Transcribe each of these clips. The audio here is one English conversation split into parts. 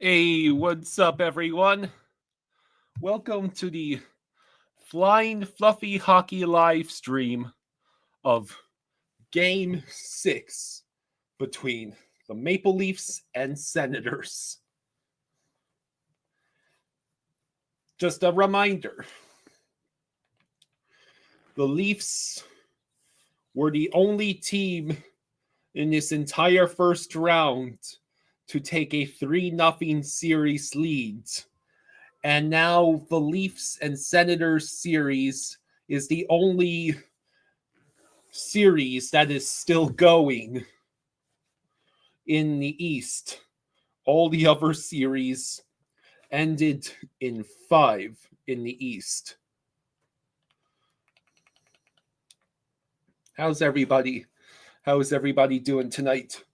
Hey, what's up, everyone? Welcome to the Flying Fluffy Hockey live stream of Game 6 between the Maple Leafs and Senators. Just a reminder, the Leafs were the only team in this entire first round to take a 3-0 series lead. And now the Leafs and Senators series is the only series that is still going in the East. All the other series ended in 5 in the East. How's everybody doing tonight?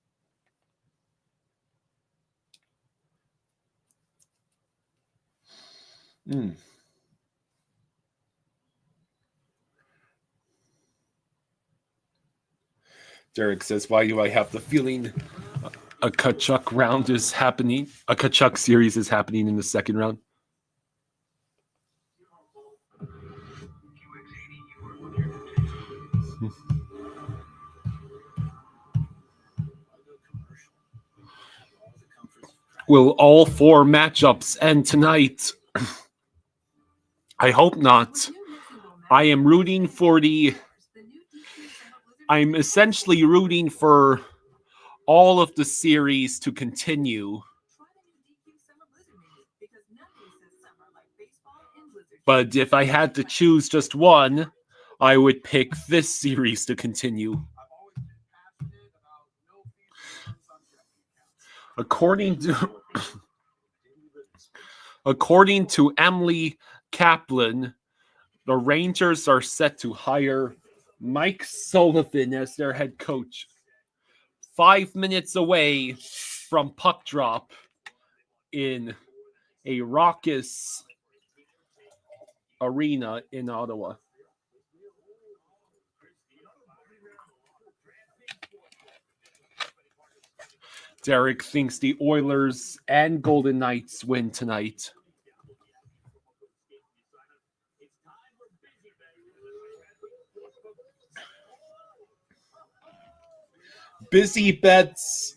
Derek says, why do I have the feeling a Tkachuk round is happening? A Tkachuk series is happening in the second round? Will all 4 matchups end tonight? I hope not. I'm essentially rooting for all of the series to continue. But if I had to choose just one, I would pick this series to continue. According to Emily Kaplan, the Rangers are set to hire Mike Sullivan as their head coach. 5 minutes away from puck drop in a raucous arena in Ottawa. Derek thinks the Oilers and Golden Knights win tonight. Busy bets.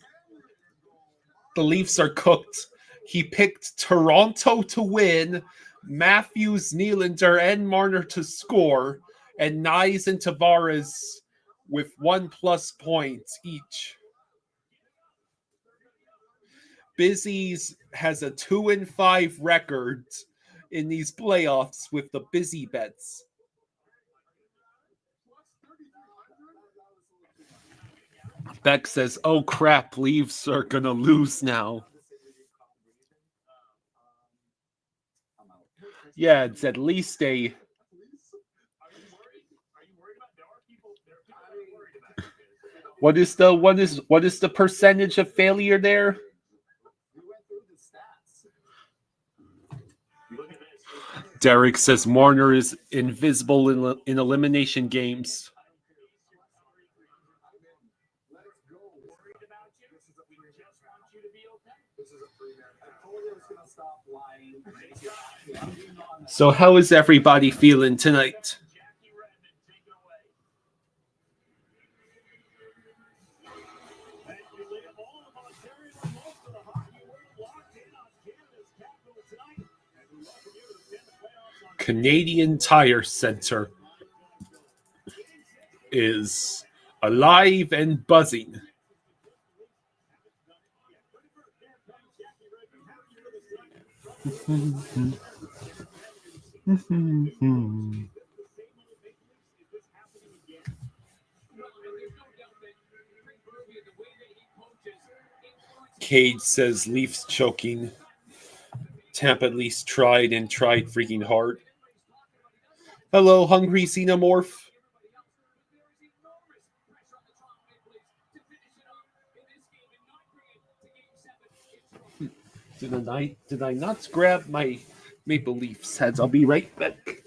The Leafs are cooked. He picked Toronto to win, Matthews, Nylander, and Marner to score, and Nyes and Tavares with 1+ points each. Busy's has a 2-5 record in these playoffs with the busy bets. Beck says, oh crap, Leafs are going to lose now. Yeah, it's at least a... What is the percentage of failure there? Derek says Marner is invisible in elimination games. So how is everybody feeling tonight? Canadian Tire Center is alive and buzzing. Cage says Leafs choking. Tampa at least tried freaking hard. Hello, Hungry Xenomorph. Did I not grab my Maple Leafs heads? I'll be right back.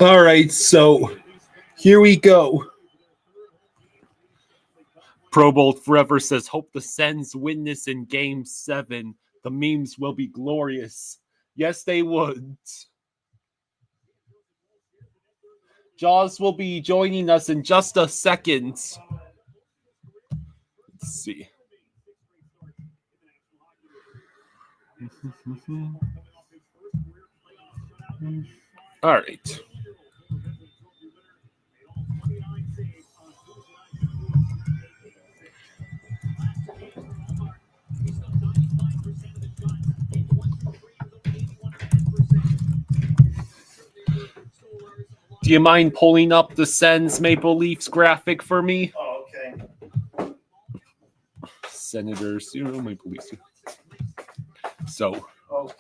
All right, so here we go. Pro Bowl Forever says, hope the Sens win this in Game 7. The memes will be glorious. Yes, they would. Jaws will be joining us in just a second. Let's see. All right. Do you mind pulling up the Sens Maple Leafs graphic for me? Oh, okay. Senators, Maple Leafs. So. Okay.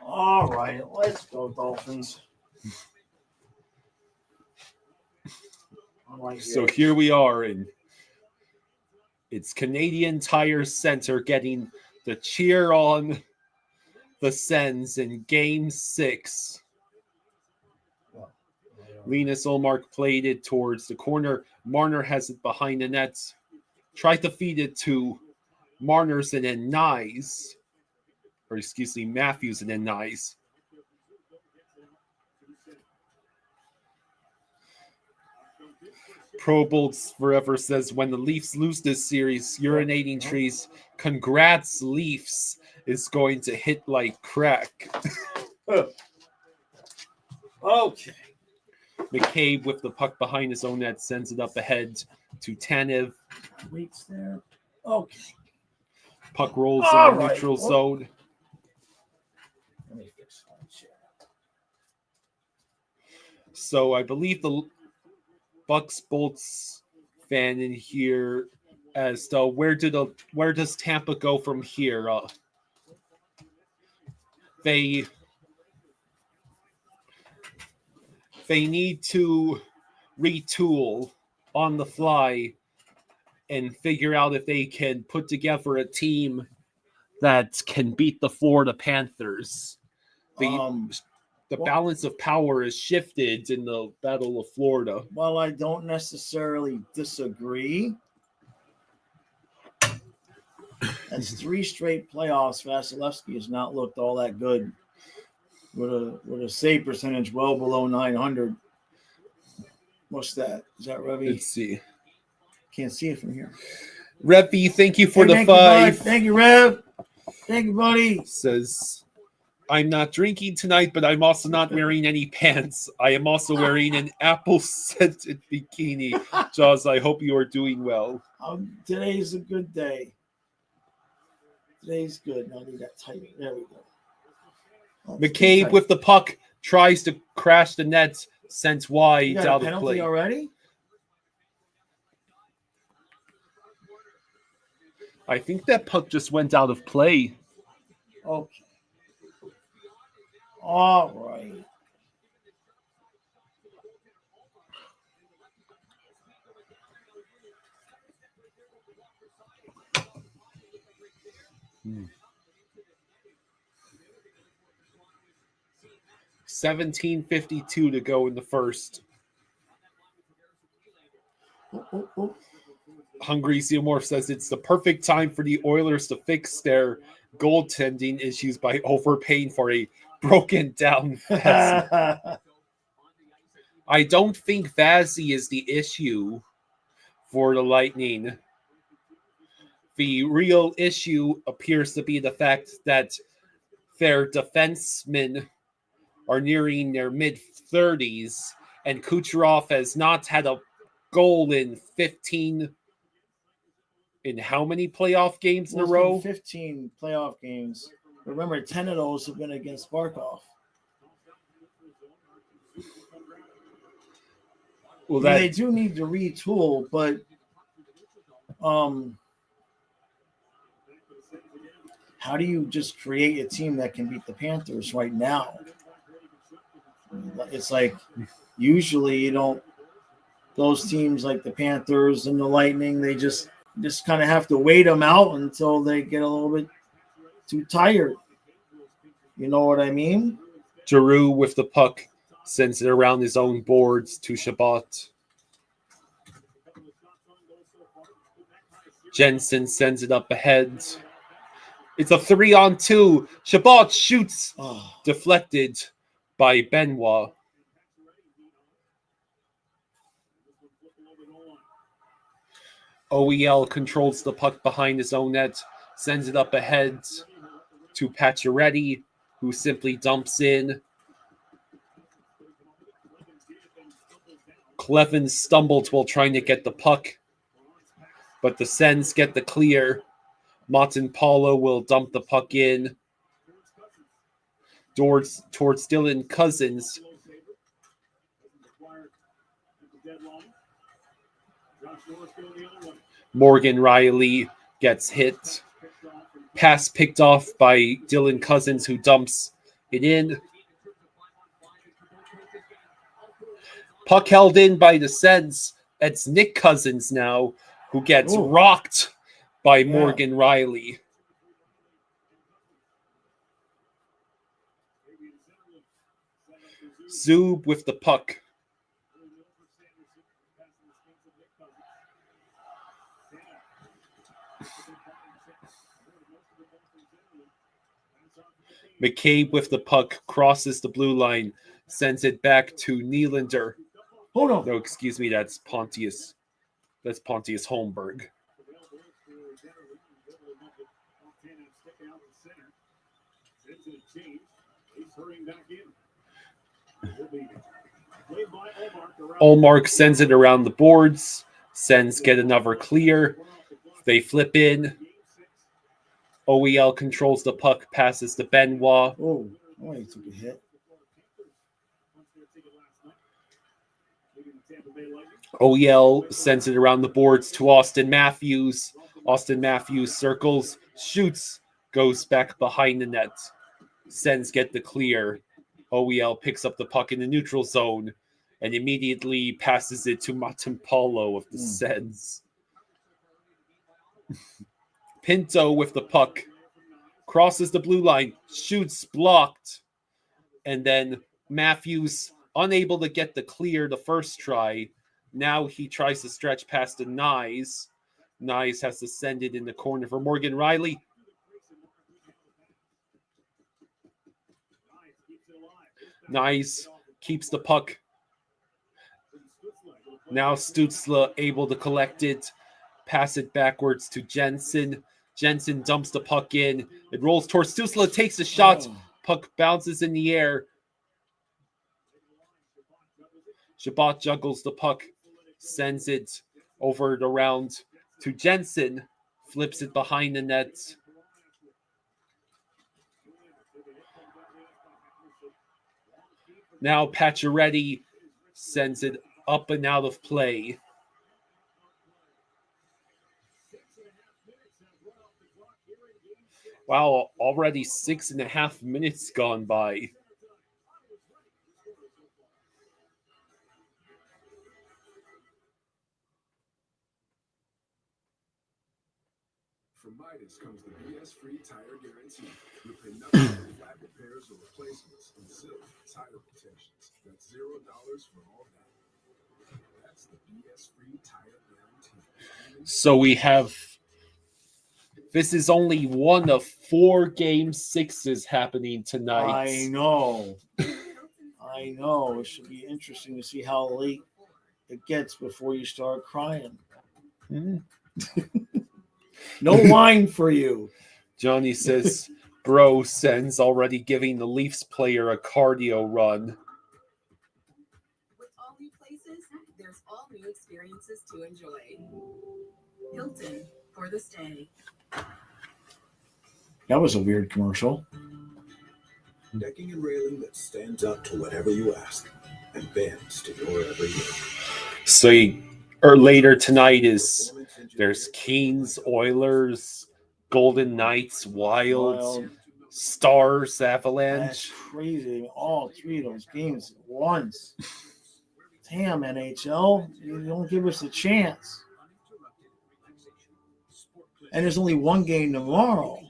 All right, let's go, Dolphins. So here we are, and it's Canadian Tire Center getting the cheer on the Sens in Game 6. Linus Ullmark played it towards the corner. Marner has it behind the nets. Tried to feed it to Marner's and then Matthews and then Nyes. Pro Bolts Forever says, when the Leafs lose this series, urinating trees, congrats Leafs is going to hit like crack. Okay. McCabe with the puck behind his own net sends it up ahead to Tanev. Waits there. Okay. Puck rolls in the neutral zone. Let me fix my chair. So I believe the Bucks Bolts fan in here as to where does Tampa go from here? They need to retool on the fly and figure out if they can put together a team that can beat the Florida Panthers. The balance of power is shifted in the Battle of Florida. Well, I don't necessarily disagree. That's 3 straight playoffs. Vasilevsky has not looked all that good with a save percentage well below 900. What's that? Is that Revy? Let's see. Can't see it from here. Revy, thank you for the 5. Thank you, Rev. Thank you, buddy. Says, I'm not drinking tonight, but I'm also not wearing any pants. I am also wearing an apple-scented bikini. Jaws, I hope you are doing well. Today's a good day. Today's good. Now they got tight. There we go. Oh, McCabe with the puck tries to crash the net, sent You wide got out a of penalty play. already? I think that puck just went out of play. Okay. All right. Hmm. 17:52 to go in the first. Oh. Hungry Xeomorph says it's the perfect time for the Oilers to fix their goaltending issues by overpaying for a broken down Vazzy. I don't think Vazzy is the issue for the Lightning. The real issue appears to be the fact that their defensemen are nearing their mid-30s, and Kucherov has not had a goal in 15. In how many playoff games in a row? 15 playoff games. Remember, 10 of those have been against Barkov. Well, They do need to retool, but how do you just create a team that can beat the Panthers right now? It's like usually you don't. Those teams like the Panthers and the Lightning, they just kind of have to wait them out until they get a little bit too tired. You know what I mean? Giroux with the puck sends it around his own boards to Chabot. Jensen sends it up ahead. It's a 3-on-2. Chabot shoots, deflected by Benoit. OEL controls the puck behind his own net, sends it up ahead to Pacioretty, who simply dumps in. Clevin stumbled while trying to get the puck, but the Sens get the clear. Martin Paulo will dump the puck in towards Dylan Cousins. Morgan Riley gets hit. Pass picked off by Dylan Cousins, who dumps it in. Puck held in by the Sens. It's Nick Cousins now, who gets rocked by Morgan Riley. Zub with the puck. McCabe with the puck crosses the blue line, sends it back to Nylander. Hold on. No, excuse me, that's Pontius. That's Pontius Holmberg. Olmark sends it around the boards. Sens get another clear. They flip in. OEL controls the puck, passes to Benoit. Oh, he took a hit. OEL sends it around the boards to Austin Matthews. Austin Matthews circles, shoots, goes back behind the net. Sens get the clear. OEL picks up the puck in the neutral zone and immediately passes it to Martin Paulo of the Sens. Pinto with the puck. Crosses the blue line. Shoots, blocked. And then Matthews, unable to get the clear the first try. Now he tries to stretch past the Nyes. Nyes has to send it in the corner for Morgan Riley. Nyes keeps the puck. Now Stützle able to collect it. Pass it backwards to Jensen. Jensen dumps the puck in. It rolls towards Stützle, takes a shot. Puck bounces in the air. Chabot juggles the puck, sends it over the round to Jensen, flips it behind the net. Now Pacioretty sends it up and out of play. Wow, already 6.5 minutes gone by. From Midas comes the BS-free tire guarantee. You pay nothing for flat repairs or replacements and zero tire rotations. That's $0 for all that. That's the BS-free tire guarantee. So we have. This is only one of 4 game 6s happening tonight. I know. It should be interesting to see how late it gets before you start crying. Mhm. No wine for you. Johnny says, bro, Sens already giving the Leafs player a cardio run. With all new places, there's all new experiences to enjoy. Hilton for the stay. That was a weird commercial. Decking and railing that stands up to whatever you ask and bends to your every move. So later tonight there's Kings, Oilers, Golden Knights, Wild, Stars, Avalanche. That's crazy. All 3 of those games at once. Damn, NHL. You don't give us a chance. And there's only one game tomorrow.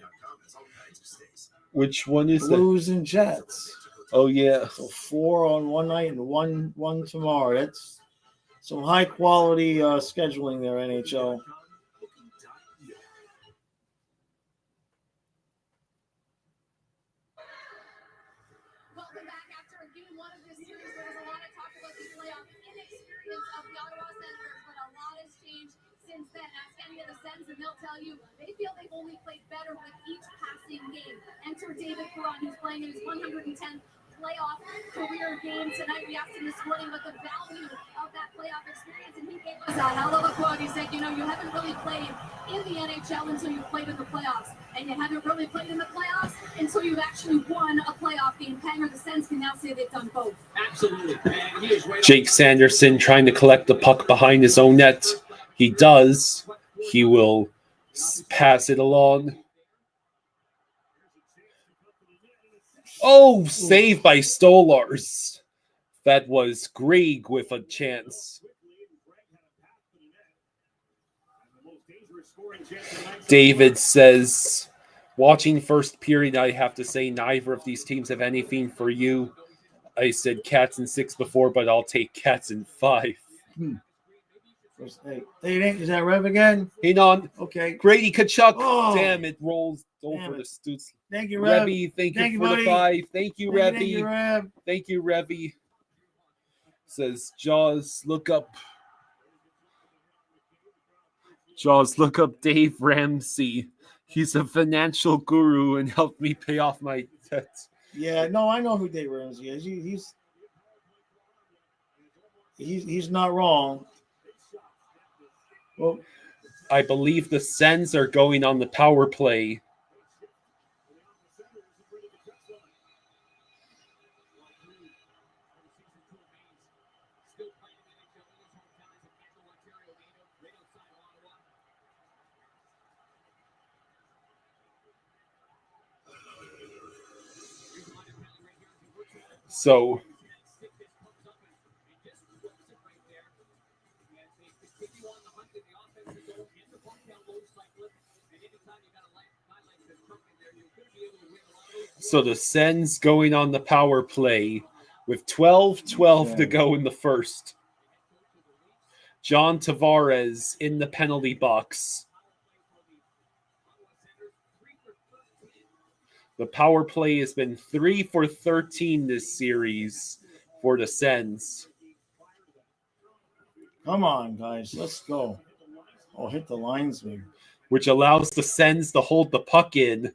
Which one is Blues and Jets. Oh, yeah. So 4 on one night and one tomorrow. That's some high quality scheduling there, NHL. Welcome back after game 1 of this series. There was a lot of talk about the playoff inexperience of the Ottawa Senators, but a lot has changed since then. Ask any of the Sens and they'll tell you they feel they've only played better with each passing game. Enter David Perron, who's playing in his 110th playoff career game tonight. We asked him this morning about the value of that playoff experience, and he gave us a hell of a quote. He said, you haven't really played in the NHL until you've played in the playoffs, and you haven't really played in the playoffs until you've actually won a playoff game. Panger, the Sens can now say they've done both. Absolutely. Jake Sanderson trying to collect the puck behind his own net. He does. He will pass it along. Oh, saved by Stolars. That was Greg with a chance. David says, watching first period, I have to say neither of these teams have anything for you. I said Cats in 6 before, but I'll take Cats in 5. Is that Rev again? Hang on. Okay. Grady Kachuk. Oh. Damn, it rolls over Damn the it. Stoots. Thank you, Rev. Revy, thank Thank you you, for buddy. the 5. Thank you, Thank you, Revy. Rev. Thank you, Revy. Says Jaws, look up Dave Ramsey. He's a financial guru and helped me pay off my debts. Yeah, no, I know who Dave Ramsey is. He's not wrong. Well, I believe the Sens are going on the power play. So the Sens going on the power play with 12 to go in the first. John Tavares in the penalty box. The power play has been 3 for 13 this series for the Sens. come on, guys. Let's go. Oh, hit the linesman. Which allows the Sens to hold the puck in.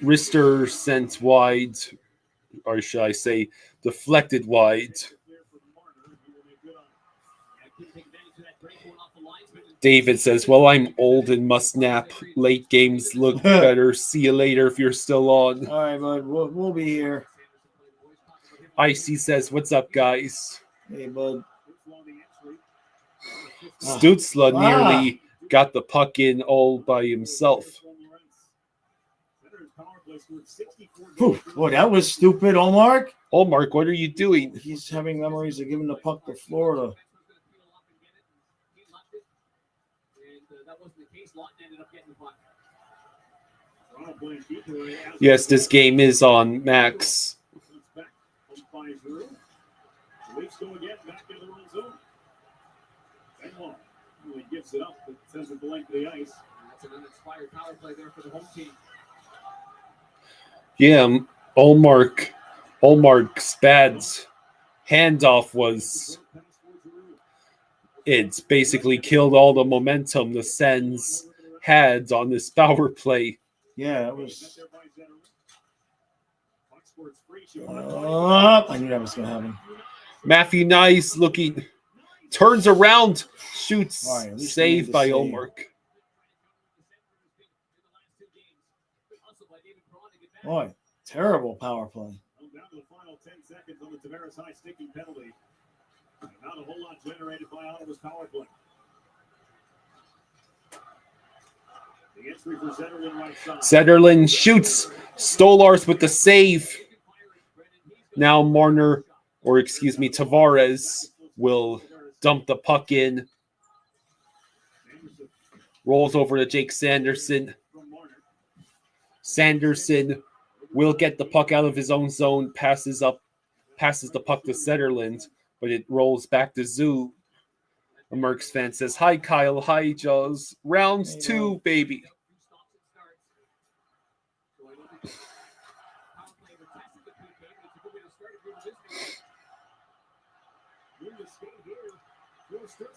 Rister sent wide, or should I say, deflected wide. David says, well, I'm old and must nap. Late games look better. See you later if you're still on. All right, bud. We'll be here. Icy says, what's up, guys? Hey, bud. Stutzla nearly got the puck in all by himself. Whew, boy, that was stupid, Omar. Oh, Mark, what are you doing? He's having memories of giving the puck to Florida. Yes, this game is on Max. Gives it up, but sends it the length of the ice. That's an uninspired power play there for the home team. Yeah, Olmark's bad handoff was. It's basically killed all the momentum the Sens had on this power play. Yeah, it was. I knew that was going to happen. Matthew Nice looking, turns around, shoots, Right, saved by Olmark. Boy, terrible power play. Down to the final 10 seconds on the Tavares high sticking penalty. Not a whole lot generated by Ottawa's power play. The entry for Zetterlund right side. Zetterlund shoots, Stolars with the save. Now Tavares will dump the puck in. Rolls over to Jake Sanderson. Sanderson will get the puck out of his own zone, passes the puck to Zetterlund, but it rolls back to Zoo. A Mercs fan says, hi, Kyle. Hi, Jaws. Round 2, baby.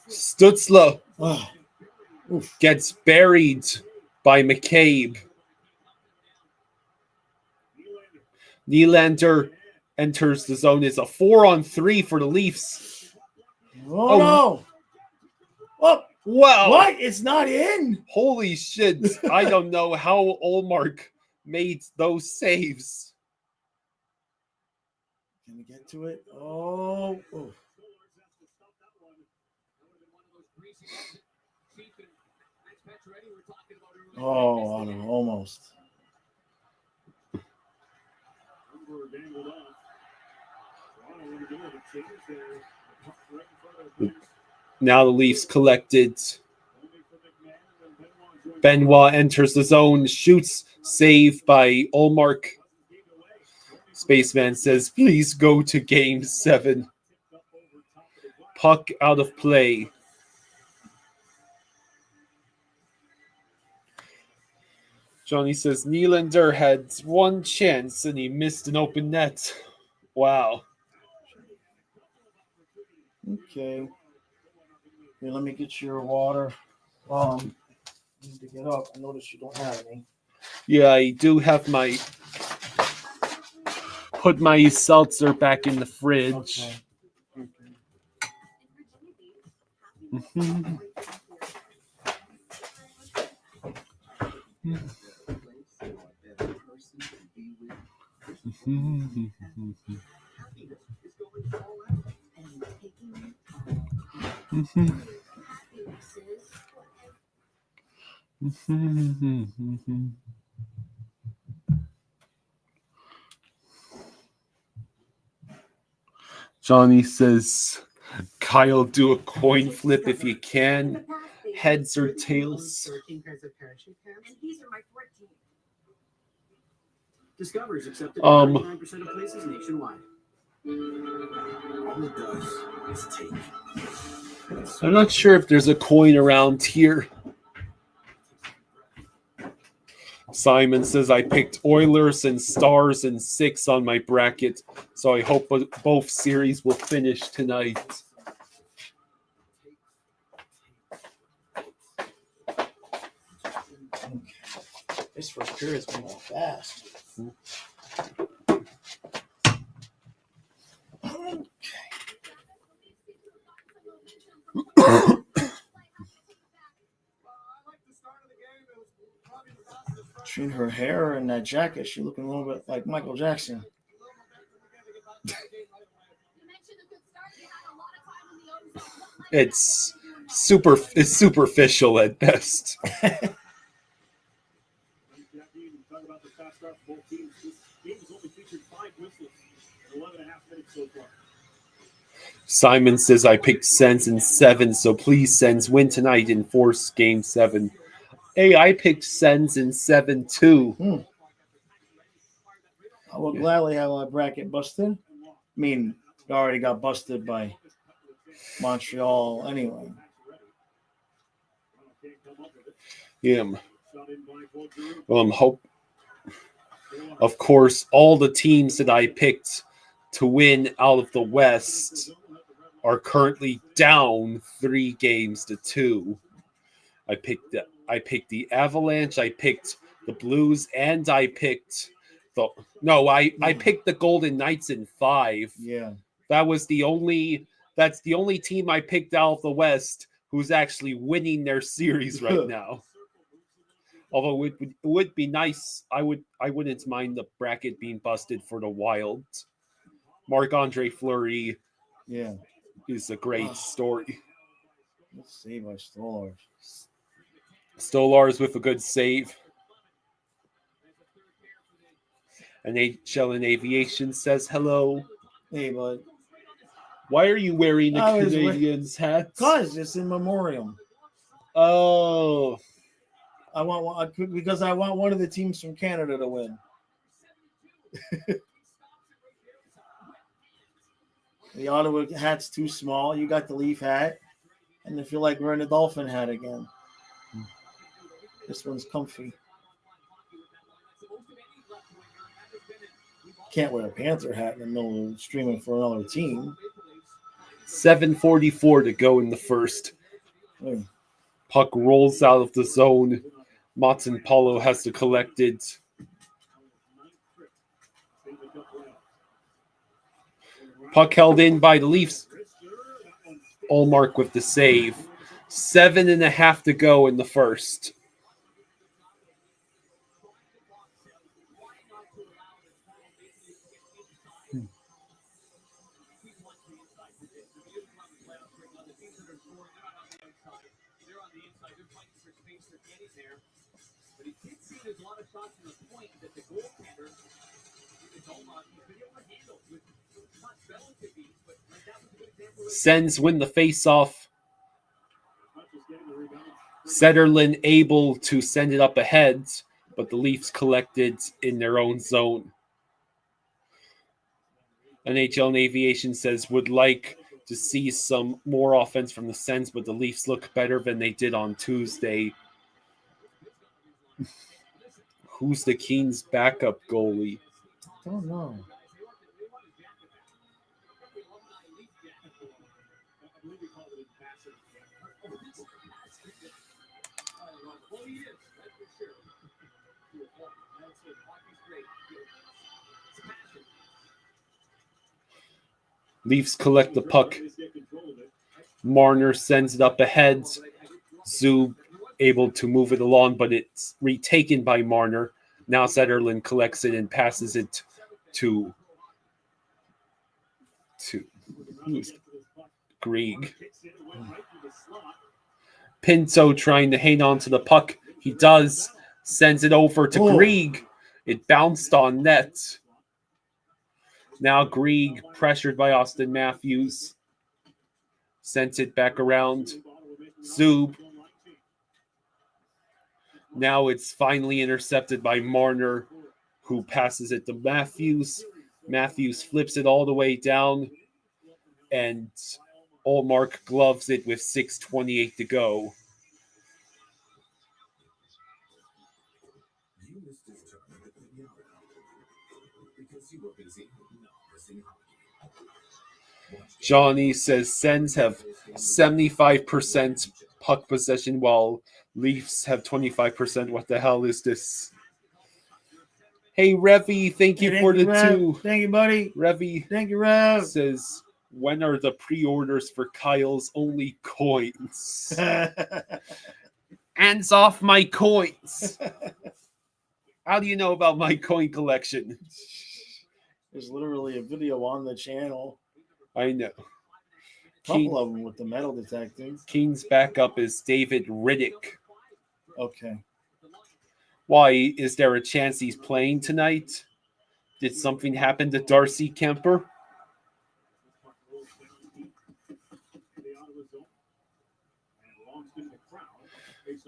Stutzla gets buried by McCabe. Nylander enters the zone. It's a 4-on-3 for the Leafs. Oh, no. Oh, wow. What? It's not in? Holy shit. I don't know how Olmark made those saves. Can we get to it? Oh. Oh, almost. Now the Leafs collected. Benoit enters the zone, shoots, save by Olmark. Spaceman says, please go to game 7. Puck out of play. Johnny says, Nylander had one chance and he missed an open net. Wow. Okay. Here, let me get your water. I need to get up. I noticed you don't have any. Yeah, I do have put my seltzer back in the fridge. Okay. Mm-hmm. Johnny says, Kyle, do a coin flip if you can. Heads or tails? And these are my 14. Discoveries accepted 99% of places nationwide. All it does is take. I'm not sure if there's a coin around here. Simon says, I picked Oilers and Stars and 6 on my bracket, so I hope both series will finish tonight. This first period's been going fast. Between her hair and that jacket, she's looking a little bit like Michael Jackson. You mentioned a good start. You had a lot of time on the Oilers. It's superficial at best. Talk about the fast start for both teams. This game has only featured 5 whistles in 11 and a half minutes so far. Simon says I picked Sens in 7, so please Sens win tonight and force game 7. Hey, I picked Sens in 7 too. I will gladly have my bracket busted. I mean, it already got busted by Montreal anyway. Yeah. Of course, all the teams that I picked to win out of the West are currently down 3 games to 2. I picked the Avalanche, I picked the Blues, and I picked I picked the Golden Knights in 5. Yeah. That's the only team I picked out of the West who's actually winning their series right now. Although it would be nice, I wouldn't mind the bracket being busted for the Wild. Marc-Andre Fleury, is a great story. Let's see by Stolars. Stolars with a good save. NHL and Aviation says hello. Hey, bud. Why are you wearing the I was Canadiens hat? Because it's in memoriam. Oh. Because I want one of the teams from Canada to win. The Ottawa hat's too small. You got the Leaf hat. And I feel like wearing a Dolphin hat again. This one's comfy. Can't wear a Panther hat in the middle of streaming for another team. 7:44 to go in the first. Puck rolls out of the zone. Martin Paulo has to collect it. Puck held in by the Leafs. Allmark with the save. 7.5 to go in the first. Sens win the face-off. Zetterlund able to send it up ahead, but the Leafs collected in their own zone. NHL and Aviation says would like to see some more offense from the Sens, but the Leafs look better than they did on Tuesday. Who's the Kings' backup goalie? I don't know. Leafs collect the puck. Marner sends it up ahead. Zub able to move it along, but it's retaken by Marner. Now Zetterlund collects it and passes it to Grieg. Pinto trying to hang on to the puck. He does. Sends it over to Grieg. It bounced on net. Now Grieg, pressured by Austin Matthews, sent it back around. Zub. Now it's finally intercepted by Marner, who passes it to Matthews. Matthews flips it all the way down, and Allmark gloves it with 6:28 to go. You missed his turn at the piano because you were busy noticing hockey. Johnny says Sens have 75% puck possession while Leafs have 25%. What the hell is this? Hey, Revy, thank you for the Rev. 2. Thank you, buddy. Revy Thank you, Rev. says, when are the pre-orders for Kyle's only coins? Hands off my coins. How do you know about my coin collection? There's literally a video on the channel. I know. A couple of them with the metal detecting. King's backup is David Riddick. Okay. Why? Is there a chance he's playing tonight? Did something happen to Darcy Kemper?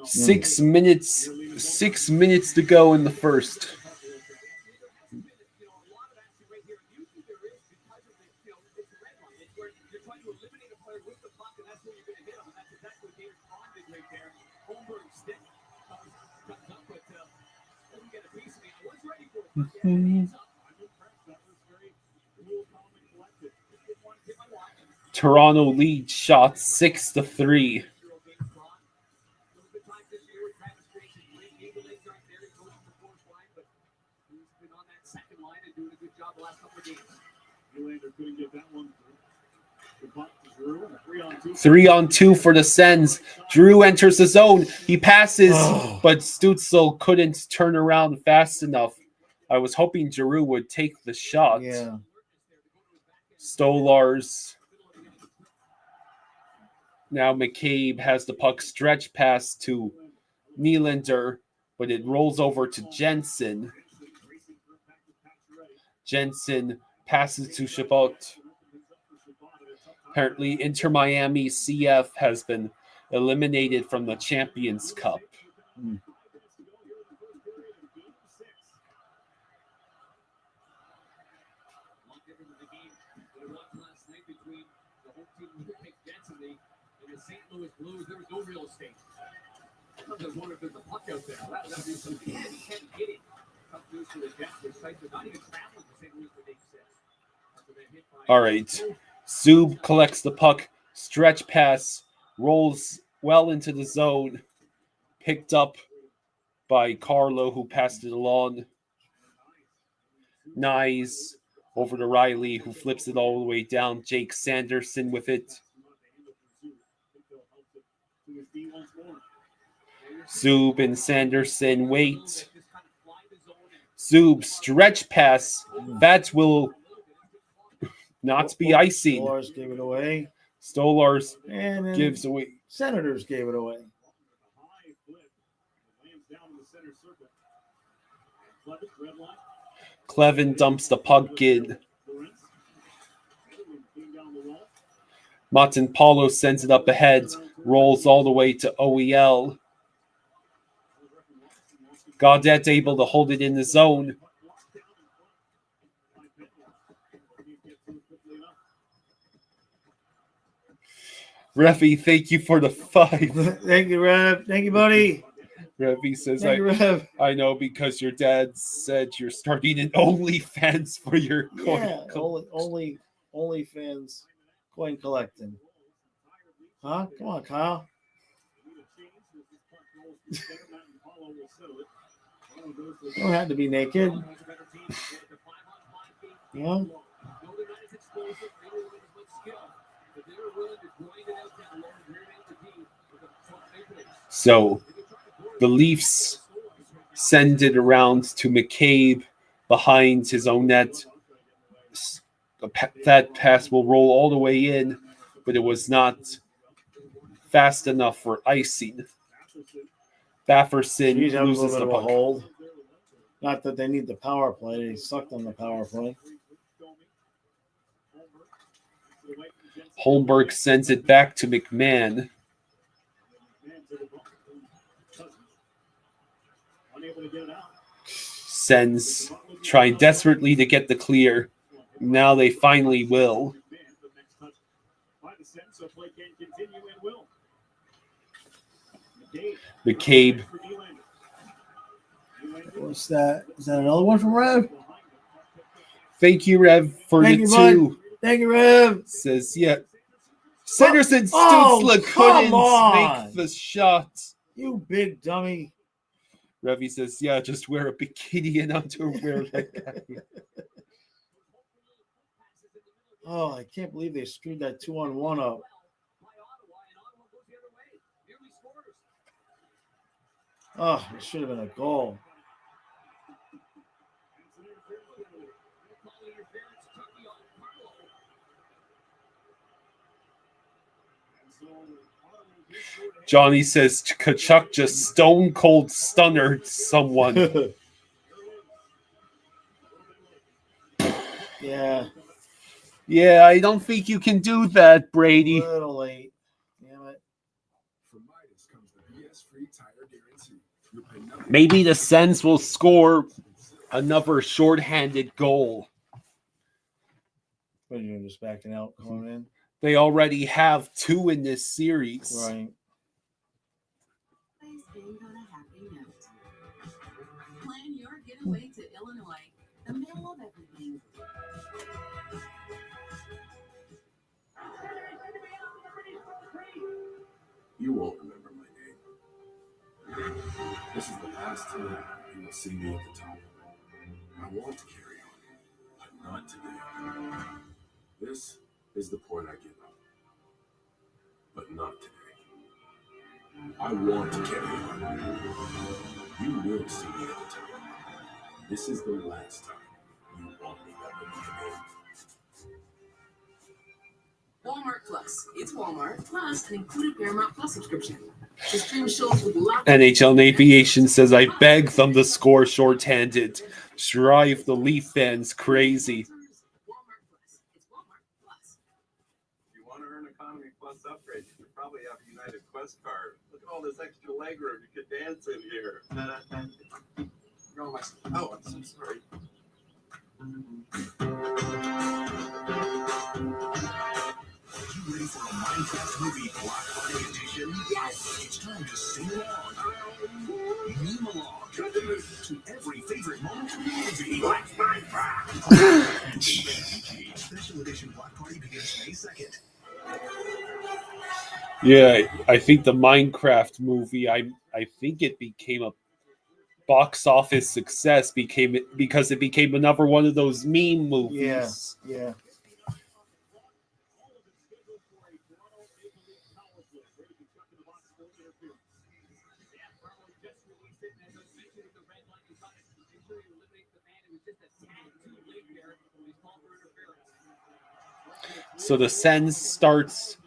Six minutes to go in the first. Toronto lead shot 6-3. Three on two for the Sens. Drew enters the zone. He passes, but Stützle couldn't turn around fast enough. I was hoping Giroux would take the shot. Yeah. Stolars. Now McCabe has the puck, stretch pass to Nylander, but it rolls over to Jensen. Jensen passes to Chabot. Apparently, Inter Miami CF has been eliminated from the Champions Cup. All right. Zub collects the puck, stretch pass, rolls well into the zone, picked up by Carlo, who passed it along. Nyes over to Riley, who flips it all the way down. Jake Sanderson with it. Zub and Sanderson wait. Zub stretch pass. That will not be icing. Stolars gave it away. Stolars And gives away. Senators gave it away. Clevin dumps the puck in. Martin Paulo sends it up ahead. Rolls all the way to OEL. Gaudette able to hold it in the zone. Refi, thank you for the 5. Thank you, Rev. Thank you, buddy. Refi says, Thank you, Rev. I know because your dad said you're starting an OnlyFans for your coin. Yeah, only fans coin collecting. Huh? Come on, Kyle. You don't have to be naked. Yeah. So the Leafs send it around to McCabe behind his own net. That pass will roll all the way in, but it was not fast enough for icing. Bafferson He's having a loses little the bit of a puck. hold. Not that they need the power play. They sucked on the power play. Holmberg sends it back to McMahon. Sens trying desperately to get the clear. Now they finally will. McCabe. What's that? Is that another one from Rev? Thank you, Rev, for Thank the you, 2. bud. Thank you, Rev. Says, yeah. Sanderson Oh, Stützle come couldn't on. make the shot. You big dummy. Revy says, yeah, just wear a bikini and underwear like that. Oh, I can't believe they screwed that 2-on-1 up. Oh, it should have been a goal. Johnny says Kachuk just stone cold stunnered someone. Yeah, Yeah, I don't think you can do that, Brady. a little late. Damn it. From Midas comes the BS-free tire guarantee. You'll pay nothing. Maybe the Sens will score another shorthanded goal. What are you doing, just backing out, coming in? They already have 2 in this series. Right. Always end on a happy note. Plan your getaway to Illinois, the middle of everything. You won't remember my name. This is the last time you will see me at the top. I want to carry on, but not today. This is the point I give up, but not today. I want to carry on. You will see me at the top. This is the last time you won't remember my name. Walmart Plus. It's Walmart Plus an included Paramount Plus subscription. To stream shows with lots NHL Aviation says, I beg them to score shorthanded. Drive the Leaf fans crazy. Walmart Plus. It's Walmart Plus. If you want to earn Economy Plus upgrade, you should probably have a United Quest card. Look at all this extra legroom you could dance in here. Oh, I'm so sorry. You ready for a Minecraft movie Black Friday edition? Yes! It's time to sing along. Meme along to every favorite moment in the movie. What's Minecraft? Special edition Black Party begins May 2nd. Yeah, I think the Minecraft movie, I think it became a box office success because it became another one of those meme movies. Yeah. So the Sens starts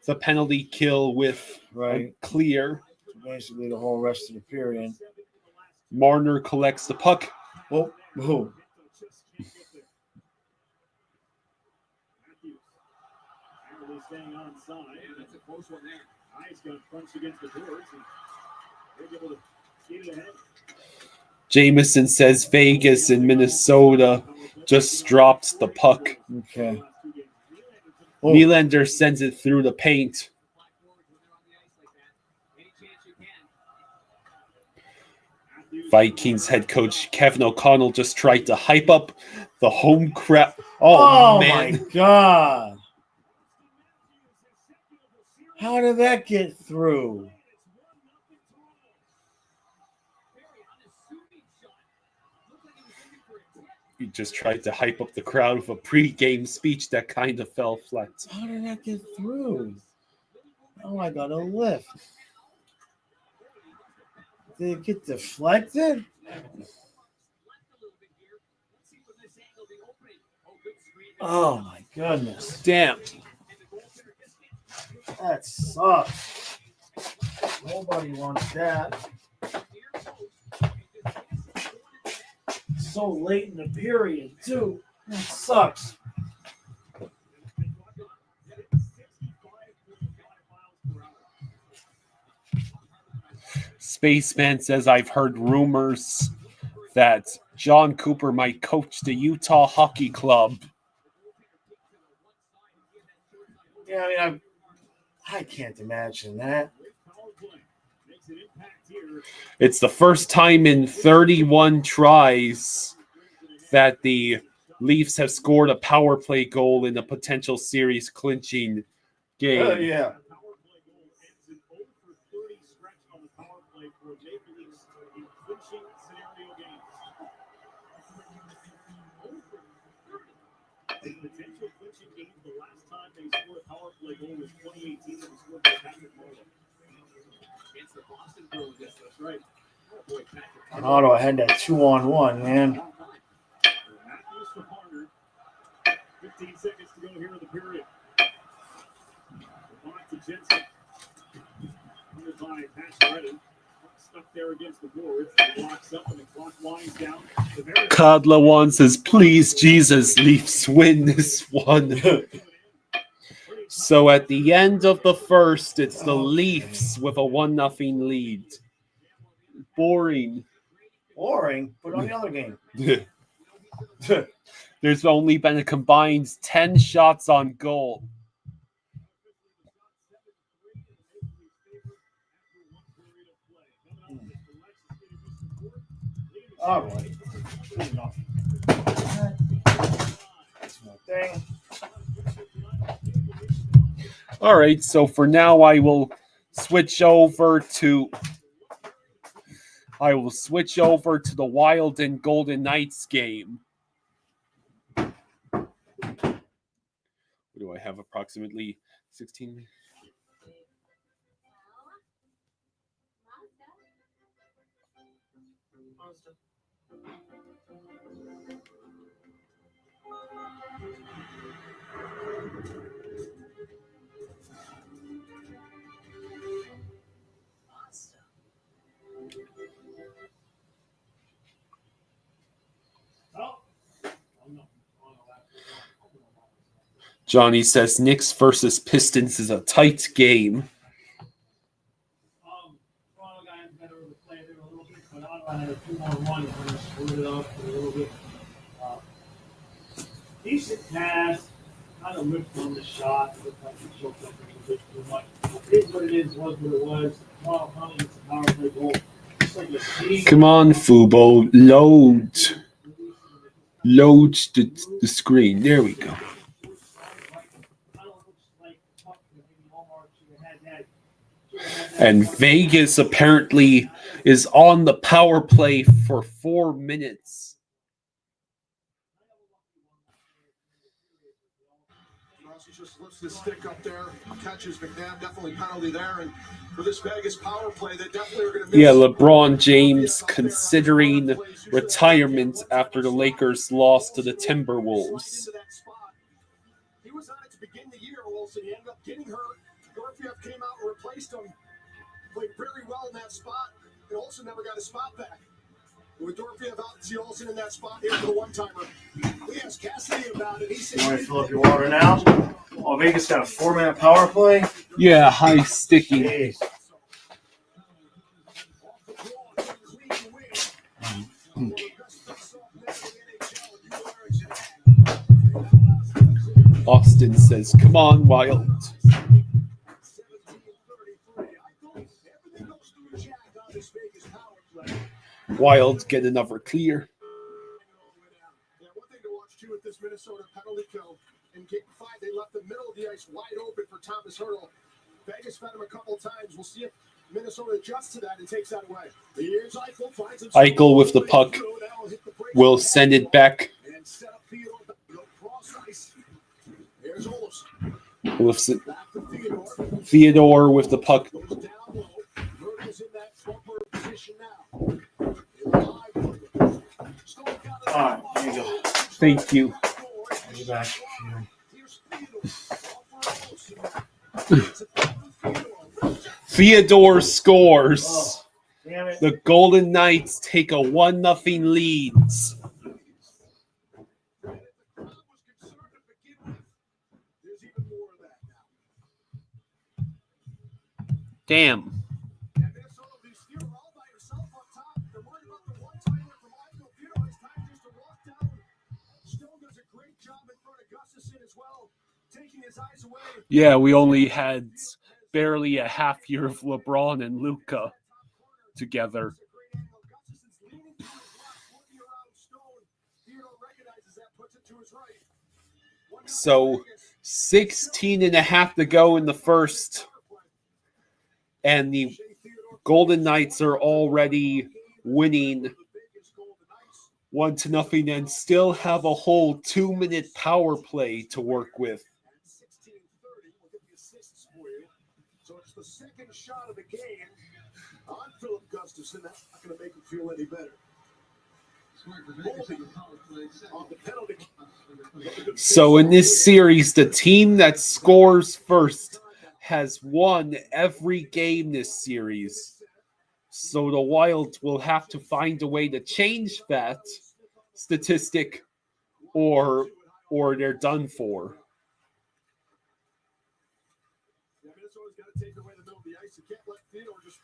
the penalty kill with a Right. clear. Basically, the whole rest of the period. Marner collects the puck. Oh. Barely staying on side. That's a close one there. Eyes got punched against the boards, and they're able to skate it ahead. Jameson says Vegas and Minnesota just dropped the puck. Okay. Nylander sends it through the paint. Vikings head coach Kevin O'Connell just tried to hype up the home crowd. Oh, man. My God. How did that get through? He just tried to hype up the crowd with a pre-game speech that kind of fell flat. How did that get through? Oh, I got a lift. Did it get deflected? Oh, my goodness. Damn. That sucks. Nobody wants that. So late in the period, too. That sucks. Spaceman says, I've heard rumors that John Cooper might coach the Utah Hockey Club. Yeah, I mean, I can't imagine that. It's the first time in 31 tries that the Leafs have scored a power play goal in a potential series clinching game. Yeah. Potential clinching game. The last time they scored a power play goal was 2018. It was scored by Patrick Marleau. Against the Boston Bruins. Yes, that's right. Oh, boy, Patrick. Ottawa had that 2-on-1, man. Matthews for Harder. 15 seconds to go here in the period. Jensen. Under by Patch Redden. Stuck there against the boards. Locks up and the clock winds down. Kadlawan says, please, Jesus, Leafs win this one. So at the end of the first, it's the Leafs with a 1-0 lead. Boring. Boring. Put on the other game. There's only been a combined 10 shots on goal. All right. Good enough. That's my thing. All right, so for now, I will switch over to the Wild and Golden Knights game. What do I have? Approximately 16 minutes. Johnny says Knicks versus Pistons is a tight game. Toronto guys better of the play there a little bit, but Ottawa had a 2-on-1 and screwed it up a little bit. Decent pass, kind of whipped on the shot, looked like he choked up a little bit too much. It is what it is, was what it was. Toronto finally gets a power play goal. Just like a season. Come on, Fubo, load the screen. There we go. And Vegas apparently is on the power play for 4 minutes. Just lifts the stick up there, catches McNabb, definitely penalty there, and for this Vegas power play, they definitely are going to miss. Yeah, LeBron James considering retirement after the Lakers lost to the Timberwolves. He was on it to begin the year, Olsen. He ended up getting hurt. Dorfiev came out and replaced him. Played very well in that spot, and Olsen never got a spot back. With Dorfiev out, see Olsen in that spot here for the one-timer. He asked Cassidy about it. He said, You want to fill up your water now? Oh, Vegas got a 4-minute power play? Yeah, high sticky. Jeez. Austin says, come on, Wild. Wild get another clear. Yeah, one thing to watch too with this Minnesota penalty kill in Game 5, they left the middle of the ice wide open for Thomas Hertl. Vegas fed him a couple times. We'll see if Minnesota adjusts to that and takes that away. Here's Eichel, finds himself Eichel with the puck will send it back. and set up Theodore cross ice. Here's Olsen. Lifts it. Back to Theodore. Theodore with the puck. Goes down low. Hertl's in that bumper position now. In the high corner. Stone got it. All right, here you go. Thank you. I'll be back. Here's Theodore. Theodore scores. Oh, damn it. The Golden Knights take a 1-0 lead. Damn. Yeah, we only had barely a half year of LeBron and Luka together. So 16 and a half to go in the first. And the Golden Knights are already winning 1-0 and still have a whole 2-minute power play to work with. So it's the second shot of the game on Philip Gustafson. That's not going to make him feel any better. On the penalty. So in this series, the team that scores first has won every game this series. So the Wild will have to find a way to change that statistic or they're done for. Yeah, Minnesota's got to take away the middle of the ice. You can't let Theodore just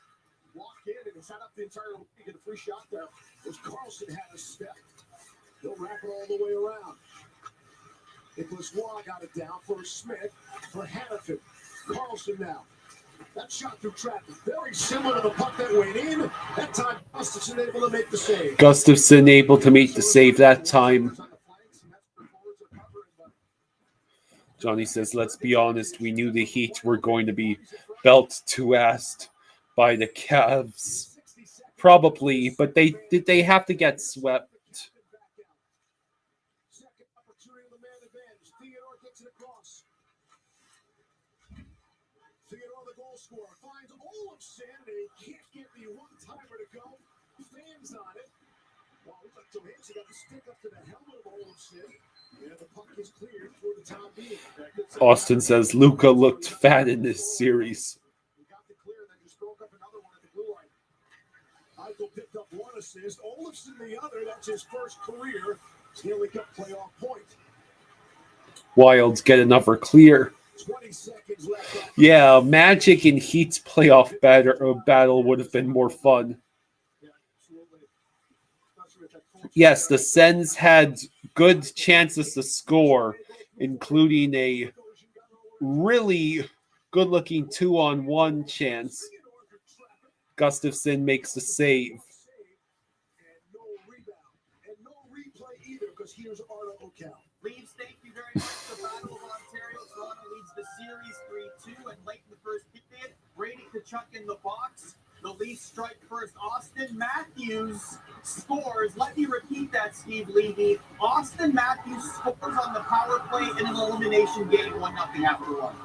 walk in and set up the entire league, get a free shot there. As Carlson had a step. He'll wrap it all the way around. Nicholas Waugh got it down for Smith, for Hannafin. Carlson now. That shot through traffic. Very similar to the puck that went in. That time, Gustafsson able to make the save. Gustafsson able to make the save that time. Johnny says, let's be honest, we knew the Heat were going to be belt to ass by the Cavs. Probably, but they have to get swept. Second opportunity of the man advantage. Theodore gets it across. Theodore, the goal scorer, finds Olofsson, and he can't get the one-timer to go. Fans on it. Well, it looks like Johansson got the stick up to the helmet of Olofsson, and the puck is cleared for the time being. Austin says Luka looked fat in this series. He got the clear, then just broke up another one at the blue line. Eichel picked up one assist. Olofsson the other. That's his first career Stanley Cup playoff point. Wilds get another clear. 20 seconds left. Yeah, Magic and Heat's playoff battle would have been more fun. Yeah, absolutely. Especially with that culture. Yes, the Sens had good chances to score, including a really good-looking 2-on-1 chance. Gustafsson makes the save. And no rebound. And no replay either, because here's Arno O'Cal. Leaves, thank you very much. The Battle of Ontario. Toronto leads the series 3-2, and late in the first period, Brady Tkachuk in the box. The Leafs strike first. Austin Matthews scores. Let me repeat that, Steve Levy. Austin Matthews scores on the power play in an elimination game, 1-0 after one.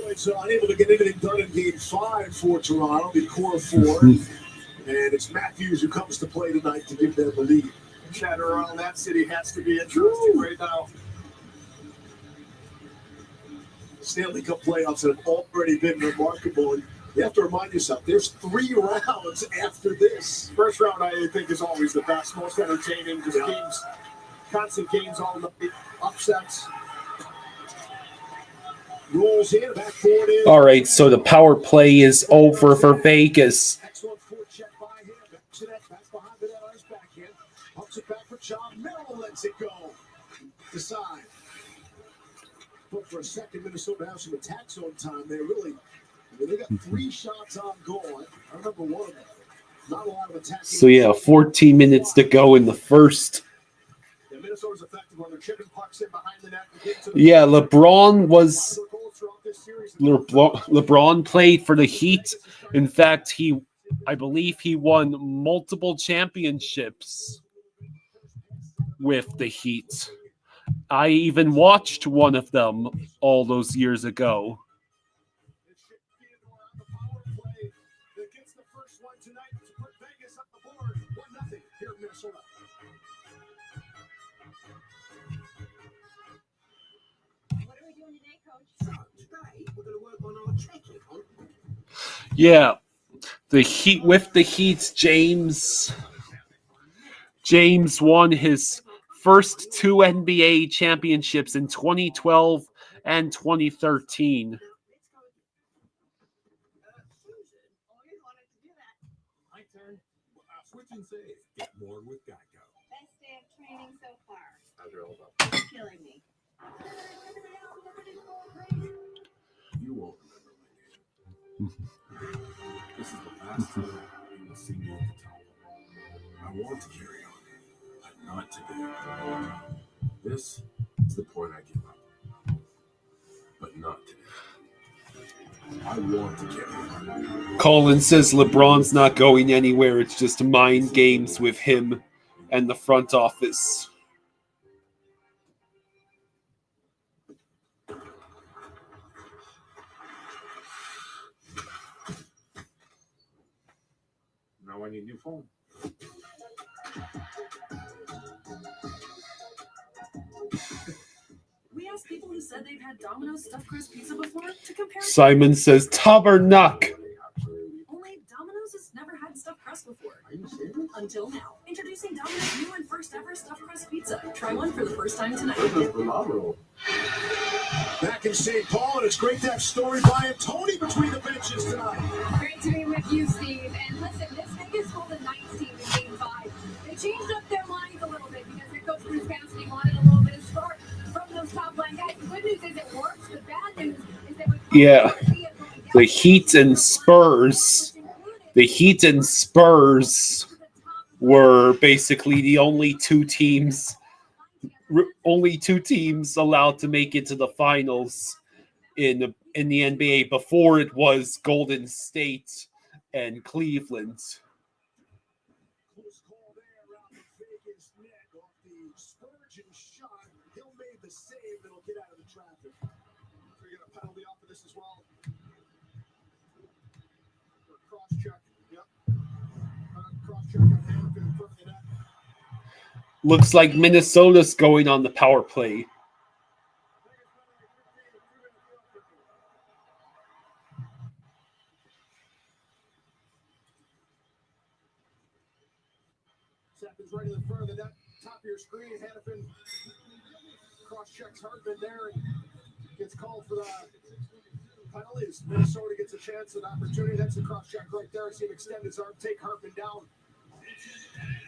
It's unable to get anything done in Game 5 for Toronto, the core four. And it's Matthews who comes to play tonight to give them the lead. Chatter around that city has to be interesting right now. Stanley Cup playoffs have already been remarkable. And you have to remind yourself, there's 3 rounds after this. First round, I think, is always the best, most entertaining. Just games, constant games all night, upsets. Rolls in, back forward in. All right, so the power play is over for Vegas. Excellent forecheck by him. Back to that, back behind the net on his backhand. Pumps it back for Chop. Merrill lets it go. Decide. But for a second, Minnesota has some attack zone time there. Really, I mean, they got 3 shots on goal. I remember one of them. Not a lot of attacking. So yeah, 14 minutes to go in the first. Yeah, Minnesota's effective when they're chipping pucks in behind the net. To get to the Yeah, LeBron played for the Heat. In fact, I believe he won multiple championships with the Heat. I even watched one of them all those years ago. That gets the first one tonight to put Vegas on the board. 1-0 here in Minnesota. What are we doing today, Coach? So, today, we're going to work on our checking on Yeah, the Heat with the Heat, James won his first 2 NBA championships in 2012 and 2013. Susan, always wanted to do that. my turn. Switch and save. Get more with Geico. Best day of training so far. How's your old up? It's killing me. You won't remember my name. This is the last time you will see me at the top. I want to carry on, but not today. This is the point I give up, but not today. I want to carry on. Colin says LeBron's not going anywhere. It's just mind games with him and the front office. Now I need a new phone. We are ask people who said they've had Domino's stuffed crust pizza before to compare. Simon says Tabernacle. Only Domino's has never had stuffed crust before. Until now. Introducing Domino's new and first ever stuffed crust pizza. Try one for the first time tonight. Phenomenal. Back in St. Paul, and it's great to have Story Brian Tony between the benches tonight. Great to be with you, Steve. And listen, this Vegas Golden Knights team in Game 5, they changed up their lines a little bit because their coach Bruce Cassidy wanted a little bit of start from those top line guys. The good news is it works. The bad news is that with the Heat and Spurs. The Heat and Spurs were basically the only two teams allowed to make it to the finals in the NBA. Before it was Golden State and Cleveland. Close call there around the Vegas net off the Spurgeon shot. Hill made the save that'll get out of the traffic. We're going to penalty off of this as well. Cross check. Yep. Cross check on hand in front of the net. Looks like Minnesota's going on the power play. Seconds right in the front of the net. Top of your screen. Hannafin cross checks Hartman there and gets called for the penalties. Minnesota gets a chance, an opportunity. That's a cross check right there. See him extend his arm, take Hartman down.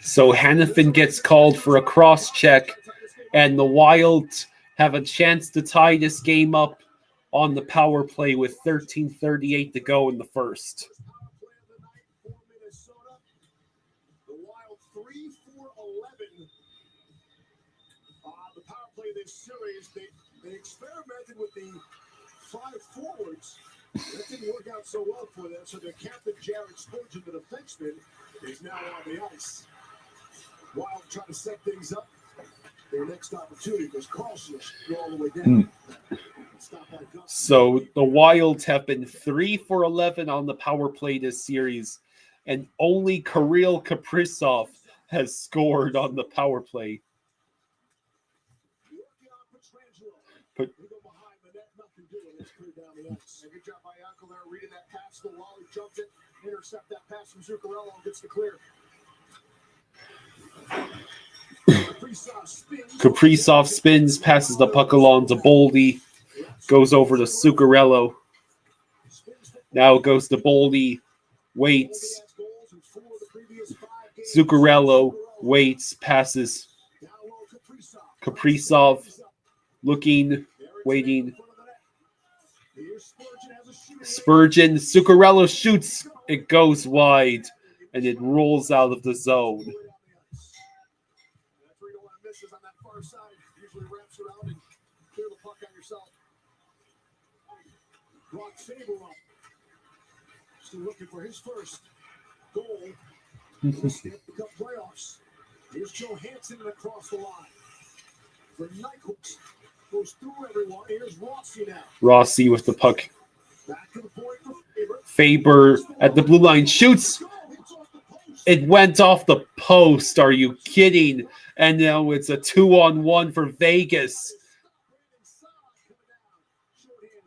So Hannafin gets called for a cross check, and the Wild have a chance to tie this game up on the power play with 13:38 to go in the first. Power play of the night for Minnesota. The Wild 3 for 11. The power play this series, they experimented with the 5 forwards. That didn't work out so well for them. So their captain, Jared Spurgeon, the defenseman, is now on the ice. Wild trying to set things up. Their next opportunity because Carlson will go all the way down. So the Wild have been 3 for 11 on the power play this series, and only Kirill Kaprizov has scored on the power play. But Good job by Yankel there, reading that pass. The Wally jumps it, intercept that pass from Zuccarello, gets the clear. Kaprizov spins, passes the puck along to Boldy, goes over to Zuccarello. Now it goes to Boldy, waits. Zuccarello waits, passes. Kaprizov looking, waiting. Spurgeon, Zuccarello shoots. It goes wide, and it rolls out of the zone. On that far side, usually wraps around and clear the puck on yourself. Brock Faber up. Still looking for his first goal. Stanley Cup playoffs. Here's Johansson and across the line. For Nyquist. Goes through everyone. Here's Rossi now. Rossi with the puck. Back to the point for Faber. Faber at the blue line shoots. It went off the post. Are you kidding? And now it's a 2-on-1 for Vegas.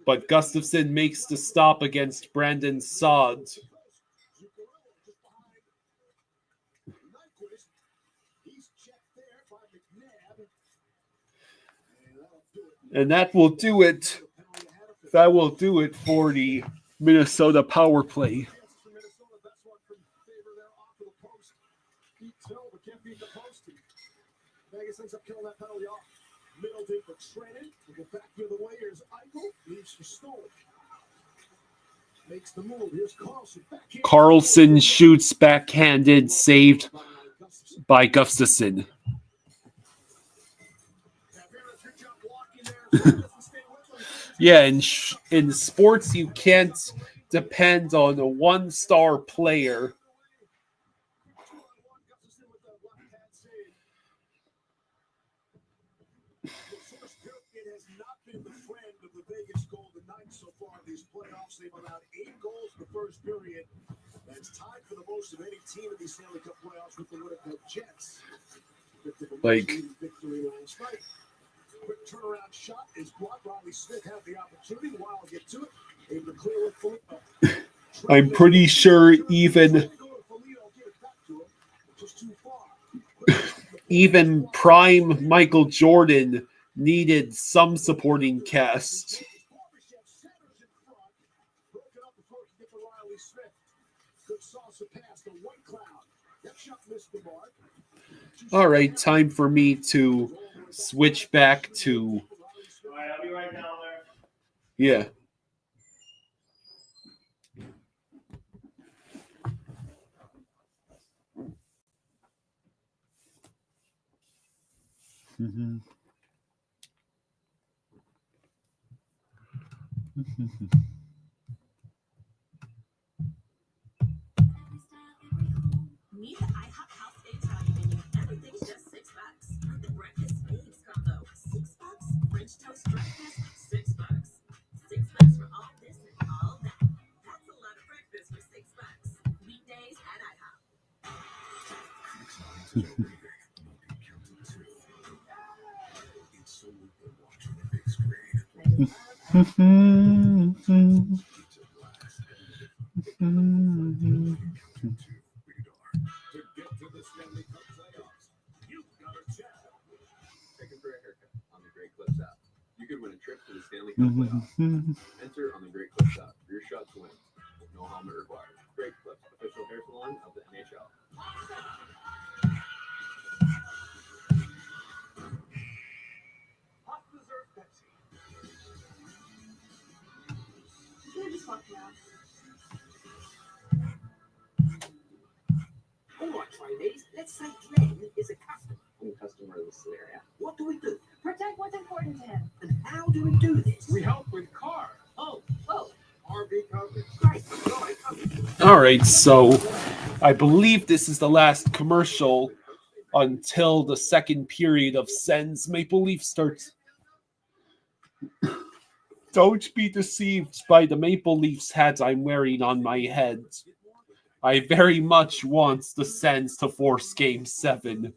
But Gustafsson makes the stop against Brandon Saad. And that will do it. That will do it for the Minnesota power play. Vegas ends up killing that penalty off. Middleton for Trennan. We'll get back the other way. Here's Eichel. Leaves for Stone. Makes the move. Here's Carlson. Carlson shoots backhanded, saved by Gustafsson. Yeah, in sports, you can't depend on a one-star player. So far these playoffs, they've allowed 8 goals in the first period. That's tied for the most of any team in these Stanley Cup playoffs with the Winnipeg Jets. Like, Quick turnaround shot is blocked. Riley Smith had the opportunity. While I'll get to it, able to clear with Foligno. I'm pretty sure even prime Michael Jordan needed some supporting cast. All right, time for me to switch back to. All right, I'll be right down there. Yeah. Mm-hmm. Meet the IHOP House Eggs Value Menu. Everything's just $6. The breakfast eggs combo, $6. French toast breakfast, $6. $6 for all this and all that. That's a lot of breakfast for $6. Weekdays at IHOP. To get to the Stanley Cup playoffs, you've got to check. Checking for a haircut on the Great Clips app. You could win a trip to the Stanley Cup playoffs. Enter on the Great Clips app. Your shot to win. No helmet required. Great Clips, official hair salon of the NHL. Hot dessert Pepsi. You're just walking out. All right, trainees, let's say Glenn is a customer. I'm a customer of this area. What do we do? Protect what's important to him. And how do we do this? We help with cars. Oh, RV coverage. great. All right, come. All right, so I believe this is the last commercial until the second period of Sens Maple Leaf starts. Don't be deceived by the Maple Leafs hats I'm wearing on my head. I very much want the Sens to force Game 7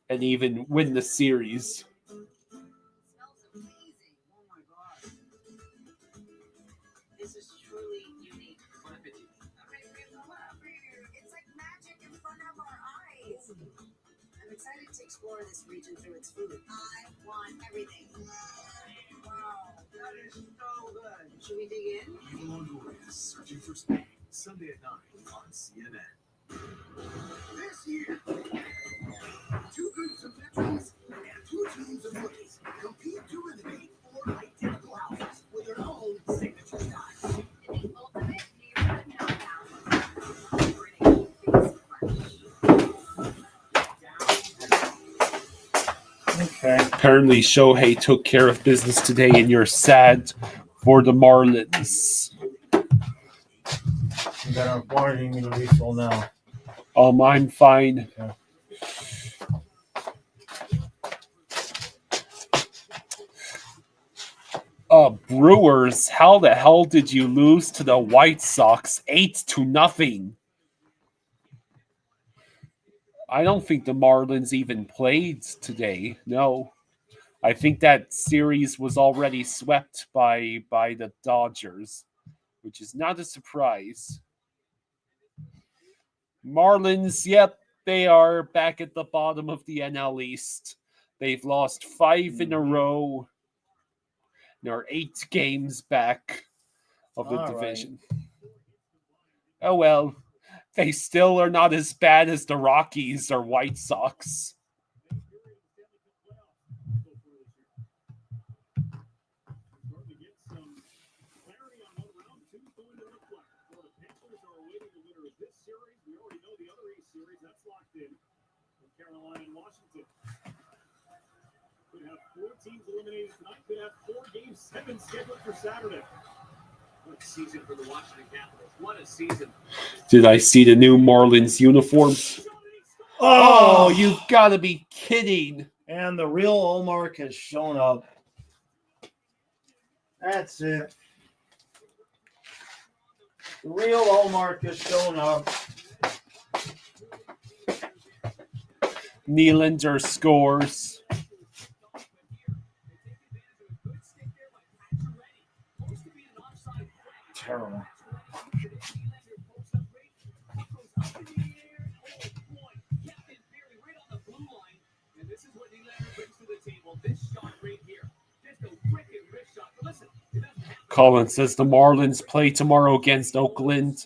and even win the series. Smells amazing. Oh my god. This is truly unique. Bon appetit. It's like magic in front of our eyes. I'm excited to explore this region through its food. I want everything. Wow, that is so good. Should we dig in? Evil Honduras searching for Spain. Sunday at 9 on CNN. This year, 2 groups of veterans and 2 teams of rookies compete to eliminate 4 identical houses with their own signature styles. In the ultimate neighborhood meltdown. Pretty Okay. Apparently, Shohei took care of business today, and you're sad for the Marlins. You got our quarantine me to refill now. I'm fine. Brewers, how the hell did you lose to the White Sox 8-0? I don't think the Marlins even played today. No. I think that series was already swept by the Dodgers, which is not a surprise. Marlins, yep, they are back at the bottom of the NL East. They've lost 5 in a row. They're 8 games back of the division. Oh well, they still are not as bad as the Rockies or White Sox. Carolina and Washington. Could have 4 teams eliminated tonight. Could have 4 games, 7 scheduled for Saturday. What a season for the Washington Capitals. What a season. Did I see the new Marlins uniforms? Oh, you've got to be kidding. And the real Olmark has shown up. That's it. The real Olmark has shown up. Nylander scores. terrible. Colin says the Marlins play tomorrow against Oakland.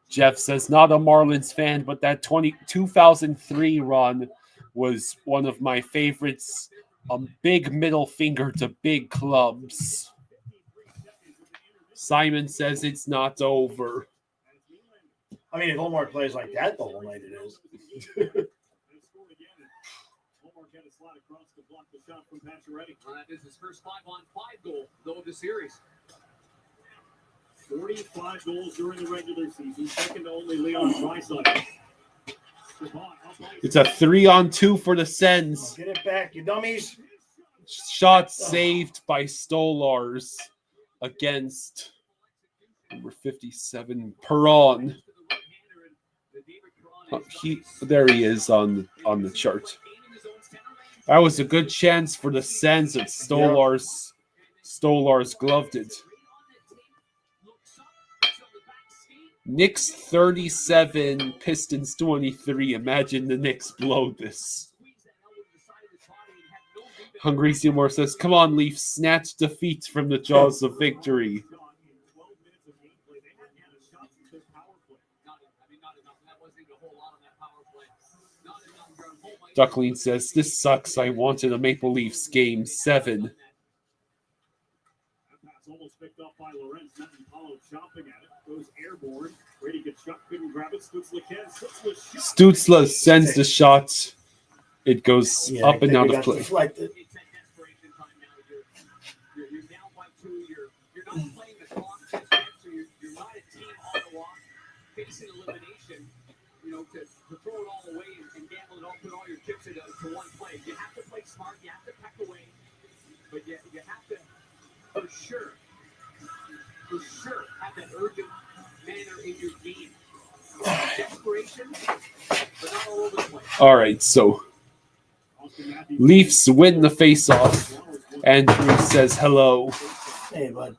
Jeff says not a Marlins fan, but that 2003 run was one of my favorites. A big middle finger to big clubs. Simon says it's not over. I mean, if Omar plays like that the whole night, it is. That is his first 5-on-5 goal, though, of the series. 45 goals during the regular season, second to only Leon Draisaitl. It's a 3-on-2 for the Sens. Get it back, you dummies. Shot saved by Stolars against number 57, Perron. There he is on the chart. That was a good chance for the Sens at Stolars. Stolars gloved it. Knicks 37, Pistons 23. Imagine the Knicks blow this. Hungry Seymour says, come on, Leafs, snatch defeat from the jaws of victory. Duckling says, this sucks. I wanted a Maple Leafs game 7. Almost picked up by Lorenz. Apollo chopping at it. Goes airborne. Brady gets shot. Couldn't grab it. Stutzla can. Stutzla sends the shot. It goes up and out of play. You're down by 2. You're not playing the clock just yet, so you're not a team Ottawa facing elimination. To throw it all away and gamble it all, put all your chips into one play. You have to play smart. You have to pack away, but you have to. For sure, have that urgent manner in your game. Desperation, but not all over the place. All right, so Leafs win the face-off. Andrew says hello. Hey, bud.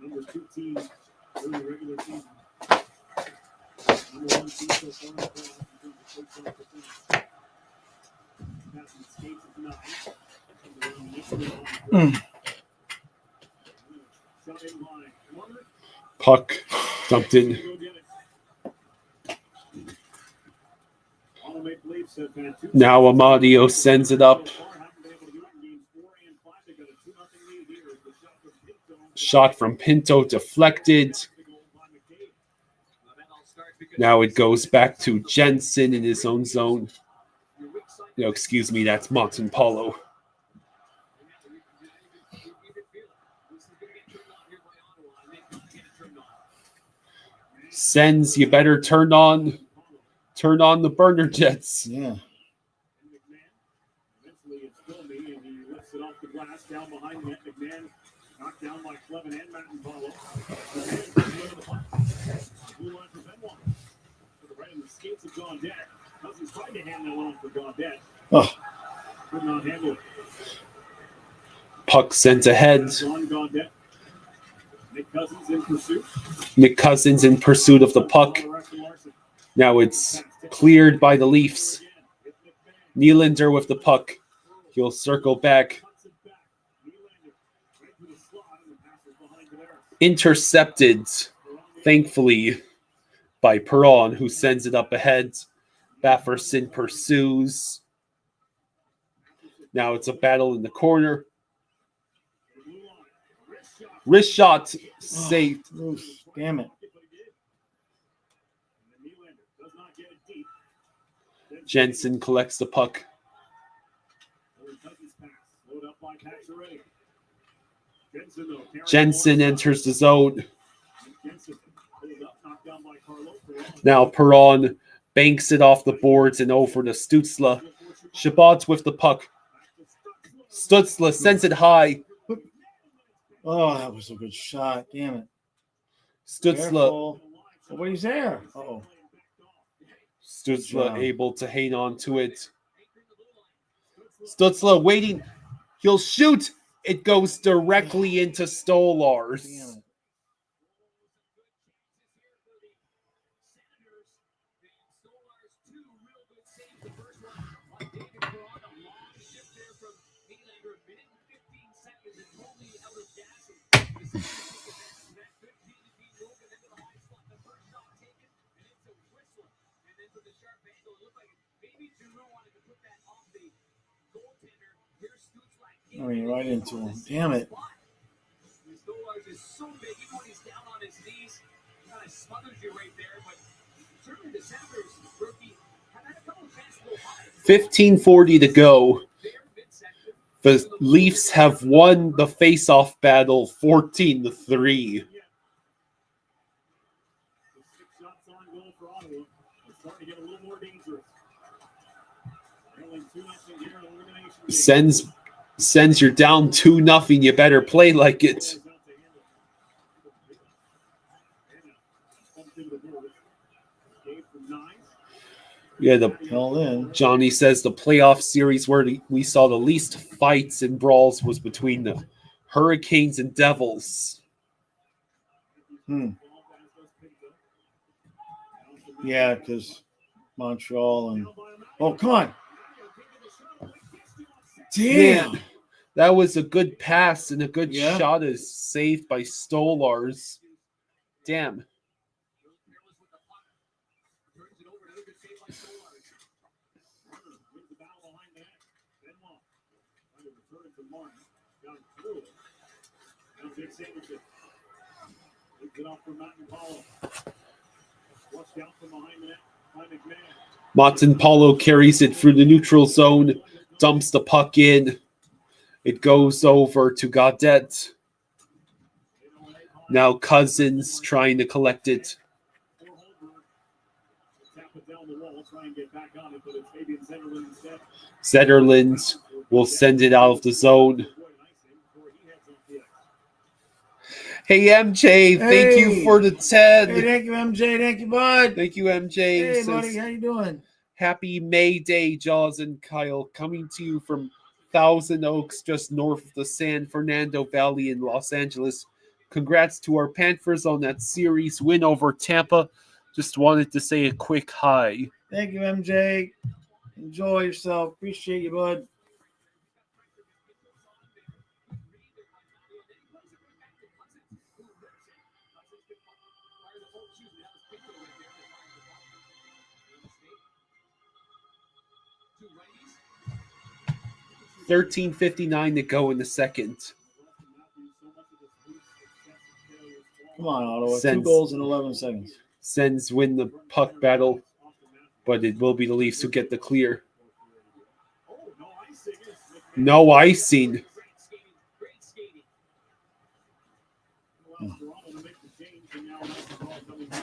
Number 2 team during the regular season. Number 1 team so far. Passing skates of 9. Puck dumped in. Now Amadio sends it up. Shot from Pinto deflected. Now it goes back to Jensen in his own zone. No, excuse me, that's Montempolo. Sens, you better turn on the burner jets. Yeah. Eventually it's Filmy, and he lifts it off the glass down behind net. McMahon knocked down by Clevin and Montempolo. Blue line for Benoit. To the right, and the skates have gone dead. Cousins tried to hand that one off for Gaudette. Oh. Could not handle it. Puck sent ahead. Gaudette. Nick Cousins in pursuit. Nick Cousins in pursuit of the puck. Now it's cleared by the Leafs. Nylander with the puck. He'll circle back. Intercepted, thankfully, by Perron, who sends it up ahead. Bafferson pursues. Now it's a battle in the corner. Wrist shot saved. Oof, damn it. Jensen collects the puck. Jensen enters the zone. Now Perron banks it off the boards and over to Stutzla. Shabbat's with the puck. Stutzla sends it high. Oh, that was a good shot. Damn it. Stutzla. Nobody's there. Uh-oh. Stutzla able to hang on to it. Stutzla waiting. He'll shoot. It goes directly into Stolars. Damn it. I mean, right into him. Damn it. Is so big, even when he's down on his knees, he kind of smothers you right there. But certainly the Sabres rookie have had a couple of chances to go high. 15:40 to go. The Leafs have won the face-off battle 14-3. The 6 shots on goal for Ottawa. It's starting to get a little more dangerous. Only 2-0 here in elimination game. Sens, you're down 2-0. You better play like it. Yeah, Held in. Johnny says the playoff series where we saw the least fights and brawls was between the Hurricanes and Devils. Yeah, because Montreal and... Oh, come on. Damn. Man, that was a good pass and a good Yeah. shot is saved by Stolars. Damn. Martin Paulo carries it through the neutral zone, dumps the puck in. It goes over to Gaudette. Now Cousins trying to collect it. Zetterland will send it out of the zone. Hey, MJ, thank you for the 10. Hey, thank you, MJ. Thank you, bud. Thank you, MJ. Hey, Says, buddy. How you doing? Happy May Day, Jaws and Kyle. Coming to you from Thousand Oaks, just north of the San Fernando Valley in Los Angeles. Congrats to our Panthers on that series win over Tampa. Just wanted to say a quick hi. Thank you, MJ. Enjoy yourself. Appreciate you, bud. $13.59 to go in the second. Come on, Ottawa. 2 Sens. goals in 11 seconds. Sens win the puck battle, but it will be the Leafs who get the clear. No icing.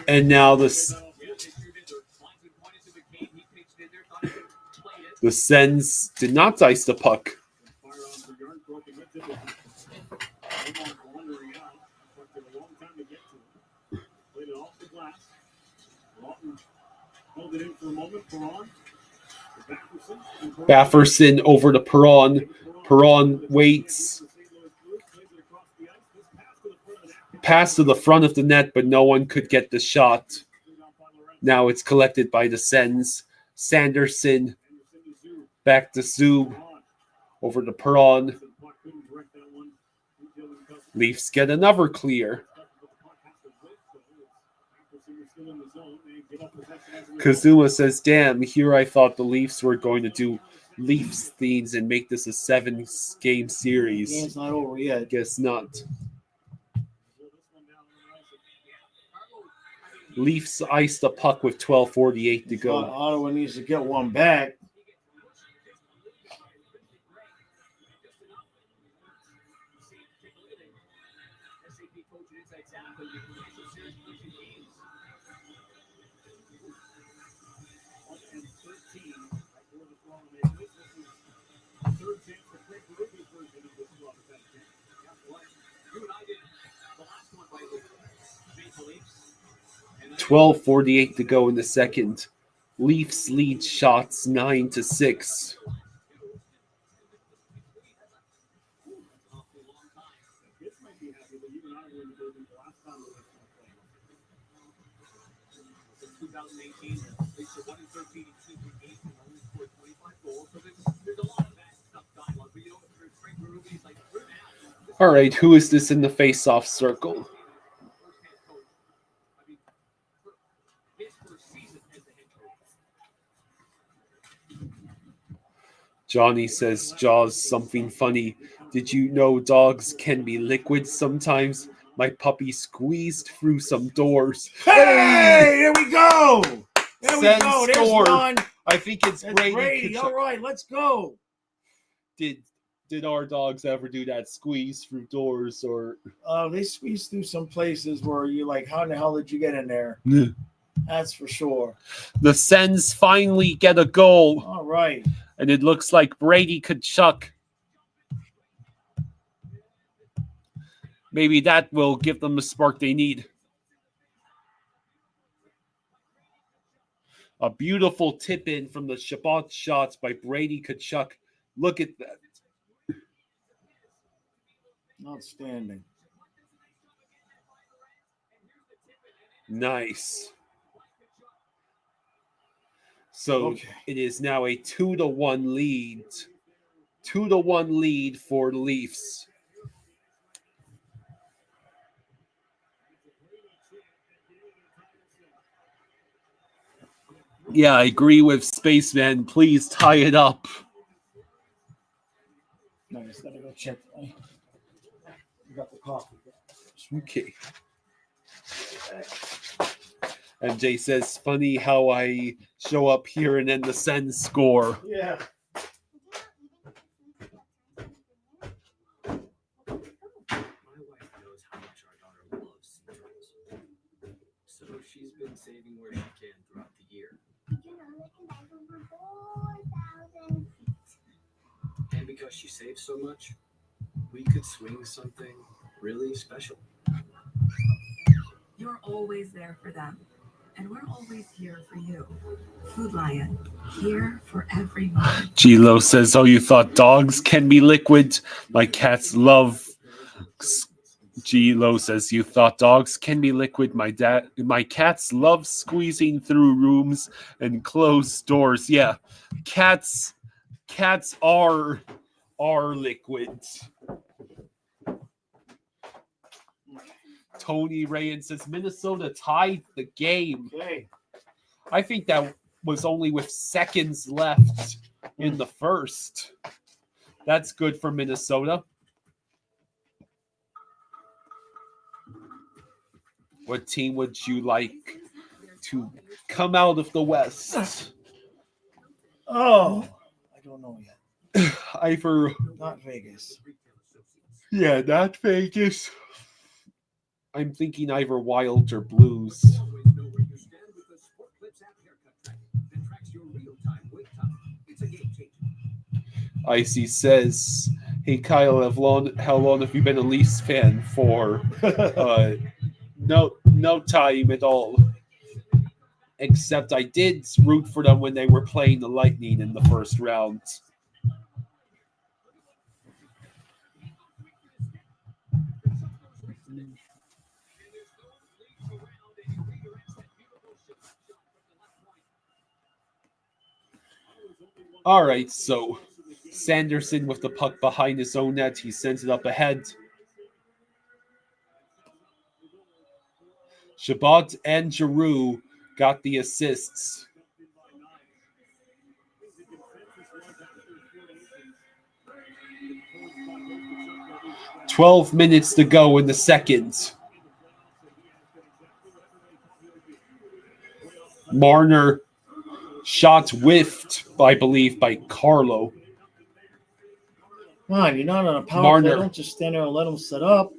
And now the Sens did not ice the puck. Bafferson over to Perron. Perron waits. Pass to the front of the net, but no one could get the shot. Now it's collected by the Sens. Sanderson back to Zub. Over to Perron. Leafs get another clear. Kazuma says, damn, here I thought the Leafs were going to do Leafs themes and make this a 7-game series. The game's not over yet. Guess not. Leafs ice the puck with 12:48 to go. Ottawa needs to get one back. $12:48 to go in the second. Leafs lead shots 9-6. 2018, they scored 1 in 13 in super games and only scored 25 goals. So there's a lot of bad stuff dialogue. But you know, for Frank Maroon, like, we're now. All right, who is this in the face-off circle? His first season as the head coach. Johnny says, Jaws, something funny. Did you know dogs can be liquid sometimes? My puppy squeezed through some doors. Hey, there we go. There we Sens go. There's scored. one. I think it's That's Brady. Brady. All right, let's go. Did our dogs ever do that squeeze through doors or? They squeeze through some places where you're like, how in the hell did you get in there? Yeah. That's for sure. The Sens finally get a goal, All right. and it looks like Brady Tkachuk. Maybe that will give them the spark they need. A beautiful tip in from the Shabbat shots by Brady Tkachuk. Look at that. Outstanding. Nice. So Okay. it is now a 2-1 lead. 2-1 lead for the Leafs. Yeah, I agree with Spaceman. Please tie it up. No, I just gotta go check. You got the coffee. Okay. MJ says, funny how I show up here and then the Sens score. Yeah. My wife knows how much our daughter loves sea turtles. So she's been saving where she can throughout the year. And because she saves so much, we could swing something really special. You're always there for them. And we're always here for you. Food Lion, here for everyone. G-Lo says, oh, you thought dogs can be liquid? My cats love... G-Lo says, you thought dogs can be liquid? My cats love squeezing through rooms and closed doors. Yeah, cats are liquids. Tony Rayan says Minnesota tied the game. Okay. I think that was only with seconds left in the first. That's good for Minnesota. What team would you like to come out of the West? Oh, I don't know yet. Either, Not Vegas. yeah, not Vegas. I'm thinking either Wild or Blues. Always know where you stand with the Sport Clips app haircut track that tracks your real-time weight time. It's a game changer. Icy says, hey, Kyle, how long have you been a Leafs fan for? No time at all. Except I did root for them when they were playing the Lightning in the first round. All right, so Sanderson with the puck behind his own net. He sends it up ahead. Shabbat and Giroux got the assists. "12 minutes to go in the second." Marner shot whiffed, I believe, by Carlo. Come on, you're not on a power Marner. play. Don't just stand there and let them set up.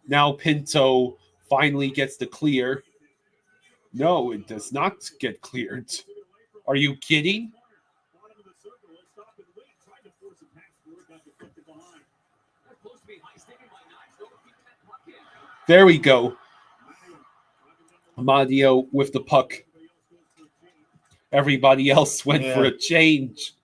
Now Pinto finally gets the clear. No, it does not get cleared. Are you kidding? There we go. Amadio with the puck. Everybody else went for a change.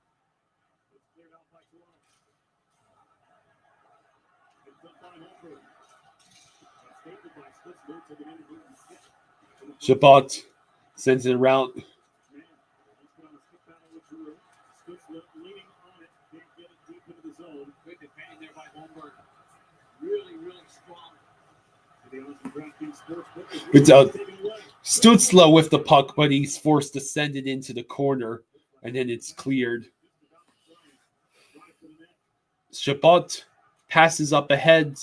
Shabbat Sends it around. Man, let's put on a stick battle with Drew. Stutzla leaning on it. Can't get it deep into the zone. Good defending there by Holmberg. Really, really strong. The odds of DraftKings Sportsbook is It's really taken away. Stutzla with the puck, but he's forced to send it into the corner, and then it's cleared. Chabot passes up ahead.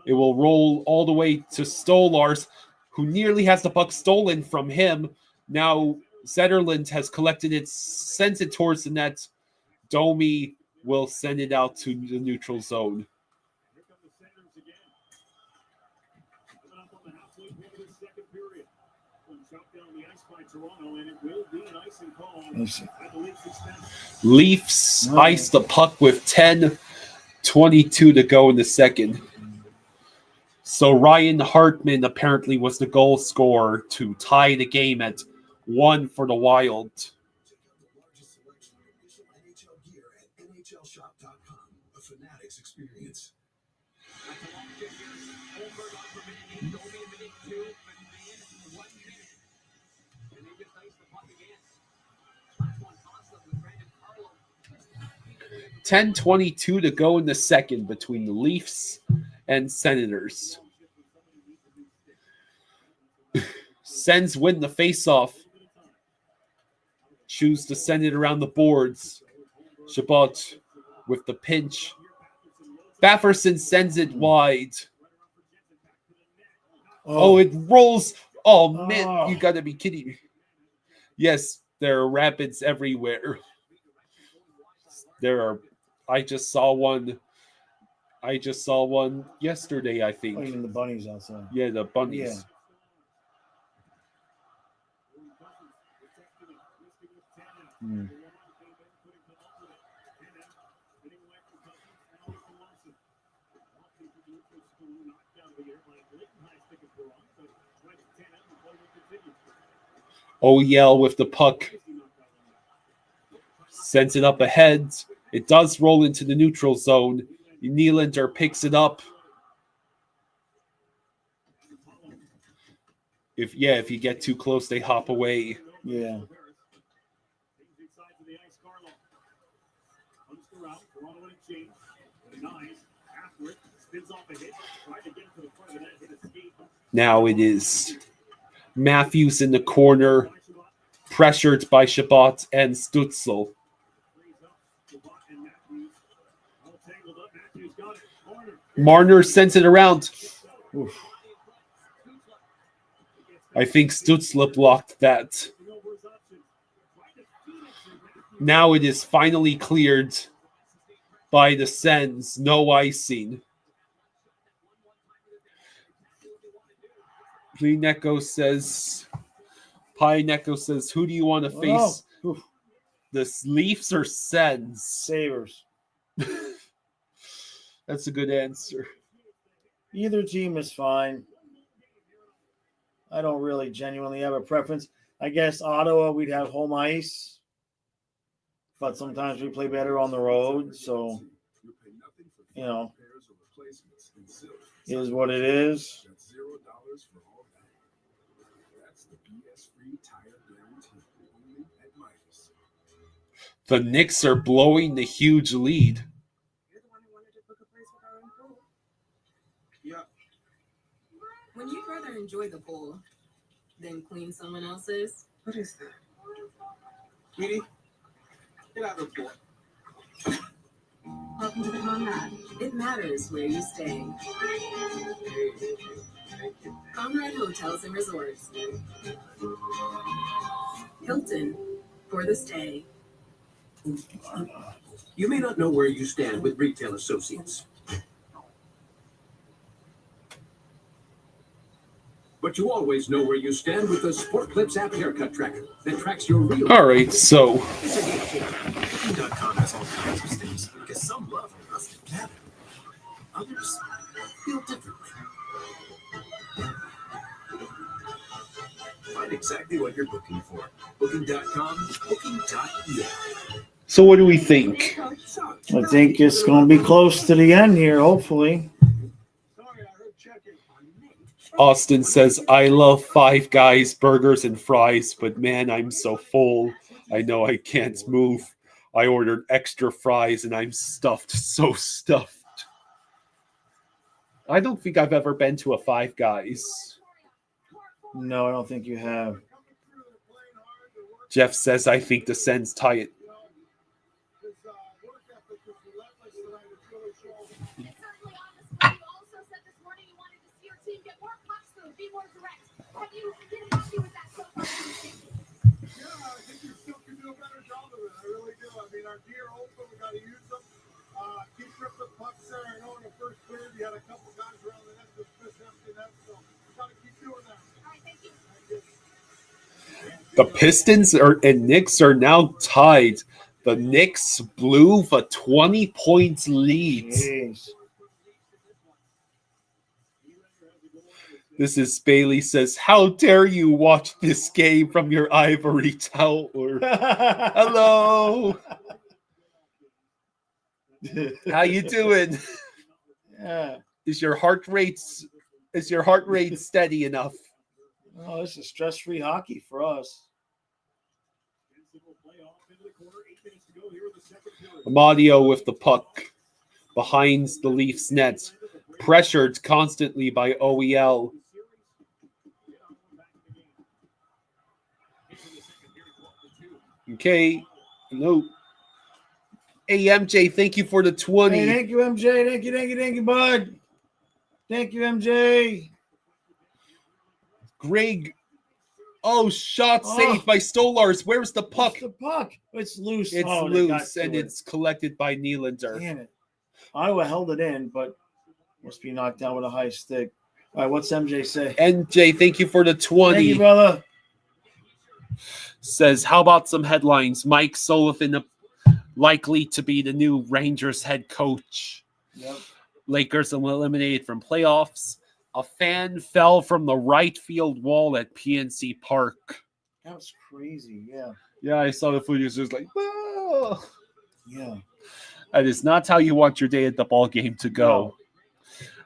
It will roll all the way to Stolars, who nearly has the puck stolen from him. Now Zetterlund has collected it, sends it towards the net. Domi will send it out to the neutral zone. Here come the Senators again. Coming up on the halfway point of the second period. One chopped down the ice by Toronto, and it will be an icing call at the Leafs expense. Leafs ice the puck with 10:22 to go in the second. So Ryan Hartman apparently was the goal scorer to tie the game at 1 for the Wild. Check out the largest selection of official NHL gear at NHLShop.com. A Fanatics experience. That's a long check here. Holmberg on for minute 8. Domi in minute 2. McMahon 1 minute. And they just iced the puck again. Last one tossed up with Brandon Carlo. 10:22 to go in the second between the Leafs and Senators. Sens win the faceoff. Choose to send it around the boards. Chabot with the pinch. Bafferson sends it wide. Oh, it rolls. Oh, man, you got to be kidding me. Yes, there are rapids everywhere. There are. I just saw one yesterday, I think. Oh, even the bunnies outside. Yeah, the bunnies. Yeah. Hmm. OEL with the puck. Sends it up ahead. It does roll into the neutral zone. Nylander picks it up. If you get too close, they hop away. Yeah. Now it is Matthews in the corner, pressured by Chabot and Stützle. Marner sends it around. Oof. I think Stützle blocked that. Now it is finally cleared by the Sens. No icing. Pineco says, who do you want to face? Oh. The Leafs or Sens? Sabres. That's a good answer. Either team is fine. I don't really genuinely have a preference. I guess Ottawa, we'd have home ice. But sometimes we play better on the road. So, you know, is what it is. That's $0 for all that. That's the BS-free tire guarantee. Only at Midas. The Knicks are blowing the huge lead. You're the one who wanted to book a place with our own pool. Yeah. When you'd rather enjoy the pool than clean someone else's. What is that? Sweetie, get out of the pool. Welcome to the Conrad. It matters where you stay. Conrad Hotels and Resorts. Hilton for the stay. You may not know where you stand with retail associates, but you always know where you stand with the Sport Clips app haircut tracker that tracks your real. All right, so It's a game changer. Booking.com has all kinds of things because some love a rustic cabin. Others feel differently. Find exactly what you're looking for. Booking.com, booking.yeah. so what do we think? I think it's going to be close to the end here, hopefully. Sorry, I heard checking. Austin says, I love Five Guys burgers and fries, but man, I'm so full. I know I can't move. I ordered extra fries and I'm stuffed, so stuffed. I don't think I've ever been to a Five Guys. No, I don't think you have. Jeff says, I think the Sens tie it. Our gear open, we got to use them. Keep tripping pucks there. I know in the first period you had a couple guys around the net just miss empty net, so we got to keep doing that. All right, thank you. The Pistons and Knicks are now tied. The Knicks blew a 20 points lead. Jeez. This is Bailey says, how dare you watch this game from your ivory tower? Hello. How you doing? Yeah. Is your heart rate steady enough? Oh, this is stress-free hockey for us. Amadio with the puck behind the Leafs net, pressured constantly by OEL. Okay, hello. Hey, MJ, thank you for the 20. Hey, thank you, MJ. Thank you, bud. Thank you, MJ. Greg. Oh, shot saved by Stolars. Where's the puck? Where's the puck? It's loose. It's loose, and it's collected by Nylander. Damn it. Iowa held it in, but must be knocked down with a high stick. All right, what's MJ say? MJ, thank you for the 20. Thank you, brother. Says, how about some headlines? Mike Sullivan likely to be the new Rangers head coach. Yep. Lakers eliminated from playoffs. A fan fell from the right field wall at PNC Park. That was crazy, yeah. Yeah, I saw the footage. It was like, whoa. Yeah. That is not how you want your day at the ball game to go. No.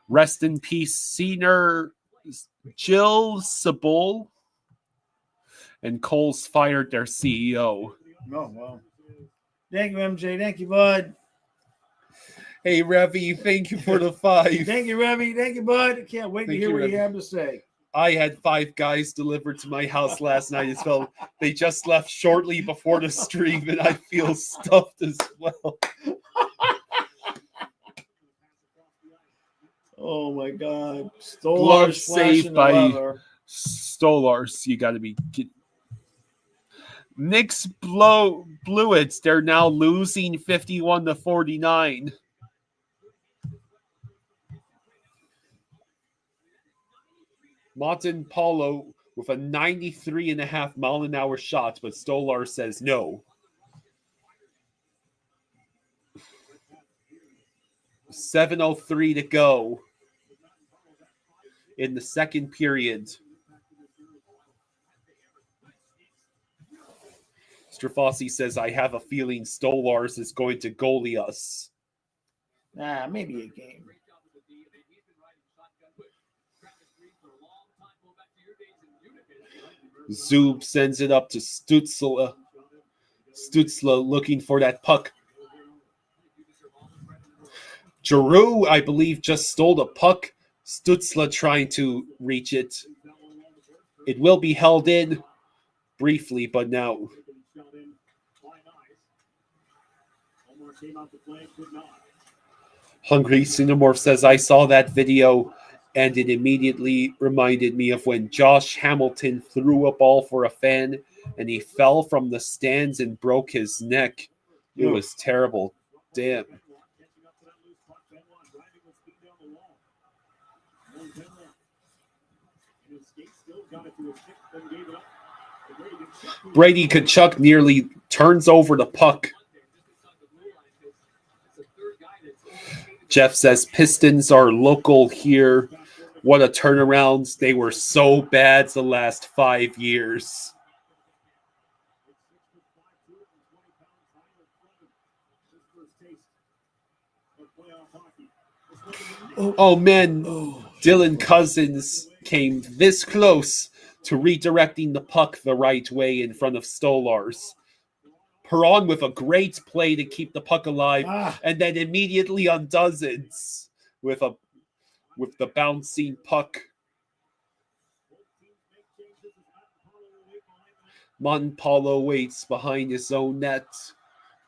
Rest in peace, senior Jill Sabol and Coles fired their CEO. Oh, wow. Thank you, MJ. Thank you, bud. Hey, Revy, thank you for the 5. Thank you, Revy. Thank you, bud. I can't wait to hear what you have to say. I had 5 guys delivered to my house last night as well. They just left shortly before the stream, and I feel stuffed as well. Oh, my God. Glove saved by Stolars. You got to be... Knicks blew it. They're now losing 51-49. Martin Paulo with a 93.5 mile an hour shot, but Stolar says no. 7:03 to go in the second period. Strafossi says, I have a feeling Stolars is going to goalie us. Nah, maybe a game. Zub sends it up to Stutzla. Stutzla looking for that puck. Giroux, I believe, just stole the puck. Stutzla trying to reach it. It will be held in briefly, but now. Hungry Cinemorph says, I saw that video and it immediately reminded me of when Josh Hamilton threw a ball for a fan and he fell from the stands and broke his neck. It was terrible. Damn. Brady Tkachuk nearly turns over the puck. Jeff says Pistons are local here. What a turnaround. They were so bad the last 5 years. Oh man, Dylan Cousins came this close to redirecting the puck the right way in front of Stolars. Perron with a great play to keep the puck alive, and then immediately undoes it with the bouncing puck. Montpaulo waits behind his own net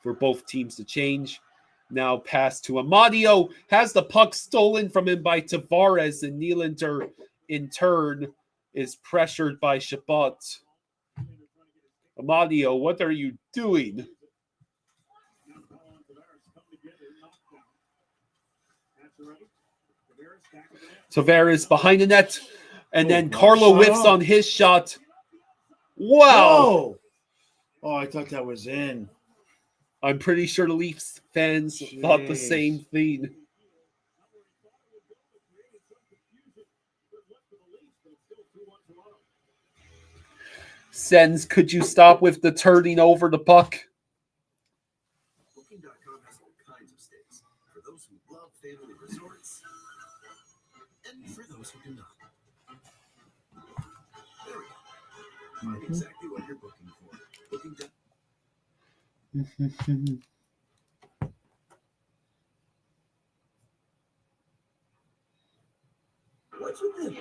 for both teams to change. Now pass to Amadio, has the puck stolen from him by Tavares, and Nylander in turn is pressured by Chabot. Amadio, what are you doing? Tavares behind the net, and then Carlo whiffs on his shot. Wow! Oh, I thought that was in. I'm pretty sure the Leafs fans thought the same thing. Sens, could you stop with the turning over the puck? Booking.com has all kinds of stays for those who love family resorts and for those who do not. There we go. Find exactly what you're booking for. Booking.com. What's with them?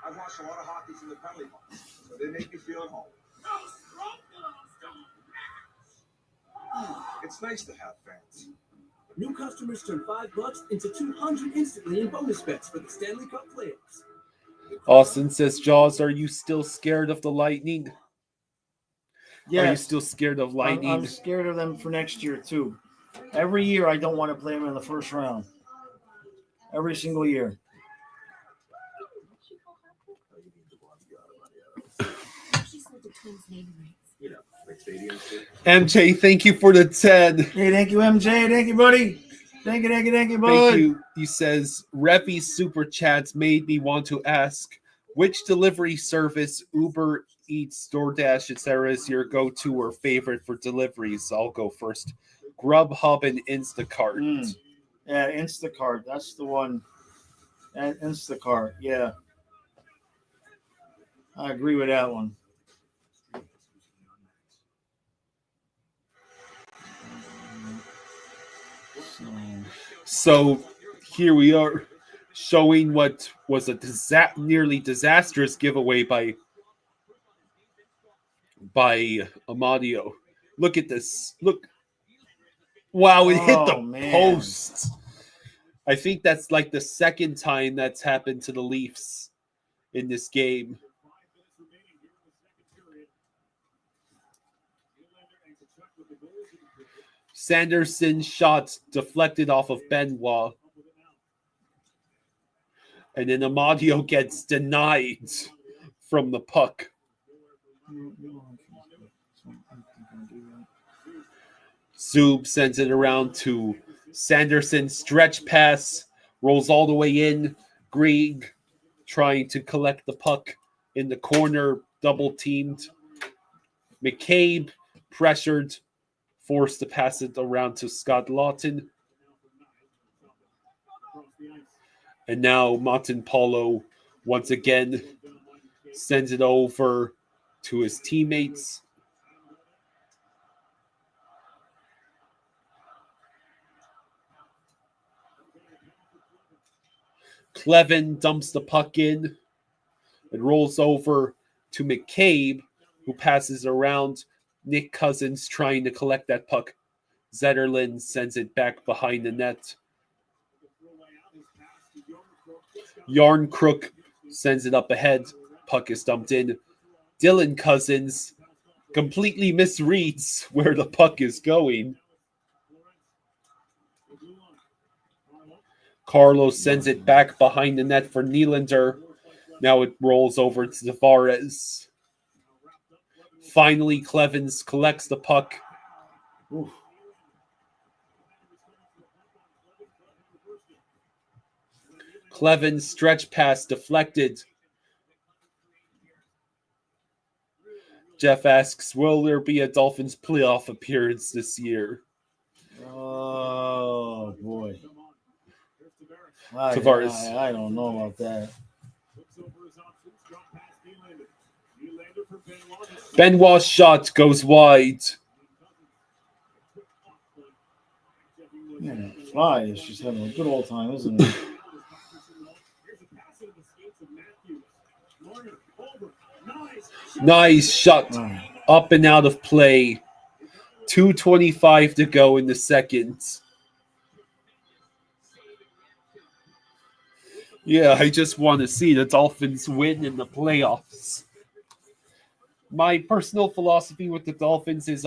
I've watched a lot of hockey from the penalty box, so they make me feel at home. It's nice to have fans. New customers turn $5 into $200 instantly in bonus bets for the Stanley Cup playoffs. Austin says, Jaws, are you still scared of the Lightning? Yes. Are you still scared of Lightning? I'm scared of them for next year, too. Every year, I don't want to play them in the first round. Every single year. MJ, thank you for the 10. Hey, thank you, MJ. Thank you, buddy. Thank you, bud. Thank you. He says, Revvy's super chats made me want to ask, which delivery service, Uber Eats, DoorDash, etc., is your go-to or favorite for deliveries? I'll go first. Grubhub and Instacart. Yeah, Instacart. That's the one. And Instacart. Yeah. I agree with that one. So here we are showing what was a nearly disastrous giveaway by Amadio. Look at this. Look. Wow, it hit the post. I think that's like the second time that's happened to the Leafs in this game. Sanderson's shot deflected off of Benoit. And then Amadio gets denied from the puck. Zub sends it around to Sanderson. Stretch pass. Rolls all the way in. Grieg trying to collect the puck in the corner. Double teamed. McCabe pressured. Forced to pass it around to Scott Lawton. And now Montpaulo once again sends it over to his teammates. Clevin dumps the puck in. It rolls over to McCabe, who passes around. Nick Cousins trying to collect that puck. Zetterlund sends it back behind the net. Yarncrook sends it up ahead. Puck is dumped in. Dylan Cousins completely misreads where the puck is going. Carlos sends it back behind the net for Nylander. Now it rolls over to Tavares. Finally, Clevins collects the puck. Ooh. Clevins stretch pass deflected. Jeff asks, will there be a Dolphins playoff appearance this year? Oh, boy. Tavares. I don't know about that. Looks over his options, drop past Nylander. Nylander for Benoit. Benoit's shot goes wide. Yeah, Fly is just having a good old time, isn't it? Here's a pass into the skates of Matthews. Marner over. Nice. Nice shot. Up and out of play. 2:25 to go in the second. Yeah, I just want to see the Dolphins win in the playoffs. My personal philosophy with the Dolphins is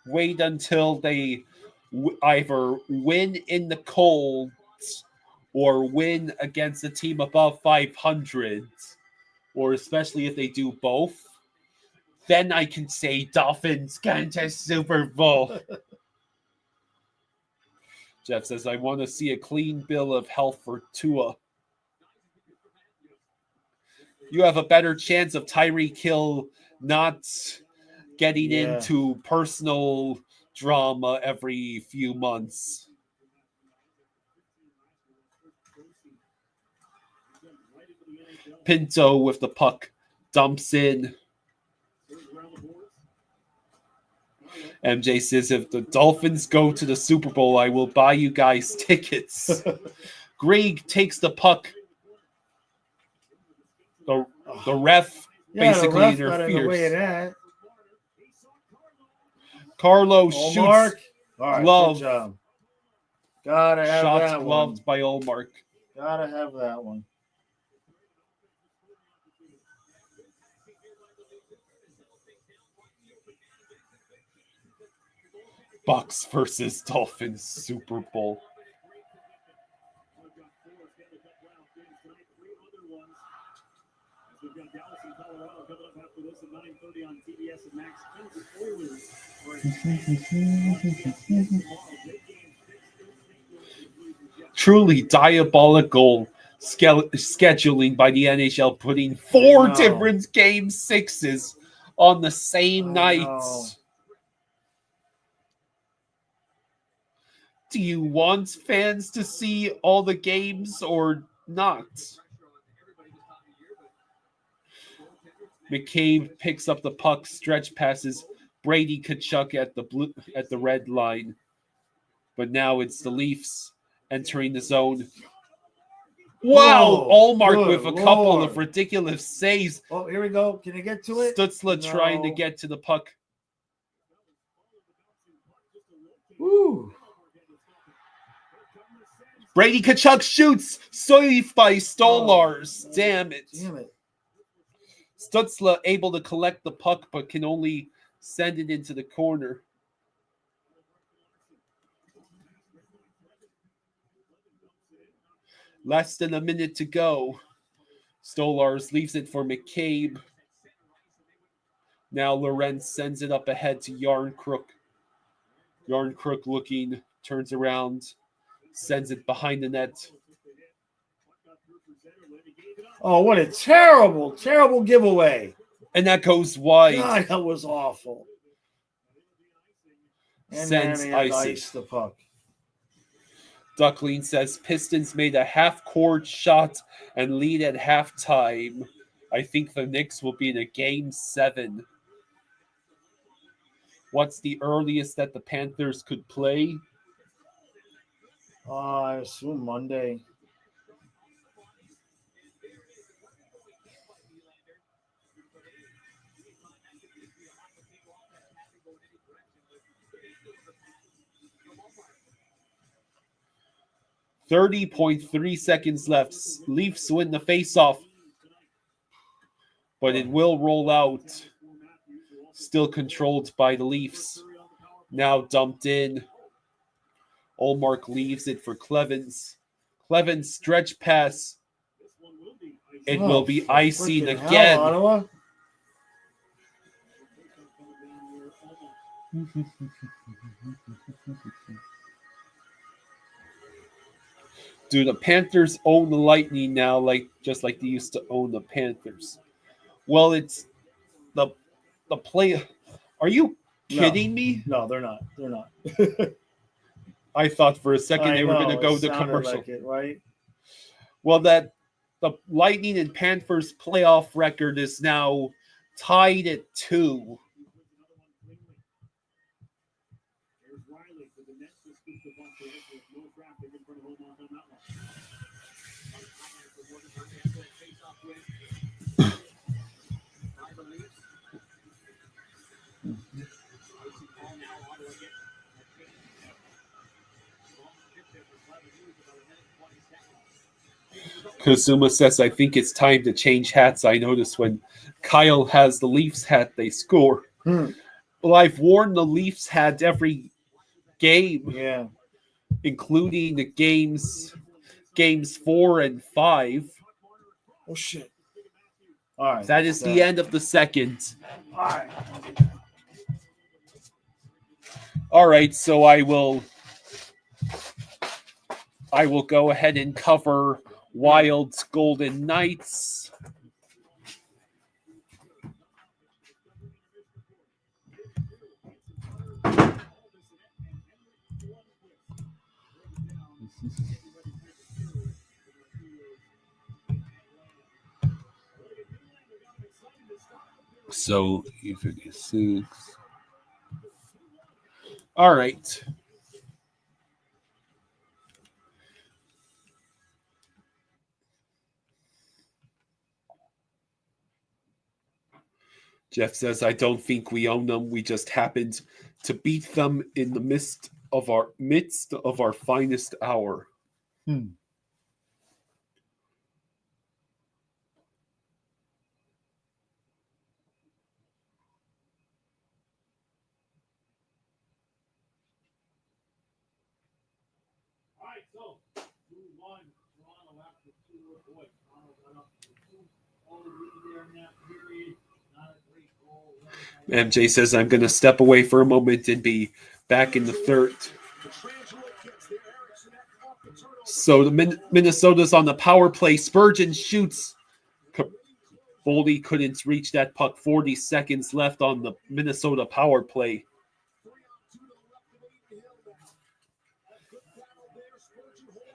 wait until they either win in the cold or win against a team above 500, or especially if they do both, then I can say Dolphins can to Super Bowl. Jeff says, I want to see a clean bill of health for Tua. You have a better chance of Tyreek Hill not getting into personal drama every few months. Pinto with the puck dumps in. MJ says, if the Dolphins go to the Super Bowl, I will buy you guys tickets. Greg takes the puck. The ref basically the ref got in the interferes. way of that. Carlo Allmark. shoots All right, glove. good job. Gotta have Shots that gloved one. by Allmark. Gotta have that one. Bucks versus Dolphins Super Bowl. We've got Dallas and Colorado coming up after this at 9:30 on TBS and Max. Oilers Truly diabolical scheduling by the NHL, putting four different game sixes on the same night. Do you want fans to see all the games or not? McCabe picks up the puck, stretch passes Brady Tkachuk at the red line. But now it's the Leafs entering the zone. Wow! Allmark with a couple of ridiculous saves. Oh, here we go. Can you get to it? Stutzla trying to get to the puck. Woo! Brady Tkachuk shoots. Saved by Stolars. Damn it. Stutzla able to collect the puck, but can only send it into the corner. Less than a minute to go. Stolars leaves it for McCabe. Now Lorenz sends it up ahead to Yarncrook. Yarncrook looking, turns around, sends it behind the net. Oh, what a terrible, terrible giveaway. And that goes wide. God, that was awful. And Sens then they icing. ice the puck. Duckling says Pistons made a half-court shot and lead at halftime. I think the Knicks will be in a game 7. What's the earliest that the Panthers could play? I assume Monday. .3 seconds left. Leafs win the faceoff, but it will roll out. Still controlled by the Leafs. Now dumped in. Allmark leaves it for Clevens. Clevens stretch pass. It will be icing again. Ottawa. Do the Panthers own the Lightning now, just like they used to own the Panthers? Well, it's the play. Are you kidding me? No, they're not. They're not. I thought for a second they were going to go it to sounded commercial. like it, right? Well, the Lightning and Panthers playoff record is now tied at 2. There's Riley for the Nets to scoop the puck there with no traffic in front of home on that one. By the Leafs. Icy ball now, Ottawa gets a change. Ball tipped there for 11 minutes, about a minute and 20 seconds. Kazuma says, I think it's time to change hats. I noticed when Kyle has the Leafs hat, they score. Well, I've worn the Leafs hat every game, Yeah. including the games 4 and 5. Oh, shit. All right. That is the end of the second. All right. All right, so I will go ahead and cover Wild's Golden Knights. So, E56. All right. Jeff says, I don't think we own them. We just happened to beat them in the midst of our finest hour. All right, so 2-1. Toronto after 2. Boy, Toronto got up to 2-0 lead there in that period. Not a great goal. MJ says, I'm going to step away for a moment and be back in the third. So the Minnesota's on the power play. Spurgeon shoots. Boldy couldn't reach that puck. 40 seconds left on the Minnesota power play.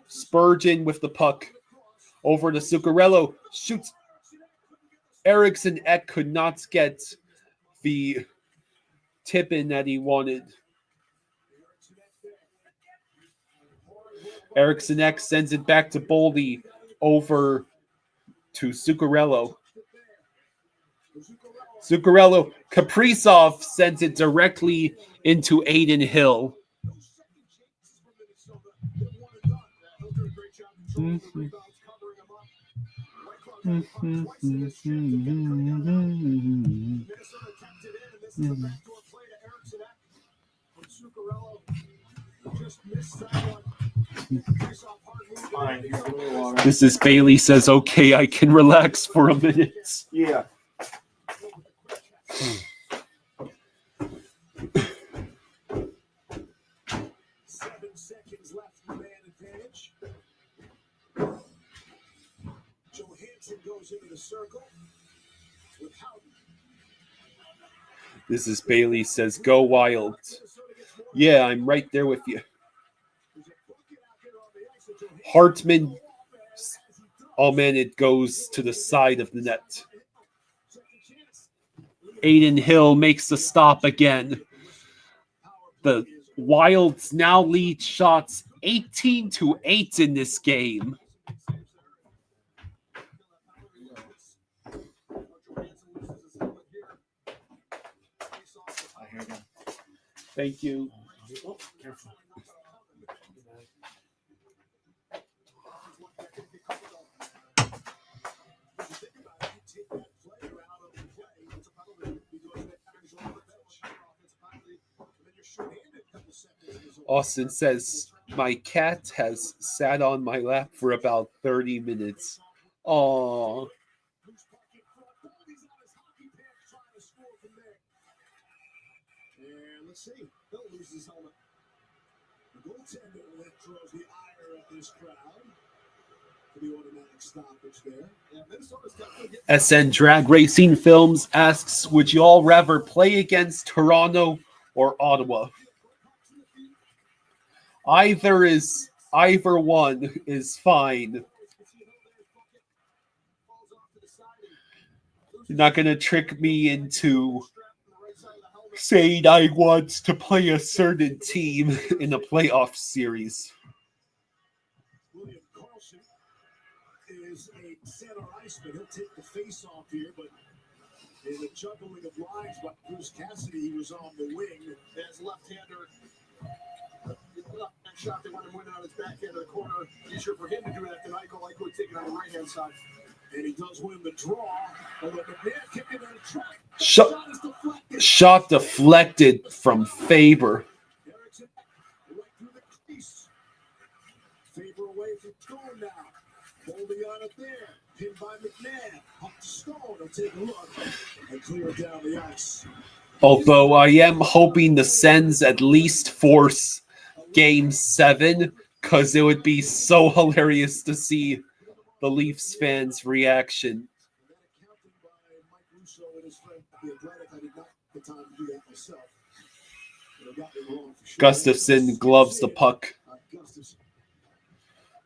Spurgeon with the puck. Over to Zuccarello. Shoots. Eriksson Ek could not get the tip in that he wanted. Eriksson Ek sends it back to Boldy. Over to Zuccarello. Zuccarello. Kaprizov sends it directly into Aiden Hill. Mrs. Bailey says, okay, I can relax for a minute. Yeah. Mrs. Bailey says, go Wild. Yeah, I'm right there with you. Hartman. Oh, man, it goes to the side of the net. Aiden Hill makes the stop again. The Wilds now lead shots 18-8 in this game. Thank you. Oh, careful. Austin says, my cat has sat on my lap for about 30 minutes. Aww. Let's see. He'll lose his helmet. The goaltender that draws the ire of this crowd for the automatic stoppage there. Yeah, Minnesota's definitely SN Drag Racing Films asks, would you all rather play against Toronto or Ottawa. Either one is fine. You're not gonna trick me into saying I want to play a certain team in a playoff series. William Carlson is a center iceman. He'll take the face off here, but in the juggling of lines by Bruce Cassidy, he was on the wing as left-hander. Left-hand shot, they want him winning on his backhand of the corner. Easier for him to do that than Eichel. Eichel would take it on the right-hand side. And he does win the draw. But with McMahon kicking on the track, shot deflected from Faber. Erickson right through the crease. Faber away from Stone now. Holding on it there. Pinned by McMahon. Up to Stone. He'll take a look and clear down the ice. Although I am hoping the Sens at least force Game 7, because it would be so hilarious to see the Leafs fans' reaction. Gustafson gloves the puck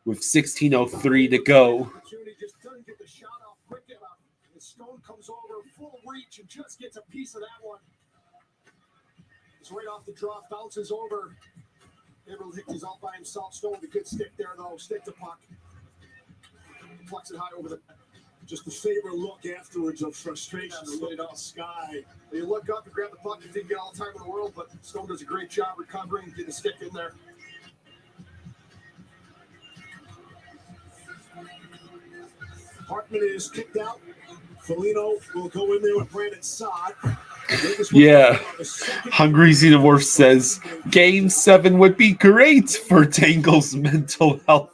with 16:03 to go. Just doesn't get the shot off quick enough. And Stone comes over full reach and just gets a piece of that one. It's right off the draw, bounces over. Everett Hickey's all by himself. Stone with a good stick there, though. Stick the puck. Flex it high over the. Just the favorite look afterwards of frustration. The look up sky. You look up and grab the puck. You didn't get all the time in the world, but Stone does a great job recovering, getting the stick in there. Hartman is kicked out. Foligno will go in there with Brandon Saad. Yeah. Hungry Xenomorph says Game 7 would be great for Tangle's mental health.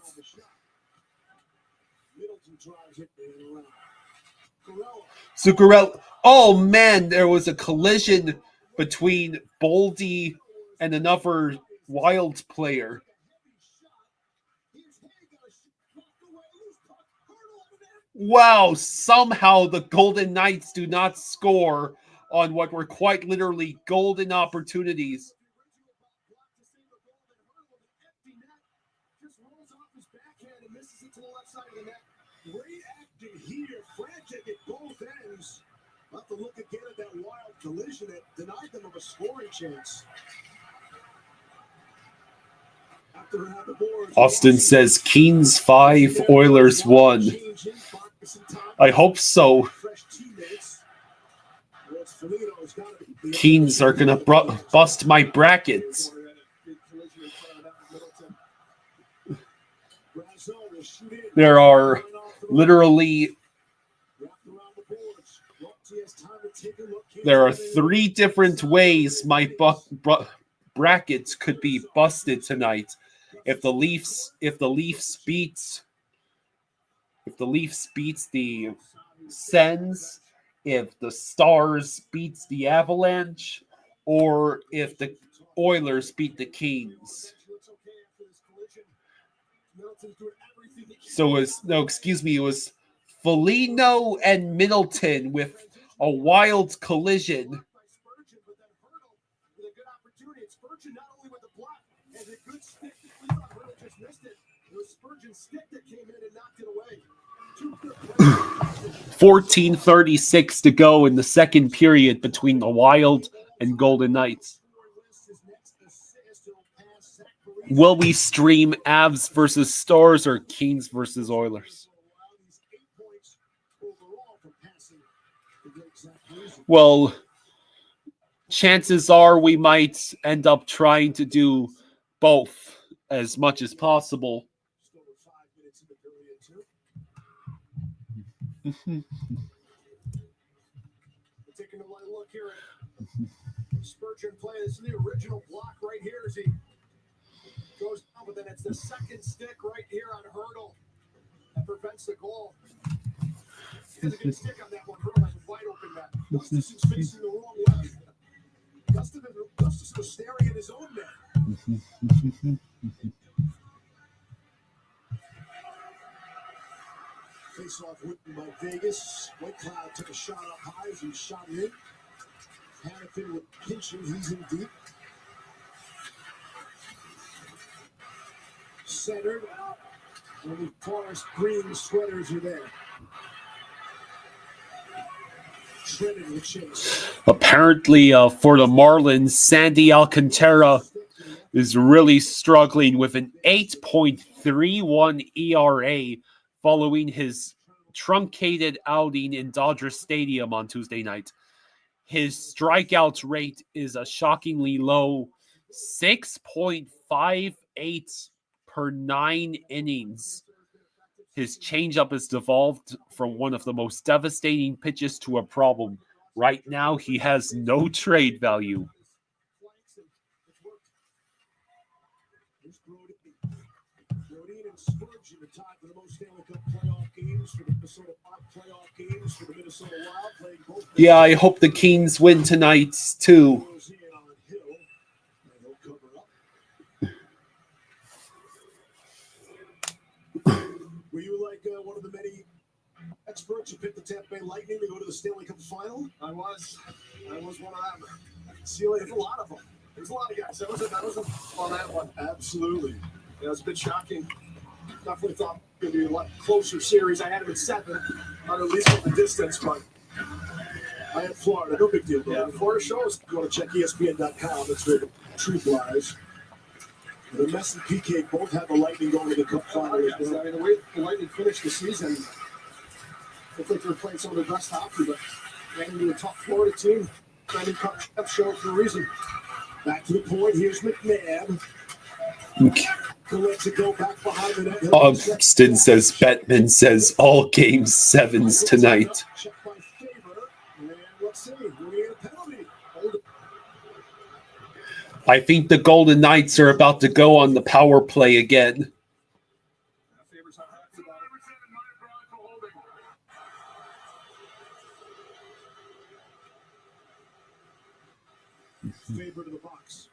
Zuccarello. Oh man, there was a collision between Boldy and another Wild player. Wow, somehow the Golden Knights do not score on what were quite literally golden opportunities. Just rolls off his backhand and misses it to the left side of the net. Great acting here, frantic at both ends. We'll have to look again at that wild collision that denied them of a scoring chance. Austin says Kings 5, Oilers 1. I hope so. Kings are going to bust my brackets. There are literally 3 different ways my brackets could be busted tonight. If the Leafs beats the Sens, if the Stars beats the Avalanche, or if the Oilers beat the Kings. So it was Foligno and Middleton with a wild collision. Not only with the block and a good stick, we thought Riddle just missed it. It was Spurgeon's stick that came in and knocked it away. 14:36 to go in the second period between the Wild and Golden Knights. Will we stream Avs versus Stars or Kings versus Oilers? Well, chances are we might end up trying to do both as much as possible. Taking a look here at Spurgeon play. This is the original block right here as he goes down, but then it's the second stick right here on Hurdle that prevents the goal. He doesn't get a stick on that one. Hurdle has a wide open net. Gustafson's facing the wrong way. Gustafson was staring at his own net. Face off Whitten by Vegas. White Cloud took a shot up high as he shot in. Hannafin with pinching, he's in deep. Centered. Only forest green sweaters are there. Shredded with chase. Apparently, for the Marlins, Sandy Alcantara is really struggling with an 8.31 ERA following his truncated outing in Dodger Stadium on Tuesday night. His strikeout rate is a shockingly low 6.58 per 9 innings. His changeup has devolved from one of the most devastating pitches to a problem. Right now, he has no trade value. Brodin and Spurgeon are tied for the most Stanley Cup playoff games for the Minnesota playoff games for the Minnesota Wild, playing both. Yeah, I hope the Kings win tonight, too. Goes in on Hill, and he'll cover up. Were you like one of the many experts who picked the Tampa Bay Lightning to go to the Stanley Cup final? I was one of them. See, there's a lot of them. There's a lot of guys. That was on that one. Absolutely. It was a bit shocking. Definitely thought it would be a lot closer series. I had it at 7, not at least from the distance, but I had Florida. No big deal, though. Yeah. Florida shows. Go to check ESPN.com. That's where the truth lies. The Mets and PK both have the Lightning going to the Cup final. I mean, the way the Lightning finished the season, I think they're playing some of their best hockey, but ran into a tough Florida team. Brandon Cup show for a reason. Back to the point. Here's McNabb. Who lets it go back behind the net. Austin says Bettman says all game 7s tonight. Check by Faber. And let's see. We get a penalty. I think the Golden Knights are about to go on the power play again. Faber's not happy about it. Faber to the box.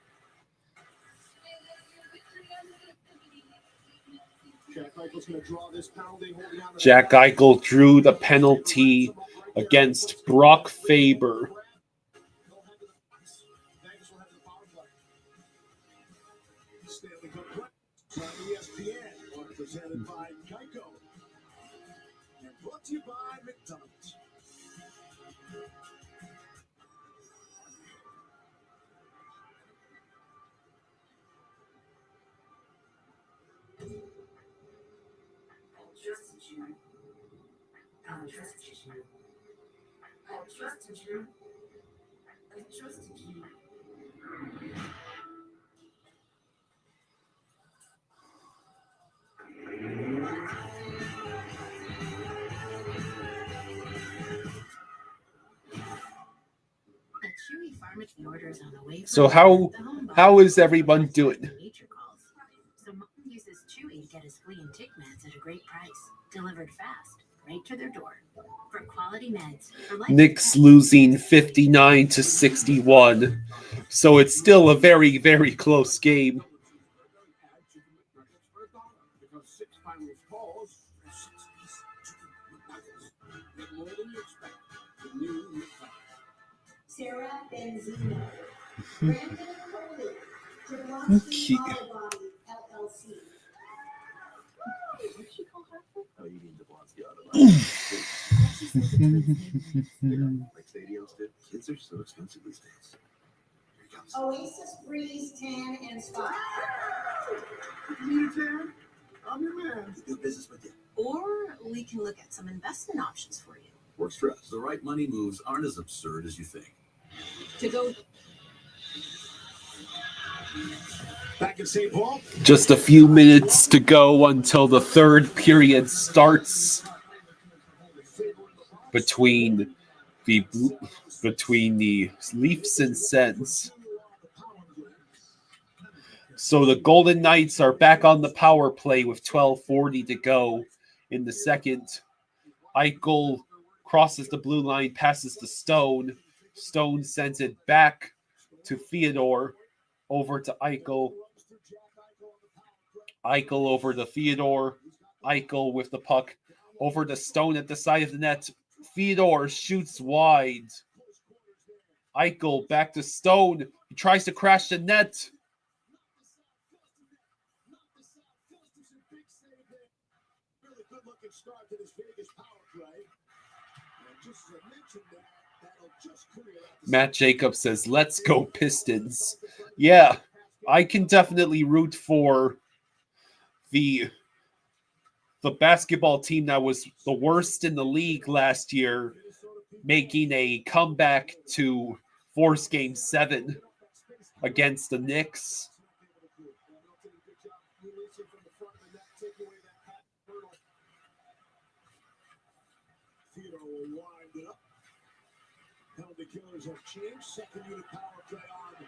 Jack Eichel's going to draw this penalty. Holding on to Jack Eichel drew the penalty against Brock Faber. Stanley Cup on ESPN, presented by Geico, and brought to you by McDonald's. I trusted you. I trusted you. I trusted you. So how is everyone doing? So Mom uses Chewy to get his flea and tick meds at a great price, delivered fast, right to their door. For quality meds. For life. Nick's losing 59-61. So it's still a very, very close game. Sarah Benzino. Brandon Coley. Okay. LLC. Oh, you mean Jablonski Like stadiums did. Kids are so expensive these days. Here he comes. Oasis Breeze Tan and Spa. You need a tan? I'm your man. Do business with you. Or we can look at some investment options for you. Works for us. The right money moves aren't as absurd as you think. To go. Back in St. Paul. Just a few minutes to go until the third period starts between the Leafs and Sens. So the Golden Knights are back on the power play with 12:40 to go in the second. Eichel crosses the blue line, passes to Stone. Stone sends it back to Theodore, over to Eichel. Eichel over to Theodore. Eichel with the puck over to Stone at the side of the net. Theodore shoots wide. Eichel back to Stone. He tries to crash the net. Really good looking start to this Vegas power play. And just as I mentioned that'll just clear out the Matt Jacobs says, let's go Pistons. Yeah, I can definitely root for the basketball team that was the worst in the league last year, making a comeback to force Game 7 against the Knicks. Theodore will wind it up. Penalty killers have changed. Second unit power play on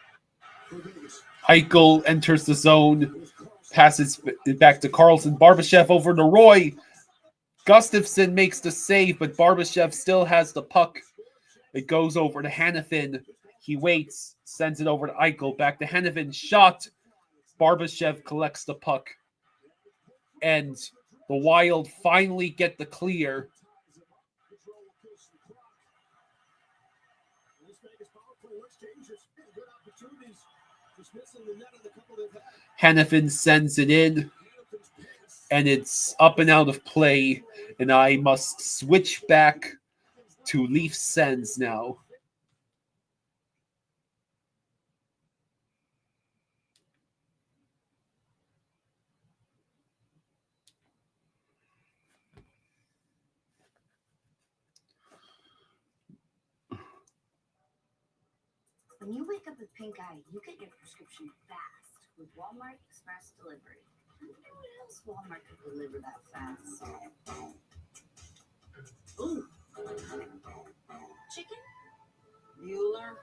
for Vegas. Eichel enters the zone, passes it back to Carlson. Barbashev over to Roy. Gustafsson makes the save, but Barbashev still has the puck. It goes over to Hanifin. He waits, sends it over to Eichel. Back to Hanifin. Shot. Barbashev collects the puck. And the Wild finally get the clear. Hanifin sends it in, and it's up and out of play, and I must switch back to Leafs Sens now. When you wake up with pink eye, you get your prescription fast with Walmart Express Delivery. I wonder what else Walmart could deliver that fast. Ooh. Chicken? Bueller.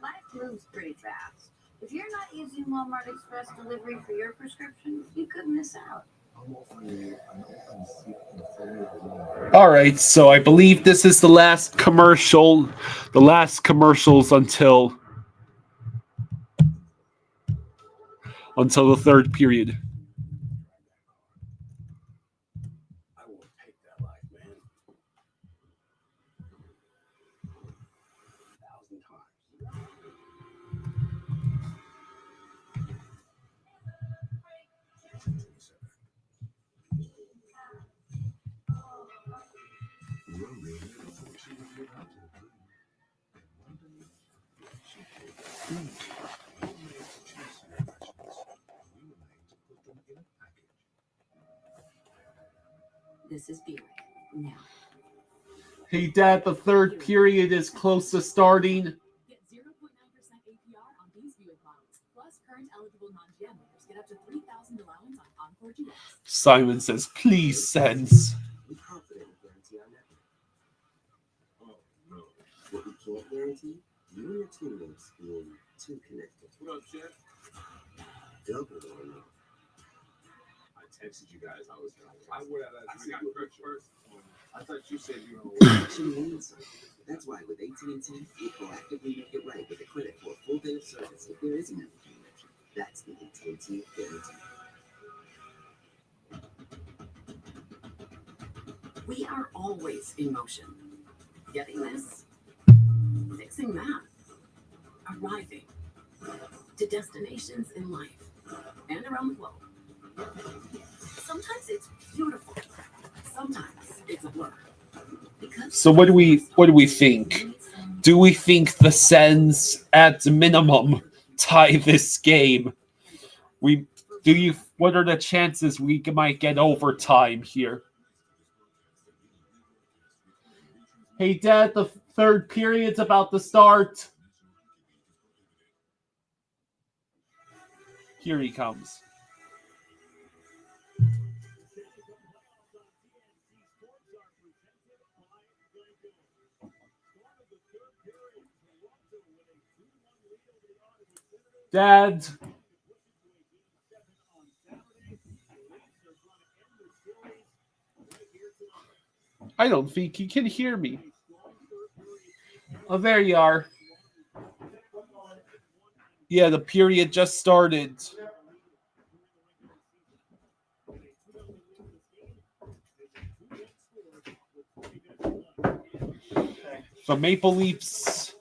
Life moves pretty fast. If you're not using Walmart Express Delivery for your prescription, you could miss out. All right, so I believe this is the last commercial, the last commercials until the third period. I won't take that life, man. 1,000 times. This is Buick. Now. Hey, Dad, the third period is close to starting. Get 0.9% APR on these Buick models. Plus, current eligible non-GM members get up to $3,000 allowance on Encore GX. Simon says, please, Sens. We confidently guarantee our network. Oh, no. What we can't guarantee, you and your teammates being too connected. What up, Chef? Double or no. I texted you guys. I got Kirk first. I thought you said you were It actually means something. That's why with AT&T, we proactively make it right with a credit for a full day of service if there is a network connection. That's the AT&T guarantee. We are always in motion. Getting this, fixing that, arriving to destinations in life and around the globe. Sometimes it's beautiful. Sometimes it's a blur. So what do we think? Do we think the Sens at minimum tie this game? What are the chances we might get overtime here? Hey, Dad, the third period's about to start. Here he comes. Dad. I don't think he can hear me. Oh, there you are. Yeah, the period just started. The Maple Leafs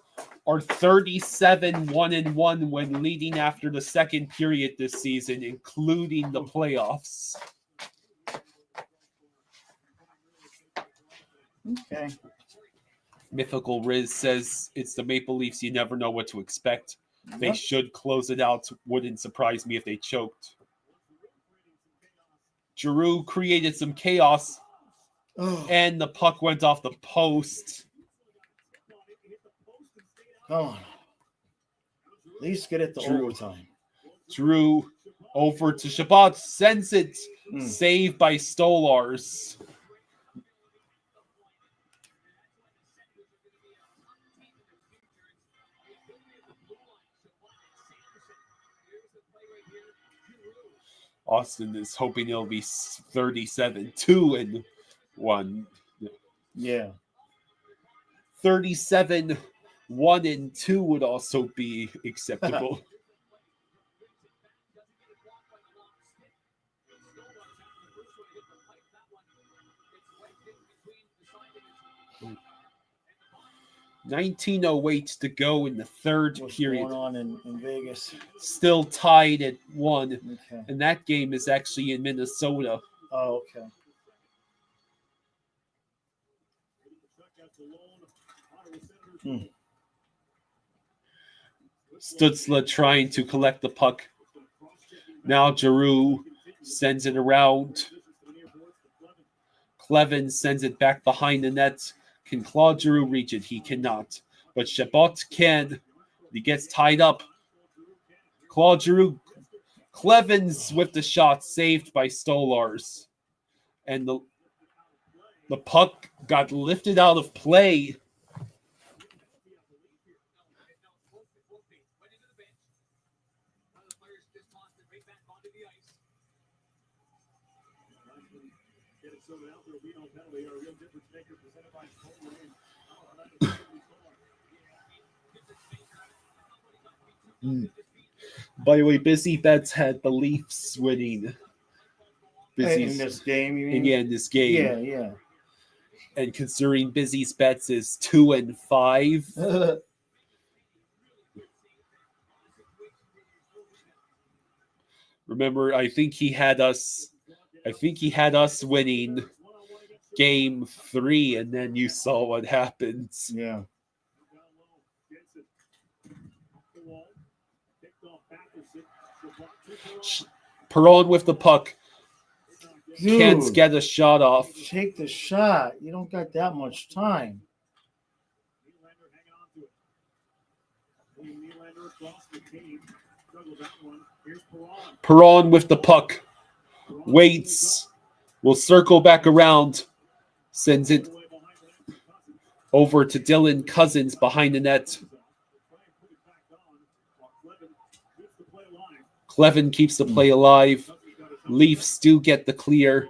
are 37-1-1 when leading after the second period this season, including the playoffs. Okay. Mythical Riz says it's the Maple Leafs. You never know what to expect. They Yep. should close it out. Wouldn't surprise me if they choked. Giroux created some chaos, and the puck went off the post. Come on. At least get it to Drew. overtime. Drew over to Shabbat, sends it, saved by Stolars. Austin is hoping it'll be 37-2-1. Yeah. 37-1-2 would also be acceptable. $19:08 to go in the third What's period. going on in Vegas? Still tied at 1. Okay. And that game is actually in Minnesota. Oh, okay. Stutzla trying to collect the puck. Now Giroux sends it around. Clevin sends it back behind the net. Can Claude Giroux reach it? He cannot. But Chabot can. He gets tied up. Claude Giroux. Clevin's with the shot, saved by Stolars. And the puck got lifted out of play. By the way, Busy Bets had the Leafs winning. In this game, you mean? Yeah, in this game. Yeah, yeah. And considering Busy's bets is 2-5. Remember, I think he had us winning game 3, and then you saw what happens. Yeah. Perron with the puck. Dude, Can't get a shot off. Take the shot. You don't got that much time. Perron with the puck. Waits. Will circle back around. Sends it over to Dylan Cousins behind the net. Clevin keeps the play alive. Leafs do get the clear.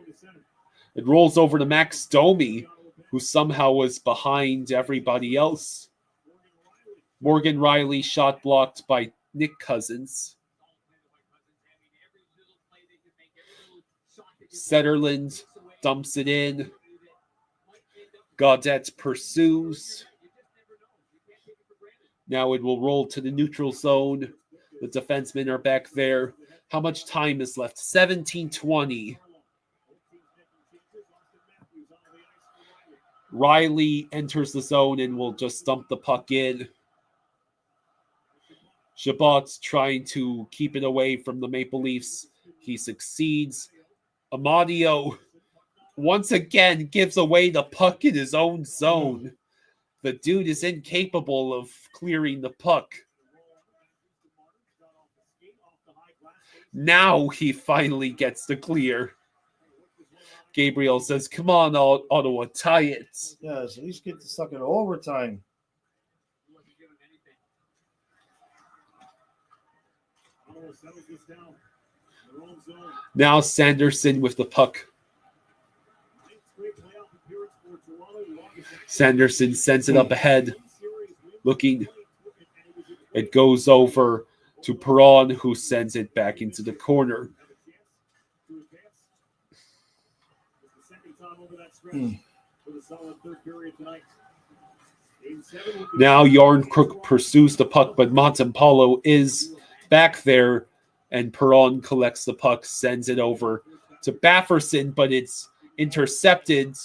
It rolls over to Max Domi, who somehow was behind everybody else. Morgan Riley shot blocked by Nick Cousins. Setterland dumps it in. Gaudette pursues. Now it will roll to the neutral zone. The defensemen are back there. How much time is left? 17:20. Riley enters the zone and will just dump the puck in. Chabot's trying to keep it away from the Maple Leafs. He succeeds. Amadio once again gives away the puck in his own zone. The dude is incapable of clearing the puck. Now he finally gets the clear. Gabriel says, come on, Ottawa, tie it. Yes, at least get to suck it overtime. Now Sanderson with the puck. Sanderson sends it up ahead. Looking. It goes over to Perron, who sends it back into the corner. Now Yarncrook pursues the puck, but Montempolo is back there, and Perron collects the puck, sends it over to Bafferson, but it's intercepted.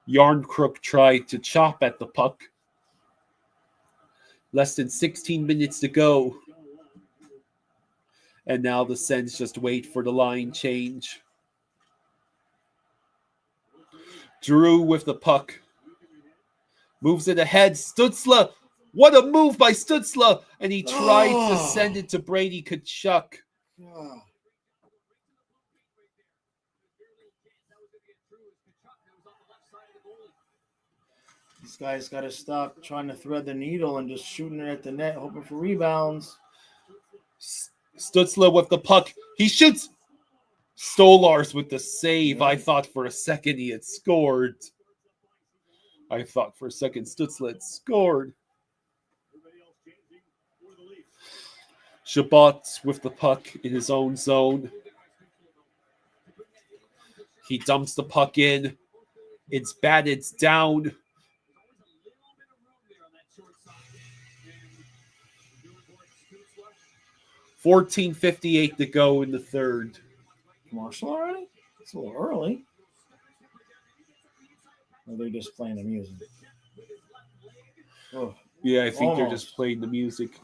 Yarncrook tried to chop at the puck. Less than 16 minutes to go. And now the Sens just wait for the line change. Drew with the puck. Moves it ahead. Stutzla. What a move by Stutzla. And he tried to send it to Brady Tkachuk. This guy's got to stop trying to thread the needle and just shooting it at the net, hoping for rebounds. Stutzla with the puck. He shoots. Stolars with the save. I thought for a second he had scored. I thought for a second Stutzla had scored. Shabbat with the puck in his own zone. He dumps the puck in. It's batted down. 14:58 to go in the third. Marshall already? It's a little early. Or they're just playing the music. Oh, yeah, I think almost. They're just playing the music.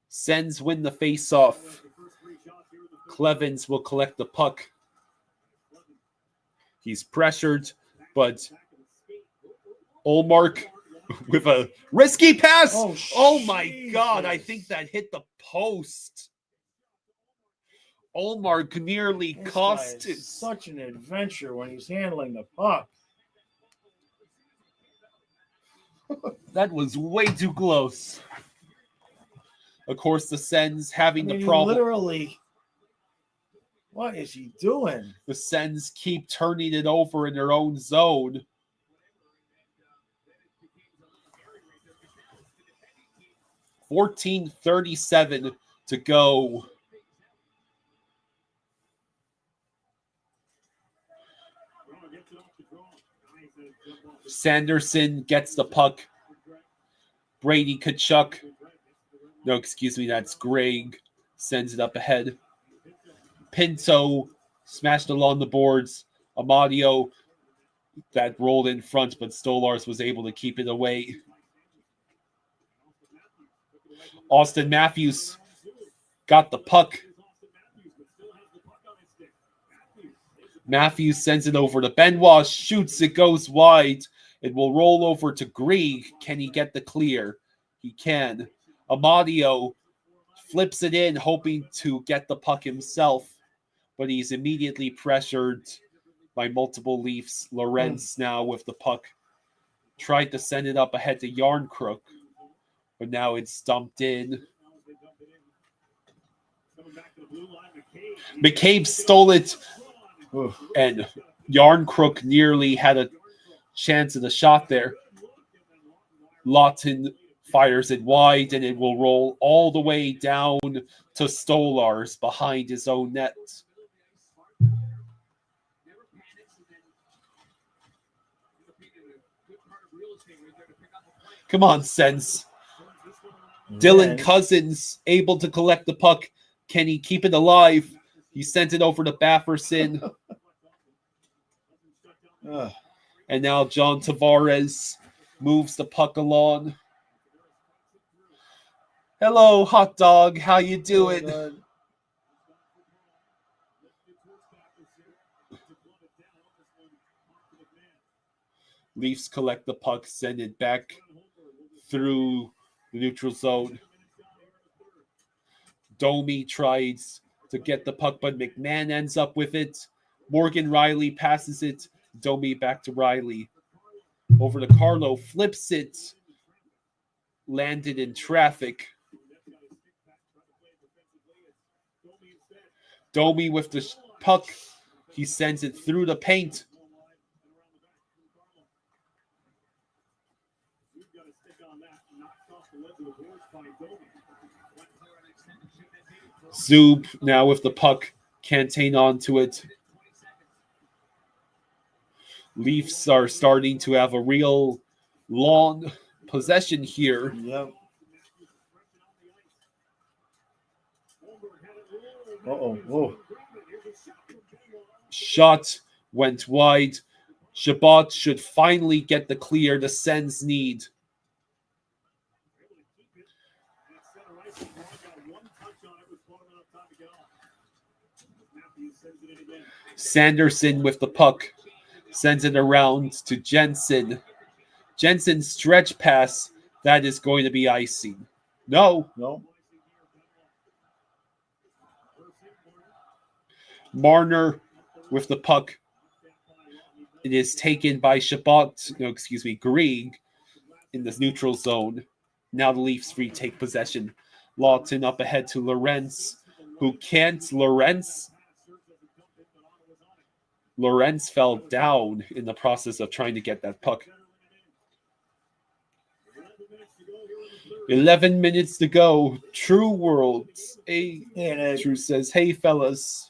Sens win the face-off. Clevens will collect the puck. He's pressured, but Ullmark with a risky pass. Oh my God, I think that hit the post. Ullmark nearly cost it. Such an adventure when he's handling the puck. That was way too close. Of course, the Sens having the problem. Literally, what is he doing? The Sens keep turning it over in their own zone. $14:37 to go. Sanderson gets the puck. Brady Tkachuk. No, excuse me, that's Greg. Sends it up ahead. Pinto smashed along the boards. Amadio that rolled in front, but Stolars was able to keep it away. Austin Matthews got the puck. Matthews sends it over to Benoit, shoots, it goes wide. It will roll over to Grieg. Can he get the clear? He can. Amadio flips it in, hoping to get the puck himself, but he's immediately pressured by multiple Leafs. Lorenz now with the puck. Tried to send it up ahead to Yarncrook, but now it's dumped in. McCabe stole it, and Yarncrook nearly had a chance at a shot there. Lawton fires it wide, and it will roll all the way down to Stolars behind his own net. Come on, Sens. Dylan Cousins able to collect the puck. Can he keep it alive? He sent it over to Bafferson. And now John Tavares moves the puck along. Hello, hot dog. How you doing? Leafs collect the puck, send it back through the neutral zone. Domi tries to get the puck, but McMahon ends up with it. Morgan Riley passes it. Domi back to Riley. Over to Carlo, flips it. Landed in traffic. Domi with the puck. He sends it through the paint. Zub now with the puck, can't hang on to it. Leafs are starting to have a real long possession here. Yep. Uh-oh. Whoa. Shot went wide. Chabot should finally get the clear the Sens need. Sanderson with the puck. Sends it around to Jensen. Jensen's stretch pass. That is going to be icing. No. Marner with the puck. It is taken by Grieg in this neutral zone. Now the Leafs retake possession. Lawton up ahead to Lorentz, who can't. Lorentz fell down in the process of trying to get that puck. 11 minutes to go. True Worlds. True says, hey, fellas.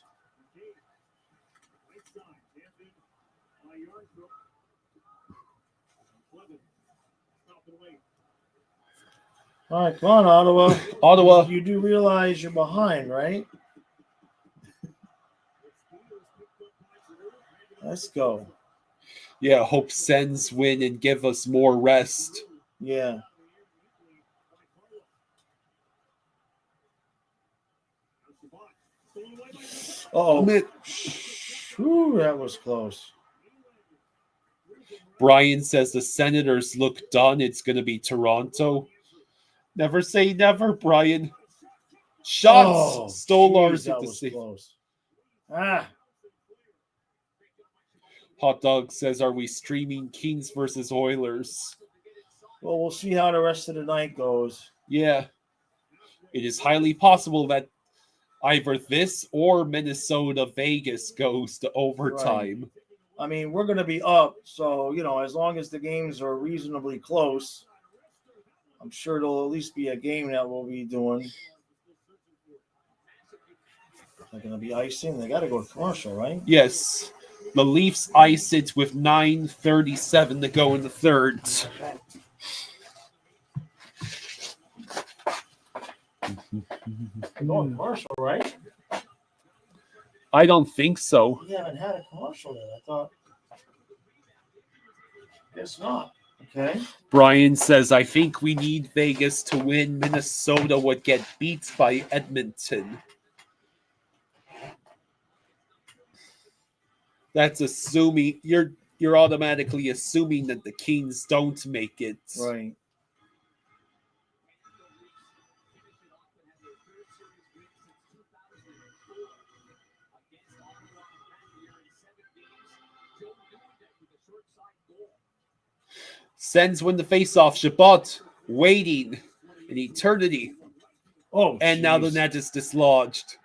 All right, come on, Ottawa. Ottawa. You do realize you're behind, right? Let's go. Yeah, hope Sens win and give us more rest. Yeah. Oh, that was close. Brian says the Senators look done. It's going to be Toronto. Never say never, Brian. Shots. Stolarz at the save. Close. Hot Dog says, are we streaming Kings versus Oilers? Well, we'll see how the rest of the night goes. Yeah. It is highly possible that either this or Minnesota Vegas goes to overtime. Right. I mean, we're going to be up, so, as long as the games are reasonably close, I'm sure there'll at least be a game that we'll be doing. They're going to be icing. They got to go to commercial, right? Yes. The Leafs ice it with 9:37 to go in the third. They're going to commercial, right? I don't think so. We haven't had a commercial yet. I thought. Guess not. Okay. Brian says, I think we need Vegas to win. Minnesota would get beat by Edmonton. That's assuming you're automatically assuming that the Kings don't make it. Right. Sens win the faceoff. Chabot waiting an eternity. Oh, and geez. Now the net is dislodged.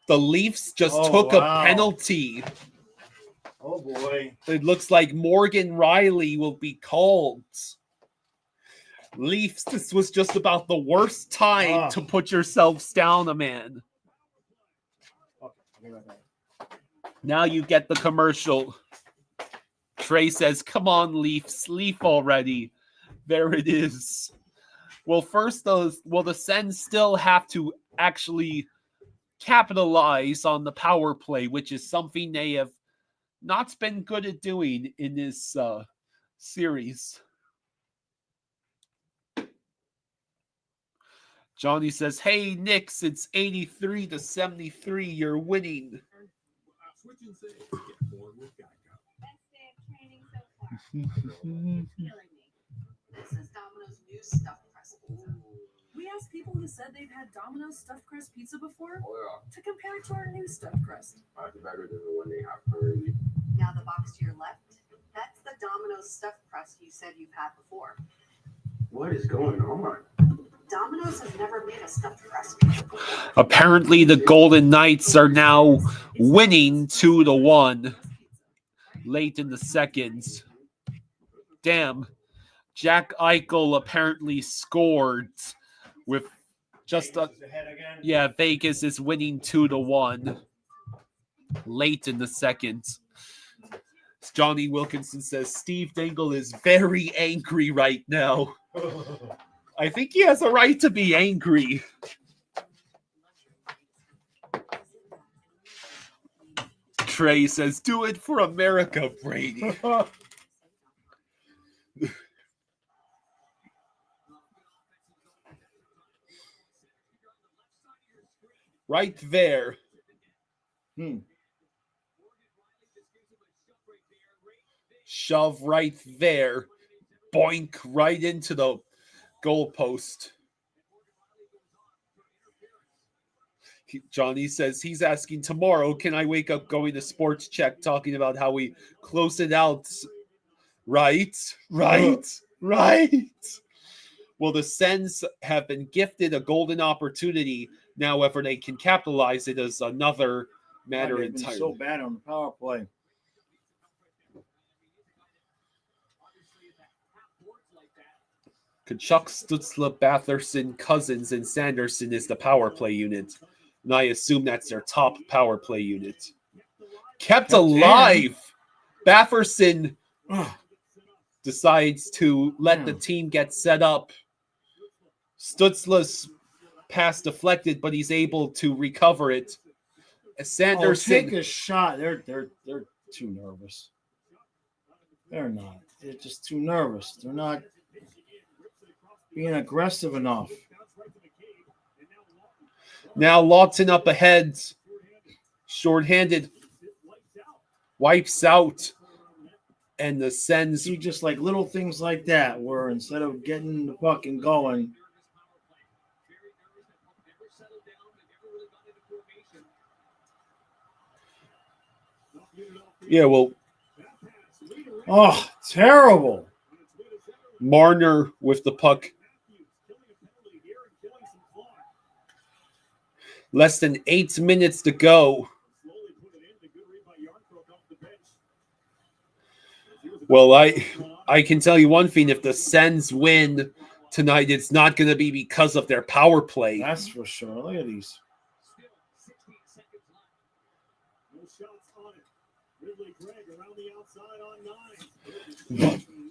The Leafs just took a penalty. Oh, boy. It looks like Morgan Riley will be called. Leafs, this was just about the worst time to put yourselves down a man. Now you get the commercial. Trey says, come on, Leafs, leaf already. There it is. Well, first, the Sens still have to actually capitalize on the power play, which is something they have not been good at doing in this series. Johnny says, hey, Knicks, it's 83-73. You're winning. This is Domino's new stuffed crust pizza. We asked people who said they've had Domino's stuffed crust pizza before to compare it to our new stuffed crust. Better than the one they have currently. Now the box to your left, that's the Domino's stuffed crust you said you've had before. What is going on? Domino's has never made a stuffed crust pizza before. Apparently, the Golden Knights are now winning 2-1 late in the seconds. Damn. Jack Eichel apparently scored with Just Vegas is ahead again. yeah, Vegas is winning 2-1 late in the second. Johnny Wilkinson says Steve Dangle is very angry right now. I think he has a right to be angry. Trey says, "Do it for America, Brady." Right there. Shove right there. Boink right into the goalpost. Johnny says he's asking tomorrow, can I wake up going to Sports Check talking about how we close it out? Right. Well, the Sens have been gifted a golden opportunity. Now, whether they can capitalize it is another matter They've been entirely. so bad on the power play. Kachuk, Stutzla, Batherson, Cousins, and Sanderson is the power play unit. And I assume that's their top power play unit. Kept alive. Batherson decides to let the team get set up. Stutzla's pass deflected, but he's able to recover it. Sanderson take a shot. They're too nervous. They're not. They're just too nervous. They're not being aggressive enough. Now Lawton up ahead. Shorthanded. Wipes out. And the Sens. See, just like little things like that, where instead of getting the puck and going. Yeah, well. Oh, terrible. Marner with the puck. Less than 8 minutes to go. Well, I can tell you one thing. If the Sens win tonight, it's not going to be because of their power play. That's for sure. Look at these.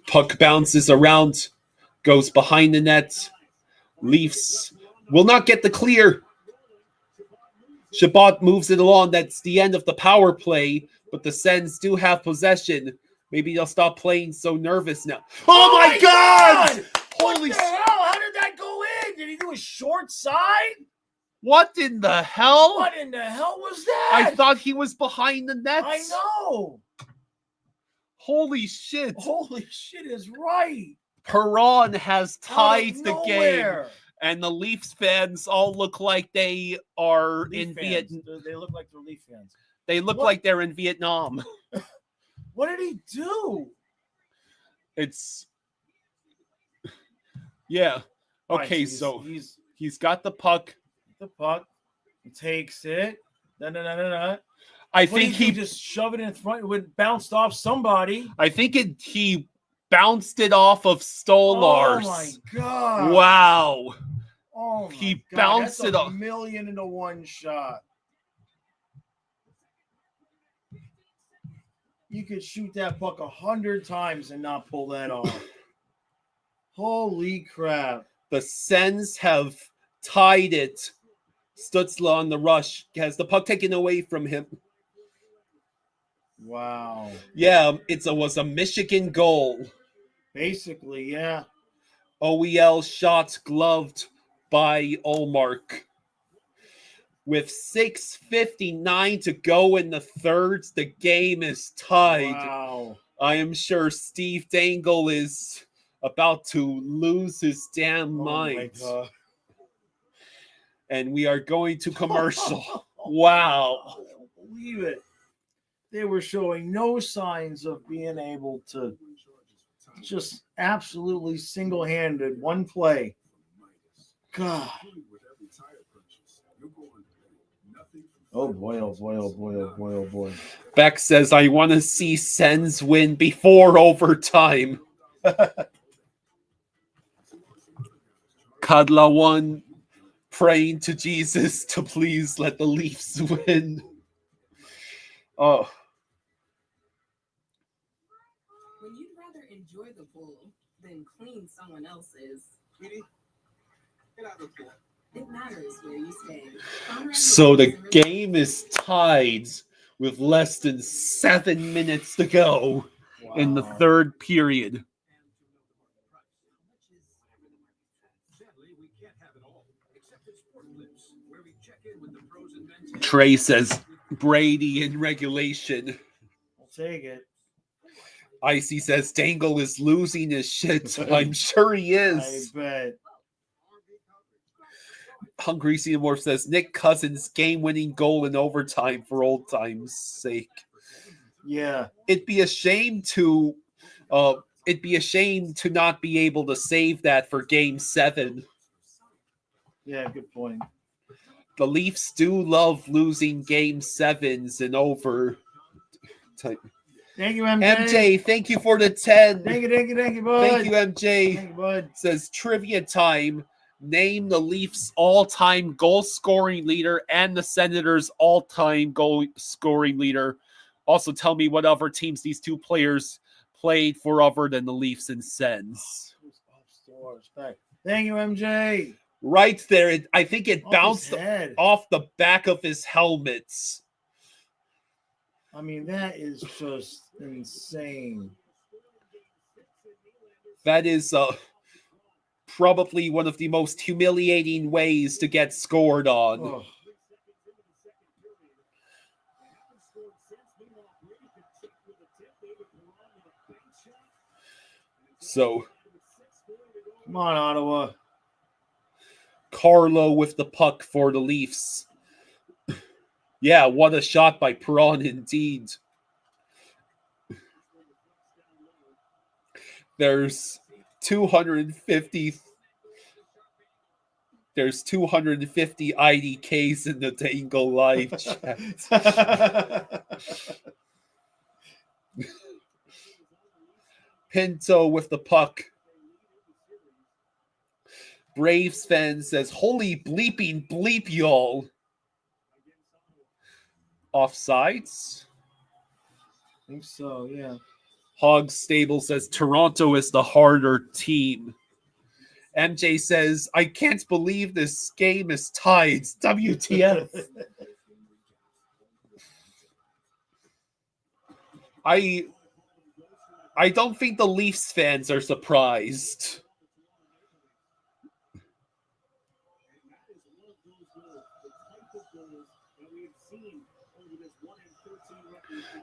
Puck bounces around, goes behind the net. Leafs will not get the clear. Shabbat moves it along. That's the end of the power play, but the Sens do have possession. Maybe they'll stop playing so nervous now. Oh my God! Holy hell! How did that go in? Did he do a short side? What in the hell? What in the hell was that? I thought he was behind the net. I know. Holy shit. Holy shit is right. Perron has tied the game. Nowhere. And the Leafs fans all look like they are in Vietnam. They look like they're Leaf fans. They look like they're in Vietnam. What did he do? It's yeah. Okay, Right, so he's got the puck. He takes it. I think he just shove it in front. It would bounced off somebody. I think he bounced it off of Stolars. Oh my God! Wow. Oh my he God. bounced That's it off. 1,000,000 shot. You could shoot that puck 100 times and not pull that off. Holy crap. The Sens have tied it. Stutzla on the rush. Has the puck taken away from him. Wow. Yeah, was a Michigan goal. Basically, yeah. OEL shot gloved by Ullmark. With 6:59 to go in the third, the game is tied. Wow. I am sure Steve Dangle is about to lose his damn mind. Oh my God. And we are going to commercial. Wow. I don't believe it. They were showing no signs of being able to just absolutely single-handed one play. God. Oh boy, oh boy, oh boy, oh boy, oh boy. Beck says, I want to see Sens win before overtime. Kadla 1, praying to Jesus to please let the Leafs win. Oh, When you'd rather enjoy the pool than clean someone else's, Sweetie, get out of the pool. it matters where you stay. Conrad so the Hotels and game is tied with less than 7 minutes to go in the Wow. third period. Sadly, we can't have it all, except in Sport Clips, where we check in with the pros and men's. Trey says Brady in regulation. I'll take it. Icy says Dangle is losing his shit. I'm sure he I is. bet. Hungry Xenomorph says Nick Cousins game-winning goal in overtime for old time's sake. Yeah. It'd be a shame to not be able to save that for Game 7. Yeah, good point. The Leafs do love losing Game 7s and over. Thank you, MJ. MJ, thank you for the 10. Thank you, bud. Thank you, MJ. Thank you, bud. Says trivia time. Name the Leafs all-time goal scoring leader and the Senators all-time goal scoring leader. Also tell me what other teams these two players played for other than the Leafs and Sens. Thank you, MJ. Right there, I think it Off bounced his head. off the back of his helmets. I mean, that is just insane. That is probably one of the most humiliating ways to get scored on. Oh. So, Come on, Ottawa. Carlo with the puck for the Leafs. Yeah, what a shot by Perron indeed. There's 250 IDKs in the Dangle live chat. Pinto with the puck. Braves fan says, holy bleeping bleep, y'all. Offsides? I think so, yeah. Hog Stable says, Toronto is the harder team. MJ says, I can't believe this game is tied. WTF. I don't think the Leafs fans are surprised.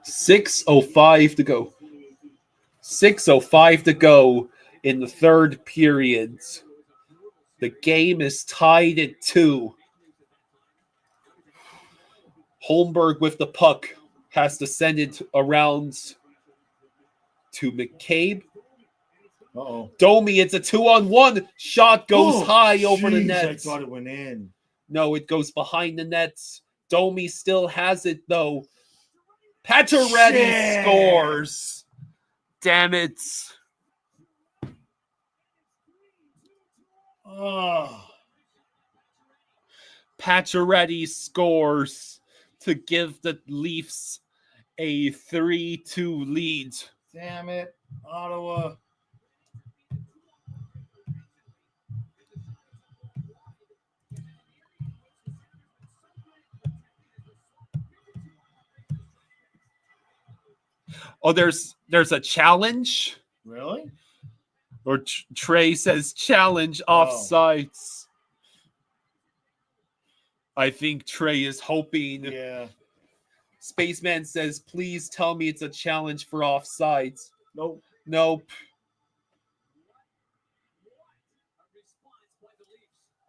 .6:05 to go. 6:05 to go in the third period. The game is tied at 2. Holmberg with the puck has to send it around to McCabe. Uh-oh. Domi, it's a 2-on-1. Shot goes high over the Jeez, net. I thought it went in. No, it goes behind the nets. Domi still has it, though. Pacioretty Shit. scores. Damn it. Oh. Pacioretty scores to give the Leafs a 3-2 lead. Damn it. Ottawa. Oh, there's a challenge? Really? Or Trey says challenge offsides. I think Trey is hoping. Yeah. Spaceman says, please tell me it's a challenge for offsides. Nope. Nope.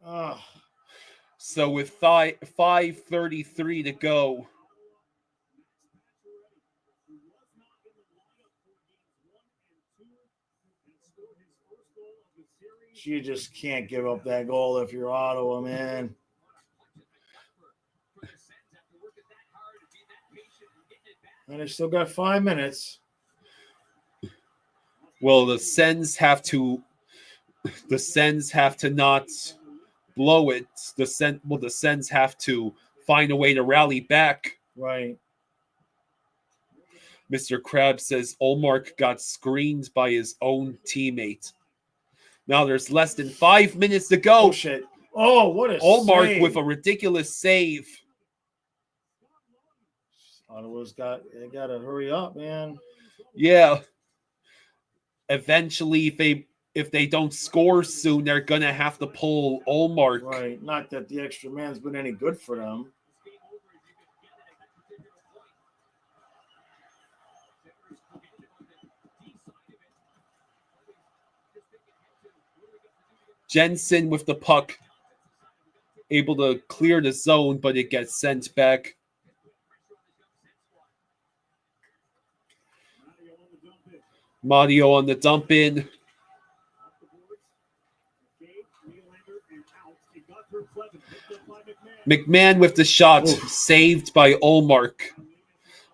Oh. So with 5:33 to go. You just can't give up that goal if you're Ottawa, man. And I still got 5 minutes. Well, the Sens have to not blow it, the Sens have to find a way to rally back. Right. Mr. Krabs says Ullmark got screened by his own teammate. Now there's less than 5 minutes to go. Oh, shit. Oh, what a Ullmark save. with a ridiculous save. Ottawa's got to hurry up, man. Yeah. Eventually, if they don't score soon, they're going to have to pull Ullmark. Right. Not that the extra man's been any good for them. Jensen with the puck, able to clear the zone, but it gets sent back. Mario on the dump in. McMahon with the shot, saved by Ullmark.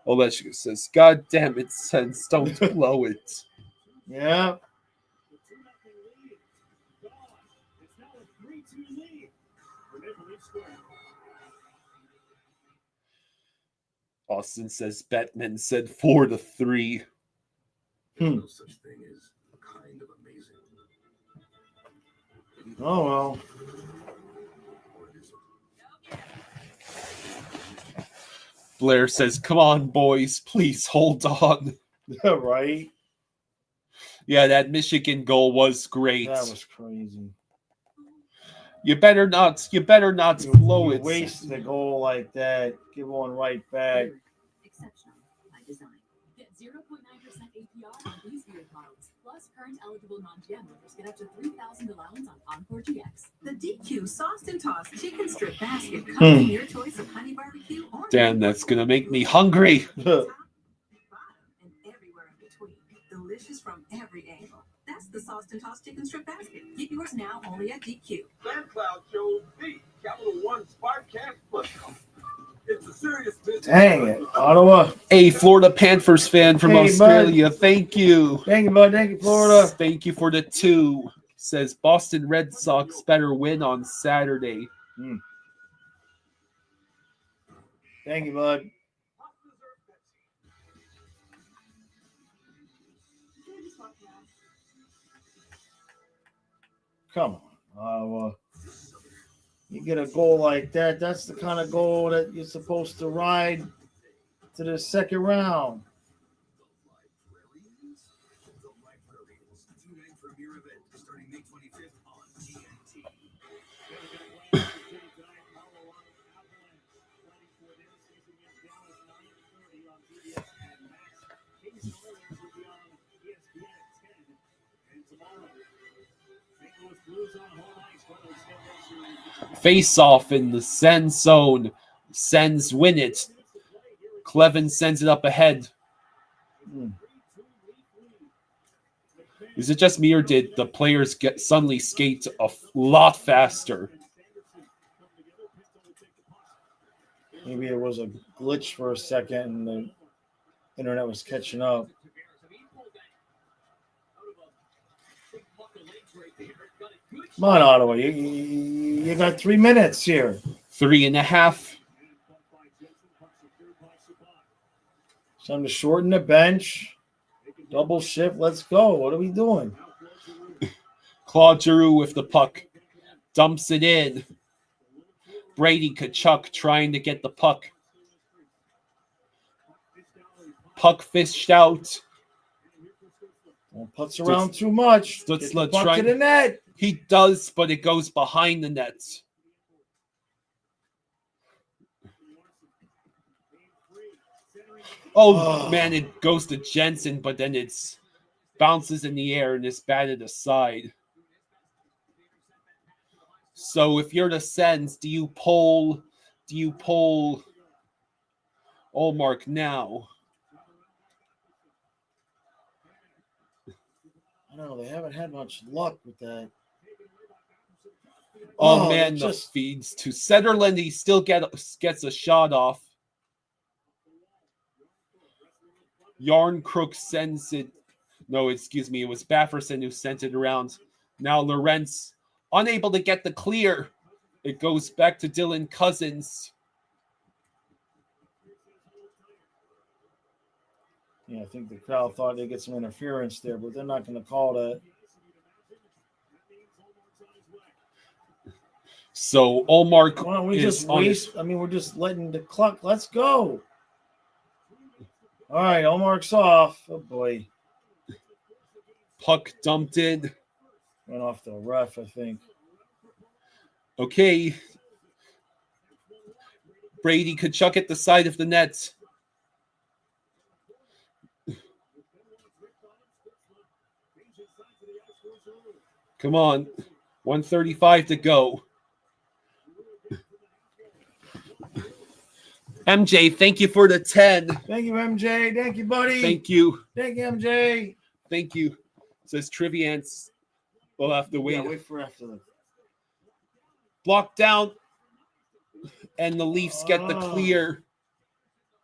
Oleshka says, God damn it, Sens, don't blow it. Yeah. Austin says Bettman said 4-3. No such thing as kind of amazing. Oh, well. Blair says, come on, boys, please hold on. Right. Yeah, that Michigan goal was great. That was crazy. You better not blow it. Waste the goal like that. Give one right back. Exceptional by design. Get 0.9% APR on these vehicle models. Plus, current eligible non-GM members get up to $3,000 allowance on Encore GX. The DQ Sauced and Tossed Chicken Strip Basket comes in your choice of honey barbecue or Damn, that's gonna make me hungry. top, bottom, and everywhere in between. Delicious from every angle. That's the Sauced and Tossed Chicken Strip Basket. Get yours now only at DQ. SoundCloud shows the Capital One Sparkcast Plus. It's a serious business. Dang it, Ottawa. A Florida Panthers fan from Hey, Australia. Thank you. Thank you, bud. Thank you, Florida. Thank you for the 2. Says Boston Red Sox better win on Saturday. Thank you, bud. Come on. You get a goal like that, that's the kind of goal that you're supposed to ride to the second round. Face off in the Sens zone. Sens win it. Clevin sends it up ahead. Is it just me, or did the players suddenly skate a lot faster? Maybe it was a glitch for a second and the internet was catching up. Come on, Ottawa. You got 3 minutes here. 3.5. Time to shorten the bench. Double shift. Let's go. What are we doing? Claude Giroux with the puck. Dumps it in. Brady Tkachuk trying to get the puck. Puck fished out. Don't putz around too much. Get the puck to the net. He does, but it goes behind the net. Oh, man, it goes to Jensen, but then it's bounces in the air and is batted aside. So if you're the Sens, do you pull Ullmark now? I don't know. They haven't had much luck with that. Oh man, the feeds to Sutherland. He still gets a shot off. Yarncrook sends it. No, excuse me. It was Bafferson who sent it around. Now Lorentz unable to get the clear. It goes back to Dylan Cousins. Yeah, I think the crowd thought they'd get some interference there, but they're not going to call that. So Omar Why don't we is just on waste? I mean, we're just letting the clock. Let's go. All right, Omar's off. Oh boy, puck dumped in. went off the ref, I think. Okay. Brady Tkachuk at the side of the net. Come on. 1:35 to go. MJ, thank you for the 10. Thank you, MJ. Thank you, buddy. Thank you. Thank you, MJ. Thank you. Says Triviance. We'll have to wait. Yeah, wait for after the Blocked down. And the Leafs get the clear.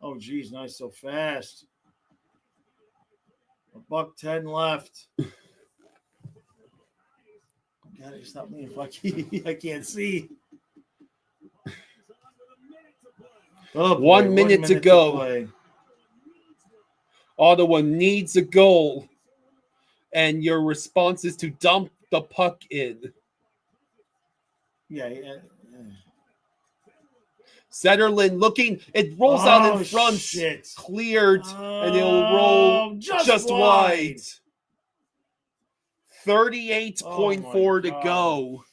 Oh, geez, nice, so fast. $1:10 left. God, stop me if I can't see. Oh, boy, 1 minute to go. play. Ottawa needs a goal. And your response is to dump the puck in. Yeah. Zetterlund looking. It rolls out in front. Shit. Cleared. And it'll roll just wide. 38.4 to go.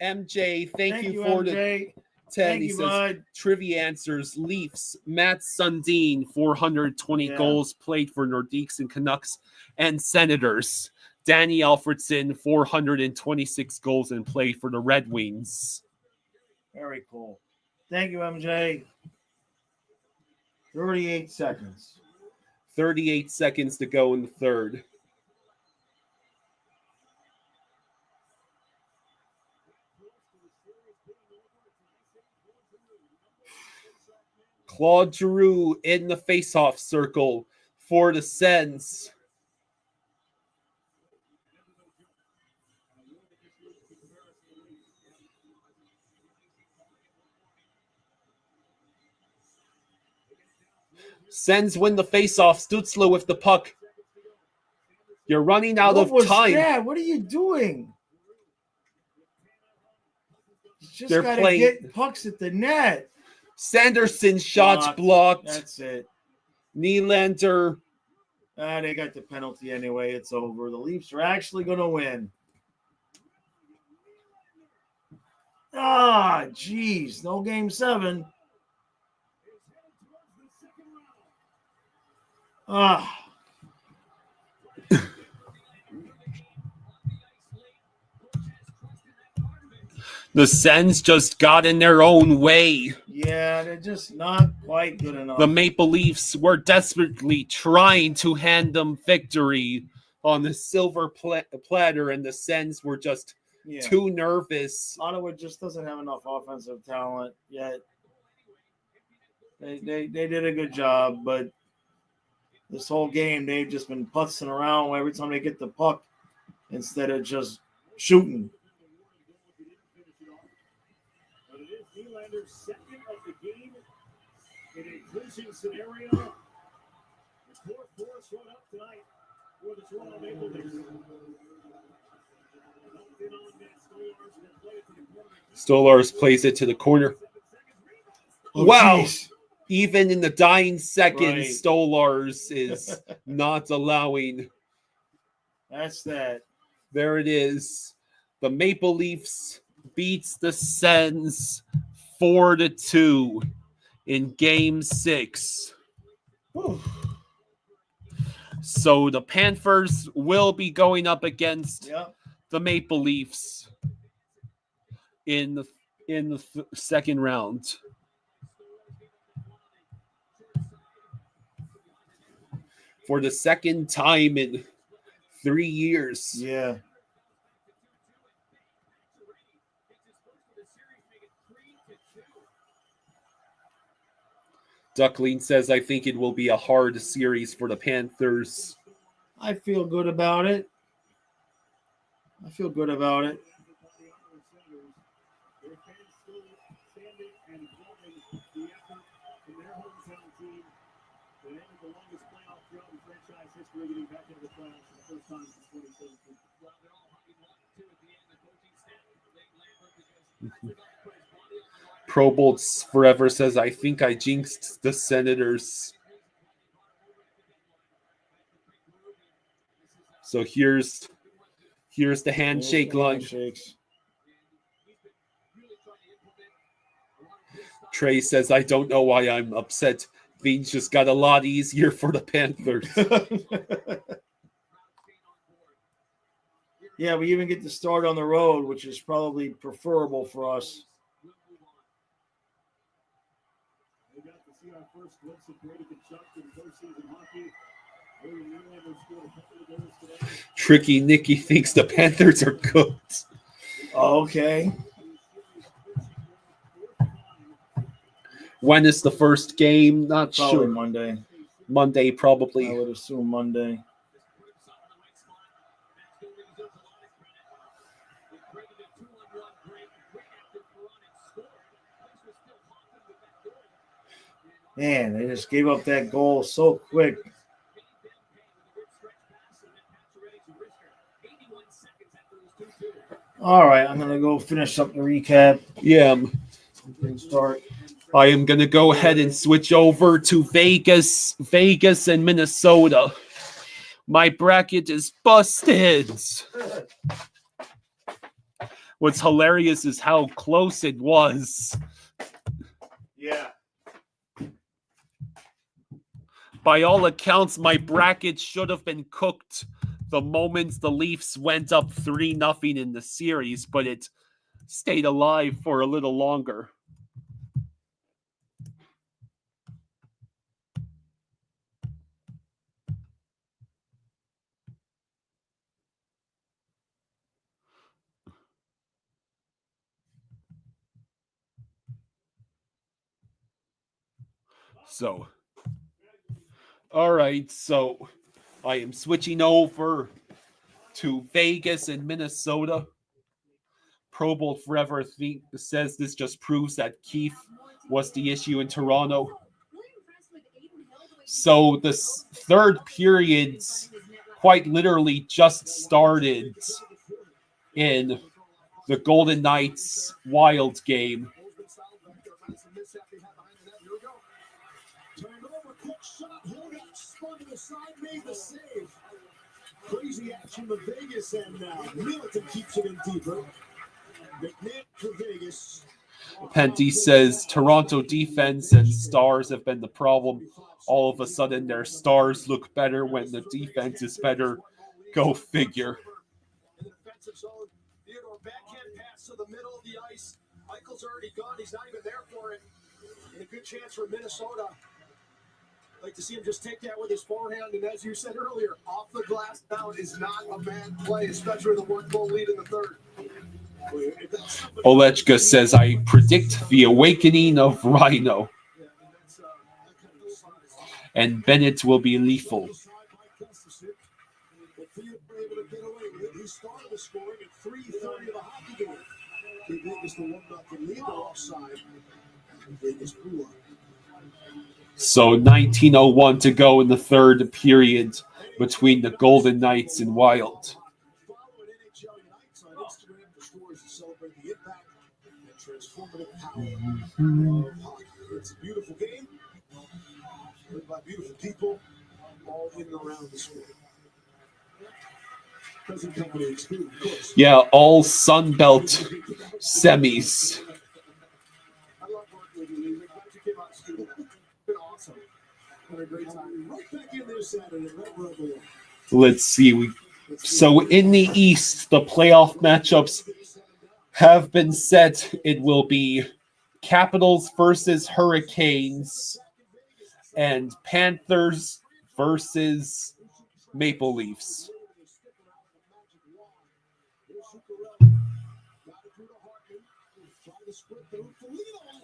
MJ, thank you for MJ. the 10. Thank He you, says, bud. Trivia answers. Leafs, Matt Sundin, 420 goals played for Nordiques and Canucks and Senators. Danny Alfredson, 426 goals and played for the Red Wings. Very cool. Thank you, MJ. 38 seconds. 38 seconds to go in the third. Claude Giroux in the faceoff circle for the Sens. Sens win the faceoff. Stutzler with the puck. You're running out of time. That? What are you doing? You just They're got to playing- get pucks at the net. Sanderson's shots blocked. That's it. Nylander. They got the penalty anyway. It's over. The Leafs are actually going to win. Geez. No game 7. The Sens just got in their own way. Yeah, they're just not quite good enough. The Maple Leafs were desperately trying to hand them victory on the silver platter, and the Sens were just too nervous. Ottawa just doesn't have enough offensive talent yet. They did a good job, but this whole game they've just been putzing around every time they get the puck instead of just shooting. But it is Nylander's second of the game in a clinching scenario. The fourth force run up tonight for the Toronto Maple Leafs. Stolarz plays it to the corner. Wow. Geez. Even in the dying seconds, Stolarz is not allowing. That's that. There it is. The Maple Leafs beats the Sens 4-2 in Game 6. Whew. So the Panthers will be going up against the Maple Leafs in the second round. For the second time in 3 years. Yeah. Duckling says, I think it will be a hard series for the Panthers. I feel good about it. Pro Bolts Forever says, I think I jinxed the Senators. So here's the handshake line. Handshakes. Trey says, I don't know why I'm upset. Things just got a lot easier for the Panthers. Yeah, we even get to start on the road, which is probably preferable for us. We got to see our first glimpse of Brady Tkachuk in postseason hockey. Tricky Nicky thinks the Panthers are cooked. Okay. When is the first game? Not Probably sure. Monday. Monday, probably. I would assume Monday. Man, they just gave up that goal so quick. All right, I'm going to go finish up the recap. Yeah. And start. I am going to go ahead and switch over to Vegas and Minnesota. My bracket is busted. What's hilarious is how close it was. Yeah. By all accounts, my bracket should have been cooked the moment the Leafs went up 3-0 in the series, but it stayed alive for a little longer. So, all right, so I am switching over to Vegas and Minnesota. Pro Bowl Forever says this just proves that Keith was the issue in Toronto. So this third period quite literally just started in the Golden Knights Wild game. Crazy action to Vegas, and Middleton keeps it in deeper. McNabb for Vegas. Penty says Toronto defense and stars have been the problem. All of a sudden, their stars look better when the defense is better. Go figure. In the defensive zone, Theodore backhand pass to the middle of the ice. Michael's already gone. He's not even there for it. And a good chance for Minnesota. Like to see him just take that with his forehand, and as you said earlier, off the glass down is not a bad play, especially with a 1-goal lead in the third. Olechka says, I predict the awakening of Rhino. And Bennett will be lethal. He started the scoring at 3:30 of the hockey game. He Vegas the 1-0 lead offside. Vegas blew up. So 19:01 to go in the third period between the Golden Knights and Wild. It's a beautiful game, played by beautiful people, all in and around the sport. Present company excluded, of course. Yeah, all Sunbelt semis. I love working with you. Glad you came out to school. Been awesome. Had a great time. Right back in there Saturday. Right where I belong. Let's see. So in the East, the playoff matchups have been set. It will be Capitals versus Hurricanes and Panthers versus Maple Leafs.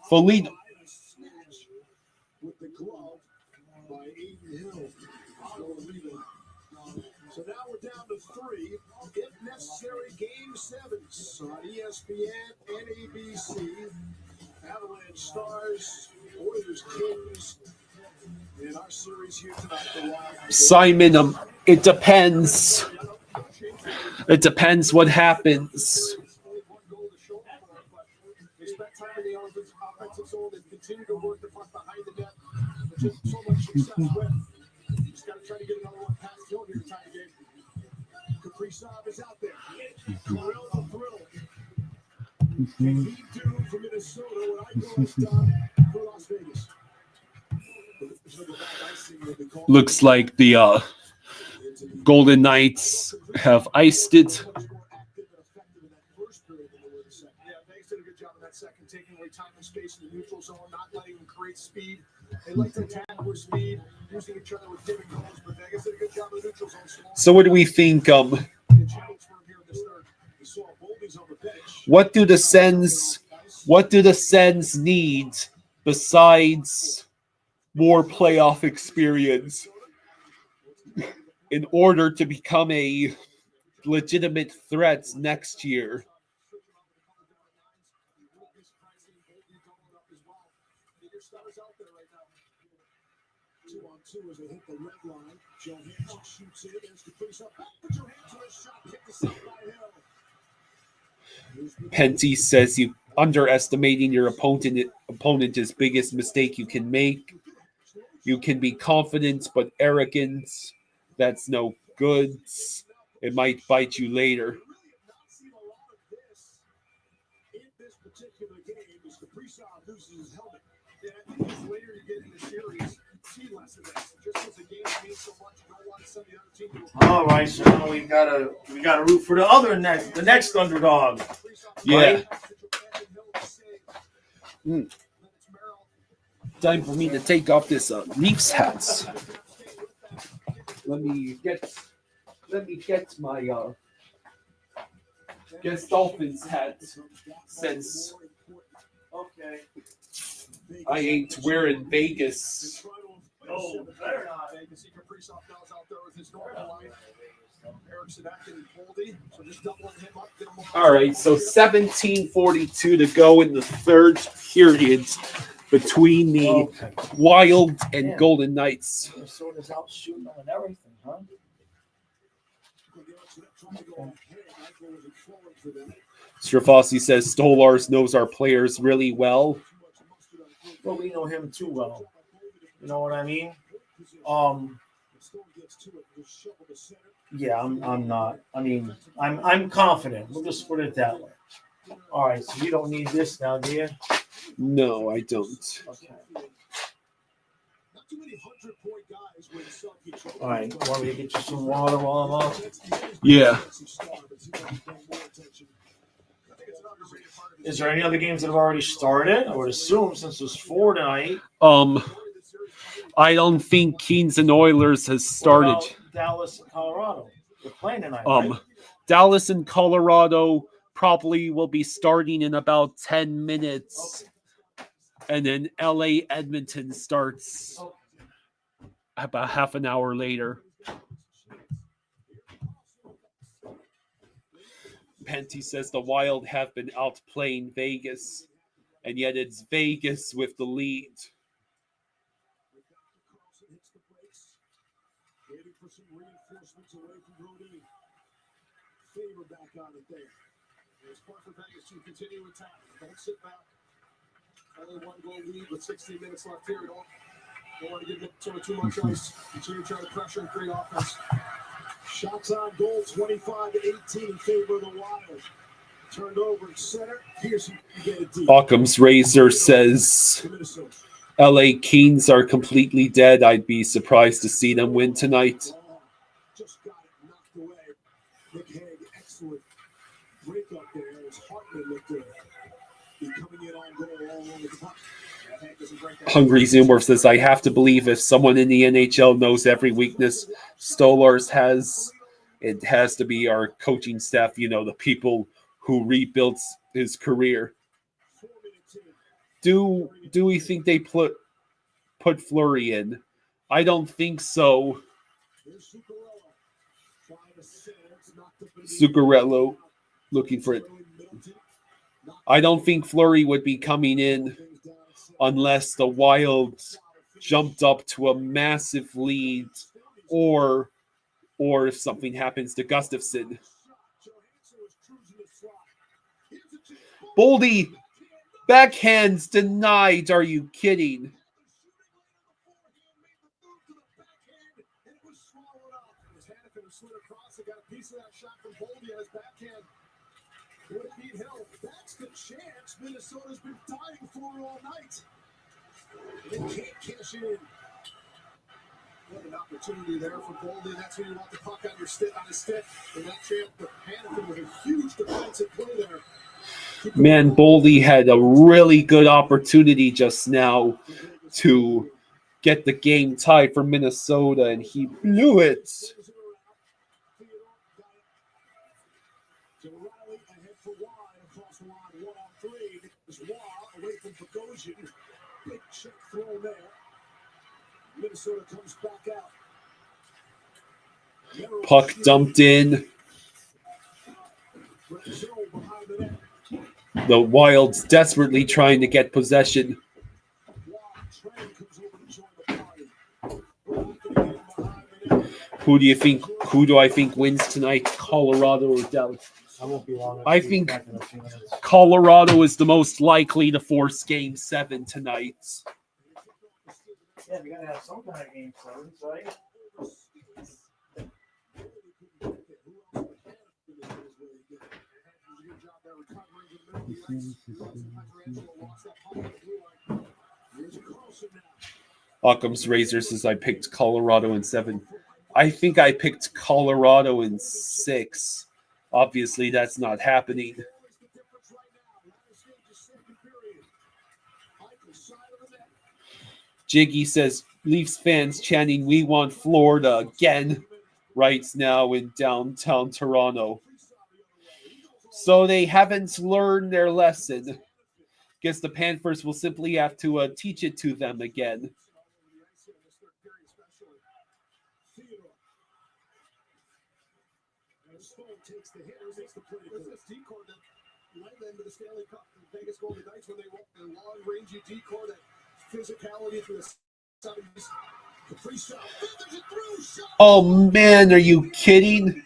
Foligno. With the glove by Aiden Hill. So now we're down to 3. If necessary, game 7s on ESPN and ABC. Avalanche Stars, Oilers Kings, and our series here tonight. The Wild. Simon, it depends. It depends what happens. so much success with. Just got to try to get another one past Phil here to tie the game. Kaprizov is out there. Morel's a thrill. Can he do for Minnesota what I know has done for Las Vegas? Looks like the Golden Knights have iced it. Yeah, Vegas did a good job in that second, taking away time and space in the neutral zone, not letting them create speed. They like to attack with speed, using each other with pivot goals, but Vegas did a good job in the neutral zone. So what do we think? What do the Sens need besides more playoff experience in order to become a legitimate threat next year? As they hit the red line, Johansson shoots it. There's the face up. But Johansson's shot hit the side by Hill. Penty says you underestimating your opponent is biggest mistake you can make. You can be confident but arrogant. That's no good. It might bite you later. In this particular game, is Kaprizov loses his helmet. And I think it's later you get in the series. See less of this. Just because the game means so much, you don't want to send the other team to All right, so now we gotta root for the next underdog. Yeah. Time for me to take off this Leafs hats. Let me get my guess Dolphins hat since Okay. I ain't wearing Vegas. Oh, better not. Kaprizov goes out there with his normal line. Erickson acting boldy, so just doubling him up. Get him All right, so 17:42 to go in the third period between the Wild and Golden Knights. Minnesota's out shooting them and everything, huh? Strafossi says Stolarz knows our players really well. But we know him too well. You know what I mean? Yeah, I'm not. I mean, I'm confident. We'll just put it that way. All right, so you don't need this now, do you? No, I don't. Okay. All right, want me to get you some water while I'm up? Yeah. Is there any other games that have already started? I would assume since there's 4 tonight. I don't think Kings and Oilers has started. What about Dallas and Colorado? They're playing tonight, right? Dallas and Colorado probably will be starting in about 10 minutes. And then LA Edmonton starts about half an hour later. Penty says the Wild have been outplaying Vegas, and yet it's Vegas with the lead. Waiting for some reinforcements away from Brody. Favor back on it there. It's part for Vegas to continue attack. Don't sit back. Only one goal lead with 16 minutes left here. Don't want to give Minnesota too much ice. Continue to try to pressure and create offense. Shots on goal, 25-18 in favor of the Wild. Turned over center. Pearson get it deep. Occam's Razor says LA Kings are completely dead. I'd be surprised to see them win tonight. Just got it knocked away. Nick Hague, excellent break up there. As Hartman looked good. He coming in on goal all over the puck. Hungry Zoomer says, I have to believe if someone in the NHL knows every weakness Stolarz has, it has to be our coaching staff, the people who rebuilt his career. Do we think they put Fleury in? I don't think so. Zuccarello looking for it. I don't think Fleury would be coming in unless the Wild jumped up to a massive lead or if something happens to Gustafsson. Boldy, backhands denied. Are you kidding? swallowed up. As Hannafin slid across and got a piece of that shot from Boldy on his backhand. Would it beat Hill? That's the chance Minnesota's been dying for all night. They can't cash it in. What an opportunity there for Boldy. That's when you want the puck on his stick, and that chance. But Hannafin with a huge defensive play there. Man, Boldy had a really good opportunity just now to get the game tied for Minnesota, and he blew it. Riley ahead for Wide across the line, 1-on-3. There's Waugh away from Bogosian. Big check throw there. Minnesota comes back out. Puck dumped in. The Wild's desperately trying to get possession. Who do I think wins tonight? Colorado or Dallas? I won't be long. I think Colorado is the most likely to force Game 7 tonight. Yeah, we gotta have some kind of game 7, right? Occam's Razor says I picked Colorado in 7. I think I picked Colorado in 6. Obviously, that's not happening. Jiggy says Leafs fans chanting "We want Florida" again right now in downtown Toronto. So they haven't learned their lesson. Guess the Panthers will simply have to teach it to them again. Takes the hit, takes the play. What's this decor that led them to the Stanley Cup? The Vegas Golden Knights when they won the long, rangy decor, that physicality through the 70s. Capri shot. There's a through shot. Oh man, are you kidding?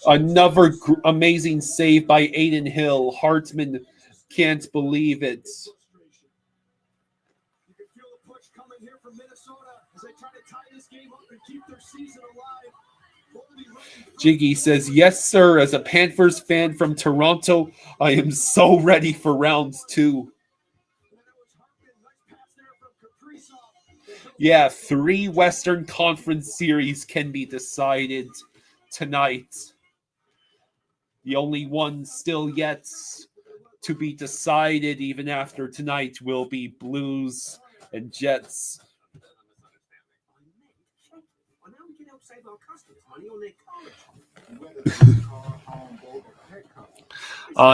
Another amazing save by Aiden Hill. Hartman can't believe it. You can feel the push coming here from Minnesota as they try to tie this game up and keep their season alive. Jiggy says, yes, sir. As a Panthers fan from Toronto, I am so ready for round 2. Yeah, 3 Western Conference series can be decided tonight. The only one still yet to be decided even after tonight will be Blues and Jets.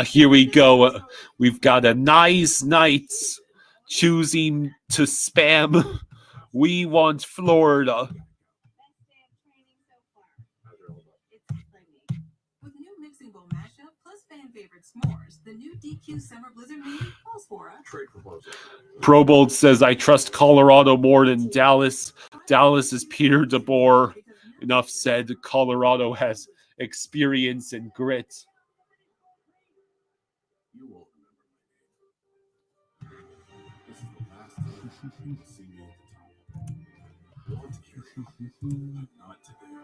Here we go. We've got a nice night choosing to spam. We want Florida. With new mixing bowl mashup plus fan favorite s'mores, the new DQ Summer Blizzard menu calls for a Trade proposal. Probold says, I trust Colorado more than Dallas. Dallas is Peter DeBoer. Enough said. Colorado has experience and grit. You won't remember my name. This is the last time you'll see me at the top. I want to hear it, but not today.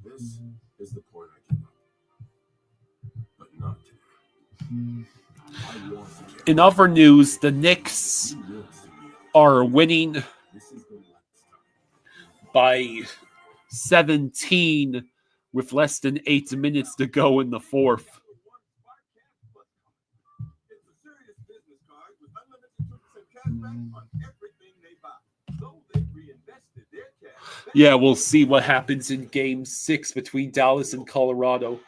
This is the point I came up, but not today. I want to get In other news, the Knicks are winning this is the last time. by 17 with less than 8 minutes to go in the 4th. It's a serious business card with unlimited 2% cashback on everything they buy. So they reinvested their cash. Yeah, we'll see what happens in Game 6 between Dallas and Colorado.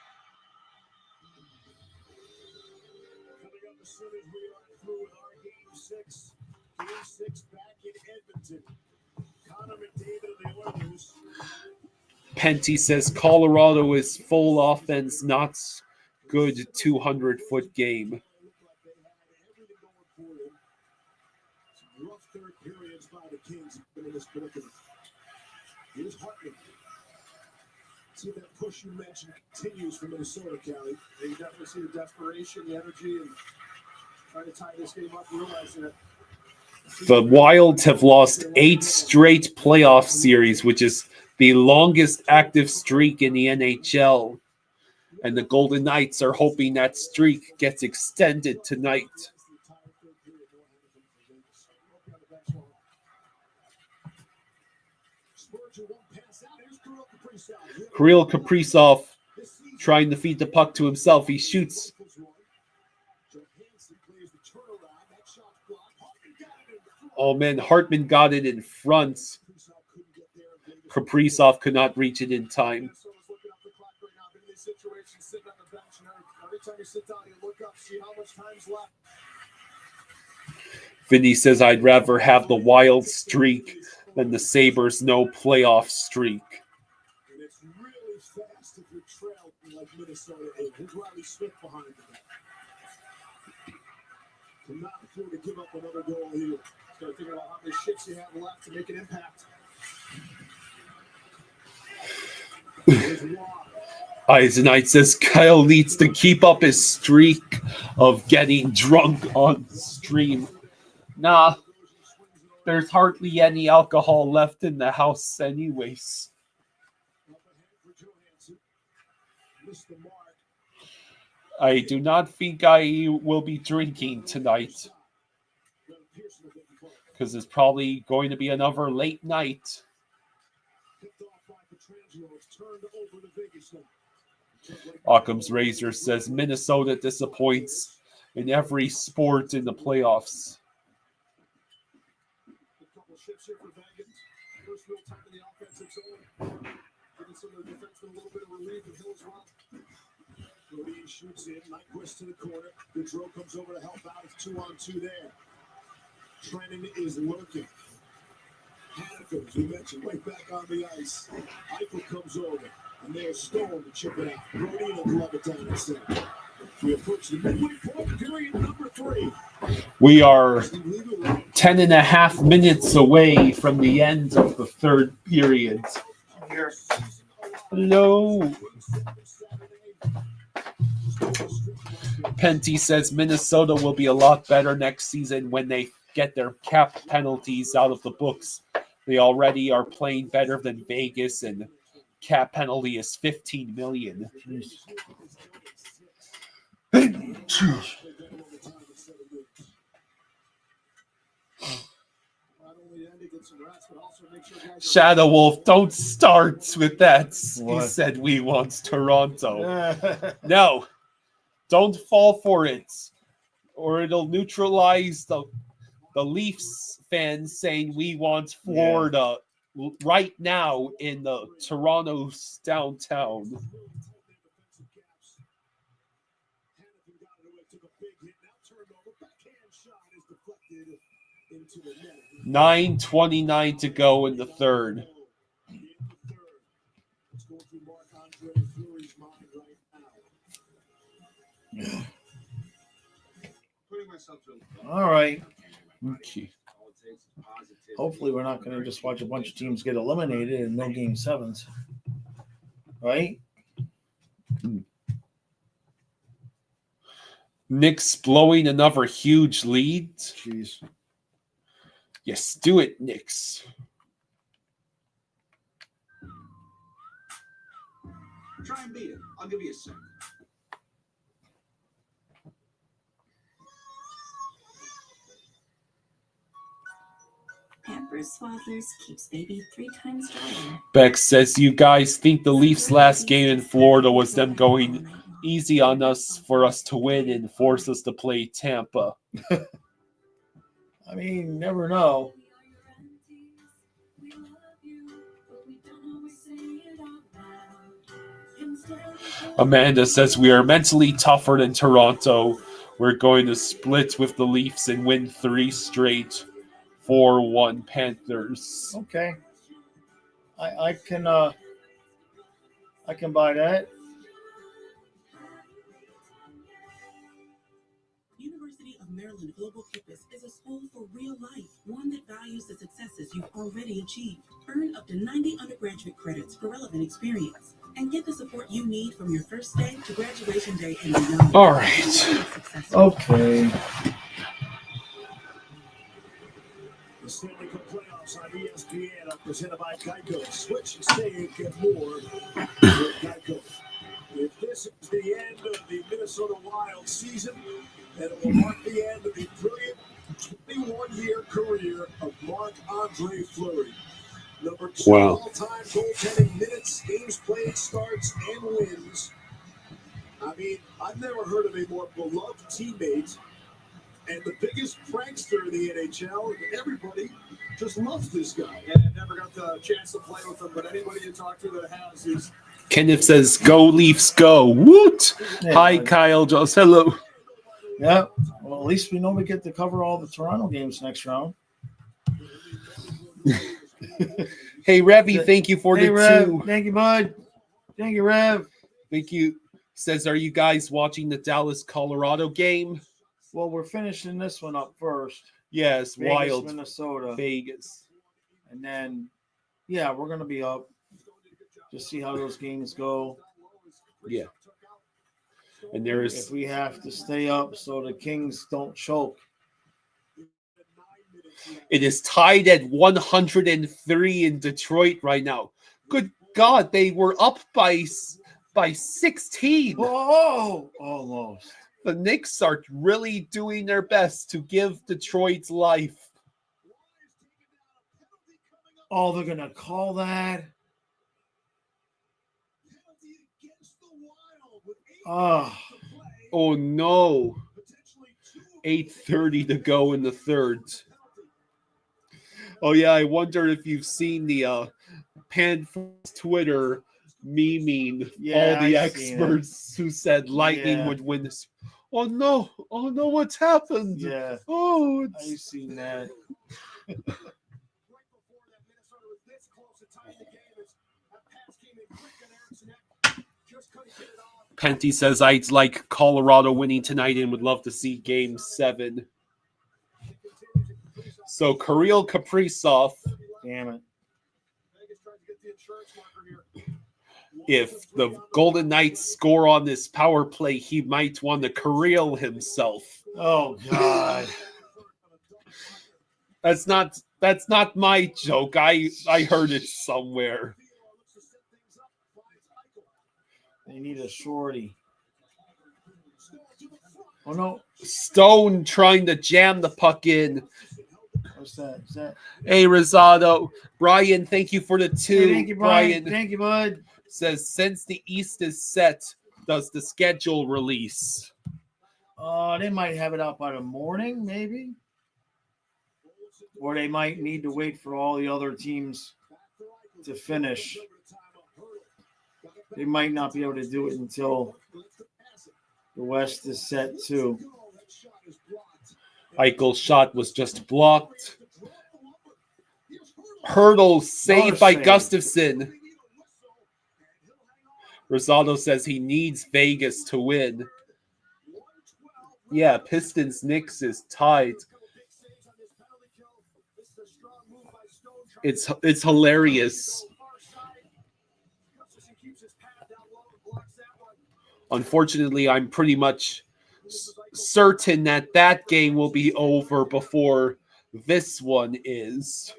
Coming up as soon as we are through with our Game 6. Game 6 back in Edmonton. Connor McDavid of the Oilers. Penty says Colorado is full offense, not good 200-foot game. Some rough third periods by the Kings in this predicament. Here's Hartman. See if that push you mentioned continues for Minnesota, Callie. You definitely see the desperation, the energy, and trying to tie this game up, realizing that The Wild have lost 8 straight playoff series, which is the longest active streak in the NHL. And the Golden Knights are hoping that streak gets extended tonight. Kirill Kaprizov trying to feed the puck to himself. He shoots. Oh man, Hartman got it in front. Kaprizov could not reach it in time. Vinny says, I'd rather have the Wild streak than the Sabres no playoff streak. And it's really fast if you're trailing like Minnesota is. There's Riley Smith behind the net. To not afford to give up another goal here. Start thinking about how many shifts you have left to make an impact. Eisenite says Kyle needs to keep up his streak of getting drunk on stream. Nah, there's hardly any alcohol left in the house anyways. I do not think I will be drinking tonight because it's probably going to be another late night. Occam's Razor says Minnesota disappoints in every sport in the playoffs. A couple shifts here for Vegas. First real time in the offensive zone. Giving some of the defensemen a little bit of relief and Hill's run. Bodine shoots in. Nyquist to the corner. Goudreau comes over to help out. It's 2-on-2 there. Trennan is lurking. Hannaford, as we mentioned, right back on the ice. Eichel comes over. And there's Stone to chip it out. Bodine will glove it down the center. We approach the midway point, period number 3. We are 10 and a half minutes away from the end of the third period. Hello. Penty says Minnesota will be a lot better next season when they get their cap penalties out of the books. They already are playing better than Vegas, and cap penalty is $15 million. Shadow Wolf, don't start with that. What? He said we want Toronto. No, don't fall for it, or it'll neutralize the Leafs fans saying we want Florida right now in the Toronto's downtown. 9:29 to go in the third. All right. Okay. Hopefully, we're not going to just watch a bunch of teams get eliminated and no game sevens. Right? Nick's blowing another huge lead. Jeez. Yes, do it, Knicks. Try and beat it. I'll give you a second. Pampers Swaddlers keeps baby 3 times drier. Beck says, you guys think the Leafs' last game in Florida was them going easy on us for us to win and force us to play Tampa? I mean, never know. Amanda says, we are mentally tougher than Toronto. We're going to split with the Leafs and win 3 straight. 4-1 Panthers. Okay. I can buy that. University of Maryland Global Campus is a school for real life, one that values the successes you've already achieved. Earn up to 90 undergraduate credits for relevant experience and get the support you need from your first day to graduation day and beyond. All right. Okay. playoffs on ESPN are presented by Geico. Switch, save, get more with Geico. If this is the end of the Minnesota Wild season, then it will mark the end of the brilliant 21-year career of Marc-Andre Fleury. Number 2 all-time goaltending minutes, games played, starts, and wins. I mean, I've never heard of a more beloved teammate and the biggest prankster in the NHL. Everybody just loves this guy. And I never got the chance to play with him, but anybody you talk to that has is. Kenneth says, "Go Leafs, go!" Woot! Yeah, Hi, Kyle. Just hello. Yeah. Well, at least we know we get to cover all the Toronto games next round. Hey, Revy, thank you for the Rev. 2. Thank you, bud. Thank you, Rev. Thank you. Says, are you guys watching the Dallas Colorado game? Well, we're finishing this one up first. Yes, Vegas, Wild, Minnesota. Vegas. And then, yeah, we're going to be up. Just see how those games go. Yeah. And If we have to stay up so the Kings don't choke. It is tied at 103 in Detroit right now. Good God, they were up by 16. Oh, almost. The Knicks are really doing their best to give Detroit's life. Oh, they're going to call that. Oh no. 8:30 to go in the third. Oh yeah, I wonder if you've seen the Panthers Twitter memeing all the experts who said Lightning would win this. Oh no, what's happened? Yeah. Oh, I've seen that. Penty says I'd like Colorado winning tonight and would love to see Game 7. So Kirill Kaprizov. Damn it. If the Golden Knights score on this power play, he might want to Kirill himself. Oh God. That's not my joke. I heard it somewhere. They need a shorty. Oh no. Stone trying to jam the puck in. What's that? Is that? Hey, Rosado. Brian, thank you for the 2. Hey, thank you, Brian. Thank you, bud. Says, since the East is set, does the schedule release? They might have it out by the morning, maybe. Or they might need to wait for all the other teams to finish. They might not be able to do it until the West is set too. Eichel's shot was just blocked. Hurdle saved by Gustafsson. Rosado says he needs Vegas to win. Yeah, Pistons Knicks is tied. It's hilarious. Unfortunately, I'm pretty much certain that game will be over before this one is.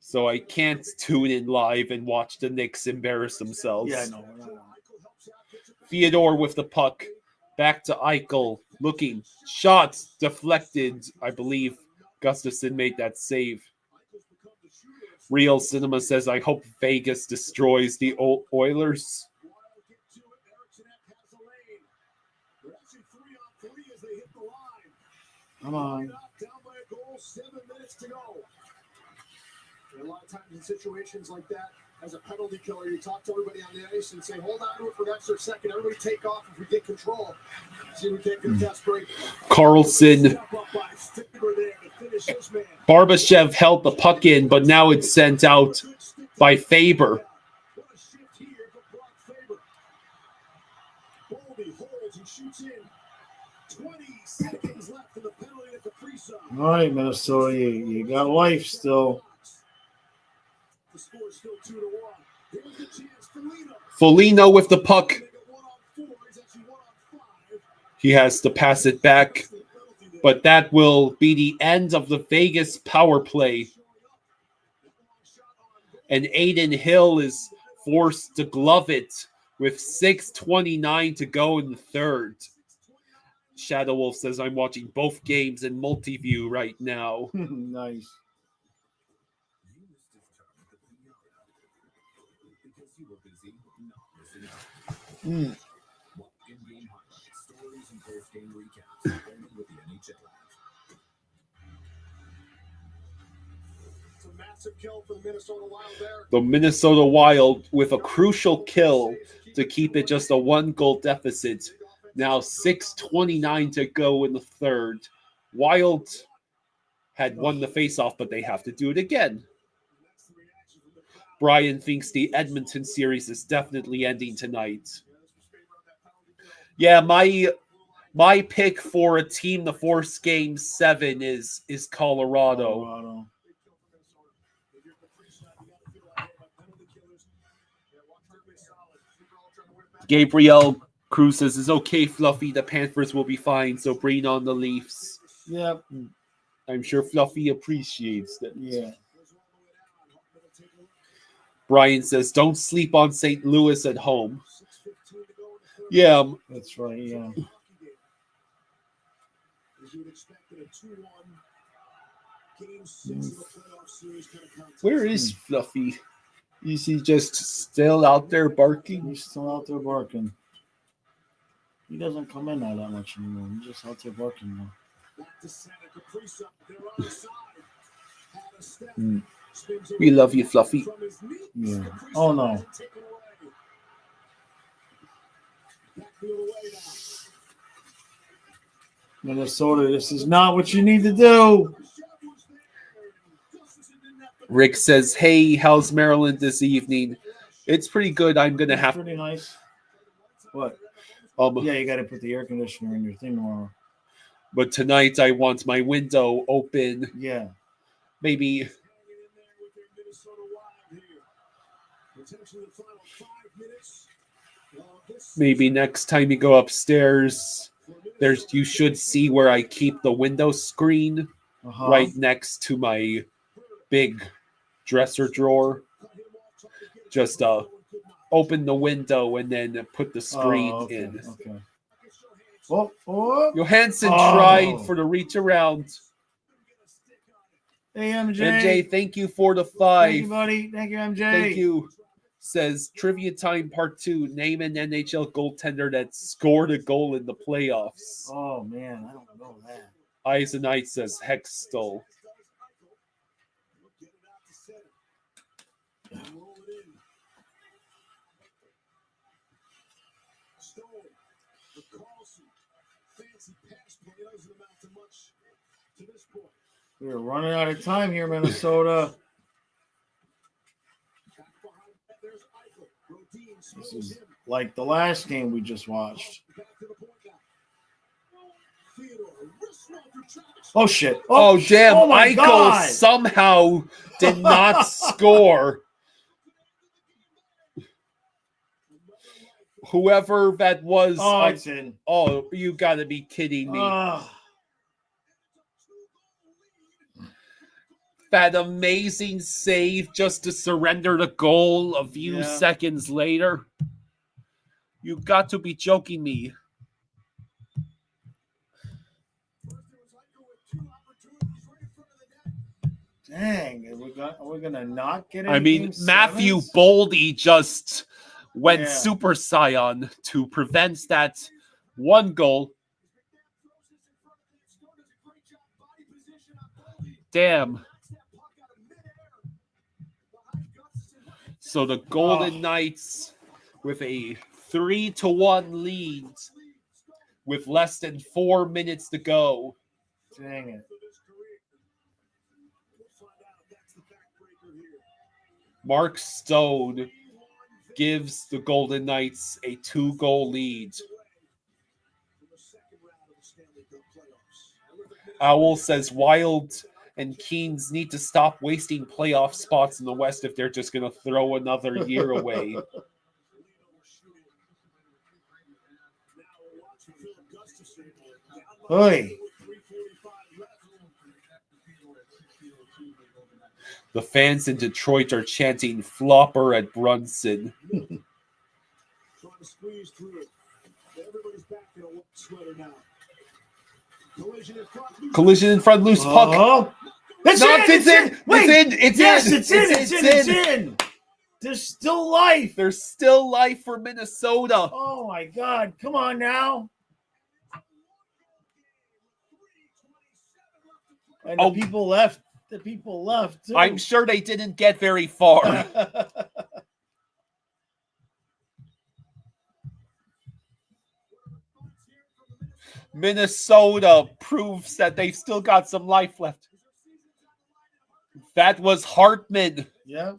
So I can't tune in live and watch the Knicks embarrass themselves. Yeah, no. Theodore with the puck. Back to Eichel. Looking. Shots deflected. I believe Gustafsson made that save. Real Cinema says, I hope Vegas destroys the Oilers. Come on. Down by a goal, 7 minutes to go. And a lot of times in situations like that, as a penalty killer, you talk to everybody on the ice and say, hold on to it for an extra second. Everybody take off if we get control. See if we can't get a test break. Carlson. Barbashev held the puck in, but now it's sent out by Faber. All right, Minnesota, you got life still. Foligno with the puck. He has to pass it back. But that will be the end of the Vegas power play. And Aiden Hill is forced to glove it with 6:29 to go in the third. Shadow Wolf says, I'm watching both games in multi-view right now. Nice. In-game highlights, stories, and post-game recaps only with the NHL app. It's a massive kill for the Minnesota Wild there. The Minnesota Wild with a crucial kill to keep it just a 1-goal deficit. Now 6:29 to go in the third. Wild had won the faceoff, but they have to do it again. Brian thinks the Edmonton series is definitely ending tonight. Yeah, my pick for a team to force Game 7 is Colorado. Gabriel Cruz says, it's okay, Fluffy. The Panthers will be fine, so bring on the Leafs. Yep. I'm sure Fluffy appreciates that. Yeah. Brian says, don't sleep on St. Louis at home. Yeah. That's right, yeah. Where is Fluffy? Is he just still out there barking? He's still out there barking. He doesn't come in all that much anymore. He's just out there barking now. We love you, Fluffy. Yeah. Oh, no. Minnesota, this is not what you need to do. Rick says, hey, how's Maryland this evening? It's pretty good. I'm going to have... Pretty nice. What? Yeah, you got to put the air conditioner in your thing tomorrow. But tonight I want my window open. Yeah. Maybe next time you go upstairs, you should see where I keep the window screen right next to my big dresser drawer. Just open the window and then put the screen in. Okay. Oh. Johansson tried for the reach around. Hey, MJ. MJ, thank you for the 5. Thank you, buddy. Thank you, MJ. Thank you. Says, Trivia Time Part 2. Name an NHL goaltender that scored a goal in the playoffs. Oh, man. I don't know that. Eisenite says Hextall. We're running out of time here, Minnesota. This is like the last game we just watched. Oh, shit. Oh damn. Oh, my Eichel God. somehow did not score. Whoever that was. Oh, it's in. Oh, you got to be kidding me. That amazing save just to surrender the goal a few seconds later. You got to be joking me. Dang, are we gonna not get it? I mean, Matthew Boldy just went Super Saiyan to prevent that one goal. Damn. So the Golden Knights with a 3-1 lead with less than 4 minutes to go. Dang it. Mark Stone gives the Golden Knights a 2-goal lead. Owl says Wild and Keens need to stop wasting playoff spots in the West if they're just going to throw another year away. Hey. The fans in Detroit are chanting "flopper" at Brunson. Trying to squeeze through it. Everybody's back in a wet sweater now. Collision in front, loose puck. Oh, it's in. Wait, It's in. There's still life. There's still life for Minnesota. Oh my God! Come on now. And the people left. The people left. Too. I'm sure they didn't get very far. Minnesota proves that they've still got some life left. That was Hartman. Yeah.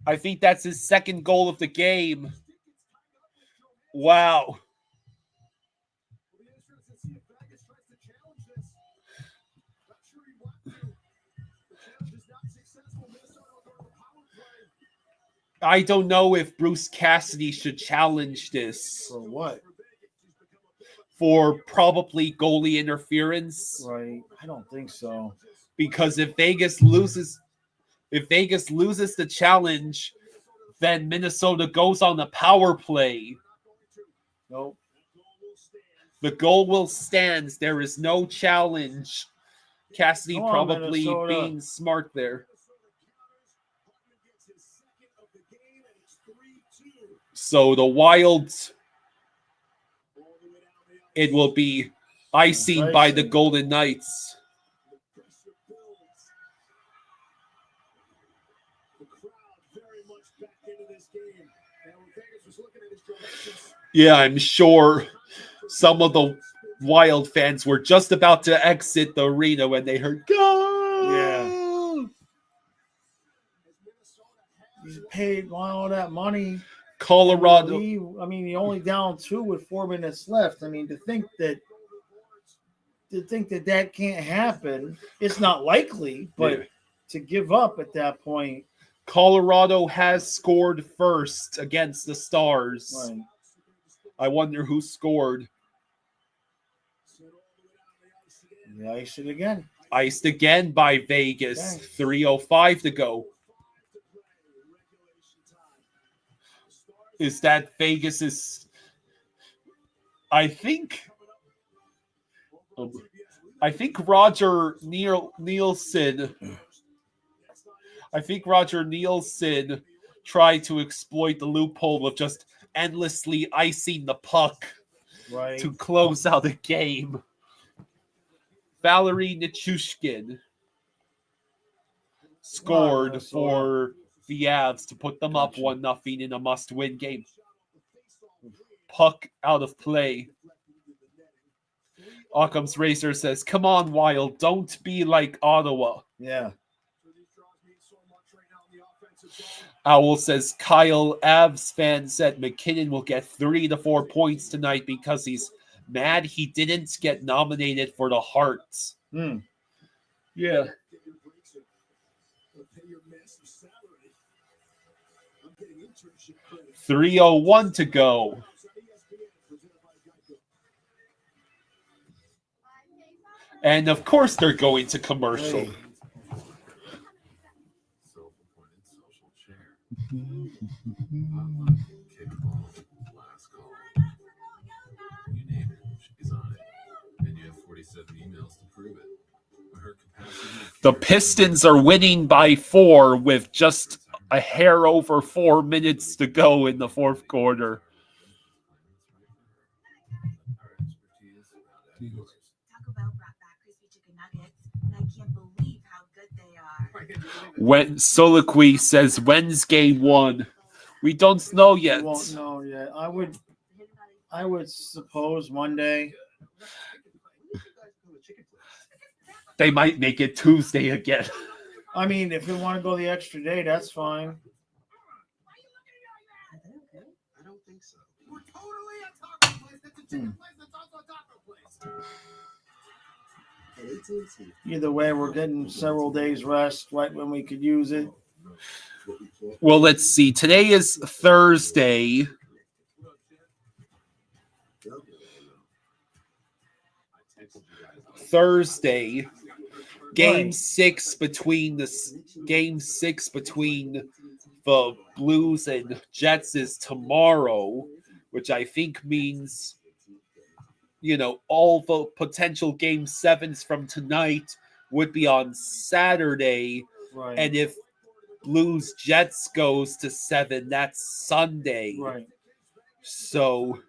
I think that's his second goal of the game. Wow. I don't know if Bruce Cassidy should challenge this. For what? For probably goalie interference. Right. I don't think so. Because if Vegas loses the challenge, then Minnesota goes on the power play. Nope. The goal will stand. There is no challenge. Cassidy Come on, probably Minnesota. being smart there. So the Wilds, it will be icing by the Golden Knights. Yeah, I'm sure some of the Wild fans were just about to exit the arena when they heard "Go!" Yeah. He's paid all that money. Colorado. I mean, he only down 2 with 4 minutes left. I mean, to think that can't happen, it's not likely, but to give up at that point. Colorado has scored first against the Stars. Right. I wonder who scored. They iced it again. Iced again by Vegas. 3:05 to go. Is that Vegas's? I think Roger Nielsen. I think Roger Nielsen tried to exploit the loophole of just endlessly icing the puck to close out the game. Valerie Nichushkin scored for the Avs to put them up 1-0 in a must-win game. Puck out of play. Occam's Racer says, "Come on, Wild, don't be like Ottawa." Yeah. Owl says, Kyle Avs fan said McKinnon will get 3 to 4 points tonight because he's mad he didn't get nominated for the Hearts. Yeah. 3:01 to go. And of course they're going to commercial. The Pistons are winning by 4 with just a hair over 4 minutes to go in the fourth quarter. Taco Bell brought back crispy chicken nuggets, and I can't believe how good they are. When Soliloquy says, when's game 1? We don't know yet. We won't know yet. I would suppose Monday. They might make it Tuesday again. I mean, if we want to go the extra day, that's fine. I don't think so. We're totally a taco place. That's a chicken place. That's also a taco place. Either way, we're getting several days rest right when we could use it. Well, let's see. Today is Thursday. Game Right. 6 between the Blues and Jets is tomorrow, which I think means, all the potential Game 7s from tonight would be on Saturday. Right. And if Blues Jets goes to 7, that's Sunday. Right. So,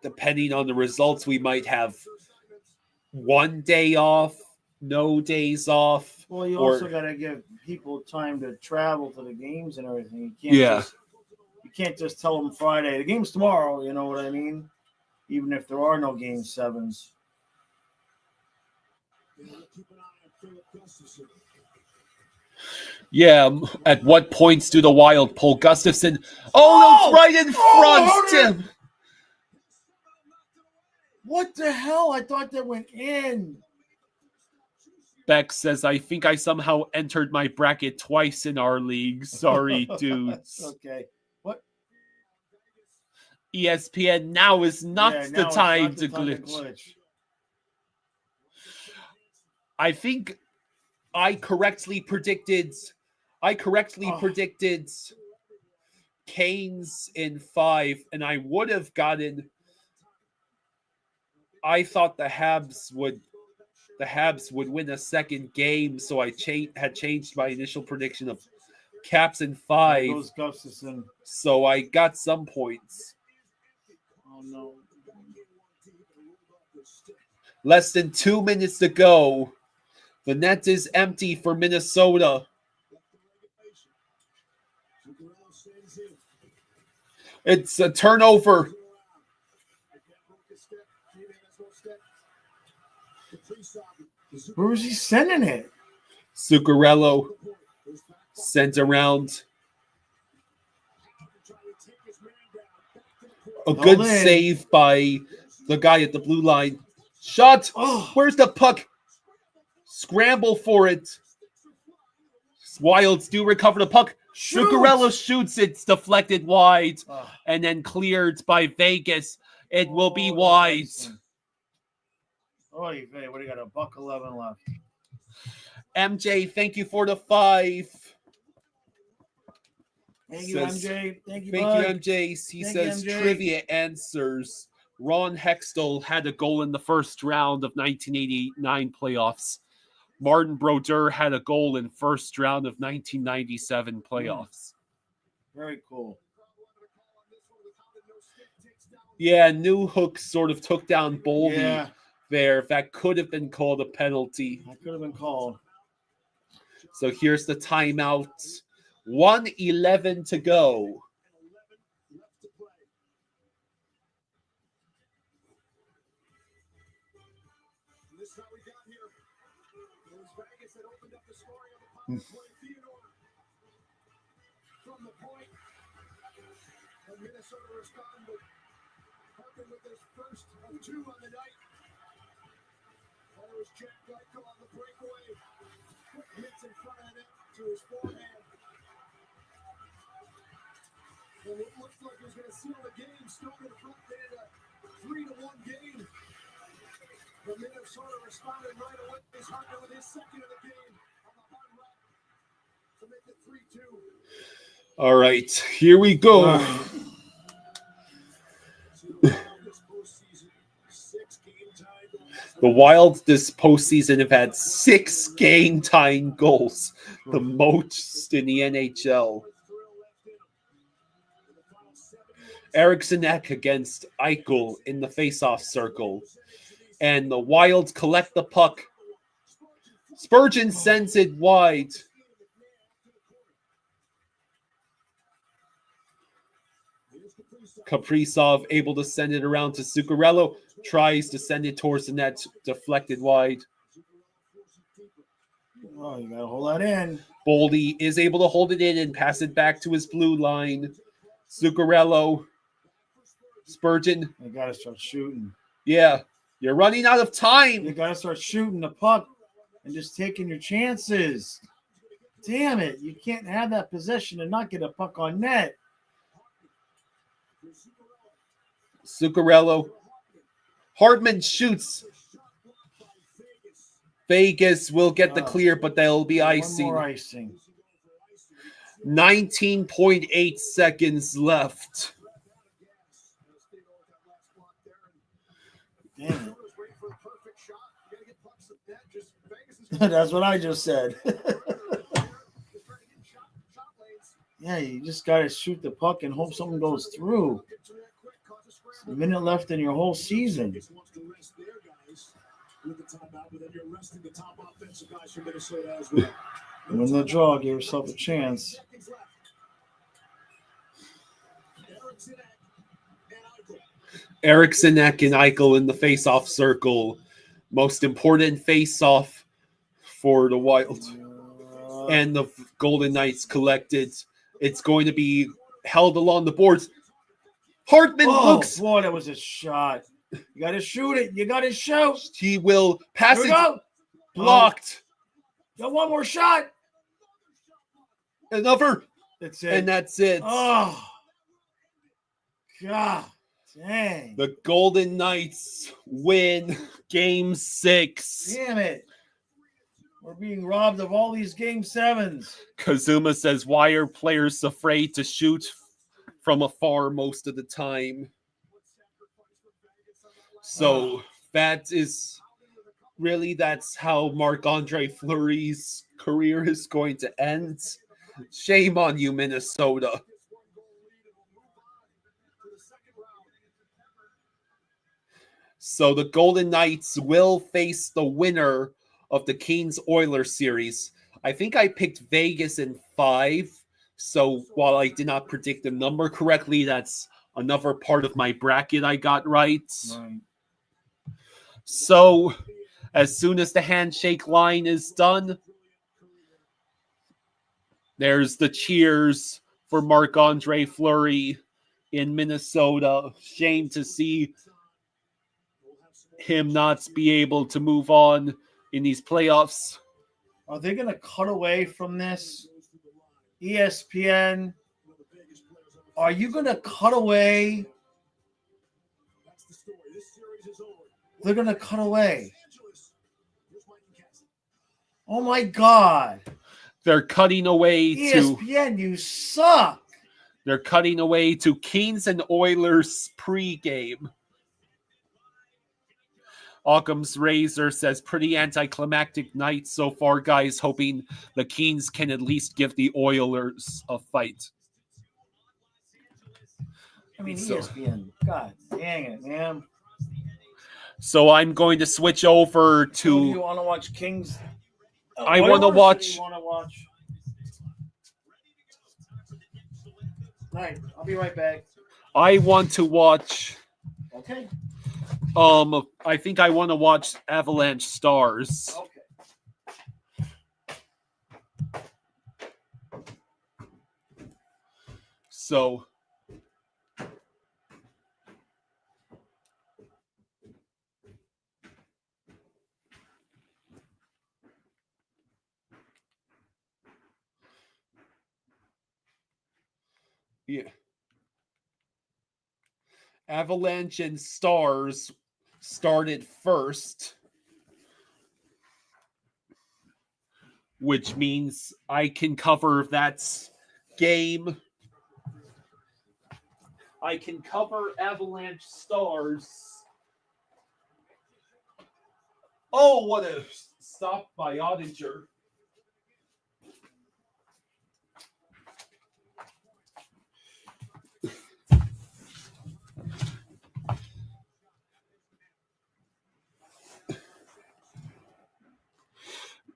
depending on the results, we might have one day off, no days off. Well, you or- also got to give people time to travel to the games and everything. Yeah. You can't just tell them Friday. The game's tomorrow. You know what I mean? Even if there are no Game 7s. Yeah, at what points do the Wild pull Gustafson? Oh, no, right in front, Tim. What the hell? I thought that went in. Beck says, I think I somehow entered my bracket twice in our league. Sorry, dudes. Okay. What? ESPN, now is not Yeah, the now it's time not to the time glitch. I think I correctly predicted Canes in 5, and I would have gotten. I thought the Habs would win a second game, so I had changed my initial prediction of Caps in 5. There goes Gustafson. So I got some points. Oh no. Less than 2 minutes to go. The net is empty for Minnesota. It's a turnover. Where was he sending it? Zuccarello sent around. A good Held in. save by the guy at the blue line. Shot. Oh. Where's the puck? Scramble for it. Wilds do recover the puck. Shoot. Zuccarello shoots it. It's deflected wide Oh. and then cleared by Vegas. It will be Oh, wide. excellent. Oh, what do you got? $1.11 left. MJ, thank you for the 5. Thank you, Says- MJ. Thank you, Thank bud. you, MJ. He Thank you, says MJ. trivia answers. Ron Hextall had a goal in the first round of 1989 playoffs. Martin Brodeur had a goal in first round of 1997 playoffs. Very cool. Yeah, Newhook sort of took down Boldy Yeah, there. That could have been called a penalty. that could have been called. So here's the timeout. 1:11 to go. This is how we got here. It was Vegas that opened up the scoring on the power play. Theodore from the point. And Minnesota responded. Parker with his first of 2 on the night. There was Jack Geico on the breakaway. Quick hits in front of it to his forehand. And it looked like he was going to seal the game. Still in front there. 3-1 game. But Minnesota responded right away. He's Hartman with his second of the game on the hard run to make it 3-2. All right, here we go. The Wild this postseason have had 6 game-tying goals, the most in the NHL. Eriksson Ek against Eichel in the faceoff circle. And the Wild collect the puck. Spurgeon sends it wide. Kaprizov able to send it around to Zuccarello. Tries to send it towards the net. Deflected wide. Oh, you got to hold that in. Boldy is able to hold it in and pass it back to his blue line. Zuccarello. Spurgeon. You got to start shooting. Yeah. You're running out of time. You got to start shooting the puck and just taking your chances. Damn it. You can't have that possession and not get a puck on net. Zuccarello. Hardman shoots. Vegas will get the clear, but there'll be One icing. more icing. 19.8 seconds left. Damn it. That's what I just said. Yeah, you just got to shoot the puck and hope something goes through. It's a minute left in your whole season. Win the draw, give yourself a chance. Eriksson, Ek, and Eichel in the face-off circle. Most important face-off for the Wild. And the Golden Knights collected. It's going to be held along the boards. Hartman looks. Boy, that was a shot. You got to shoot it. You got to shoot. He will pass it. Go. Blocked. Got one more shot. Another. That's it. And that's it. Oh. God. Dang. The Golden Knights win Game 6. Damn it. We're being robbed of all these Game 7s. Kazuma says, why are players afraid to shoot from afar most of the time? So that is really, that's how Marc-Andre Fleury's career is going to end. Shame on you, Minnesota. So the Golden Knights will face the winner of the Kings Oilers series. I think I picked Vegas in 5. So while I did not predict the number correctly, that's another part of my bracket I got right. So as soon as the handshake line is done, there's the cheers for Marc-Andre Fleury in Minnesota. Shame to see him not be able to move on in these playoffs. Are they going to cut away from this? ESPN, are you going to cut away? They're going to cut away. Oh my God. They're cutting away to ESPN, you suck. They're cutting away to Kings and Oilers pregame. Occam's Razor says, pretty anticlimactic night so far, guys. Hoping the Kings can at least give the Oilers a fight. I mean, ESPN. God dang it, man. So I'm going to switch over to. Who do you want to watch, Kings? I want to watch. All right, I'll be right back. I want to watch. Okay. I think I want to watch Avalanche Stars. Okay. So. Yeah. Avalanche and Stars started first, which means I can cover that game. I can cover Avalanche Stars. Oh, what a stop by Ottinger.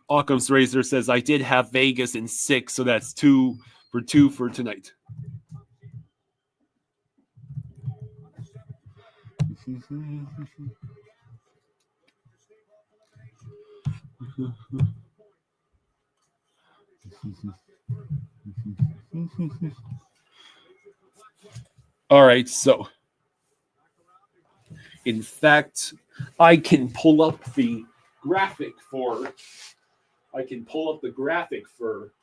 Occam's Razor says, I did have Vegas in 6, so that's 2 for tonight. All right, so in fact, I can pull up the graphic for. I can pull up the graphic for.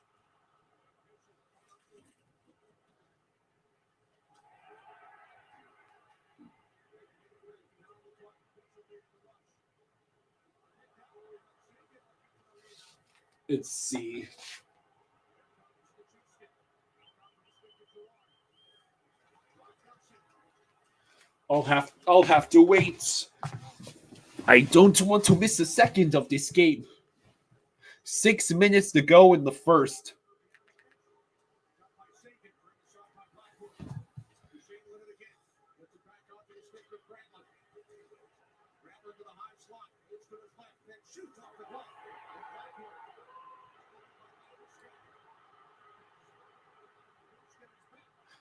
Let's see. I'll have to wait. I don't want to miss a second of this game. 6 minutes to go in the first.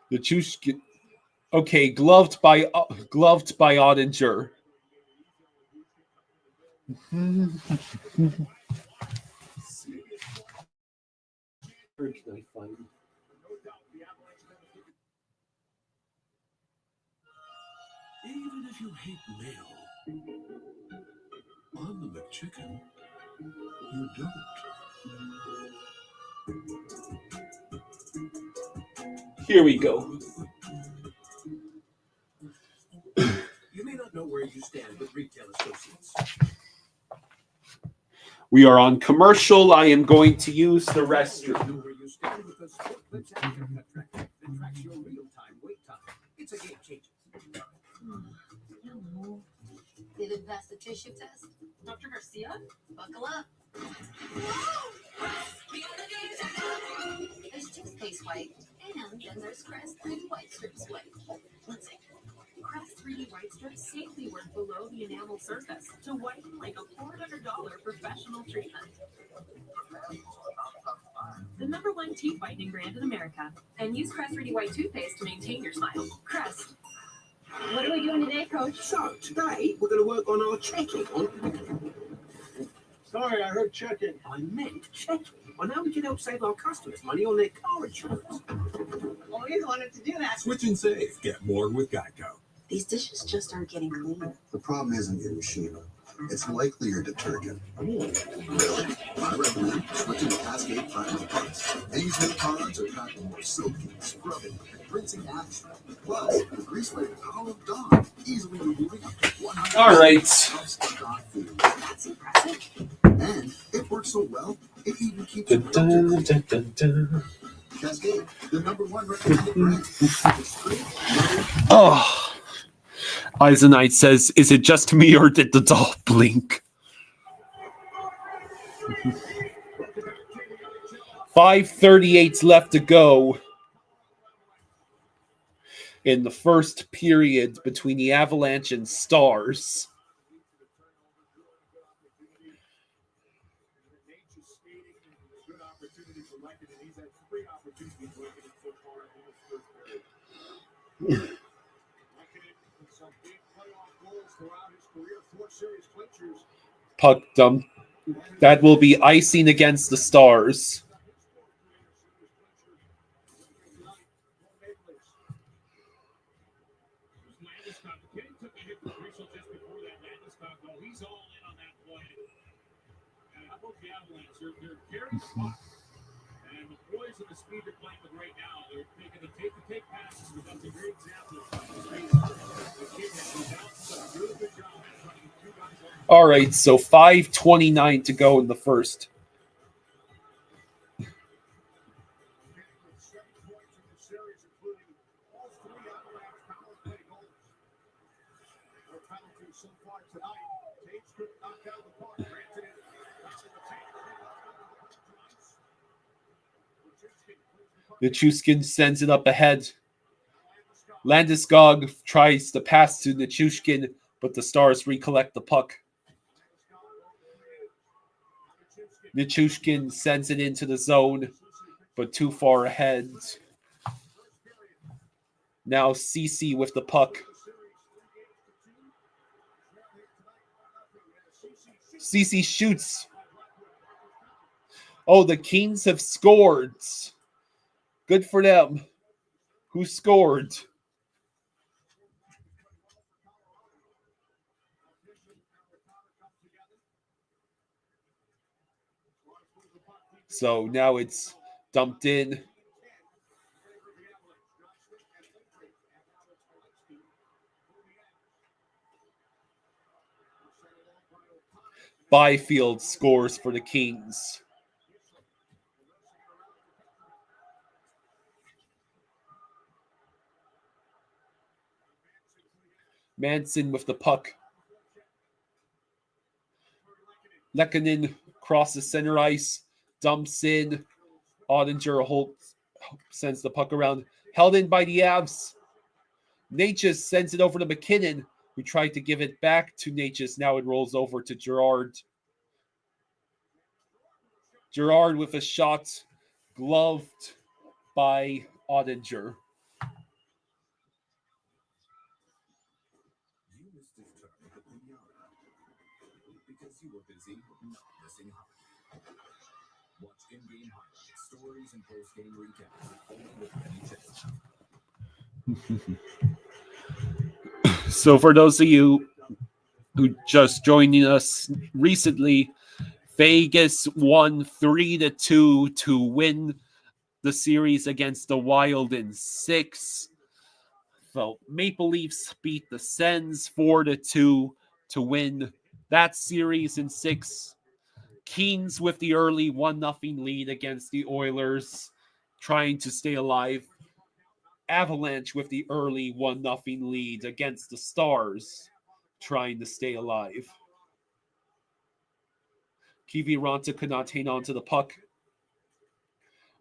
The Chushkin. Okay, gloved by Ottinger. Where can I find? Even if you hate mail, on the McChicken, you don't. Here we go. You may not know where you stand with retail associates. We are on commercial. I am going to use the restroom. Where you stand with the split clips and haircut tracker that tracks your real-time wait time. It's a game changer. Hello. Did it pass the tissue test? Dr. Garcia? Buckle up. There's toothpaste white, and then there's Crest 3D White Strips white. Let's see. Crest 3D White Strips safely work below the enamel surface to whiten like a $400 professional treatment. The #1 teeth whitening brand in America. And use Crest 3D White toothpaste to maintain your smile. Crest. What are we doing today, Coach? So, today, we're going to work on our checking on... Sorry, I heard checking. I meant checking on how we can help save our customers money on their car insurance. Always wanted to do that. Switch and save. Get more with Geico. These dishes just aren't getting clean. The problem isn't your machine. It's likely your detergent. Really? I recommend switching to Cascade Platinum Plus. These new products are packed with more silky, scrubbing, and rinsing action. Plus, the grease rate is all gone, easily removing up to 100%. All right. That's impressive. And it works so well, it even keeps your filter clean. Cascade, the #1 recommended brand. It's free. Oh. Eisenite says, is it just me or did the doll blink? 5:38 left to go in the first period between the Avalanche and Stars. Puck dump. That will be icing against the Stars. And the boys of the speed they're playing with right now, they're making the take passes. But that's a great example of All right, so 5:29 to go in the first. Nichushkin sends it up ahead. Landeskog tries to pass to Nichushkin, but the Stars recollect the puck. Nichushkin sends it into the zone, but too far ahead. Now Ceci with the puck. Ceci shoots. Oh, the Kings have scored. Good for them. Who scored? So now it's dumped in. Byfield scores for the Kings. Manson with the puck. Lehkonen crosses center ice, dumps in. Ottinger sends the puck around. Held in by the Avs. Natchez sends it over to McKinnon, who tried to give it back to Natchez. Now it rolls over to Girard. Girard with a shot, gloved by Ottinger. You missed his turn at the pinata because you were busy not missing hockey. Watch in-game highlights, stories, and post-game recaps only with NHL. So for those of you who just joining us recently, Vegas won 3-2 to win the series against the Wild in 6. So Maple Leafs beat the Sens 4-2 to win that series in 6. Keynes with the early 1-0 lead against the Oilers, trying to stay alive. Avalanche with the early 1-0 lead against the Stars, trying to stay alive. Kiviranta could not hang on to the puck.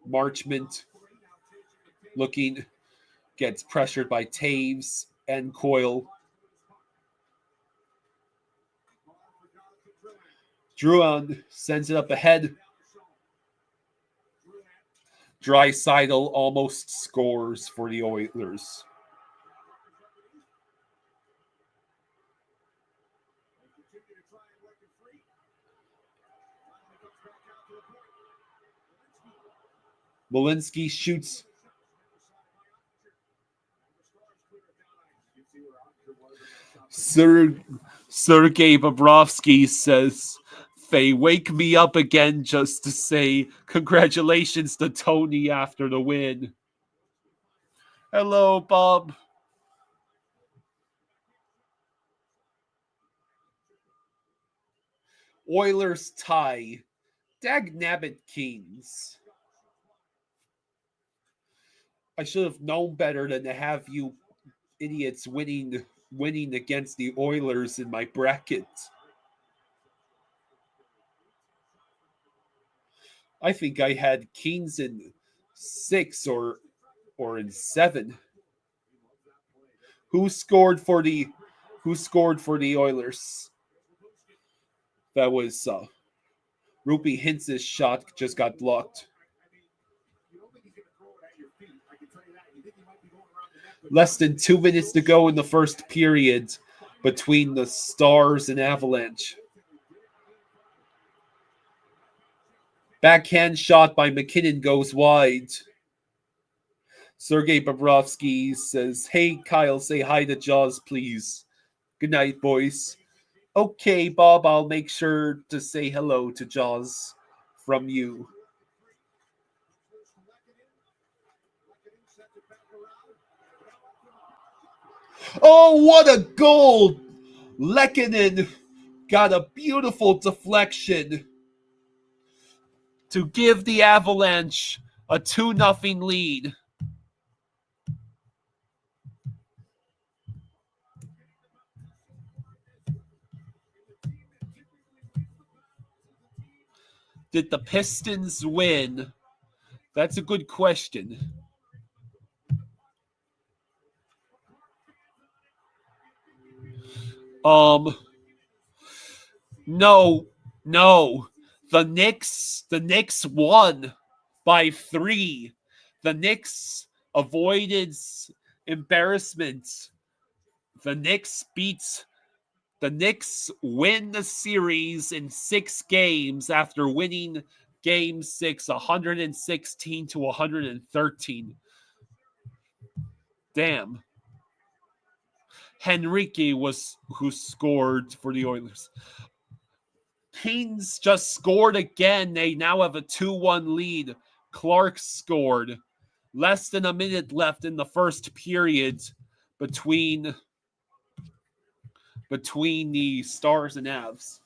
Marchment looking, gets pressured by Taves and Coyle. Drouin sends it up ahead. Draisaitl almost scores for the Oilers. Malinsky shoots. Sergei Bobrovsky says, they wake me up again just to say congratulations to Tony after the win. Hello, Bob. Oilers tie. Dagnabbit Kings. I should have known better than to have you idiots winning against the Oilers in my bracket. I think I had Kings in 6 or in 7. Who scored for the Oilers? That was Rupi Hintz's shot just got blocked. Less than 2 minutes to go in the first period between the Stars and Avalanche. Backhand shot by McKinnon goes wide. Sergei Bobrovsky says, hey, Kyle, say hi to Jaws, please. Good night, boys. Okay, Bob, I'll make sure to say hello to Jaws from you. Oh, what a goal! Lehkonen got a beautiful deflection to give the Avalanche a 2-0 lead. Did the Pistons win? That's a good question. No. The Knicks won by 3. The Knicks avoided embarrassment. The Knicks win the series in 6 games after winning Game 6, 116-113. Damn. Henrique was who scored for the Oilers. Keynes just scored again. They now have a 2-1 lead. Clark scored. Less than a minute left in the first period between the Stars and Avs.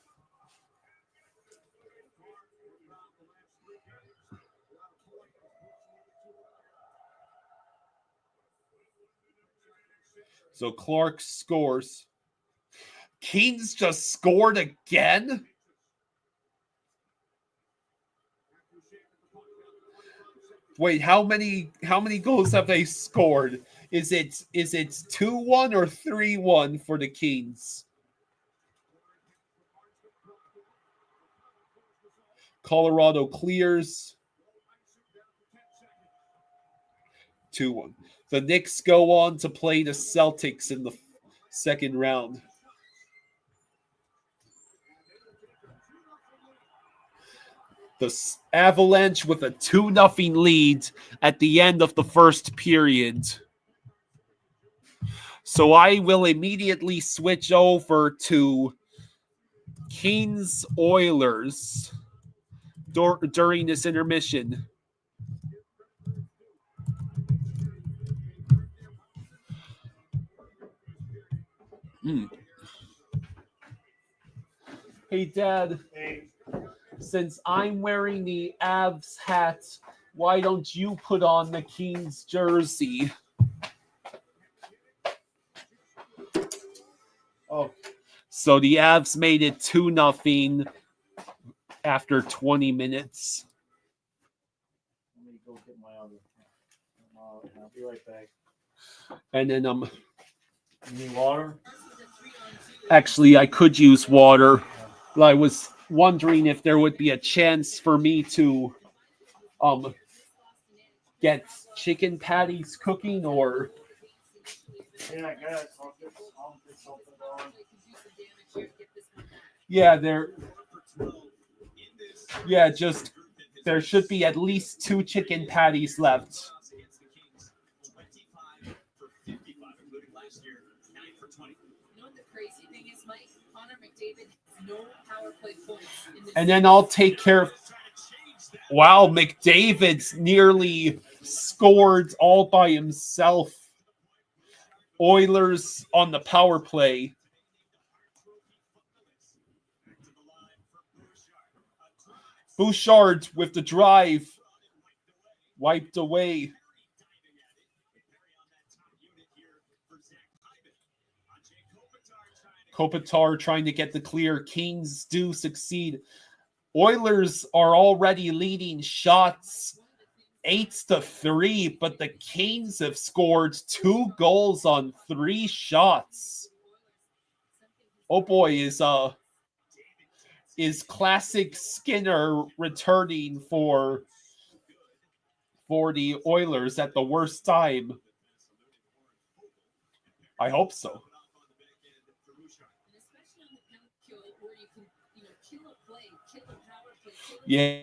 So Clark scores. Kings just scored again? Wait, how many goals have they scored? Is it 2-1 or 3-1 for the Kings? Colorado clears. 2-1. The Knicks go on to play the Celtics in the second round. The Avalanche with a 2-0 lead at the end of the first period. So I will immediately switch over to Kings Oilers during this intermission. Hey, Dad. Hey. Since I'm wearing the Avs hat, why don't you put on the Kings jersey? Oh. So the Avs made it 2-0 after 20 minutes. Let me go get my other. I'll be right back. And then You need water? actually I could use water. I was wondering if there would be a chance for me to get chicken patties cooking or Yeah, I guess. I'll get something going. yeah, there should be at least 2 chicken patties left. You know what the crazy thing is, Mike? Connor McDavid has no power play points in this And then I'll take care of. Wow, McDavid's nearly scored all by himself. Oilers on the power play. Bouchard with the drive. Wiped away. Kopitar trying to get the clear. Kings do succeed. Oilers are already leading shots 8-3, but the Kings have scored 2 goals on 3 shots. Oh boy, is classic Skinner returning for the Oilers at the worst time? I hope so. Yeah,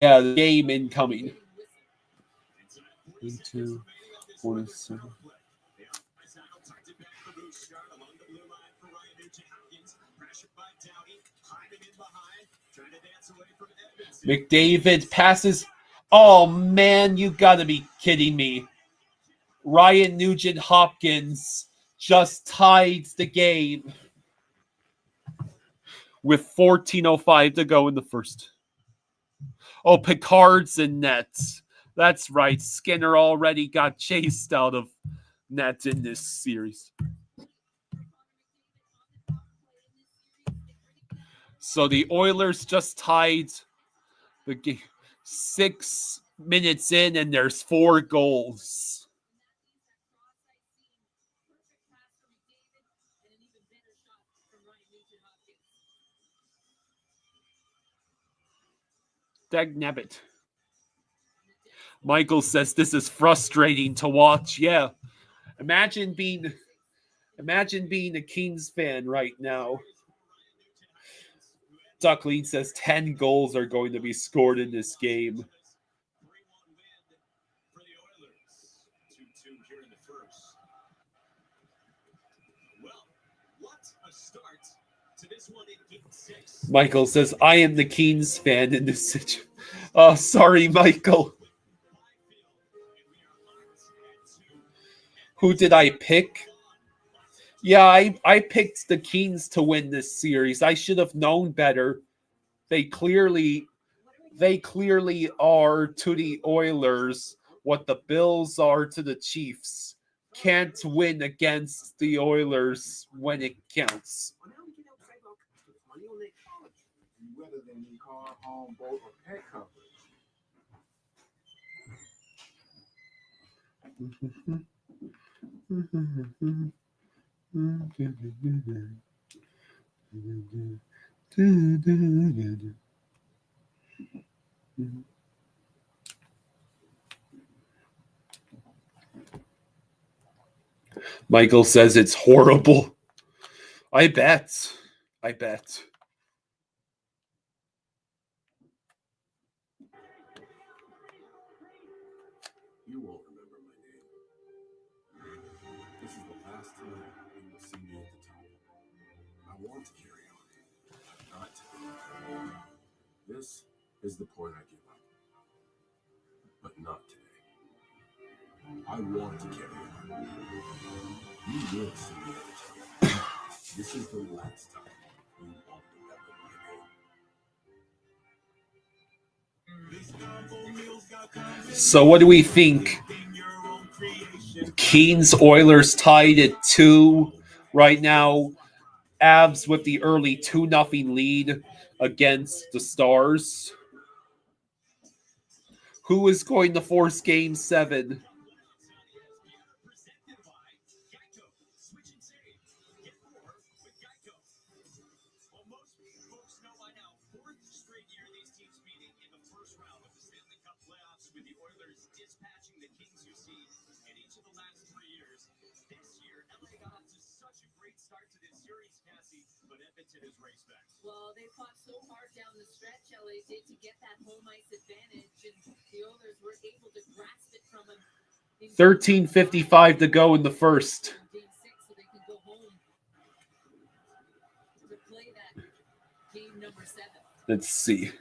the game incoming. 2, 47. McDavid passes. Oh man, you gotta be kidding me. Ryan Nugent-Hopkins just tied the game with 14:05 to go in the first. Oh, Picard's in net. That's right. Skinner already got chased out of net in this series. So the Oilers just tied the game 6 minutes in, and there's 4 goals. Dagnabbit. Michael says this is frustrating to watch. Yeah. Imagine being a Kings fan right now. Ducklean says 10 goals are going to be scored in this game. Michael says, I am the Kings fan in this situation. Oh, sorry, Michael. Who did I pick? Yeah, I picked the Kings to win this series. I should have known better. They clearly are to the Oilers what the Bills are to the Chiefs. can't win against the Oilers when it counts. Well, now we can help save our customers money on their college. Whether they need car, home, boat, or pet coverage. Michael says it's horrible. I bet. You won't remember my name. This is the last time you will see me at the top. I want to carry on. But this is the point I give up. But not today. I want to carry on. You will see me at the top. This is the last time you won't remember my name. So what do we think? Keen's Oilers tied at 2 right now. Avs with the early 2-0 lead against the Stars. Who is going to force Game 7? Well, they fought so hard down the stretch, LA did, to get that home ice advantage, and the Oilers were able to grasp it from them. 13:55 to go in the first. Game 6, so they can go home to play that game number 7. Let's see.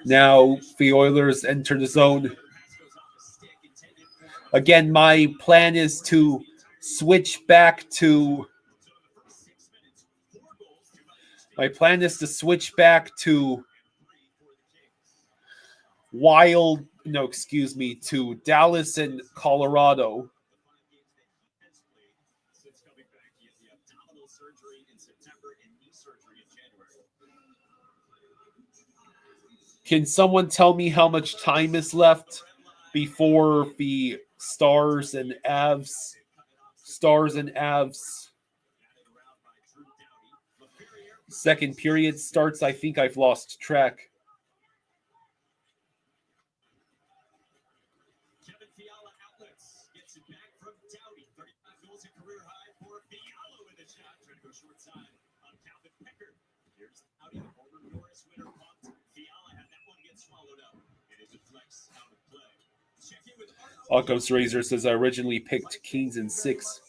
Now the Oilers enter the zone. Again, my plan is to switch back to to Dallas and Colorado. Can someone tell me how much time is left before the Stars and Avs second period starts? I think I've lost track. Kevin Fiala outlets, gets it back from Doughty. 35 goals a career high for Fiala with a shot. Trying to go short side on Calvin Pickard. Here's Doughty, the former Norris winner pumped. Fiala had that one get swallowed up. It is a flex out of play. Check in with Occam's Razor says I originally picked Kings in 6. Stars,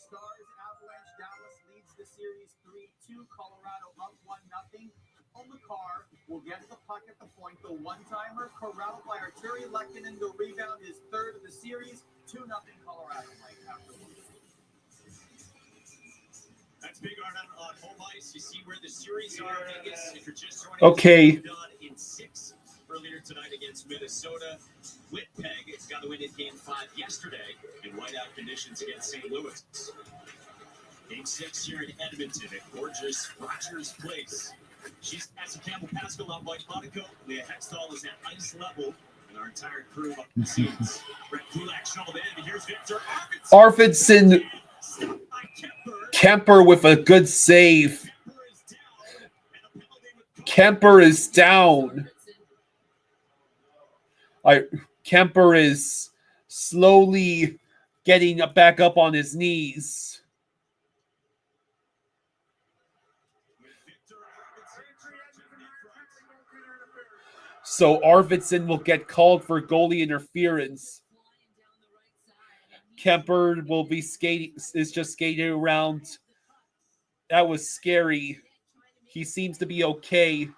Avalanche, Dallas leads the series 3-2. Colorado up 1-0. Omikar will get the puck at the point. The one-timer corralled by Arturi Lehkonen. The rebound is third of the series. 2-0 Colorado. Mike, after one. That's big on home ice. You see where the series are. Vegas, if you're just joining Okay. us, in 6 earlier tonight against Minnesota. Winnipeg has got to win in Game 5 yesterday in whiteout conditions against St. Louis. Game 6 here in Edmonton at gorgeous Rogers Place. She's passing Campbell Pascal out by Monaco. Leah Hextall is at ice level, and our entire crew up the seats. Brett Kulak shoveled in. Here's Victor Arvidsson. Kemper with a good save. Kemper is down. Kemper is slowly getting back up on his knees. So Arvidsson will get called for goalie interference. Kemper will be just skating around. That was scary. He seems to be okay.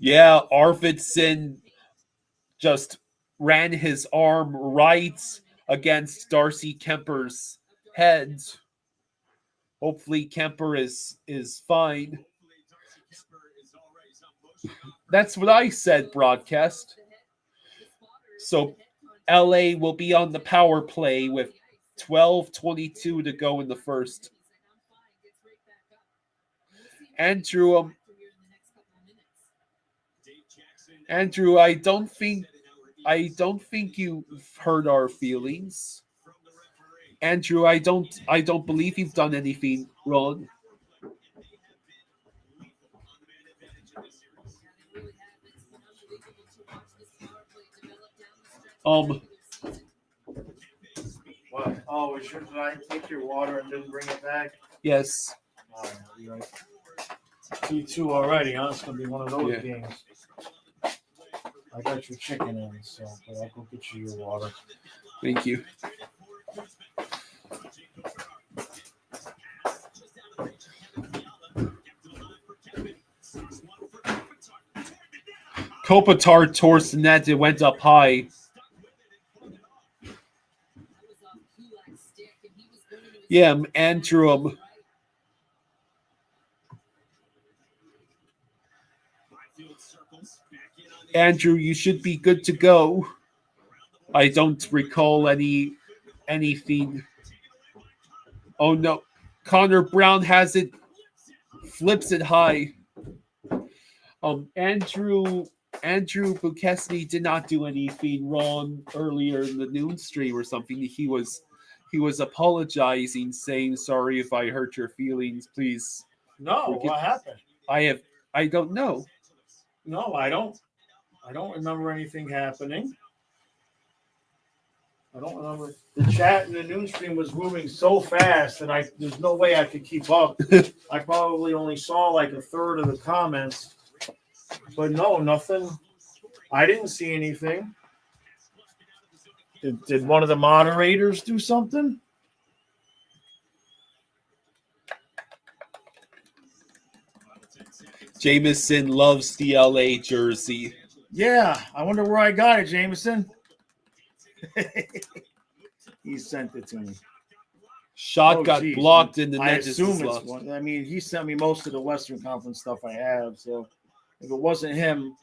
Yeah, Arvidsson just ran his arm right against Darcy Kemper's head. Hopefully Kemper is fine. That's what I said, broadcast. So LA will be on the power play with 12:22 to go in the first. Andrew, I don't think you've hurt our feelings. Andrew, I don't believe you've done anything wrong. What? Oh, did I take your water and didn't bring it back? Yes. All right, I'll be right. 2-2 already, huh? It's gonna be one of those games. I got your chicken in, so but I'll go get you your water. Thank you. Kopitar towards the net. It went up high. Yeah, Andrew. Andrew, you should be good to go. I don't recall anything. Oh no, Connor Brown has it, flips it high. Andrew Bukesny did not do anything wrong earlier in the noon stream or something. He was apologizing, saying sorry if I hurt your feelings. Please. No, what happened? I don't know. No, I don't remember anything happening. I don't remember. The chat in the news stream was moving so fast that there's no way I could keep up. I probably only saw like a third of the comments. But no, nothing. I didn't see anything. Did one of the moderators do something? Jameson loves the LA jersey. Yeah, I wonder where I got it, Jameson. He sent it to me. Shot got blocked in the net. I assume it's one. I mean, he sent me most of the Western Conference stuff I have, so if it wasn't him.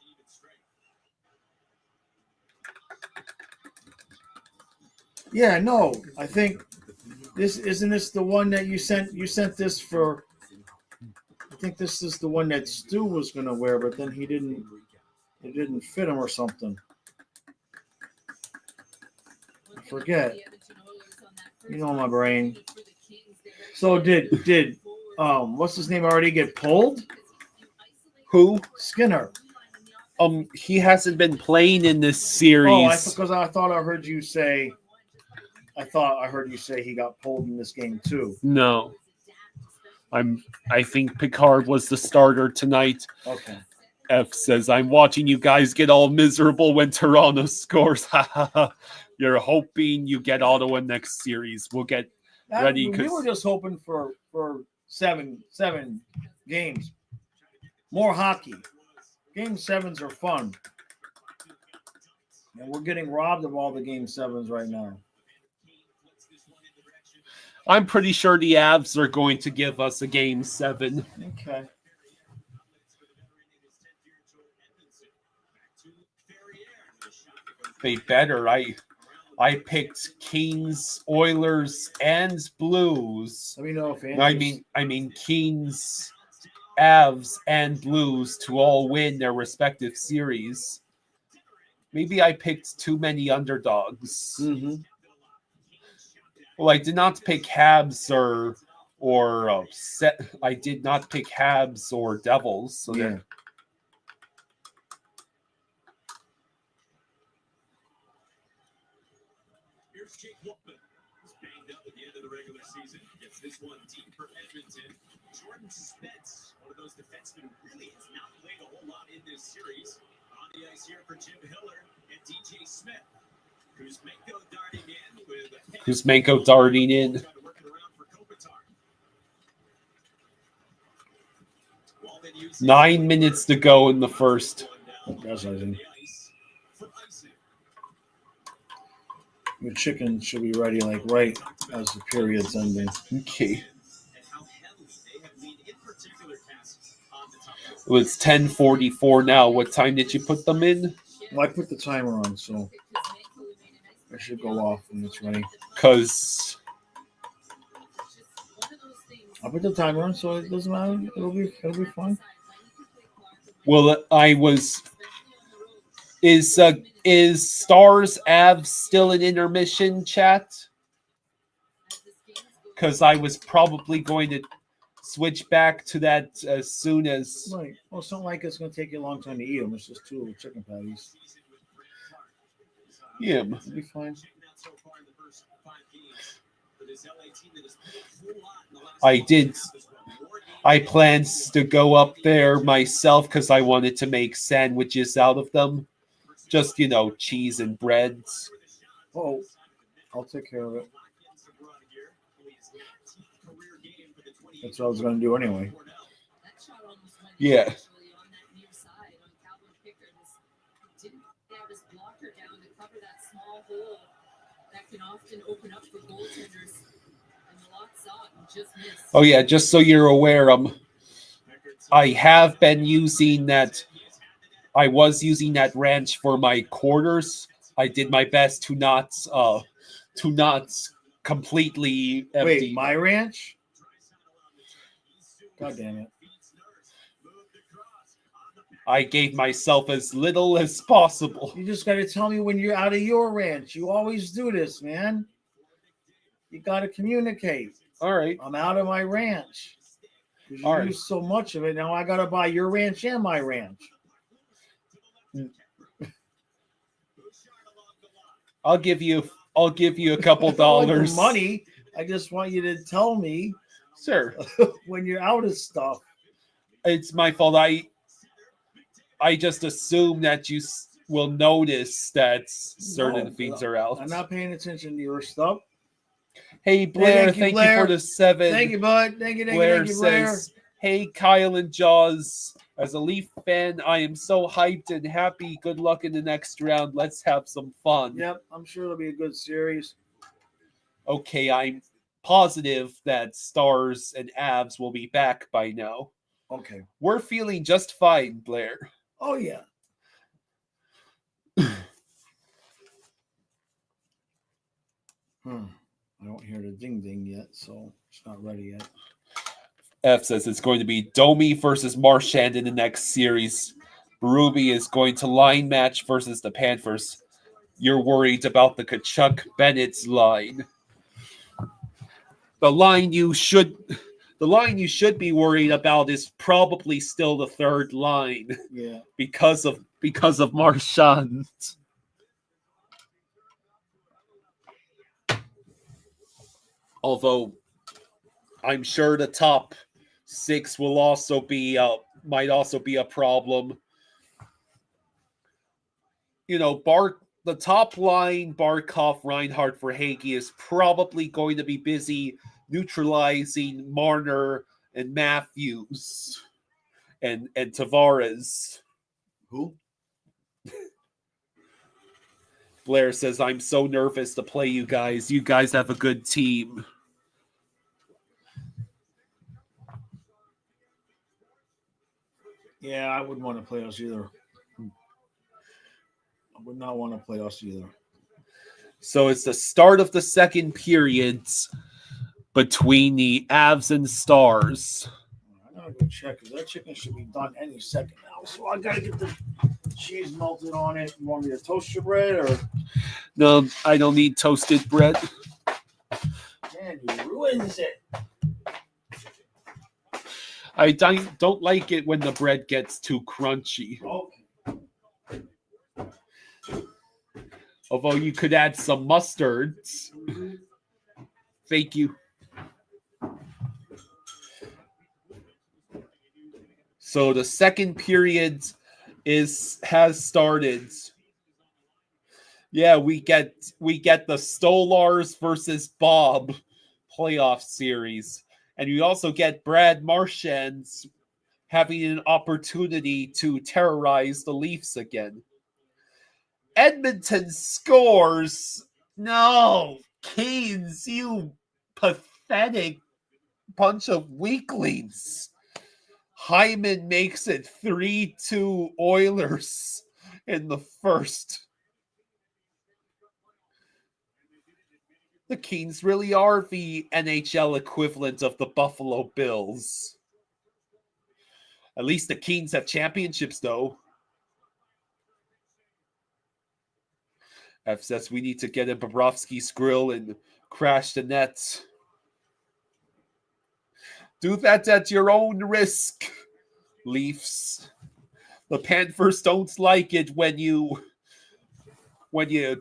Yeah, no, I think isn't this the one that you sent? You sent this for. I think this is the one that Stu was going to wear, but then it didn't fit him or something. I forget. You know my brain. So did what's his name already get pulled? Who? Skinner. He hasn't been playing in this series. Because I thought I heard you say. I thought I heard you say he got pulled in this game too. No. I think Picard was the starter tonight. Okay. F says, I'm watching you guys get all miserable when Toronto scores. You're hoping you get Ottawa next series. We'll get ready. We were just hoping for seven games. More hockey. Game 7s are fun. And we're getting robbed of all the Game 7s right now. I'm pretty sure the Avs are going to give us a Game 7. Okay. They better. I picked Kings, Oilers, and Blues. Let me know if I mean Kings, Avs, and Blues to all win their respective series. Maybe I picked too many underdogs. Mm-hmm. Well, I did not pick Habs I did not pick Habs or Devils. So yeah. Here's Jake Wolfman. He's banged up at the end of the regular season. Gets this one deep for Edmonton. Jordan Spence, one of those defensemen who really has not played a whole lot in this series. On the ice here for Jim Hiller and DJ Smith. Kuzmenko darting in. 9 minutes to go in the first. Your chicken should be ready right as the period's ending. Okay. It was 10:44 now. What time did you put them in? Well, I put the timer on, so I should go off when it's ready. Because I'll put the timer on, so it doesn't matter. It'll be fine. well, is Stars Avs still in intermission chat? Because I was probably going to switch back to that as soon as. Right. Well, it's not like it's going to take you a long time to eat them. It's just 2 little chicken patties. Yeah. It'll be fine. I planned to go up there myself because I wanted to make sandwiches out of them. Just, cheese and breads. Oh, I'll take care of it. That's what I was going to do anyway. Yeah. Oh, yeah, just so you're aware, I have been using that. I was using that ranch for my quarters. I did my best to not completely empty. Wait, my ranch? God damn it. I gave myself as little as possible. You just got to tell me when you're out of your ranch. You always do this, man. You got to communicate. All right. I'm out of my ranch. You use so much of it. Now I got to buy your ranch and my ranch. I'll give you a couple dollars. Money. I just want you to tell me, sir, when you're out of stuff. It's my fault. I just assume that you will notice that certain things are out. I'm not paying attention to your stuff. Hey Blair, thank you for the 7. Thank you, bud. Thank you, Blair Blair. Says, hey Kyle and Jaws. As a Leaf fan, I am so hyped and happy. Good luck in the next round. Let's have some fun. Yep, I'm sure it'll be a good series. Okay, I'm positive that Stars and Avs will be back by now. Okay. We're feeling just fine, Blair. Oh, yeah. I don't hear the ding yet, so it's not ready yet. F says it's going to be Domi versus Marchand in the next series. Berube is going to line match versus the Panthers. You're worried about the Kachuk Bennett's line. The line you should be worried about is probably still the third line. Yeah. Because of Marchand. Although I'm sure the top 6 will also be might also be a problem. The top line, Barkov, Reinhardt, Verhaeghe is probably going to be busy neutralizing Marner and Matthews and Tavares. Who? Blair says, I'm so nervous to play you guys. You guys have a good team. Yeah, I wouldn't want to play us either. I would not want to play us either. So it's the start of the second periods between the Avs and Stars. I gotta go check because that chicken should be done any second now. So I gotta get the cheese melted on it. You want me to toast your bread or? No, I don't need toasted bread. Man, you ruins it. I don't like it when the bread gets too crunchy. Okay. Although you could add some mustards. Thank you. So the second period has started. Yeah, we get the Stolars versus Bob playoff series. And you also get Brad Marchand having an opportunity to terrorize the Leafs again. Edmonton scores. No, Canes, you pathetic bunch of weaklings. Hyman makes it 3-2 Oilers in the first. The Kings really are the NHL equivalent of the Buffalo Bills. At least the Kings have championships, though. F says we need to get in Bobrovsky's grill and crash the net. Do that at your own risk, Leafs. The Panthers don't like it when you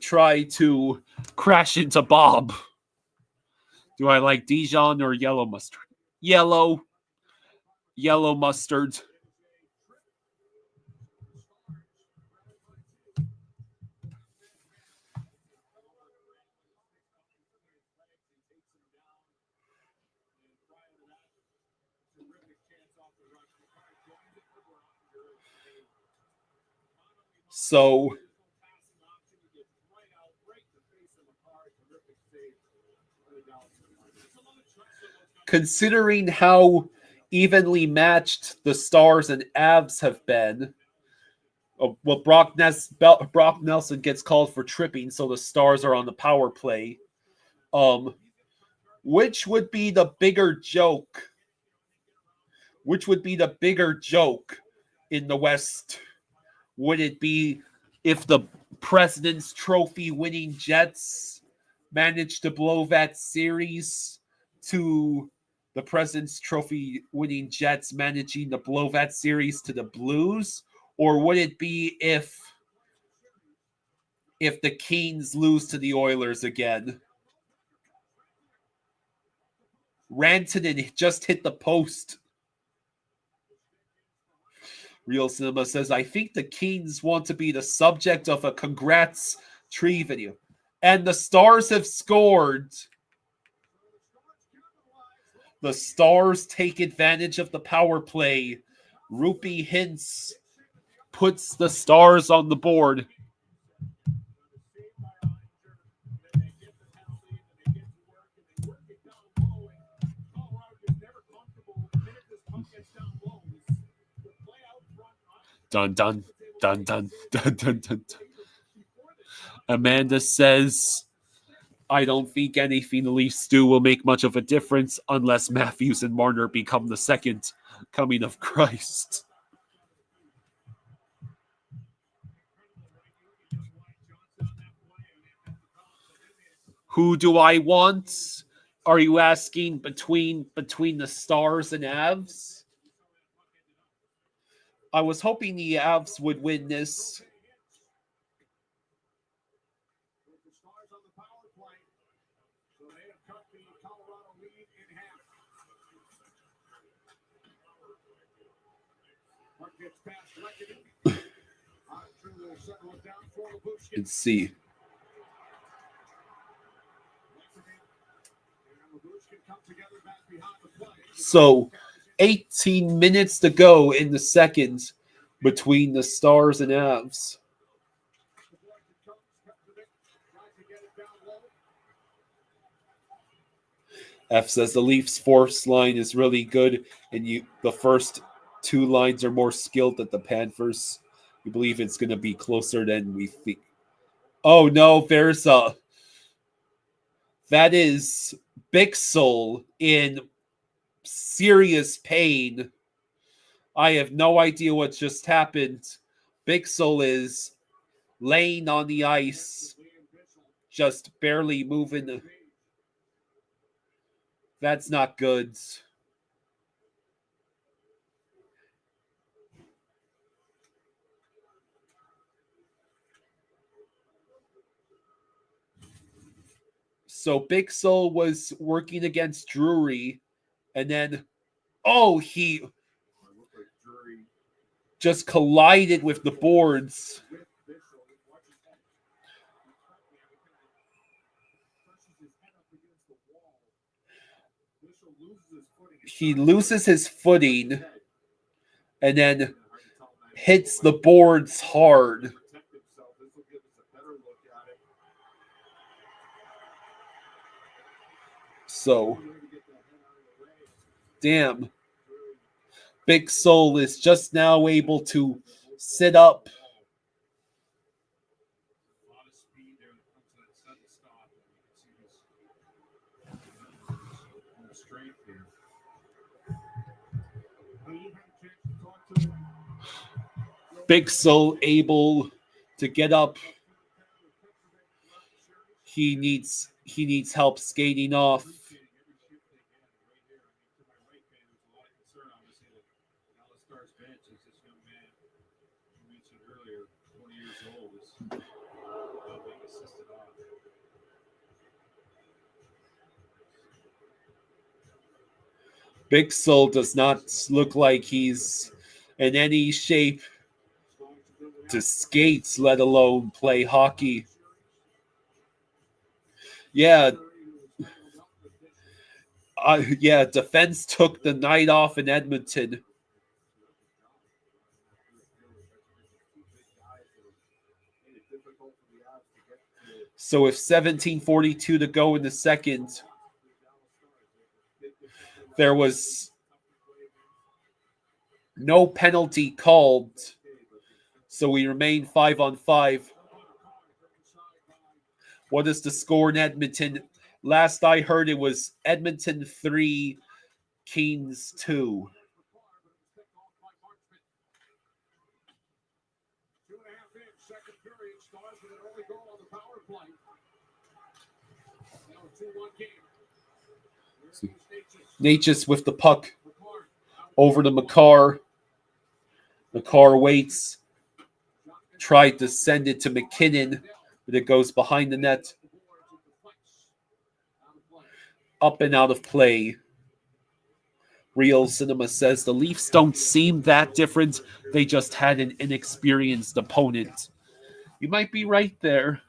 try to crash into Bob. Do I like Dijon or yellow mustard? Yellow mustard. So, considering how evenly matched the Stars and Avs have been, well, Brock Nelson gets called for tripping, so the Stars are on the power play. Which would be the bigger joke? Which would be the bigger joke in the West? Would it be if the President's Trophy winning Jets managed to blow that series to the President's Trophy winning Jets managing to blow that series to the Blues? Or would it be if the Kings lose to the Oilers again? Rantanen just hit the post. Real Cinema says, I think the Kings want to be the subject of a congrats tree video. And the Stars have scored. The Stars take advantage of the power play. Rupi Hintz puts the Stars on the board. Dun, dun, dun, dun, dun, dun, dun. Amanda says, I don't think anything the Leafs do will make much of a difference unless Matthews and Marner become the second coming of Christ. Who do I want? Are you asking between the Stars and Avs? I was hoping the Avs would win this. Let's see. So, 18 minutes to go in the second between the Stars and Avs. F says the Leafs' fourth line is really good, and the first two lines are more skilled than the Panthers. We believe it's going to be closer than we think. Oh no, that is Bixel in serious pain. I have no idea what just happened. Bixel is laying on the ice, just barely moving. That's not good. So Bixel was working against Drury, and then, he just collided with the boards. He loses his footing and then hits the boards hard. So, damn. Big Soul is just now able to sit up. A lot of speed there when it comes to that sudden stop. You can see this strength here. You had a chance to talk to him. Big Soul able to get up. He needs help skating off. Big Soul does not look like he's in any shape to skate, let alone play hockey. Yeah. Defense took the night off in Edmonton. So with 17:42 to go in the second, there was no penalty called. So we remain 5-on-5. What is the score in Edmonton? Last I heard, it was Edmonton 3, Kings 2. 2.5 inch second period starts with an early goal on the power play. Now a 2-1 game. Natchez with the puck over to McCarr. McCarr waits. Tried to send it to McKinnon, but it goes behind the net. Up and out of play. Real Cinema says the Leafs don't seem that different. They just had an inexperienced opponent. You might be right there.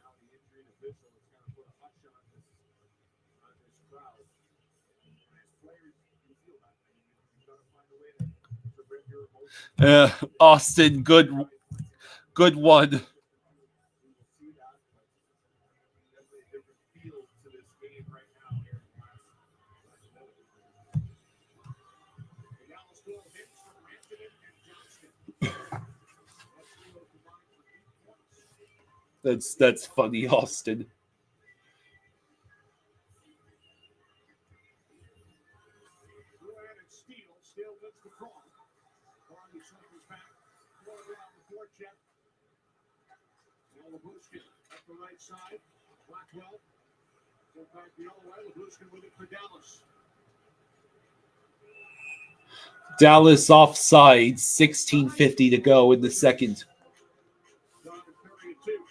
Austin, good one. That's funny, Austin. Up the right side, Blackwell. Go back the other way. Labushkin with it for Dallas. Dallas offside, 16:50 to go in the second. Down to period 2.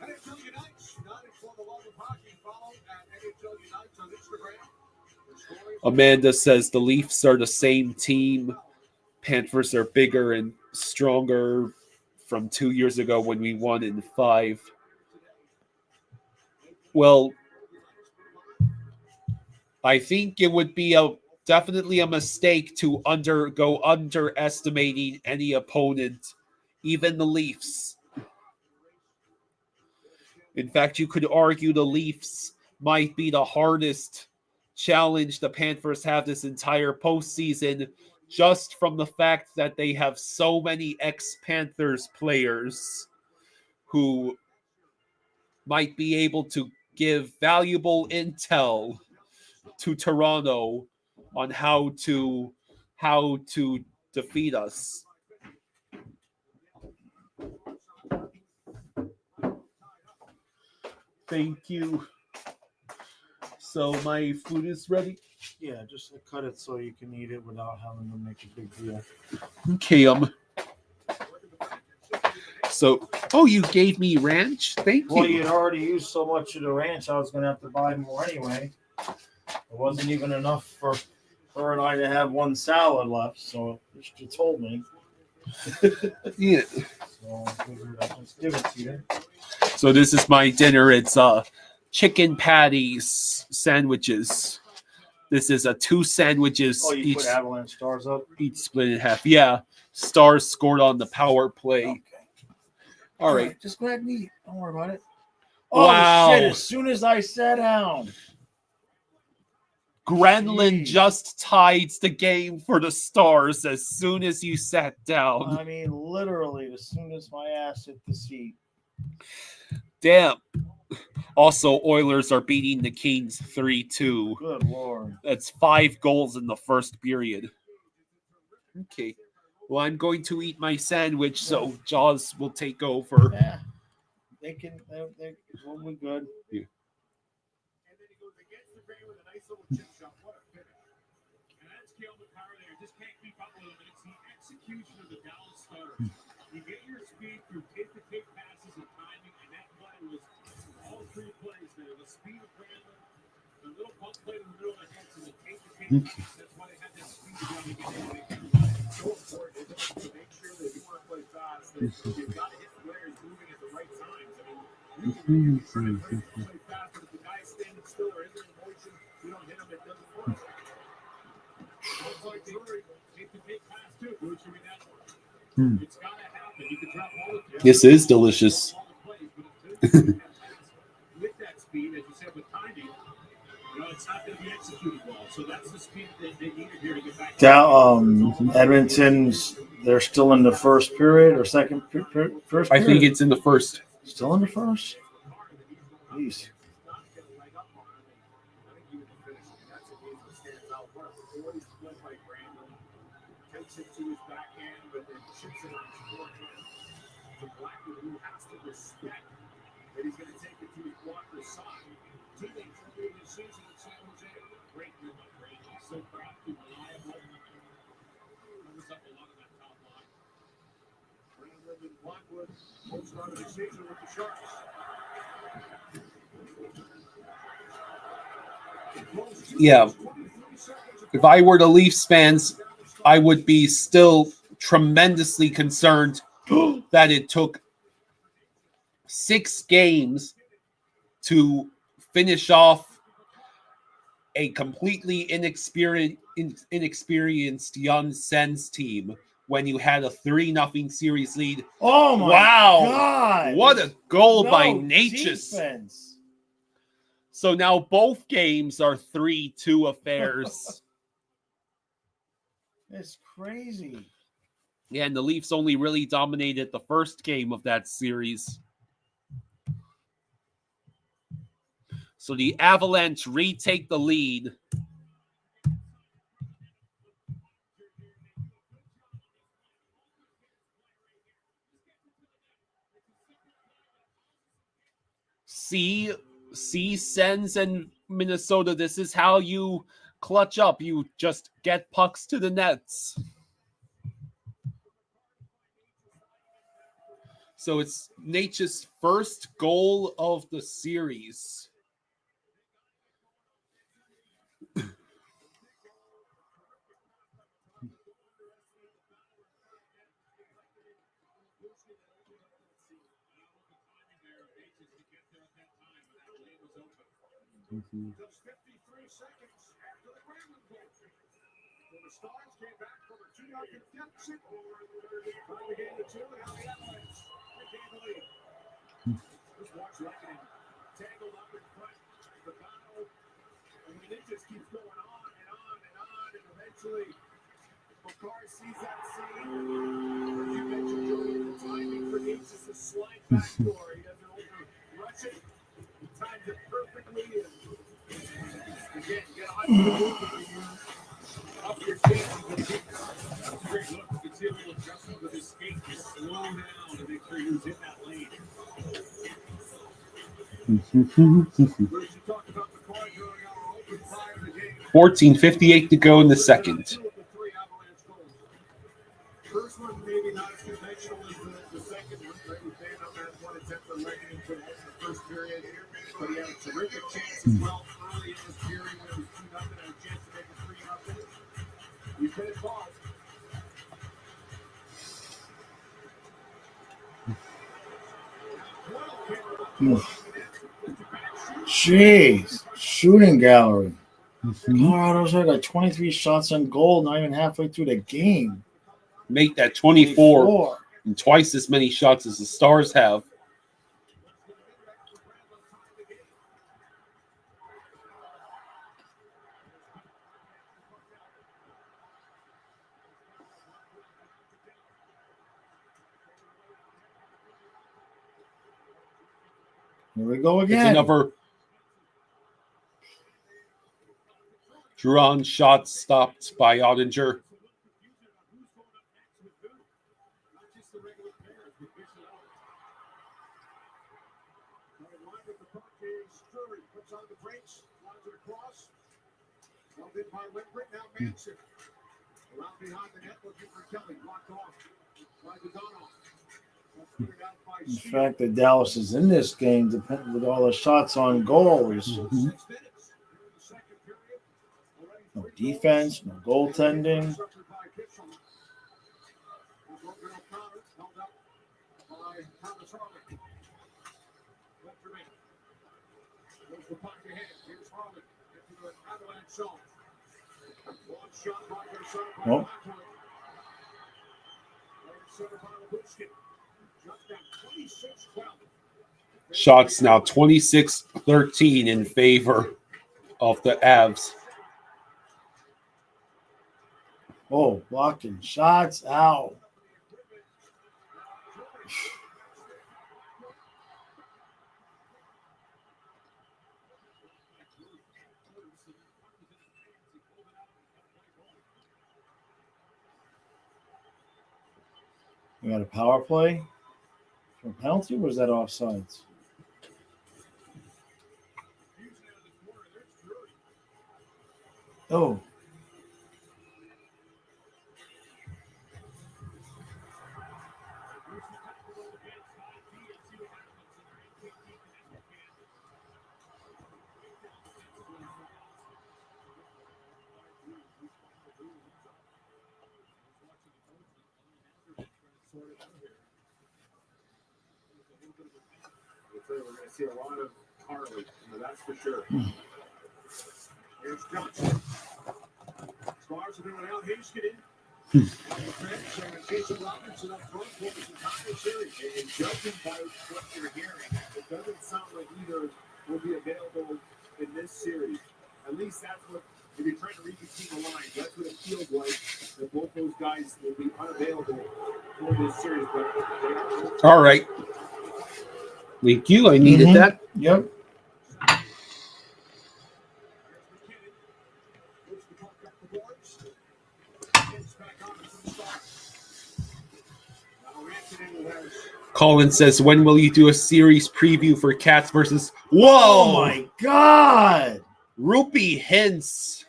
NHL Unites, united for the love of hockey. Follow at NHL Unites on Instagram. Amanda says the Leafs are the same team. Panthers are bigger and stronger from 2 years ago when we won in 5. Well, I think it would be definitely a mistake to go underestimating any opponent, even the Leafs. In fact, you could argue the Leafs might be the hardest challenge the Panthers have this entire postseason, just from the fact that they have so many ex-Panthers players who might be able to give valuable intel to Toronto on how to defeat us. Thank you. So my food is ready. Yeah, just cut it so you can eat it without having to make a big deal. Okay, So, you gave me ranch? Thank you. Well, you'd already used so much of the ranch, I was going to have to buy more anyway. It wasn't even enough for her and I to have one salad left, so you told me. Yeah. So I figured I'd just give it to you. So this is my dinner. It's chicken patties sandwiches. This is 2 sandwiches. Oh, you put Avalanche stars up? Each split in half. Yeah. Stars scored on the power play. Okay. All right. Just go ahead and eat. Don't worry about it. Oh, Wow. shit. As soon as I sat down. Grenlin Jeez. just tied the game for the Stars as soon as you sat down. I mean, literally, as soon as my ass hit the seat. Damn. Also, Oilers are beating the Kings 3-2. Good Lord. That's 5 goals in the first period. Okay. Well, I'm going to eat my sandwich, so Jaws will take over. Yeah. They will be good. Yeah. And then he goes against the grain with a nice little chip shot. What a finish. And that's Caleb Power there. Just can't keep up with him. And it's the execution of the Dallas Stars. You get your speed through take-to-take passes and timing, and that play was all 3 plays there. The speed of Brandon, the little pump play in the middle of the heads, and the take-to-take pass. That's why they had that speed to be able to get in. So important to make sure that if you want to play fast, that you've got to hit players moving at the right times. I mean, you can try to play fast, but if the guy's standing still or isn't in motion, you don't hit him, it doesn't work. Looks like Drury needs to take pass too. Bruce, I mean, it's got to happen. You can drop all the This is delicious. with that speed, as you said, with timing, it's not going to be executed well. So that's the speed that they needed here to get back. Edmonton's, they're still in the first period or second first I period? think it's in the first. Still in the first? Jeez. Takes it to his backhand, but then chips it on his forehand. The Blackwood, who has to respect that he's going to take it to his blocker side. Teammates earlier this season in San Jose. Great move by Brandon. So crafty, reliable. Covers up a lot of that top line. Brandon and Blackwood most run of the season with the Sharks. Yeah. If I were the Leafs fans, I would be still tremendously concerned that it took 6 games to finish off a completely inexperienced young Sens team when you had a 3-0 series lead. Oh my God! What a goal by Natchez. Defense. So now both games are 3-2 affairs. It's crazy. Yeah, and the Leafs only really dominated the first game of that series. So the Avalanche retake the lead. See, Sens and Minnesota, this is how you clutch up. You just get pucks to the nets. So it's Natchez' first goal of the series. Just 53 seconds after the Brandon goal. So the Stars came back from a 2-0 deficit. Trying to gain the 2, and now the Avalanche regain the lead. Just watch Rackett tangled up in front. Staccato. I mean, it just keeps going on and on and on, and eventually Makar sees that scene. As you mentioned, Jody, the timing for Natchez to slide back door. He doesn't overrush it. He times it perfectly. Again, you got to up your chances of the kick. That's a great look. You can see a little adjustment with his skate. Just slow down to make sure he was in that lane. Bruce, you talked about the car going out open fire in the game. 14:58 to go in the second. Two of the 3 Avalanche goals. First one maybe not as conventional as the second one. Right? We banned on that one attempt on Reagan for the first period here. But he had a terrific chance as well early in this period when it was 2-0 and a chance to make it 3-0. He finished off. Jeez. Shooting gallery. Colorado's had like 23 shots on goal, not even halfway through the game. Make that 24 and twice as many shots as the Stars have. Here we go It's again. another drawn shot stopped by Ottinger. In fact, that Dallas is in this game, depending with all the shots on goals. No defense, no goaltending. Oh. Shots now 26-13 in favor of the Avs. Oh, blocking shots out. We got a power play for a penalty, or was that offsides? Oh. We're going to see a lot of Harley, that's for sure. Here's Johnson. Stars are doing out. Haskinen. Jason Robinson up front for this entire series. And judging by what you're hearing, it doesn't sound like either will be available in this series. At least that's what, if you're trying to read between the lines, that's what it feels like, that both those guys will be unavailable for this series. But All right. Thank you. I needed that. Yep. Colin says, when will you do a series preview for Cats versus... Whoa! Oh, my God! Rupee Hintz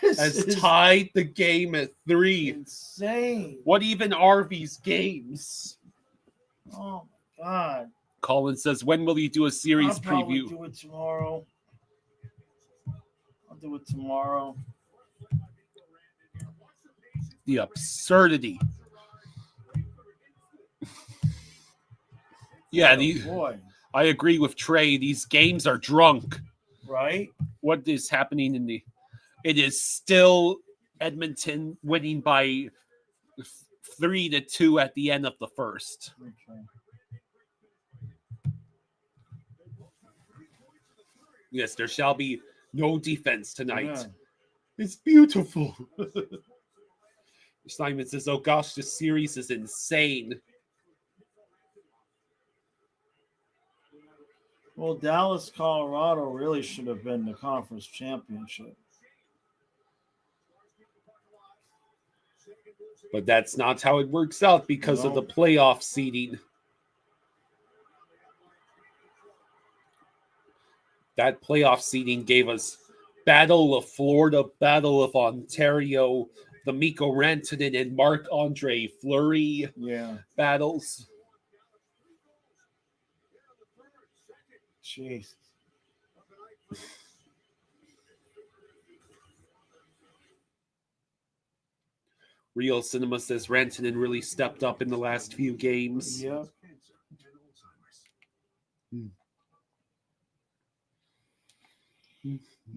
has tied the game at 3. Insane. What even are these games? Oh, my God. Colin says, when will you do a series I'll probably preview? do it tomorrow. I'll do it tomorrow. The absurdity. Yeah, boy. I agree with Trey. These games are drunk. Right? What is happening in the... It is still Edmonton winning by 3-2 at the end of the first. Okay. Yes, there shall be no defense tonight. Yeah. It's beautiful. Simon says, oh gosh, this series is insane. Well, Dallas, Colorado really should have been the conference championship. But that's not how it works out because of the playoff seeding. That playoff seeding gave us Battle of Florida, Battle of Ontario, the Mikko Rantanen and Marc-Andre Fleury battles. Jeez. Real Cinema says Rantanen really stepped up in the last few games. Yeah.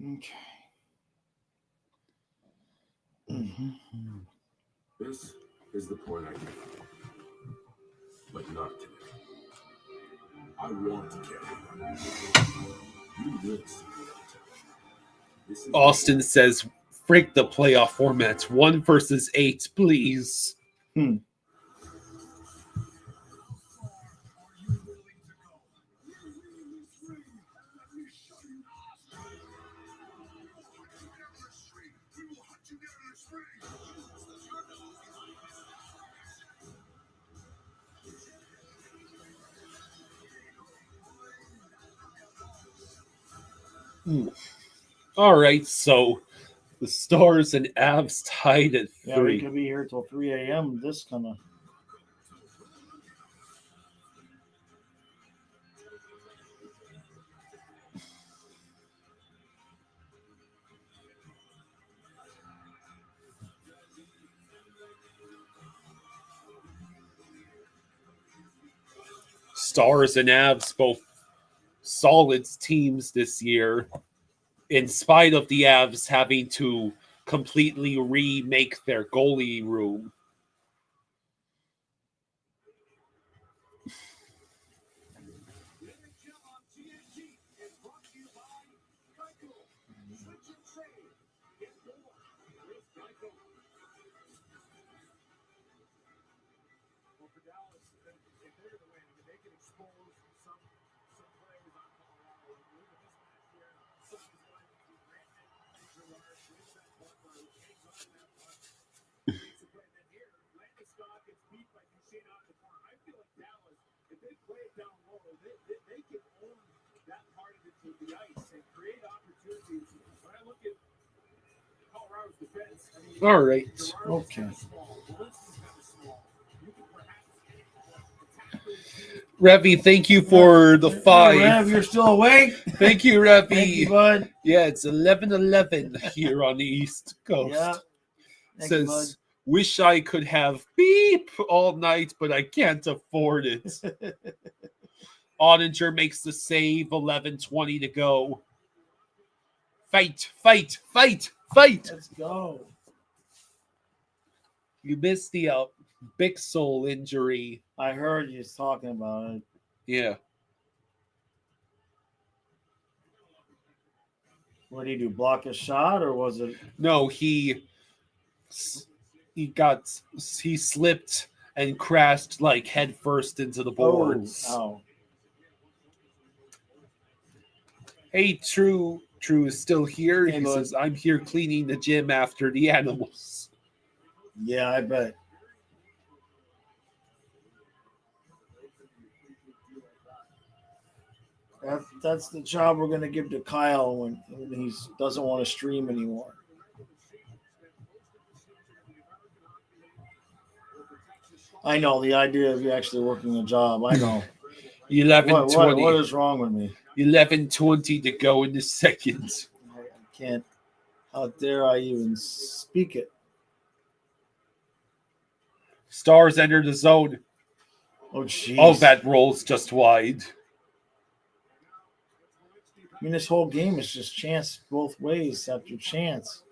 Okay. This is the point I make, but not today. I want to carry on. You will see this. Austin says, freak the playoff formats. 1 versus 8, please. All right, so the Stars and Avs tied at Yeah, we 3. could be here till 3 a.m. This kind of. Stars and Avs both solid teams this year, in spite of the Avs having to completely remake their goalie room. All right. Okay. Revy, thank you for the 5. Hey, Rev, you're still awake? Thank you, Revy. Thank you, bud. Yeah, it's 11:11 here on the East Coast. Yeah. Thank you, bud. Says, wish I could have beep all night, but I can't afford it. Ottinger makes the save, 11:20 to go. Fight, fight, fight, fight. Let's go. You missed the big soul injury. I heard you talking about it. Yeah. What did he do? Block a shot, or was it? No, he slipped and crashed like head first into the boards. Oh. Hey, True is still here. Hey, He bud. says, I'm here cleaning the gym after the animals. Yeah, I bet. That's the job we're going to give to Kyle when he doesn't want to stream anymore. I know the idea of you actually working a job. I know. 11:20. What is wrong with me? 11:20 to go in the second. I can't. How dare I even speak it? Stars enter the zone. Oh, jeez. Oh, that rolls just wide. I mean, this whole game is just chance both ways after chance.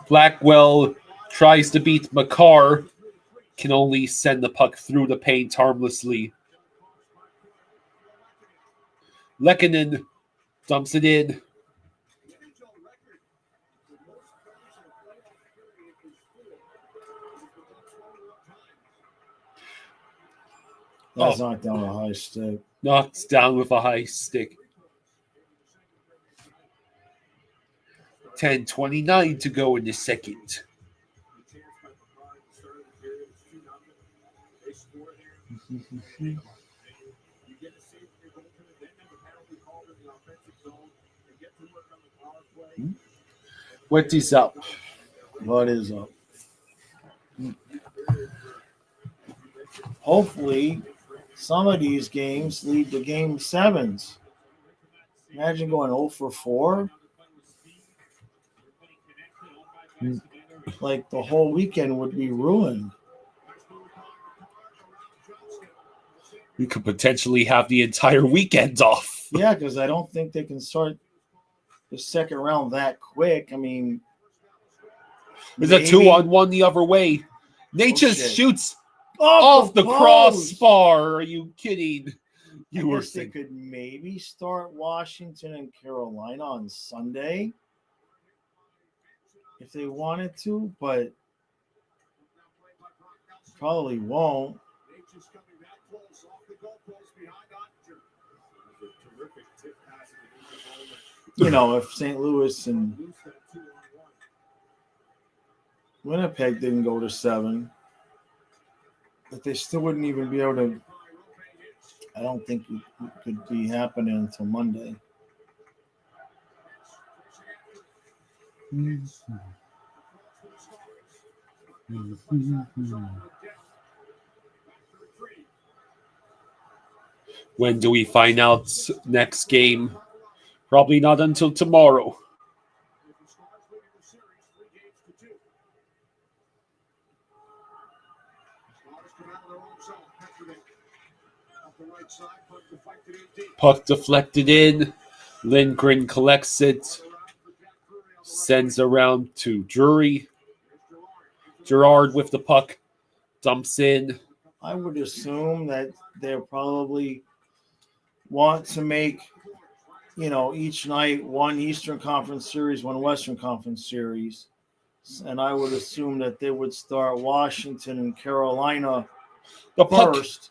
Blackwell tries to beat Makar. Can only send the puck through the paint harmlessly. Lehkonen dumps it in. That's knocked down a high stick. Knocked down with a high stick. 10:29 to go in the second. What is up? What is up? Hopefully, some of these games lead to game 7s. Imagine going 0 for 4. Like the whole weekend would be ruined. We could potentially have the entire weekend off. Yeah, because I don't think they can start the second round that quick. I mean, there's a 2-on-1 the other way. Nate just shoots off the post. crossbar. Are you kidding? You were They saying. could maybe start Washington and Carolina on Sunday if they wanted to, but probably won't. You know, if St. Louis and Winnipeg didn't go to 7. But they still wouldn't even be able to. I don't think it could be happening until Monday. When do we find out next game? Probably not until tomorrow. Puck deflected in. Lindgren collects it. Sends around to Drury. Gerard with the puck. Dumps in. I would assume that they'll probably want to make, each night one Eastern Conference series, one Western Conference series. And I would assume that they would start Washington and Carolina The puck. first.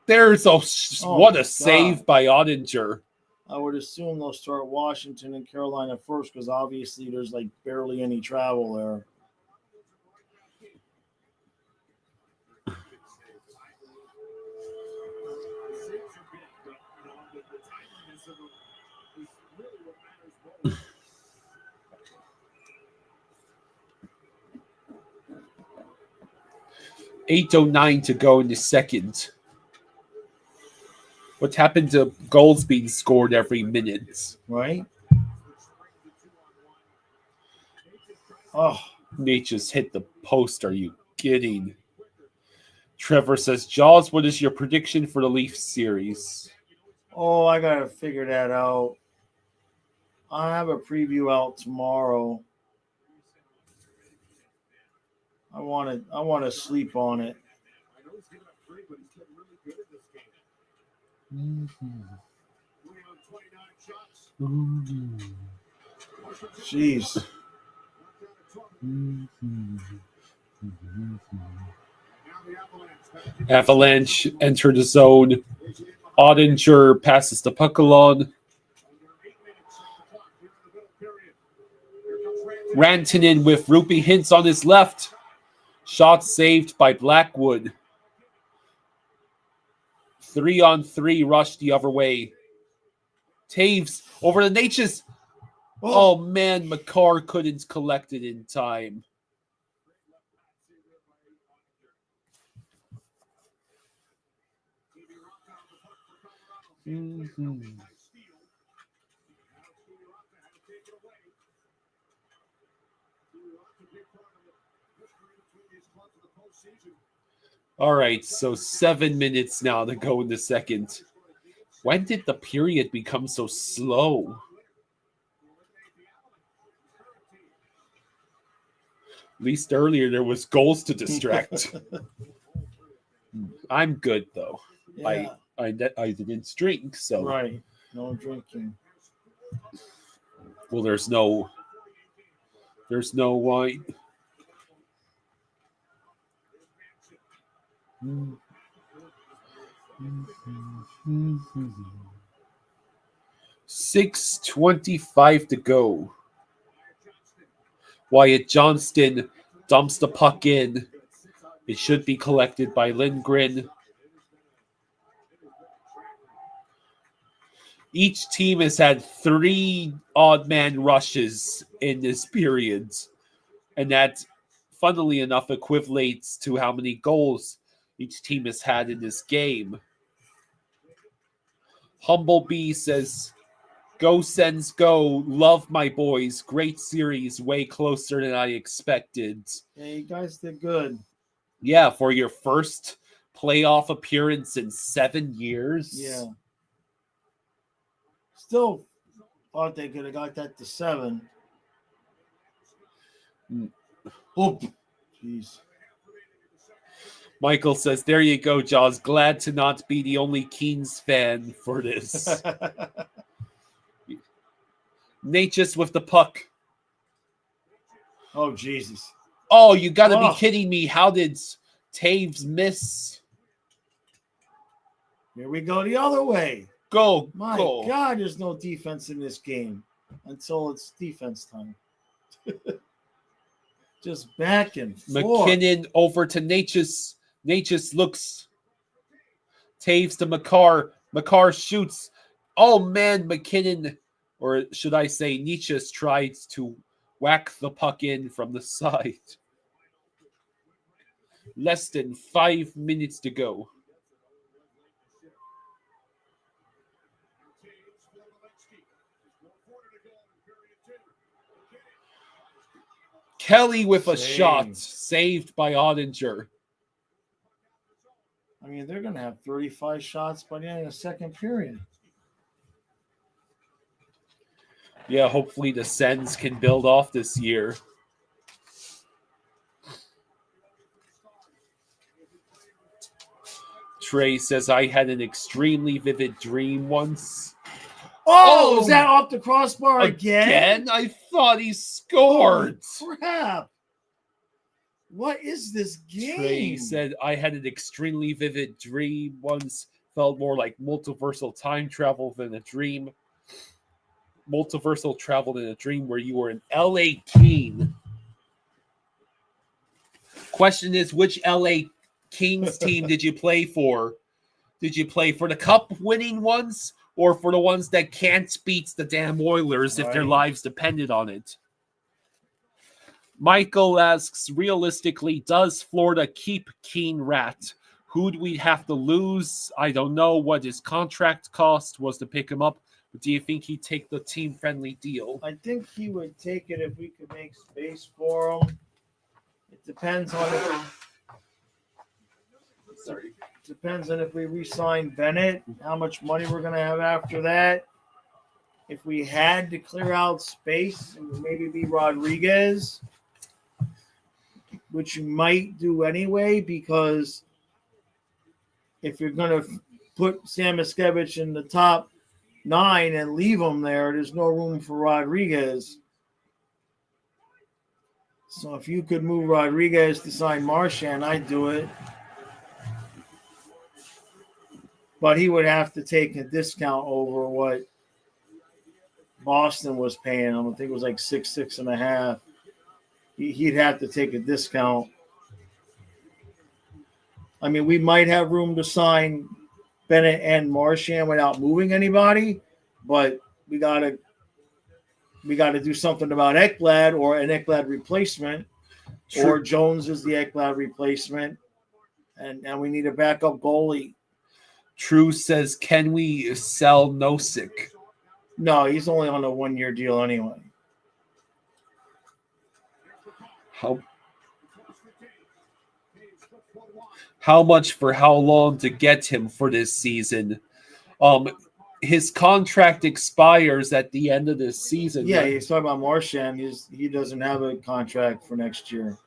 There's what a God. save by Ottinger. I would assume they'll start Washington and Carolina first because obviously there's like barely any travel there. .809 to go in the second. What happened to goals being scored every minute? Right? Oh, Nate just hit the post. Are you kidding? Trevor says, Jaws, what is your prediction for the Leafs series? Oh, I got to figure that out. I have a preview out tomorrow. I want to sleep on it. Jeez. Avalanche enter the zone. Ottinger passes the puck along. Rantanen with Rupee Hintz on his left. Shot saved by Blackwood. 3-on-3 rush the other way. Taves over the Natchez. Oh man, McCarr couldn't collect it in time. All right, so 7 minutes now to go in the second. When did the period become so slow? At least earlier there was goals to distract. I'm good though. Yeah. I didn't drink, so Right. No drinking. well, there's no wine. 6:25 to go. Wyatt Johnston dumps the puck in. It should be collected by Lindgren. Each team has had 3 odd man rushes in this period. And that, funnily enough, equivalates to how many goals each team has had in this game. Humblebee says, go Sens go. Love my boys. Great series. Way closer than I expected. Yeah, you guys did good. Yeah, for your first playoff appearance in 7 years. Yeah. Still thought they could have got that to 7. Oh, jeez. Michael says, there you go, Jaws. Glad to not be the only Keens fan for this. Natchez with the puck. Oh, Jesus. Oh, you got to be kidding me. How did Taves miss? Here we go the other way. Go. My go. God, there's no defense in this game until it's defense time. Just back and forth. McKinnon over to Natchez. Nate just looks. Taves to McCarr. McCarr shoots. Oh man, McKinnon, or should I say Nietzsche, tries to whack the puck in from the side. Less than 5 minutes to go. Kelly with a shot, saved by Ottinger. I mean, they're going to have 35 shots by the end of the second period. Yeah, hopefully the Sens can build off this year. Trey says, I had an extremely vivid dream once. Oh, is that off the crossbar again? I thought he scored. Oh, crap. What is this game? Trey said, I had an extremely vivid dream once. Felt more like multiversal time travel than a dream. Multiversal travel in a dream where you were an LA King. Question is, which LA Kings team did you play for? Did you play for the cup-winning ones or for the ones that can't beat the damn Oilers if their lives depended on it? Michael asks, realistically, does Florida keep Keen Rat? Who do we have to lose? I don't know what his contract cost was to pick him up. But do you think he'd take the team-friendly deal? I think he would take it if we could make space for him. It depends on if we re-sign Bennett, how much money we're going to have after that. If we had to clear out space, it would maybe be Rodriguez, which you might do anyway, because if you're going to put Sam Miskevich in the top 9 and leave him there, there's no room for Rodriguez. So if you could move Rodriguez to sign Marchand, I'd do it. But he would have to take a discount over what Boston was paying him. I think it was like 6.5. He'd have to take a discount. I mean, we might have room to sign Bennett and Marchand without moving anybody, but we gotta do something about Ekblad or an Ekblad replacement, or Jones is the Ekblad replacement, and we need a backup goalie. True says, can we sell Nosek? No, he's only on a 1-year deal anyway. How much for how long to get him for this season? His contract expires at the end of this season. Yeah, he's talking about Marchand. He doesn't have a contract for next year.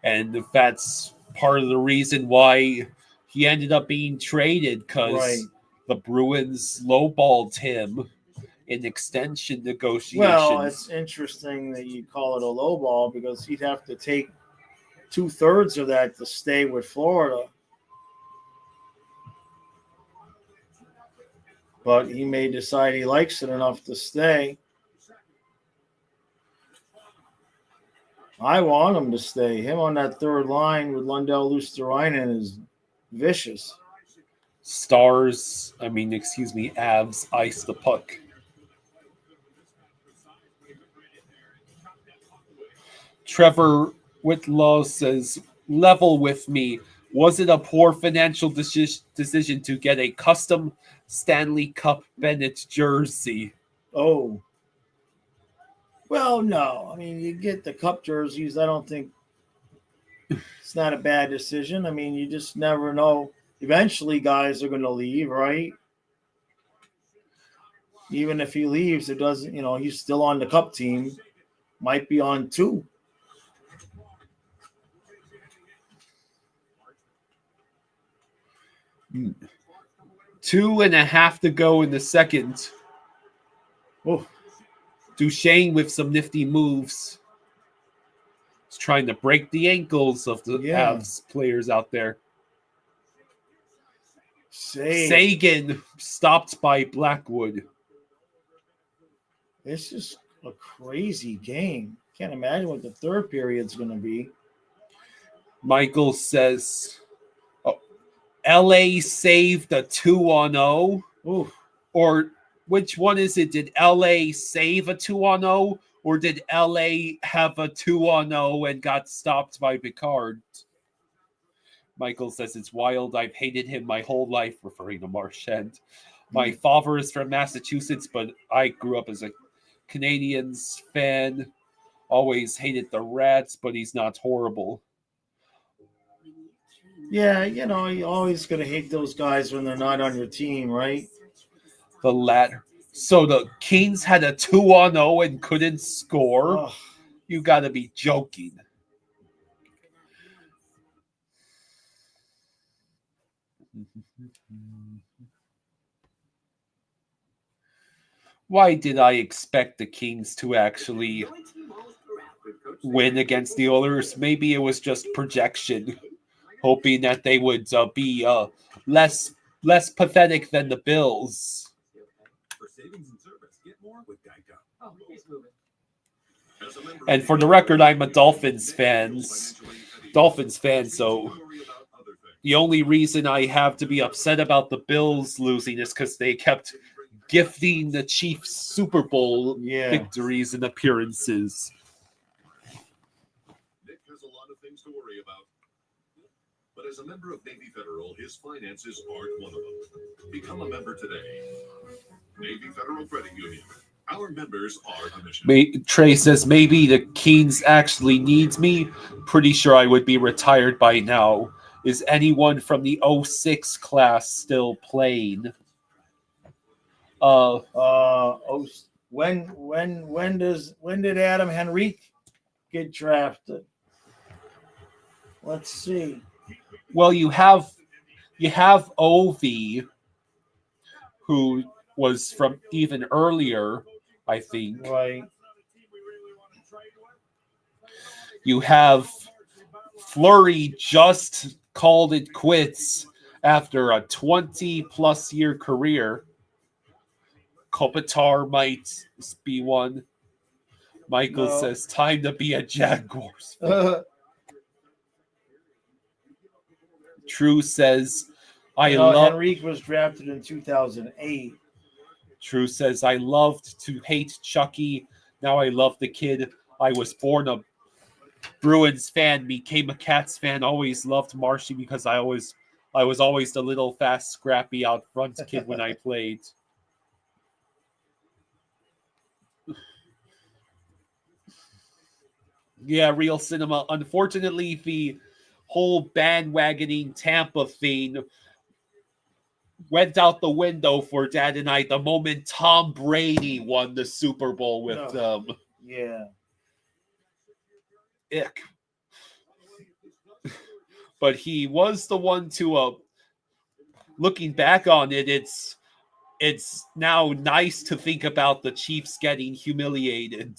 And that's part of the reason why he ended up being traded, because the Bruins lowballed him in extension negotiations. Well, it's interesting that you call it a lowball, because he'd have to take 2/3 of that to stay with Florida. But he may decide he likes it enough to stay. I want him to stay. Him on that third line with Lundell Luosterainen is vicious. Avs ice the puck. Trevor Whitlaw says, level with me. Was it a poor financial decision to get a custom Stanley Cup Bennett jersey? Oh. Well, no. I mean, you get the cup jerseys. I don't think it's not a bad decision. I mean, you just never know. Eventually, guys are going to leave, right? Even if he leaves, it doesn't, he's still on the cup team. Might be on 2. Mm. 2.5 to go in the second. Oh. Duchesne with some nifty moves. He's trying to break the ankles of the Avs players out there. Sagan stopped by Blackwood. This is a crazy game. Can't imagine what the third period's going to be. Michael says, LA saved a 2-0. Ooh. Or which one is it? Did LA save a 2-0? Or did LA have a 2-0 and got stopped by Picard? Michael says, it's wild. I've hated him my whole life, referring to Marchand. My father is from Massachusetts, but I grew up as a Canadiens fan. Always hated the Rats, but he's not horrible. Yeah, you know, you always going to hate those guys when they're not on your team, right? The latter. So the Kings had a 2-0 and couldn't score? Oh. You got to be joking. Why did I expect the Kings to actually win against the Oilers? Maybe it was just projection, hoping that they would be less pathetic than the Bills. For savings and service, get more with Geico. Oh, he's moving. And for the record, I'm a Dolphins fan, so the only reason I have to be upset about the Bills losing is because they kept gifting the Chiefs Super Bowl victories and appearances. Nick has a lot of things to worry about. But as a member of Navy Federal, his finances aren't one of them. Become a member today. Navy Federal Credit Union. Our members are the mission. Trey says, maybe the Kings actually needs me. Pretty sure I would be retired by now. Is anyone from the 06 class still playing? When did Adam Henrique get drafted? Let's see. Well, you have Ovi, who was from even earlier, I think. Right. You have Fleury just called it quits after a 20-plus year career. Kopitar might be one. Michael says, time to be a Jaguars fan. True says, Henrique was drafted in 2008. True says, I loved to hate Chucky. Now I love the kid. I was born a Bruins fan, became a Cats fan, always loved Marshy because I was always the little fast, scrappy out front kid when I played. Yeah, real cinema. Unfortunately, the whole bandwagoning Tampa thing went out the window for Dad and I the moment Tom Brady won the Super Bowl with them. Yeah. Ick. But he was the one to, looking back on it, it's now nice to think about the Chiefs getting humiliated.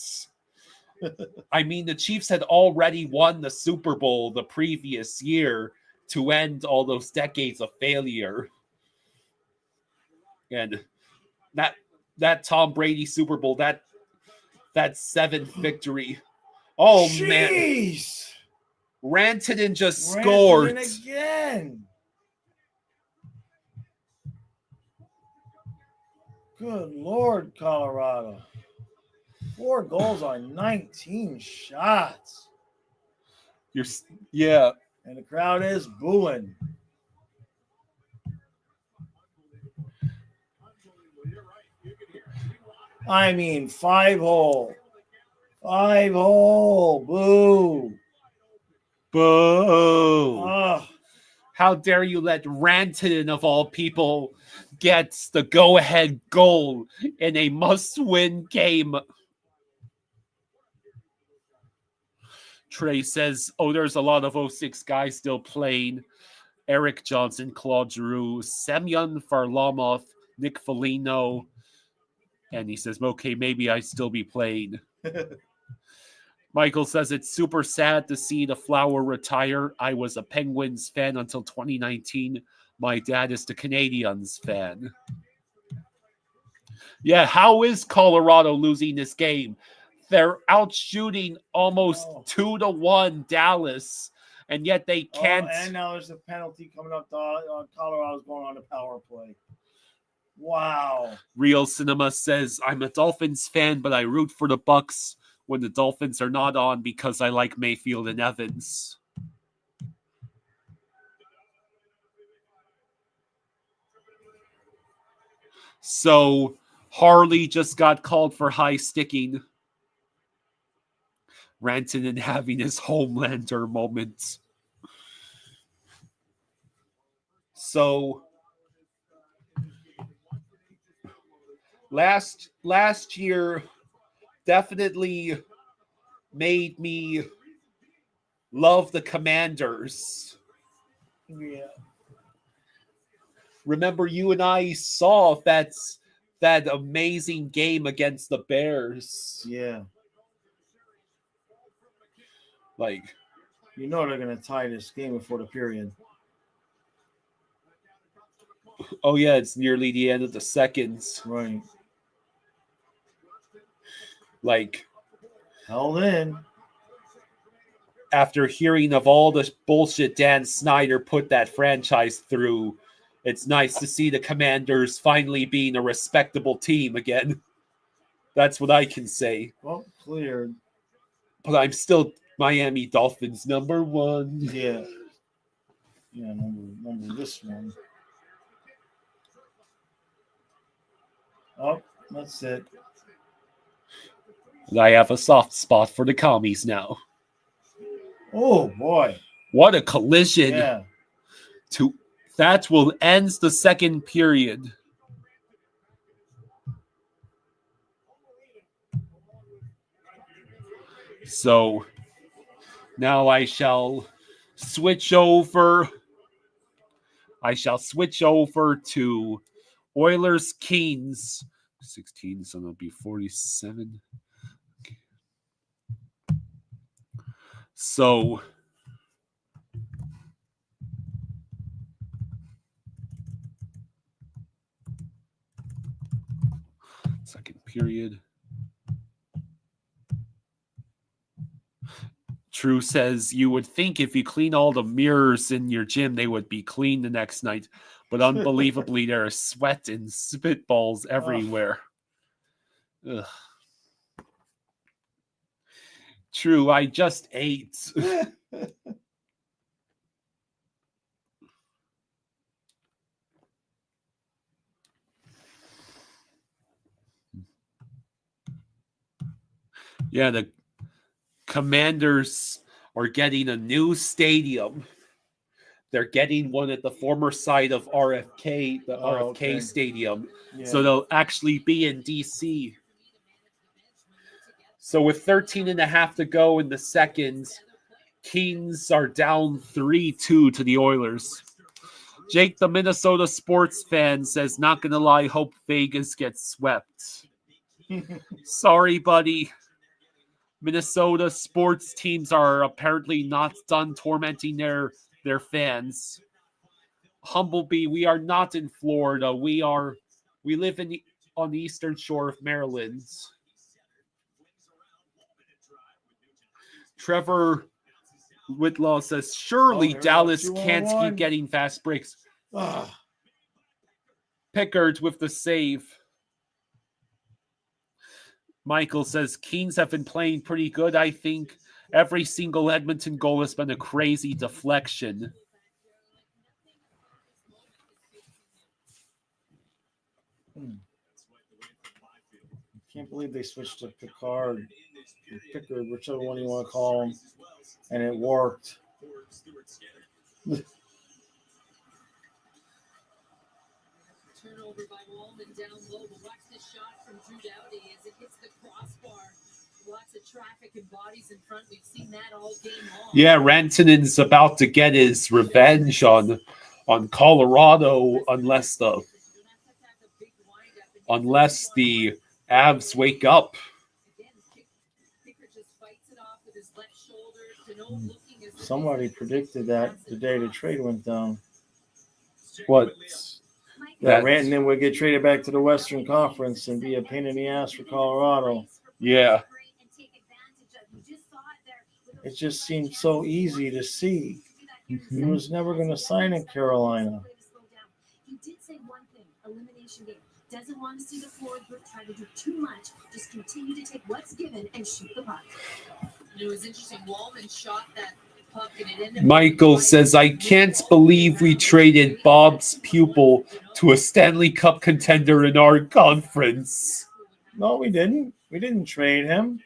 I mean, the Chiefs had already won the Super Bowl the previous year to end all those decades of failure. And that Tom Brady Super Bowl, that seventh victory. Oh, Jeez. man. Rantanen just scored. Again. Good Lord, Colorado. 4 goals on 19 shots. Yeah. And the crowd is booing. I mean, 5-hole. 5-hole. Boo. Boo. Oh. How dare you let Rantanen, of all people, get the go-ahead goal in a must-win game. Trey says, there's a lot of 06 guys still playing. Eric Johnson, Claude Giroux, Semyon Varlamov, Nick Foligno. And he says, okay, maybe I still be playing. Michael says, it's super sad to see the Flower retire. I was a Penguins fan until 2019. My dad is the Canadiens fan. Yeah, how is Colorado losing this game? They're out shooting almost 2-1 Dallas, and yet they can't. And now there's a penalty coming up. Colorado's going on the power play. Wow. Real Cinema says, I'm a Dolphins fan, but I root for the Bucks when the Dolphins are not on because I like Mayfield and Evans. So Harley just got called for high sticking. Rantanen having his Homelander moment. So last year definitely made me love the Commanders. Yeah. Remember, you and I saw that amazing game against the Bears. Yeah. Like, you know they're going to tie this game before the period. Oh, yeah, it's nearly the end of the seconds. Right. Like, held in. After hearing of all the bullshit Dan Snyder put that franchise through, it's nice to see the Commanders finally being a respectable team again. That's what I can say. Well, cleared. But I'm still Miami Dolphins number one. Yeah. Yeah, number this one. Oh, that's it. And I have a soft spot for the commies now. Oh, boy. What a collision. Yeah. That will end the second period. So now I shall switch over. To Oilers Kings. 16, so that'll be 47. Okay. So second period. True says you would think if you clean all the mirrors in your gym, they would be clean the next night. But unbelievably, there are sweat and spitballs everywhere. Ugh. True, I just ate. Yeah, the Commanders are getting a new stadium. They're getting one at the former site of RFK, the RFK Stadium. Yeah. So they'll actually be in DC. So with 13 and a half to go in the second, Kings are down 3-2 to the Oilers. Jake, the Minnesota sports fan, says, not going to lie, hope Vegas gets swept. Sorry, buddy. Minnesota sports teams are apparently not done tormenting their fans. Humblebee, we are not in Florida. We live on the eastern shore of Maryland. Trevor Whitlaw says, surely Dallas can't keep getting fast breaks. Pickard with the save. Michael says, Kings have been playing pretty good. I think every single Edmonton goal has been a crazy deflection. I can't believe they switched to Pickard, Pickard, whichever one you want to call him, and it worked. Turnover by Wallman down low, but watch this shot from Drew Doughty as it hits the crossbar. Lots of traffic and bodies in front. We've seen that all game long. Yeah, Rantanen's about to get his revenge on Colorado unless the Avs wake up. Somebody predicted that the day the trade went down. What? That Rantanen would get traded back to the Western Conference and be a pain in the ass for Colorado. Yeah. It just seemed so easy to see. He was never going to sign in Carolina. He did say one thing, elimination game. Doesn't want to see the forward group try to do too much. Just continue to take what's given and shoot the puck. It was interesting. Wallman shot that puck and it ended up. Michael says, I can't believe we traded Bob's pupil to a Stanley Cup contender in our conference. No, we didn't. We didn't trade him.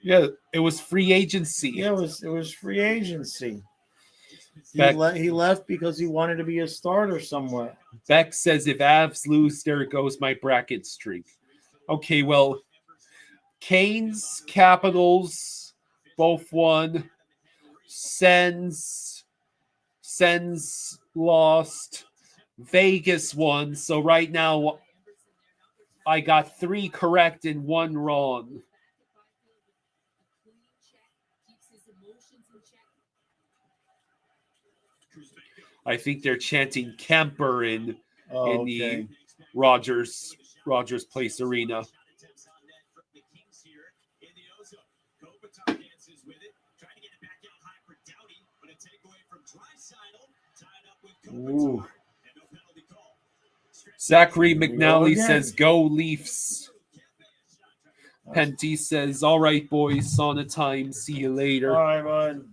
Yeah, it was free agency. Yeah, it was free agency. Beck, He left because he wanted to be a starter somewhere. Beck says, if Avs lose, there goes my bracket streak. Okay, well, Canes, Capitals, both won. Sens lost. Vegas won. So right now, I got 3 correct and 1 wrong. I think they're chanting Kemper in the Rogers Place Arena. Ooh. Zachary McNally says, go Leafs. Penty says, all right, boys, sauna time. See you later. All right, bud.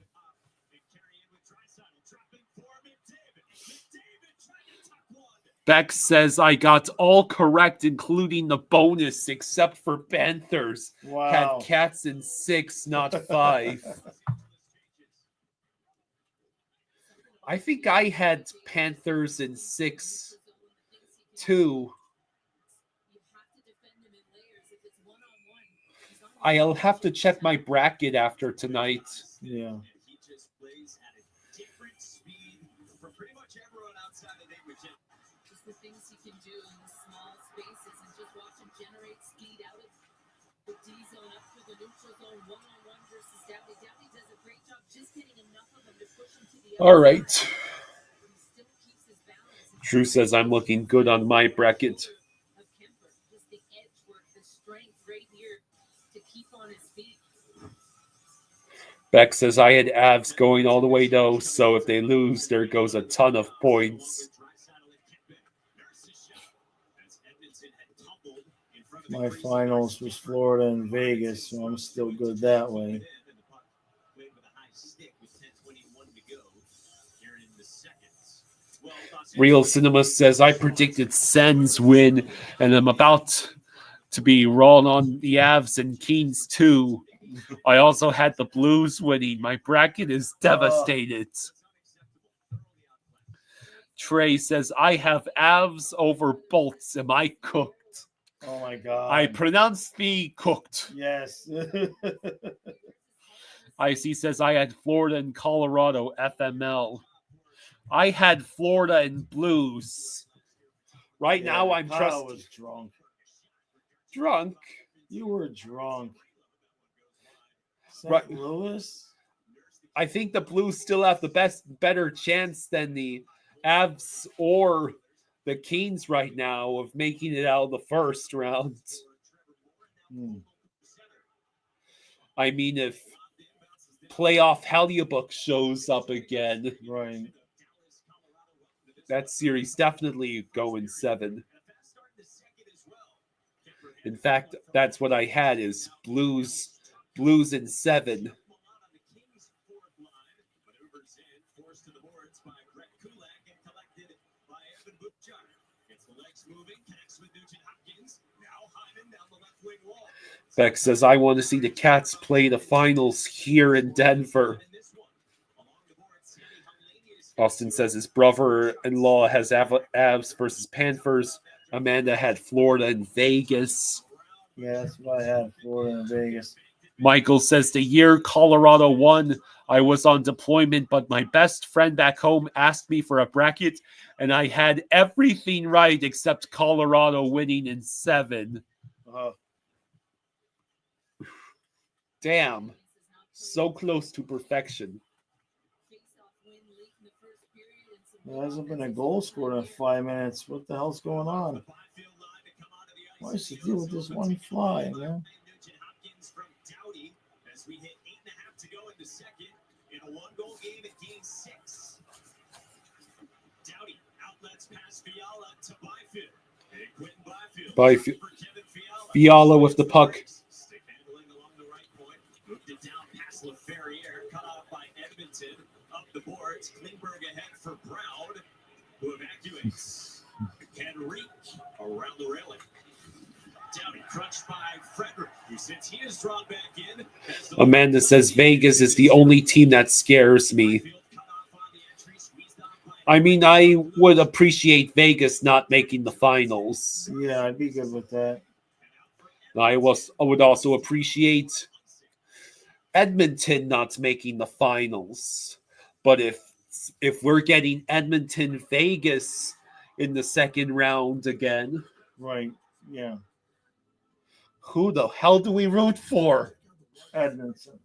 Beck says, I got all correct, including the bonus, except for Panthers. Wow. Had Cats in 6, not 5. I think I had Panthers in 6, too. I'll have to check my bracket after tonight. Yeah. Just the things he can do in the small spaces and just watch him generate speed out of the D zone up to the neutral zone, one-on-one versus Downey. Downey does a great job just getting enough of him to push him to the other. All right. He still keeps his balance. Drew says I'm looking good on my bracket. Of Kemper, just the edge work, the strength right here to keep on his feet. Beck says I had Avs going all the way though, so if they lose, there goes a ton of points. My finals was Florida and Vegas, so I'm still good that way. Real Cinema says I predicted Sens win, and I'm about to be wrong on the Avs and Kings too. I also had the Blues winning. My bracket is devastated. Trey says I have Avs over Bolts. Am I cooked? Oh my God. I pronounced the cooked. Yes. IC says I had Florida and Colorado FML. I had Florida and Blues. Right now I'm Kyle was drunk. Drunk? You were drunk. St. Right. Louis? I think the Blues still have the better chance than the Avs or the Kings right now of making it out of the first round. I mean, if playoff Halliburton shows up again, right, that series definitely going 7. In fact, that's what I had is Blues in 7. Beck says, I want to see the Cats play the finals here in Denver. Austin says his brother-in-law has Avs versus Panthers. Amanda had Florida and Vegas. Yeah, that's what I had, Florida and Vegas. Michael says the year Colorado won, I was on deployment, but my best friend back home asked me for a bracket, and I had everything right except Colorado winning in 7. Damn. So close to perfection. There hasn't been a goal scored in 5 minutes. What the hell's going on? What's the deal with this one fly, man? the second in a one-goal game at game 6. Doughty outlets past Fiala to Byfield. And Quentin Byfield. Fiala with the puck. Stick handling along the right point. Moved it down past LaFerriere. Cut off by Edmonton. Up the boards. Klingberg ahead for Brown, who evacuates. Henrique around the railing. Downey crunched by Frederick, who since he is drawn back in. Amanda says Vegas is the only team that scares me. I mean, I would appreciate Vegas not making the finals. Yeah, I'd be good with that. I would also appreciate Edmonton not making the finals. But if we're getting Edmonton Vegas in the second round again, right? Yeah. Who the hell do we root for? Edmonton.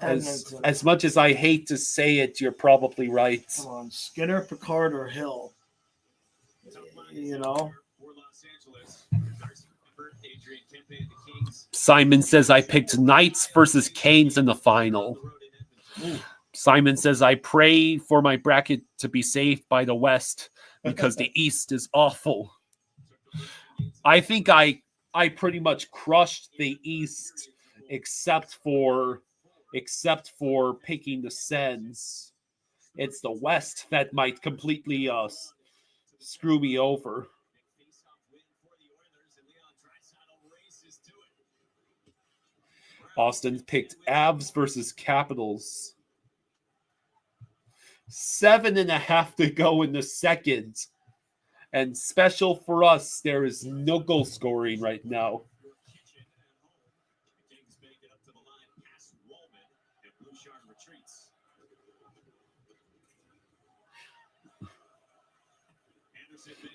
As much as I hate to say it, you're probably right. Come on, Skinner, Picard, or Hill. You know. Simon says I picked Knights versus Canes in the final. Simon says I pray for my bracket to be saved by the West because the East is awful. I think I pretty much crushed the East except for picking the Sens. It's the West that might completely screw me over. Austin picked Avs versus Capitals. 7.5 to go in the second. And special for us, there is no goal scoring right now.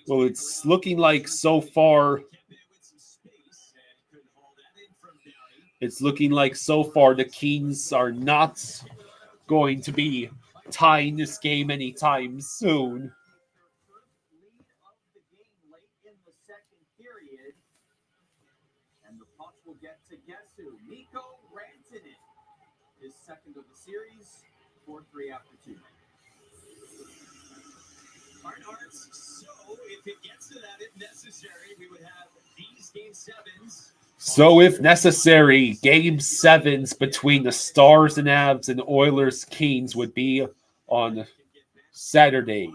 Well, it's looking like so far. It's looking like so far the Kings are not going to be tying this game anytime soon. And the puck will get to guess who? Mikko Rantanen, his second of the series, 4-3 after 2. Arnards, so if it gets to that, if necessary, we would have these game 7s. So if necessary, game 7s between the Stars and Avs and Oilers Kings would be on Saturday.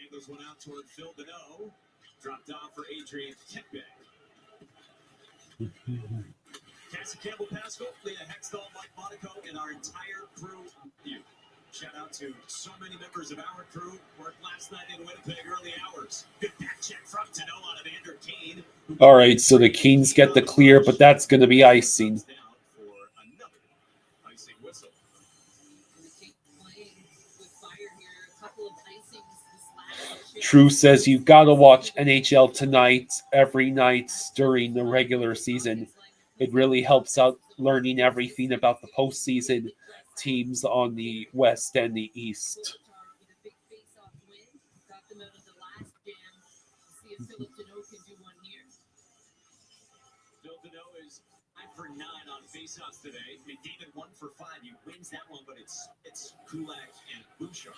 Angles one out toward Phil Deneau. Dropped off for Adrian Kempe. Cassie Campbell Pascal, Leah Hextall, Mike Monaco, and our entire crew. Shout out to so many members of our crew. Worked last night in Winnipeg early hours. Good back check from Deneau on Evander Kane. All right, so the Kings get the clear, but that's going to be icing. True says you've got to watch NHL tonight every night during the regular season. It really helps out learning everything about the postseason teams on the West and the East. Phil Deneau is 9 for 9 on faceoffs today. McDavid 1 for 5. He wins that one, but it's Kulak and Bouchard.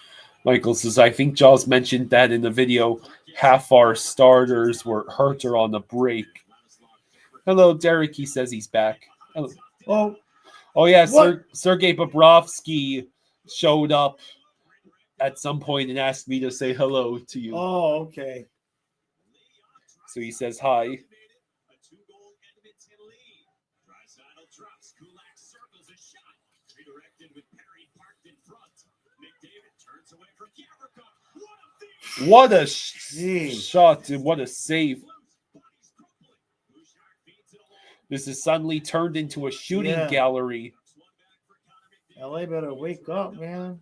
Michael says, I think Jaws mentioned that in the video. Half our starters were hurt or on the break. Hello, Derek. He says he's back. Hello. Oh yeah, Sergei Bobrovsky showed up at some point and asked me to say hello to you. Oh, okay. So he says hi. What a shot and what a save. This is suddenly turned into a shooting gallery. LA better wake up, man.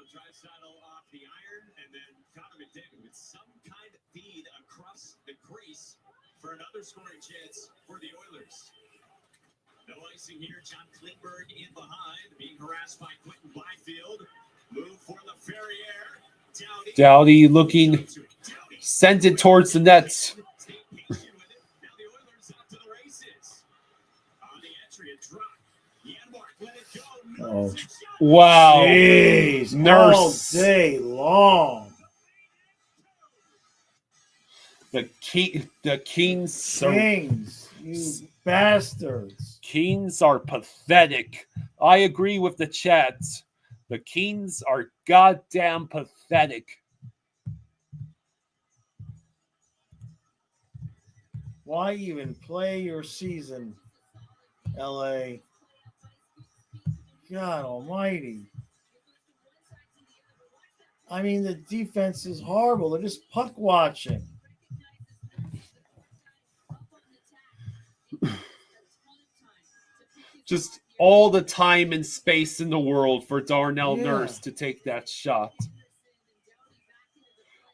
Drysdale off the iron, and then Connor another scoring chance for the Oilers. No icing here. John Klingberg in behind, being harassed by Quentin Byfield. Move for LaFerriere. Doughty looking, sends it towards the nets. Oh, wow. Jeez, Nurse. all day long. The Kings, Kings, you bastards. Kings are pathetic. I agree with the chat. The Kings are goddamn pathetic. Why even play your season, LA? God almighty. I mean, the defense is horrible. They're just puck watching. Just all the time and space in the world for Darnell Nurse to take that shot.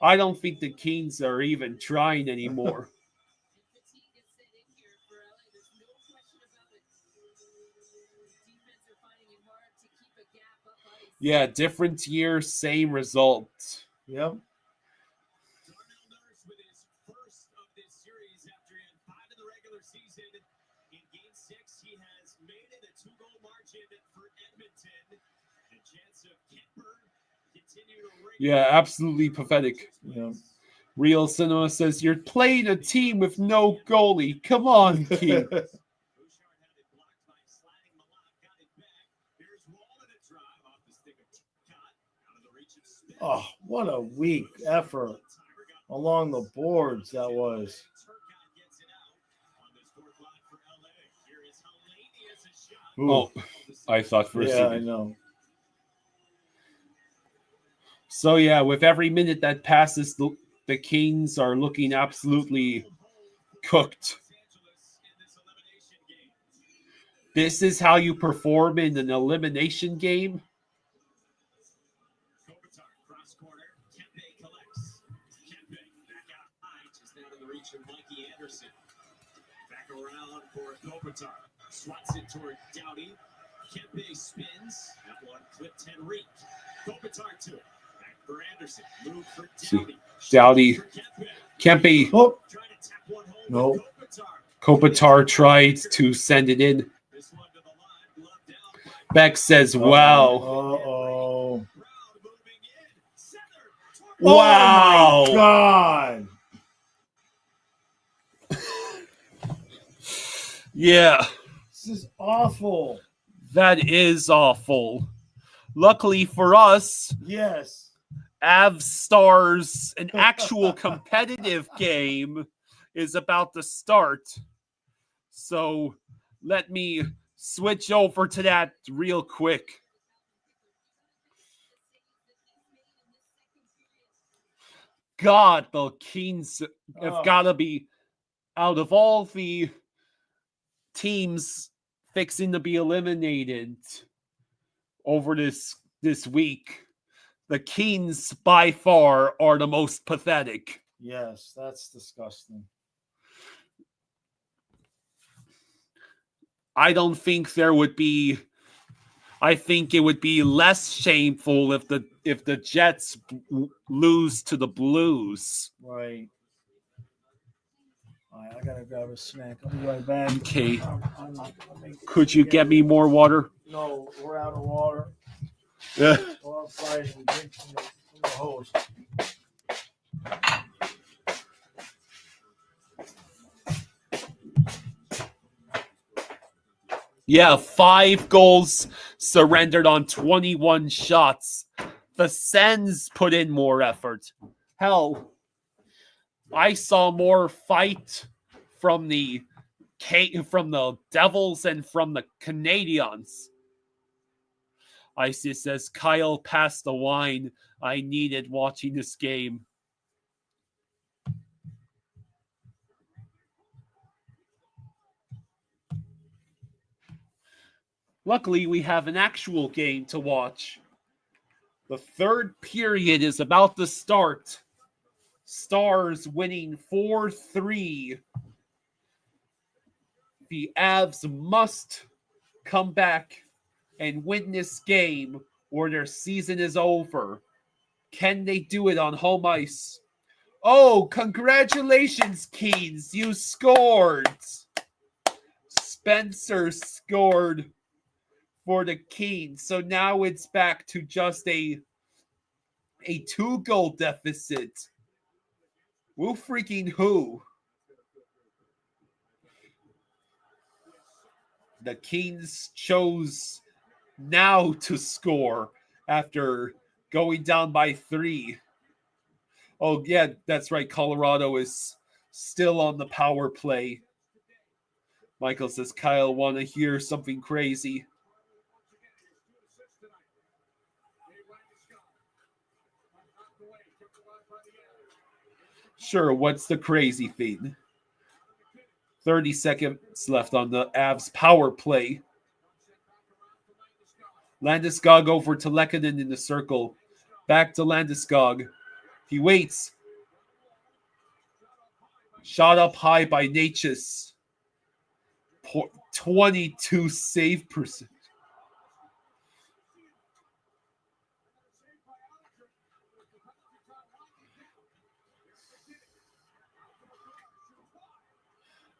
I don't think the Kings are even trying anymore. Yeah, different year, same result. Yep. Yeah, absolutely pathetic. Yeah. Real Cinema says, you're playing a team with no goalie. Come on, King. Oh, what a weak effort along the boards that was. Oh, I thought for a second. I know. So, yeah, with every minute that passes, the Kings are looking absolutely cooked. This is how you perform in an elimination game? Back around for Kopitar. Swats it toward Doughty. Kempe spins. That one clipped Henrique. Kopitar to it. Back for Anderson. Move for Doughty. Doughty. Kempe. Oh. No. Kopitar tried to send it in. Beck says, wow. Uh-oh. Wow. Oh, my God. Yeah. This is awful. That is awful. Luckily for us, yes, Avs Stars, an actual competitive game is about to start. So let me switch over to that real quick. God, the Kings have got to be, out of all the teams fixing to be eliminated over this week, the Kings by far are the most pathetic. Yes, that's disgusting. I don't think there would be. I think it would be less shameful if the Jets lose to the Blues. Right. All right, I gotta grab a snack. I'll be right back. Okay. Could you get me more water? No, we're out of water. Yeah. Go outside and drink from the hose. Yeah, 5 goals surrendered on 21 shots. The Sens put in more effort. Hell, I saw more fight from the Devils and from the Canadiens. Isis says, Kyle passed the wine. I needed watching this game. Luckily, we have an actual game to watch. The third period is about to start. Stars winning 4-3 The Avs must come back and win this game or their season is over. Can they do it on home ice? Oh, congratulations, Keens. You scored. Spencer scored for the Keens. So now it's back to just a 2-goal deficit. Who freaking who? The Keens chose now to score after going down by 3. Oh, yeah, that's right. Colorado is still on the power play. Michael says, Kyle, want to hear something crazy? Sure, what's the crazy thing? 30 seconds left on the Avs power play. Landeskog over to Lehkonen in the circle. Back to Landeskog. He waits. Shot up high by Natchez. 22 save percent.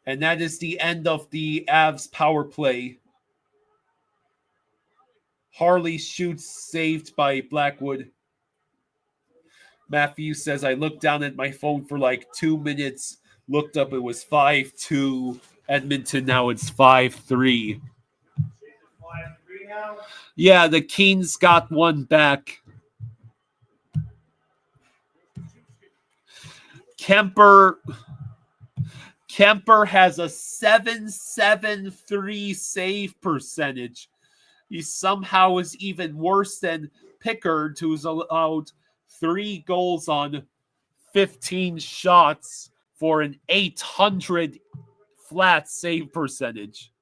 And that is the end of the Avs power play. Harley shoots, saved by Blackwood. Matthew says, I looked down at my phone for like 2 minutes, looked up, it was 5-2 Edmonton, now it's 5-3. Yeah, the Keens got one back. Kemper has a 773 save percentage. He somehow is even worse than Pickard, who's allowed 3 goals on 15 shots for an 800 flat save percentage.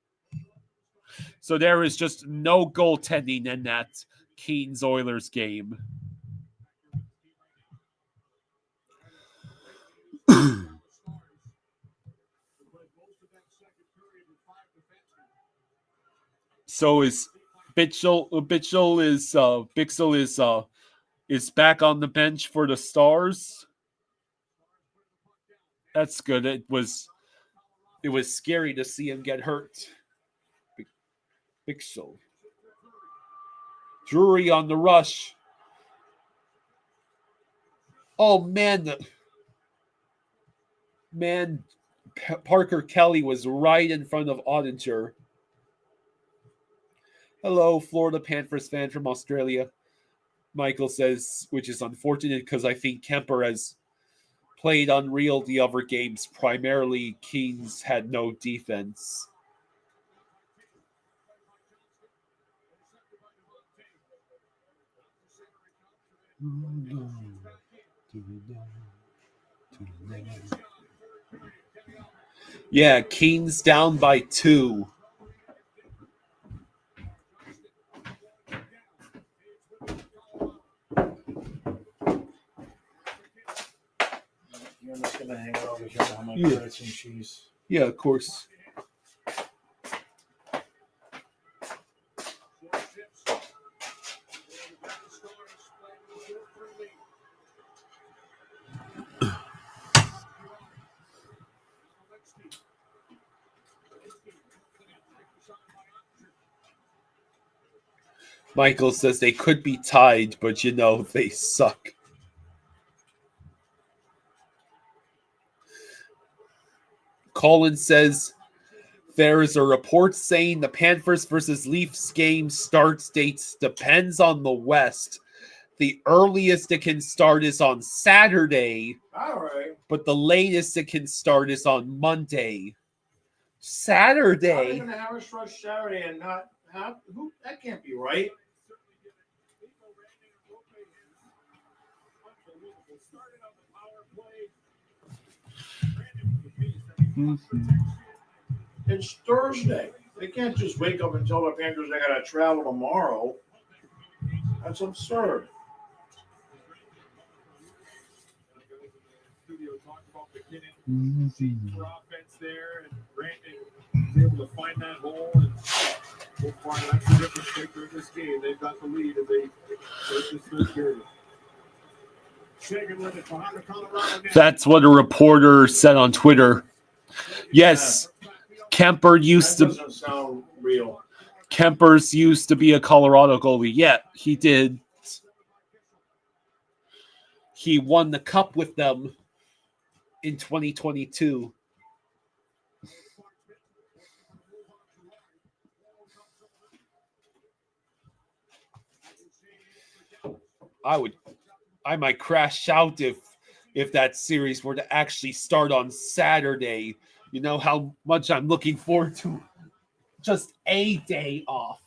So there is just no goaltending in that Keens Oilers game. So is Bixel is back on the bench for the Stars. That's good. It was scary to see him get hurt. Bixel. Drury on the rush. Oh man, Parker Kelly was right in front of Ottinger. Hello, Florida Panthers fan from Australia. Michael says, which is unfortunate because I think Kemper has played unreal the other games. Primarily, Keens had no defense. Yeah, Keens down by 2. I'm just gonna hang it over here on my grits and cheese. Yeah, of course. Michael says they could be tied, but they suck. Colin says there is a report saying the Panthers versus Leafs game start dates depends on the West. The earliest it can start is on Saturday. All right. But the latest it can start is on Monday. Saturday? How are they going to have us rush Saturday and not have who? That can't be right. It's Thursday. They can't just wake up and tell the Panthers they got to travel tomorrow. That's absurd. Studio talked about McKinnon for offense there, and Brandon was able able to find that hole and we'll find that's the difference maker in this game. They've got the lead as they start this third period. Sagan with it behind the Colorado net. That's what a reporter said on Twitter. Yes, Kemper used That to. doesn't sound real. Kemper's used to be a Colorado goalie. Yeah, he did. He won the cup with them in 2022. I might crash out if that series were to actually start on Saturday. You know how much I'm looking forward to just a day off.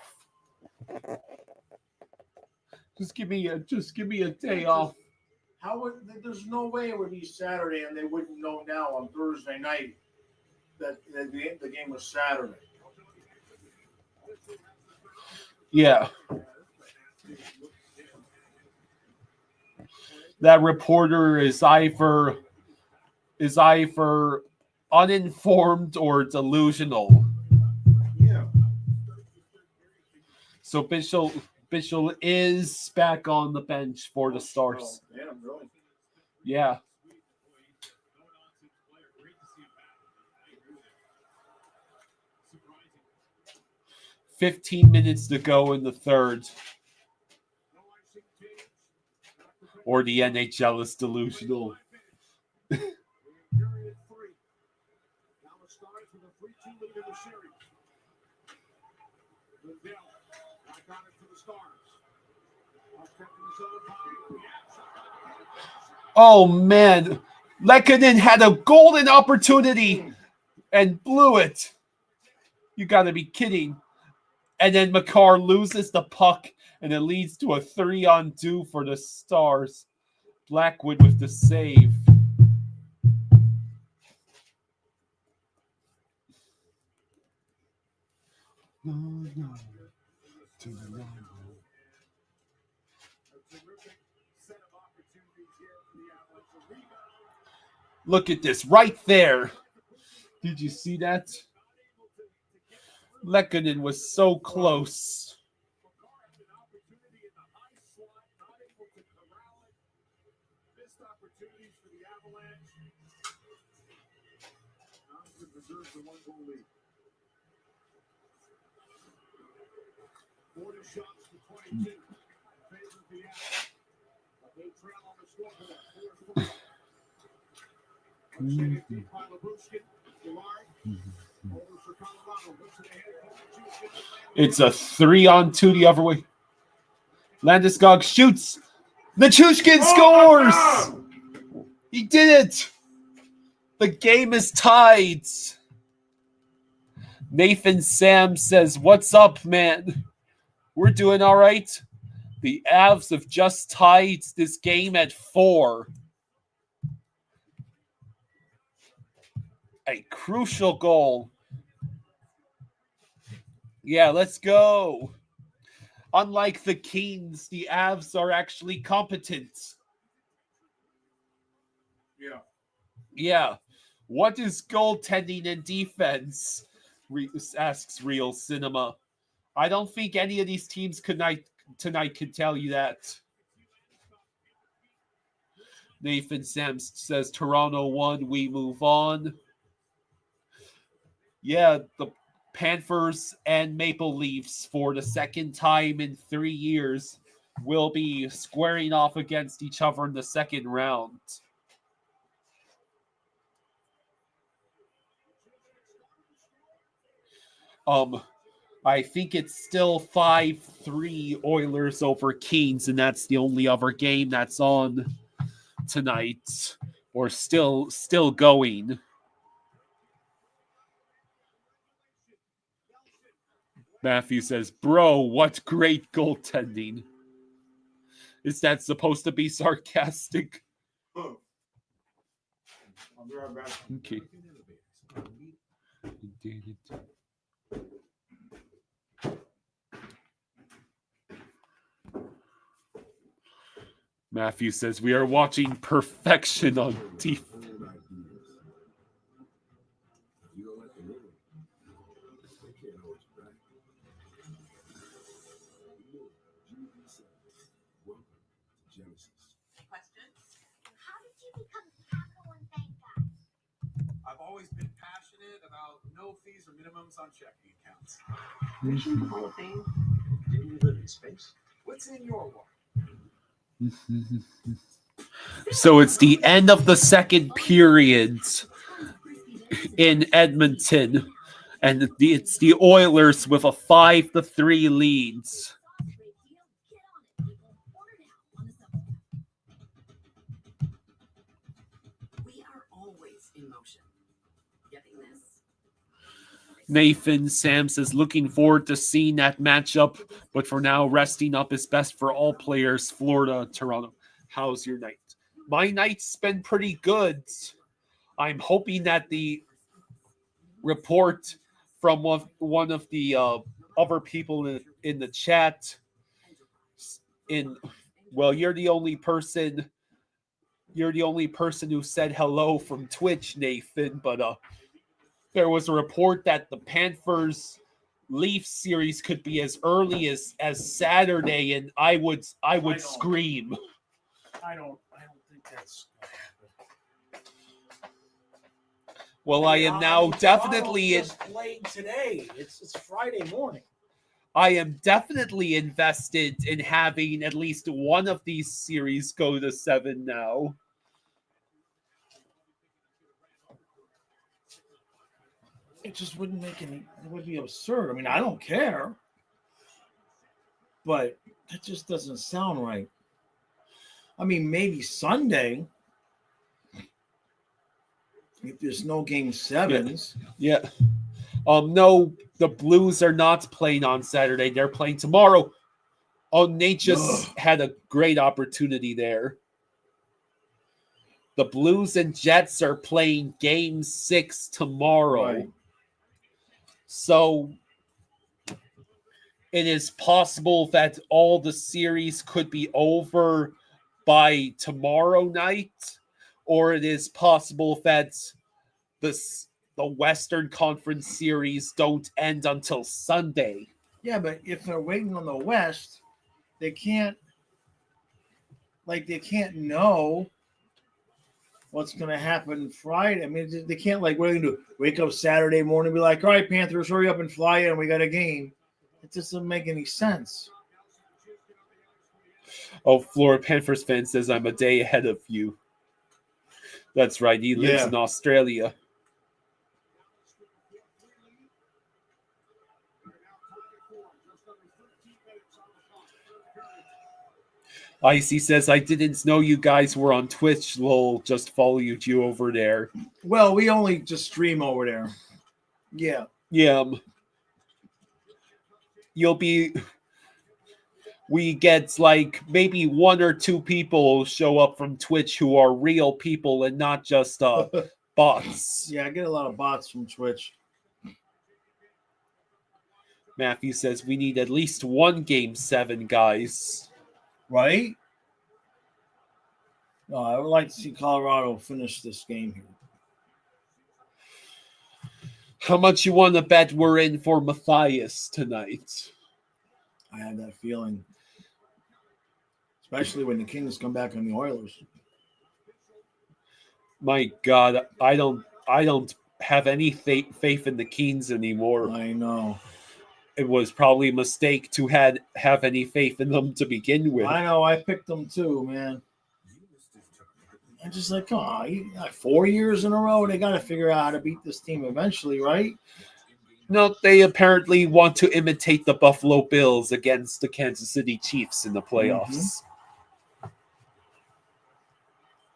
Just give me a day off. How would there's no way it would be Saturday and they wouldn't know now on Thursday night that the game was Saturday. Yeah. That reporter is either uninformed or delusional. Yeah. So Bichel is back on the bench for the Stars. Yeah, really. Yeah. "15 minutes to go in the third." Or the NHL is delusional. Oh man, Lehkonen had a golden opportunity and blew it. You got to be kidding. And then Makar loses the puck, and it leads to a 3-on-2 for the Stars. Blackwood with the save. Look at this right there. Did you see that? Lehkonen was so close. Missed opportunities for the Avalanche. Johnson preserves the one-goal lead. 40 shots to 22. Favors the Avalanche. They trail on the scoreboard. 4-4. Deep by Labushkin. Gillard. Over for Colorado. Looks ahead. It's a 3-on-2 the other way. Landeskog shoots. Nichushkin scores! He did it! The game is tied. Nathan Sam says, "What's up, man? We're doing all right." The Avs have just tied this game at 4. A crucial goal. Yeah, let's go. Unlike the Kings, the Avs are actually competent. Yeah. Yeah. What is goaltending and defense? Asks Real Cinema. I don't think any of these teams tonight can tell you that. Nathan Sams says Toronto won, we move on. Yeah, the Panthers and Maple Leafs for the second time in 3 years will be squaring off against each other in the second round. I think it's still 5-3 Oilers over Kings, and that's the only other game that's on tonight, or still going. Matthew says, "Bro, what great goaltending." Is that supposed to be sarcastic? I'll be right back. Okay. Matthew says, "We are watching perfection on TV." No fees or minimums on checking accounts. Mention the Hall of Fame. Didn't you live in space? What's in your wallet? So it's the end of the second period in Edmonton, and it's the Oilers with a 5-3 leads. We are always in motion. Getting this? Nathan Sam says, looking forward to seeing that matchup, but for now, resting up is best for all players. Florida, Toronto. How's your night? My night's been pretty good. I'm hoping that the report from one of the other people in the chat you're the only person who said hello from Twitch, Nathan, but there was a report that the Panthers Leafs series could be as early as Saturday, and I would scream. I don't think that's gonna happen. Well, I am now definitely just played today. It's Friday morning. I am definitely invested in having at least one of these series go to 7 now. It just wouldn't make any. It would be absurd. I mean, I don't care, but that just doesn't sound right. I mean, maybe Sunday, if there's no game 7s. Yeah. No, the Blues are not playing on Saturday. They're playing tomorrow. Oh, Nate just had a great opportunity there. The Blues and Jets are playing game 6 tomorrow. Right. So it is possible that all the series could be over by tomorrow night, or it is possible that the Western Conference series don't end until Sunday. Yeah, but if they're waiting on the West, they can't know what's going to happen Friday. I mean, they can't, what are they going to do? Wake up Saturday morning and be like, all right, Panthers, hurry up and fly in. We got a game. It doesn't make any sense. Oh, Florida Panthers fan says, I'm a day ahead of you. That's right. He lives in Australia. Icy says, I didn't know you guys were on Twitch. Lol, just followed you over there. Well, we only just stream over there. Yeah. Yeah. We get maybe 1 or 2 people show up from Twitch who are real people and not just bots. Yeah, I get a lot of bots from Twitch. Matthew says, we need at least one game 7, guys. Right? No, I would like to see Colorado finish this game here. How much you want to bet we're in for Matthias tonight? I have that feeling. Especially when the Kings come back on the Oilers. My God, I don't have any faith in the Kings anymore. I know. It was probably a mistake to have any faith in them to begin with. I know. I picked them too, man. I'm just like, come on, 4 years in a row. They got to figure out how to beat this team eventually, right? No, they apparently want to imitate the Buffalo Bills against the Kansas City Chiefs in the playoffs. Mm-hmm.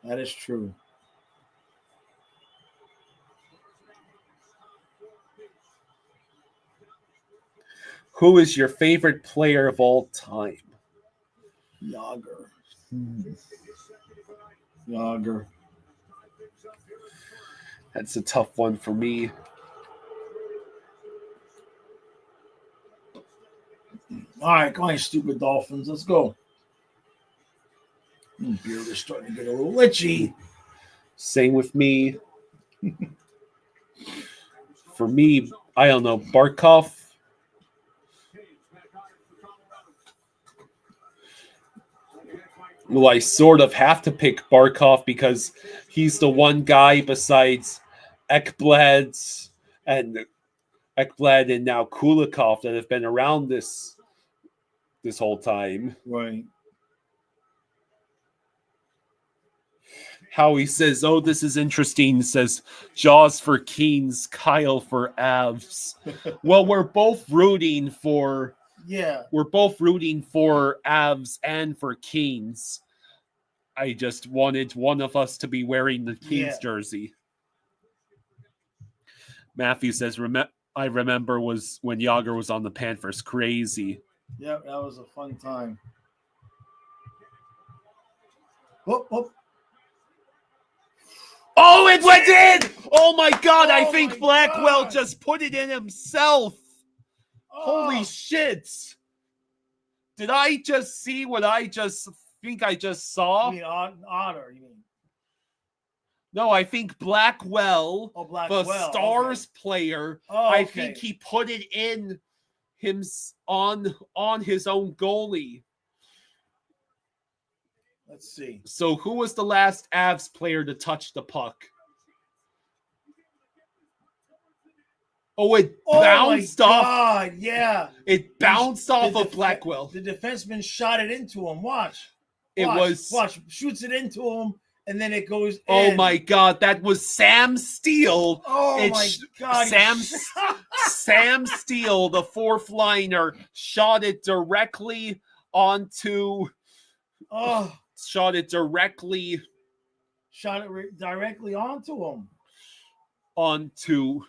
That is true. Who is your favorite player of all time? Yager. Yager. That's a tough one for me. All right, come on, stupid Dolphins. Let's go. Beard is starting to get a little itchy. Same with me. For me, I don't know. Barkov. Well, I sort of have to pick Barkov because he's the one guy besides Ekblad and Ekblad and now Kulikov that have been around this whole time. Right. Howie says, "Oh, this is interesting." Says Jaws for Keens, Kyle for Avs. Well, we're both rooting for Avs and for Keens. I just wanted one of us to be wearing the Keens jersey. Matthew says, I remember was when Yager was on the Panthers. Crazy. Yep, that was a fun time. Whoop, whoop. Oh, it went in! Oh my God, I Oh think my Blackwell God. just put it in himself. Oh. Holy shit. Did I just see what I just think I just saw? You mean Otter, you mean? No, I think Blackwell, Oh, Blackwell. the Stars player, Oh, I okay. think he put it in him on his own goalie. Let's see. So who was the last Avs player to touch the puck? Oh, it bounced off. God, yeah. It bounced off of Blackwell. The defenseman shot it into him. Watch. Watch. Shoots it into him, and then it goes in. Oh my God, that was Sam Steele. Oh my God. Sam Steele, the fourth liner, shot it directly onto. Oh. Shot it directly onto him. Onto.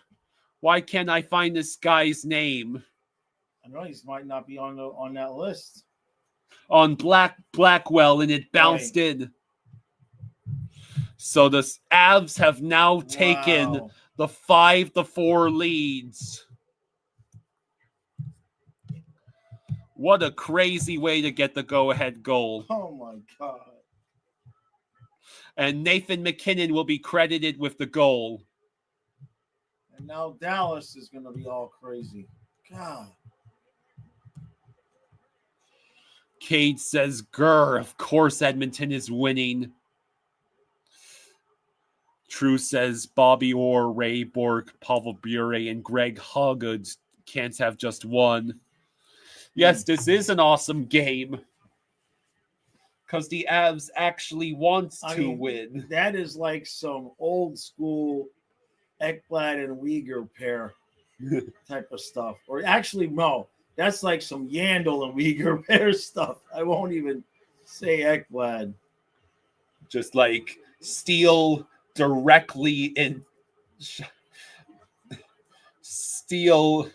Why can't I find this guy's name? I know he might not be on that list. On Blackwell, and it bounced in. So the Avs have now taken the 5-4 leads. What a crazy way to get the go-ahead goal. Oh, my God. And Nathan McKinnon will be credited with the goal. And now Dallas is going to be all crazy. God. Cade says, "Grr, of course Edmonton is winning." True says, "Bobby Orr, Ray Bork, Pavel Bure, and Greg Hoggood can't have just one." Yes, this is an awesome game because the Avs actually wants to win. That is like some old school Ekblad and Uyghur pair type of stuff. Or actually, no, that's like some Yandel and Uyghur pair stuff. I won't even say Ekblad. Just like Steele directly in Steele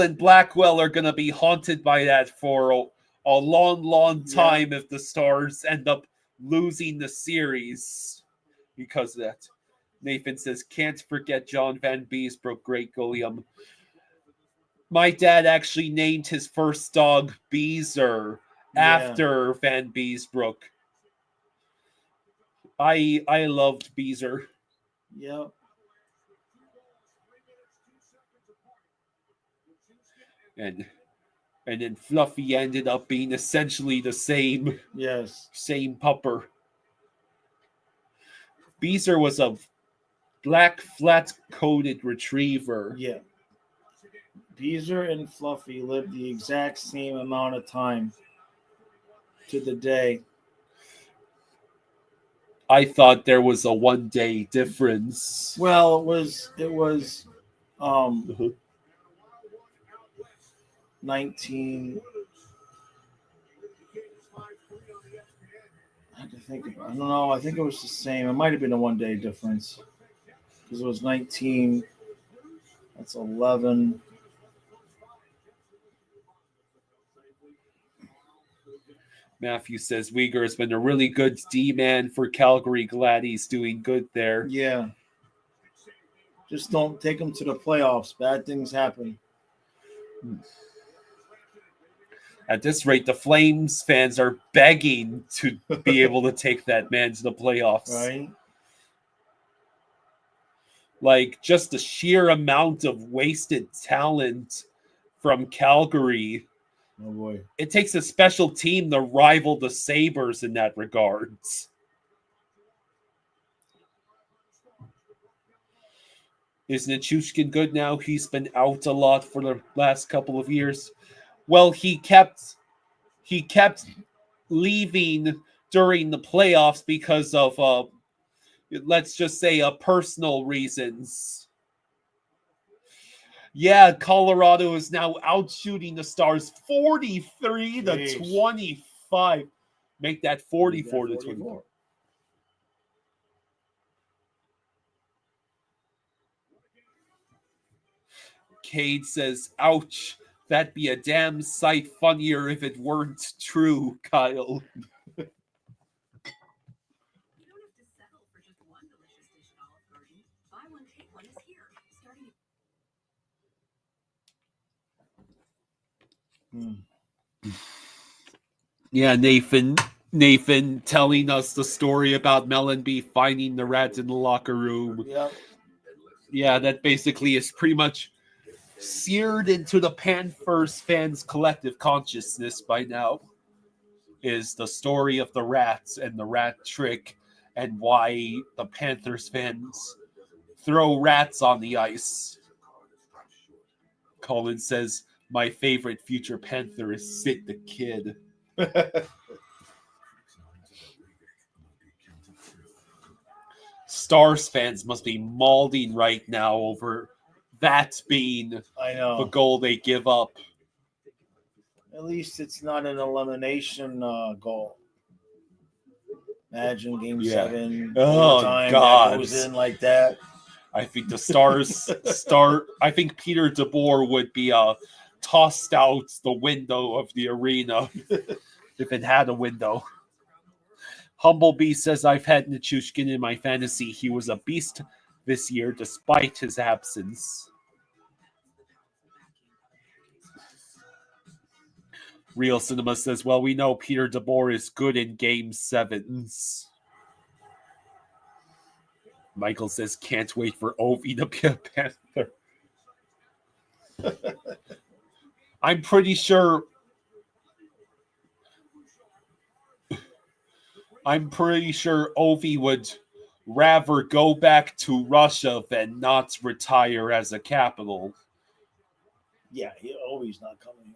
and Blackwell are going to be haunted by that for a long, long time if the Stars end up losing the series because of that. Nathan says, "Can't forget John Van Beesbrook, great goalie." My dad actually named his first dog Beezer after Van Beesbrook. I loved Beezer. Yep. And then Fluffy ended up being essentially the same pupper. Beezer was a black flat-coated retriever. Yeah. Beezer and Fluffy lived the exact same amount of time to the day. I thought there was a 1 day difference. Well, it was 19. I had to think about it. I don't know. I think it was the same. It might have been a 1 day difference because it was 19. That's 11. Matthew says Uyghur has been a really good D-man for Calgary. Glad he's doing good there. Yeah. Just don't take them to the playoffs. Bad things happen. At this rate, the Flames fans are begging to be able to take that man to the playoffs. Right. Like, just the sheer amount of wasted talent from Calgary. Oh, boy. It takes a special team to rival the Sabres in that regards. Is Nichushkin good now? He's been out a lot for the last couple of years. Well, he kept leaving during the playoffs because of let's just say personal reasons. Yeah, Colorado is now outshooting the Stars 43-25. Make that 44-24. Cade says, ouch, that'd be a damn sight funnier if it weren't true, Kyle. You don't have to settle for just one delicious dish at Olive Garden. Buy one, take one is here. Starting Yeah, Nathan telling us the story about Mellenby finding the rats in the locker room. Yep. Yeah, that basically is pretty much seared into the Panthers fans' collective consciousness by now, is the story of the rats and the rat trick and why the Panthers fans throw rats on the ice. Colin says, my favorite future Panther is Sid the Kid. Stars fans must be mauling right now over that being the goal they give up. At least it's not an elimination goal. Imagine Game 7. Oh, God. That goes in like that. I think the Stars I think Peter DeBoer would be tossed out the window of the arena if it had a window. Humblebee says, I've had Nichushkin in my fantasy. He was a beast this year despite his absence. Real Cinema says, well, we know Peter DeBoer is good in Game 7s. Michael says, can't wait for Ovi to be a Panther. I'm pretty sure Ovi would rather go back to Russia than not retire as a Capital. Yeah, Ovi's not coming here.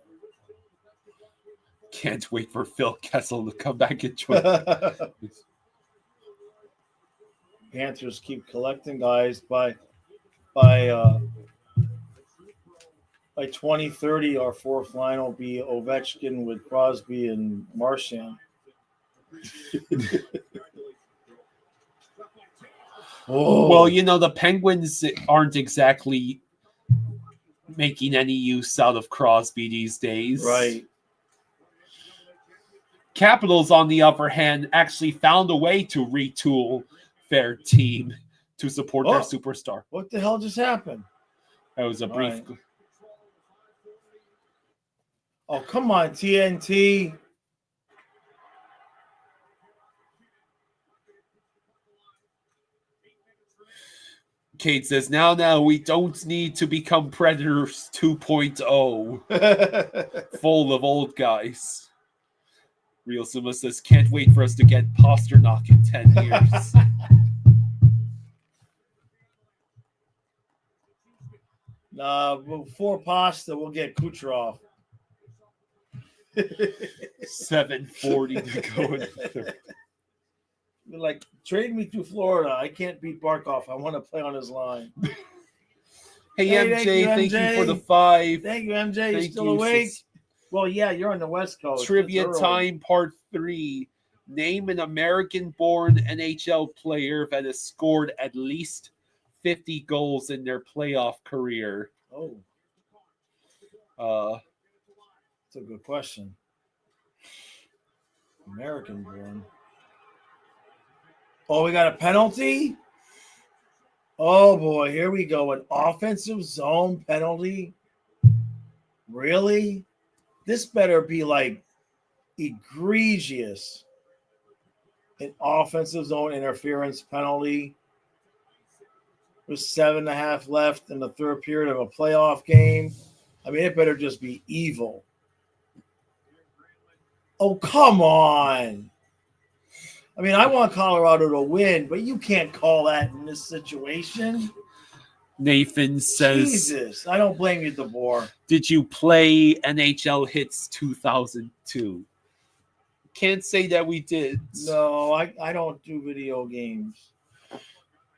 Can't wait for Phil Kessel to come back and join. Panthers keep collecting guys by 2030. Our fourth line will be Ovechkin with Crosby and Marchand. Well, the Penguins aren't exactly making any use out of Crosby these days. Right. Capitals, on the other hand, actually found a way to retool their team to support their superstar. What the hell just happened? That was a brief. Right. Oh, come on, TNT. Kate says, now, we don't need to become Predators 2.0. Full of old guys. Real Sima says, can't wait for us to get Pasternak in 10 years. Before Pasta, we'll get Kucherov. 7:40 to go in the third. Like, trade me to Florida. I can't beat Barkov. I want to play on his line. Hey, MJ, thank you for the 5. Thank you, MJ. You still awake? Well, yeah, you're on the West Coast. Trivia time, part 3. Name an American-born NHL player that has scored at least 50 goals in their playoff career. Oh. That's a good question. American-born. Oh, we got a penalty? Oh, boy. Here we go. An offensive zone penalty? Really? This better be like egregious. An offensive zone interference penalty. With 7.5 left in the third period of a playoff game. I mean, it better just be evil. Oh, come on. I want Colorado to win, but you can't call that in this situation. Nathan says, Jesus, I don't blame you, DeBoer. did you play NHL Hits 2002? Can't say that we did. No, I don't do video games.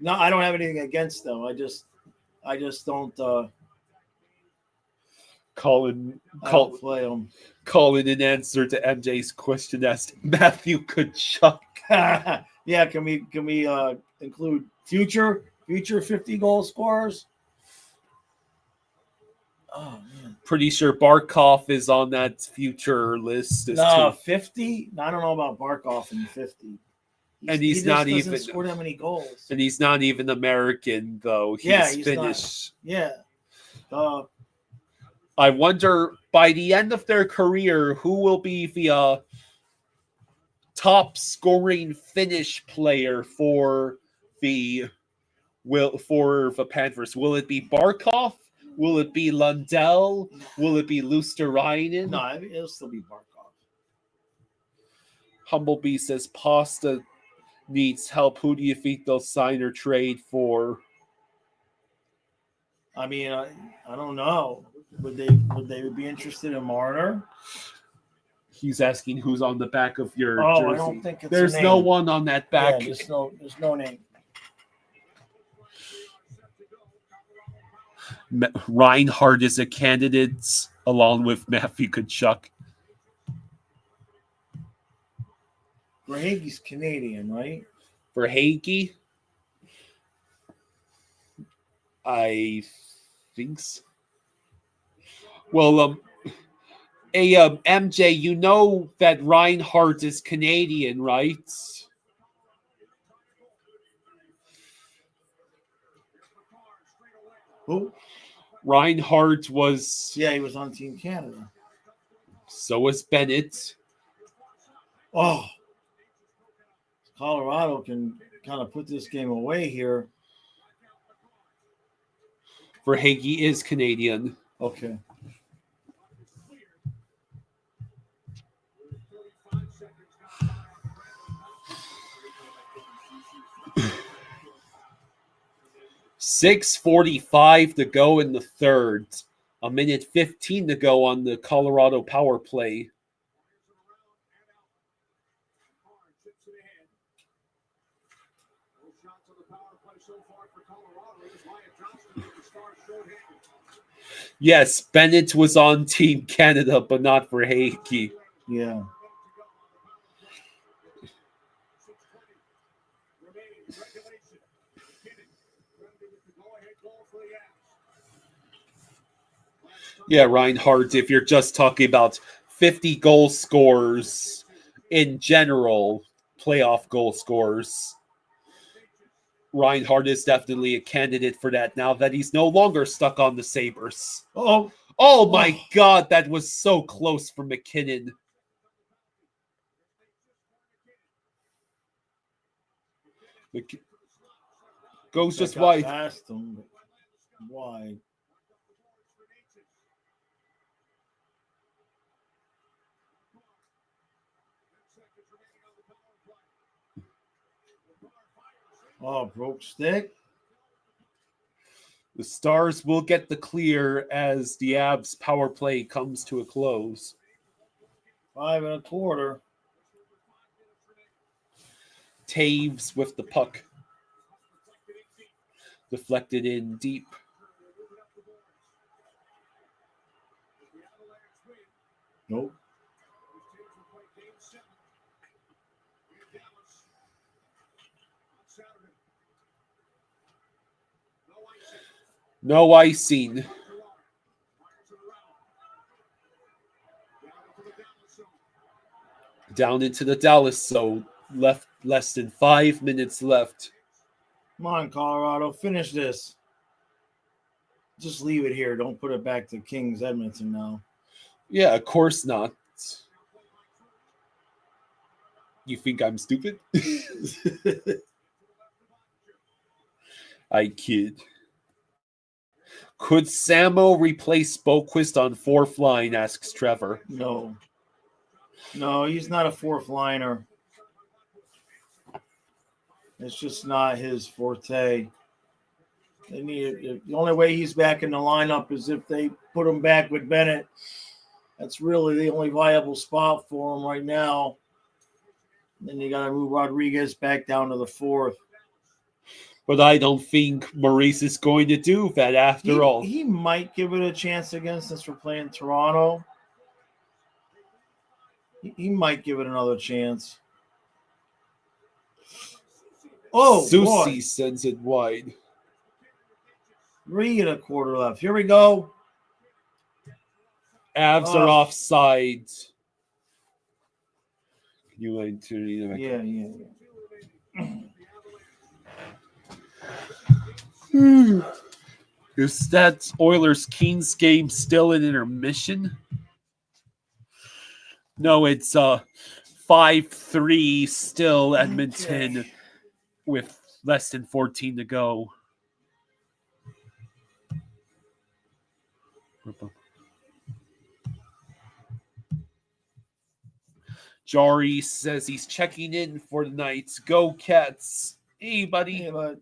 No, I don't have anything against them. I just don't Colin play them. Calling in answer to MJ's question asked Matthew Tkachuk. Yeah, can we include future 50 goal scorers? Oh man. Pretty sure Barkov is on that future list. No, 50? I don't know about Barkov in 50. He's he not doesn't even score that many goals. And he's not even American, though. He's Finnish. Yeah. I wonder, by the end of their career, who will be the top scoring Finnish player for the Panthers? Will it be Barkov? Will it be Lundell? Will it be Luosterainen? No, it'll still be Barkov. Humblebee says Pasta needs help. Who do you think they'll sign or trade for? I mean, I don't know. Would they be interested in Marner? He's asking who's on the back of your jersey. I don't think it's There's a name. no one on that back. Yeah, there's no name. Reinhardt is a candidate along with Matthew Tkachuk. Verhaeghe's Canadian, right? Verhaeghe? I think so. Well, MJ, you know that Reinhardt is Canadian, right? Who? Reinhardt was... Yeah, he was on Team Canada. So was Bennett. Oh. Colorado can kind of put this game away here. Verhaeghe is Canadian. Okay. .6:45 to go in the third. 1:15 to go on the Colorado power play. Yes, Bennett was on Team Canada, but not for Verhaeghe. Yeah. Yeah, Reinhardt, if you're just talking about 50 goal scorers in general, playoff goal scorers, Reinhardt is definitely a candidate for that now that he's no longer stuck on the Sabres. Oh my God, that was so close for McKinnon. Goes just wide. Past him. Wide. Oh, broke stick. The Stars will get the clear as the Abs power play comes to a close. 5 1/4. Taves with the puck. Deflected in deep. Nope. No icing. Down into the Dallas zone. Left less than 5 minutes left. Come on, Colorado. Finish this. Just leave it here. Don't put it back to Kings Edmonton now. Yeah, of course not. You think I'm stupid? I kid. Could Samo replace Boquist on fourth line, asks Trevor. No, he's not a fourth liner. It's just not his forte. They need the only way he's back in the lineup is if they put him back with Bennett. That's really the only viable spot for him right now. Then you got to move Rodriguez back down to the fourth. But I don't think Maurice is going to do that after all. He might give it a chance again since we're playing Toronto. He might give it another chance. Oh, Susie sends it wide. 3 1/4 left. Here we go. Avs are offside. Can you enter? Yeah. Is that Oilers Kings game still in intermission? No, it's 5-3 still Edmonton with less than 14 to go. Jari says he's checking in for the night. Go Cats. Hey, buddy. Hey, bud.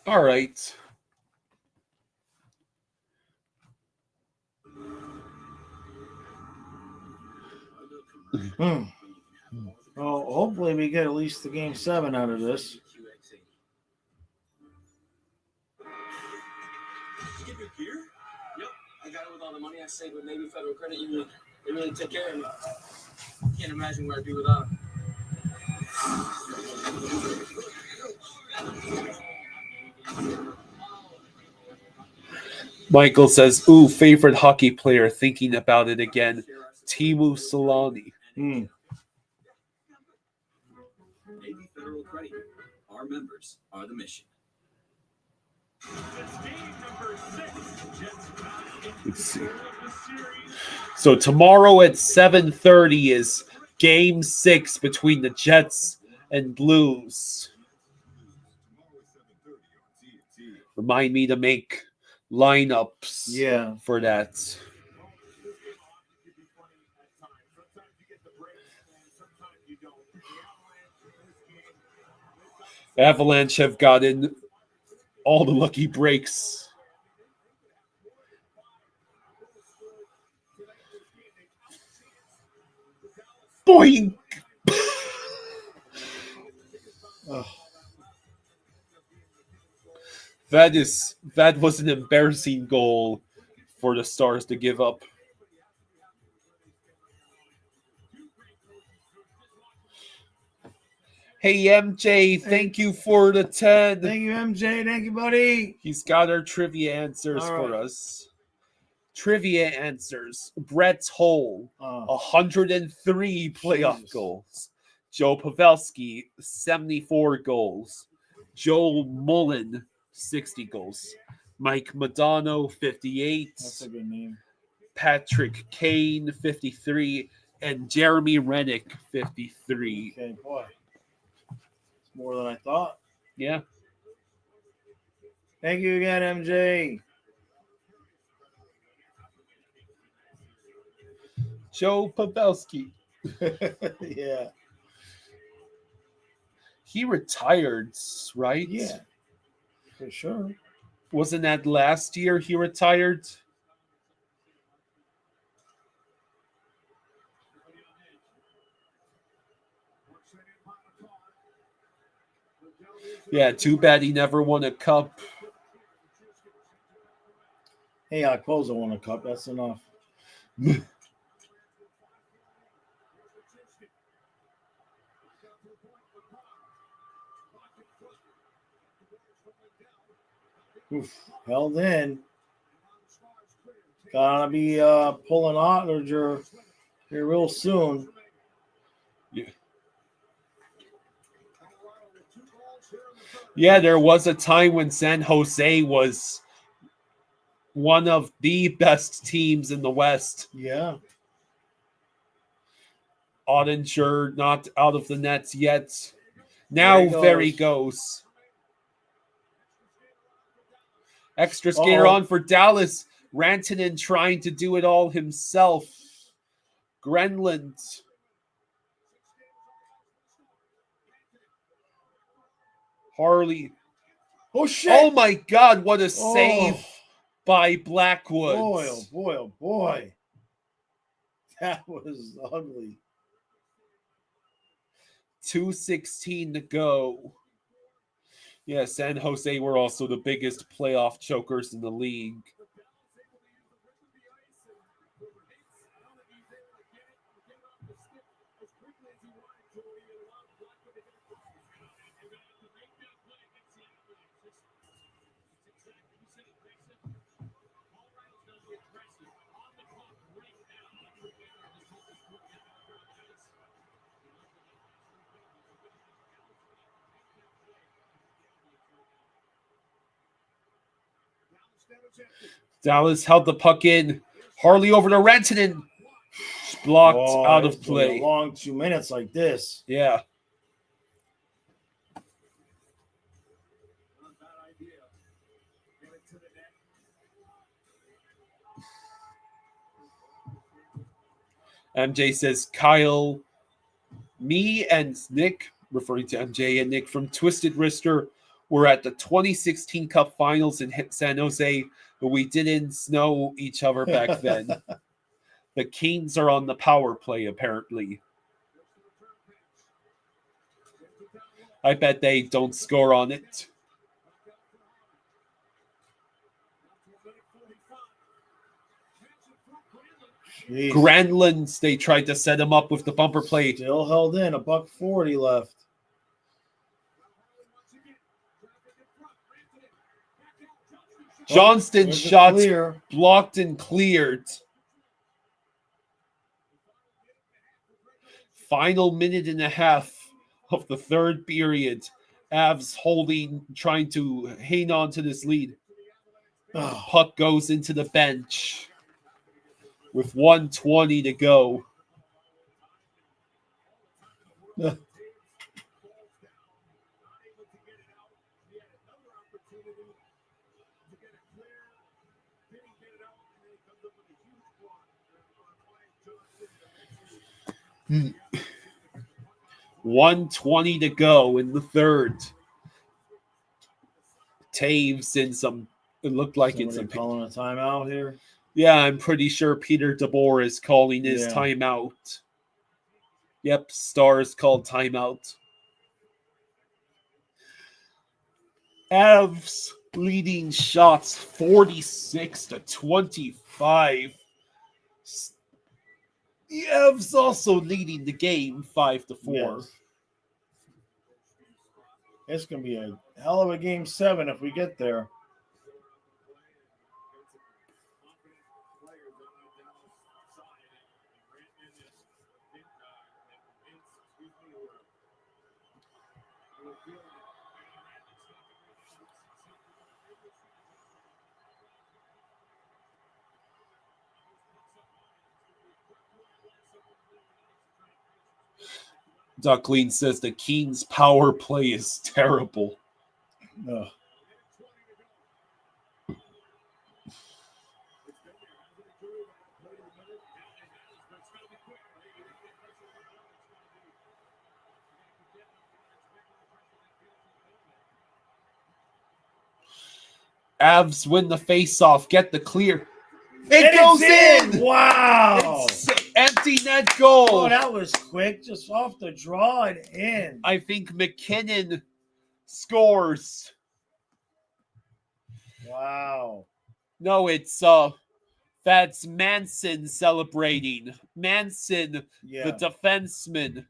All right. Well, hopefully we get at least the game 7 out of this. Give you beer? Yep. I got it with all the money I saved with Navy Federal Credit Union. They really take care of me. Can't imagine where I'd be without them. Michael says, ooh, favorite hockey player, thinking about it again. Teemu Solani. Navy Federal Credit Union. Our members are the mission. Let's see. So tomorrow at 7:30 is Game 6 between the Jets and Blues. Remind me to make lineups for that. Avalanche have gotten all the lucky breaks. Boing! That was an embarrassing goal for the Stars to give up. Hey MJ, thank you for the 10. Thank you, MJ. Thank you, buddy. He's got our trivia answers for us. Trivia answers. Brett Hull, 103 playoff goals. Joe Pavelski, 74 goals. Joel Mullen, 60 goals. Mike Modano, 58. That's a good name. Patrick Kane, 53. And Jeremy Rennick, 53. Okay, boy. It's more than I thought. Yeah. Thank you again, MJ. Joe Pavelski. Yeah. He retired, right? Yeah. For sure. Wasn't that last year he retired? Yeah, too bad he never won a cup. Hey, Aquoza won a cup. That's enough. Oof, held in. Gotta be pulling Oettinger here real soon. Yeah, there was a time when San Jose was one of the best teams in the West. Yeah. Oettinger not out of the nets yet. Now there he goes. Extra skater on for Dallas. Rantanen trying to do it all himself. Grenland. Harley. Oh, shit. Oh, my God. What a save by Blackwood. Boy, oh, boy, oh, boy. That was ugly. 2:16 to go. Yeah, San Jose were also the biggest playoff chokers in the league. Dallas held the puck in. Harley over to Rantanen. Blocked out of play. A long 2 minutes like this. Yeah. MJ says, Kyle, me and Nick, referring to MJ and Nick from Twisted Wrister, were at the 2016 Cup Finals in San Jose, but we didn't know each other back then. The Kings are on the power play, apparently. I bet they don't score on it. Jeez. Granlunds, they tried to set him up with the bumper play. Still held in. $1:40 left. Johnston's shots blocked and cleared. Final minute and a half of the third period. Avs trying to hang on to this lead. Puck goes into the bench with 1:20 to go. Hmm. 1:20 to go in the third. Taves in some. It looked like Somebody it's calling a timeout here. Yeah, I'm pretty sure Peter DeBoer is calling his timeout. Yep, Stars called timeout. Avs leading shots 46-25. The Avs also leading the game 5-4. Yes. It's going to be a hell of a game 7 if we get there. Duckling says the Kings' power play is terrible. Ugh. Avs win the face-off, get the clear. It goes in! Wow! It's empty net goal. Oh, that was quick. Just off the draw and in. I think McKinnon scores. Wow. No, it's that's Manson celebrating. Manson, the defenseman,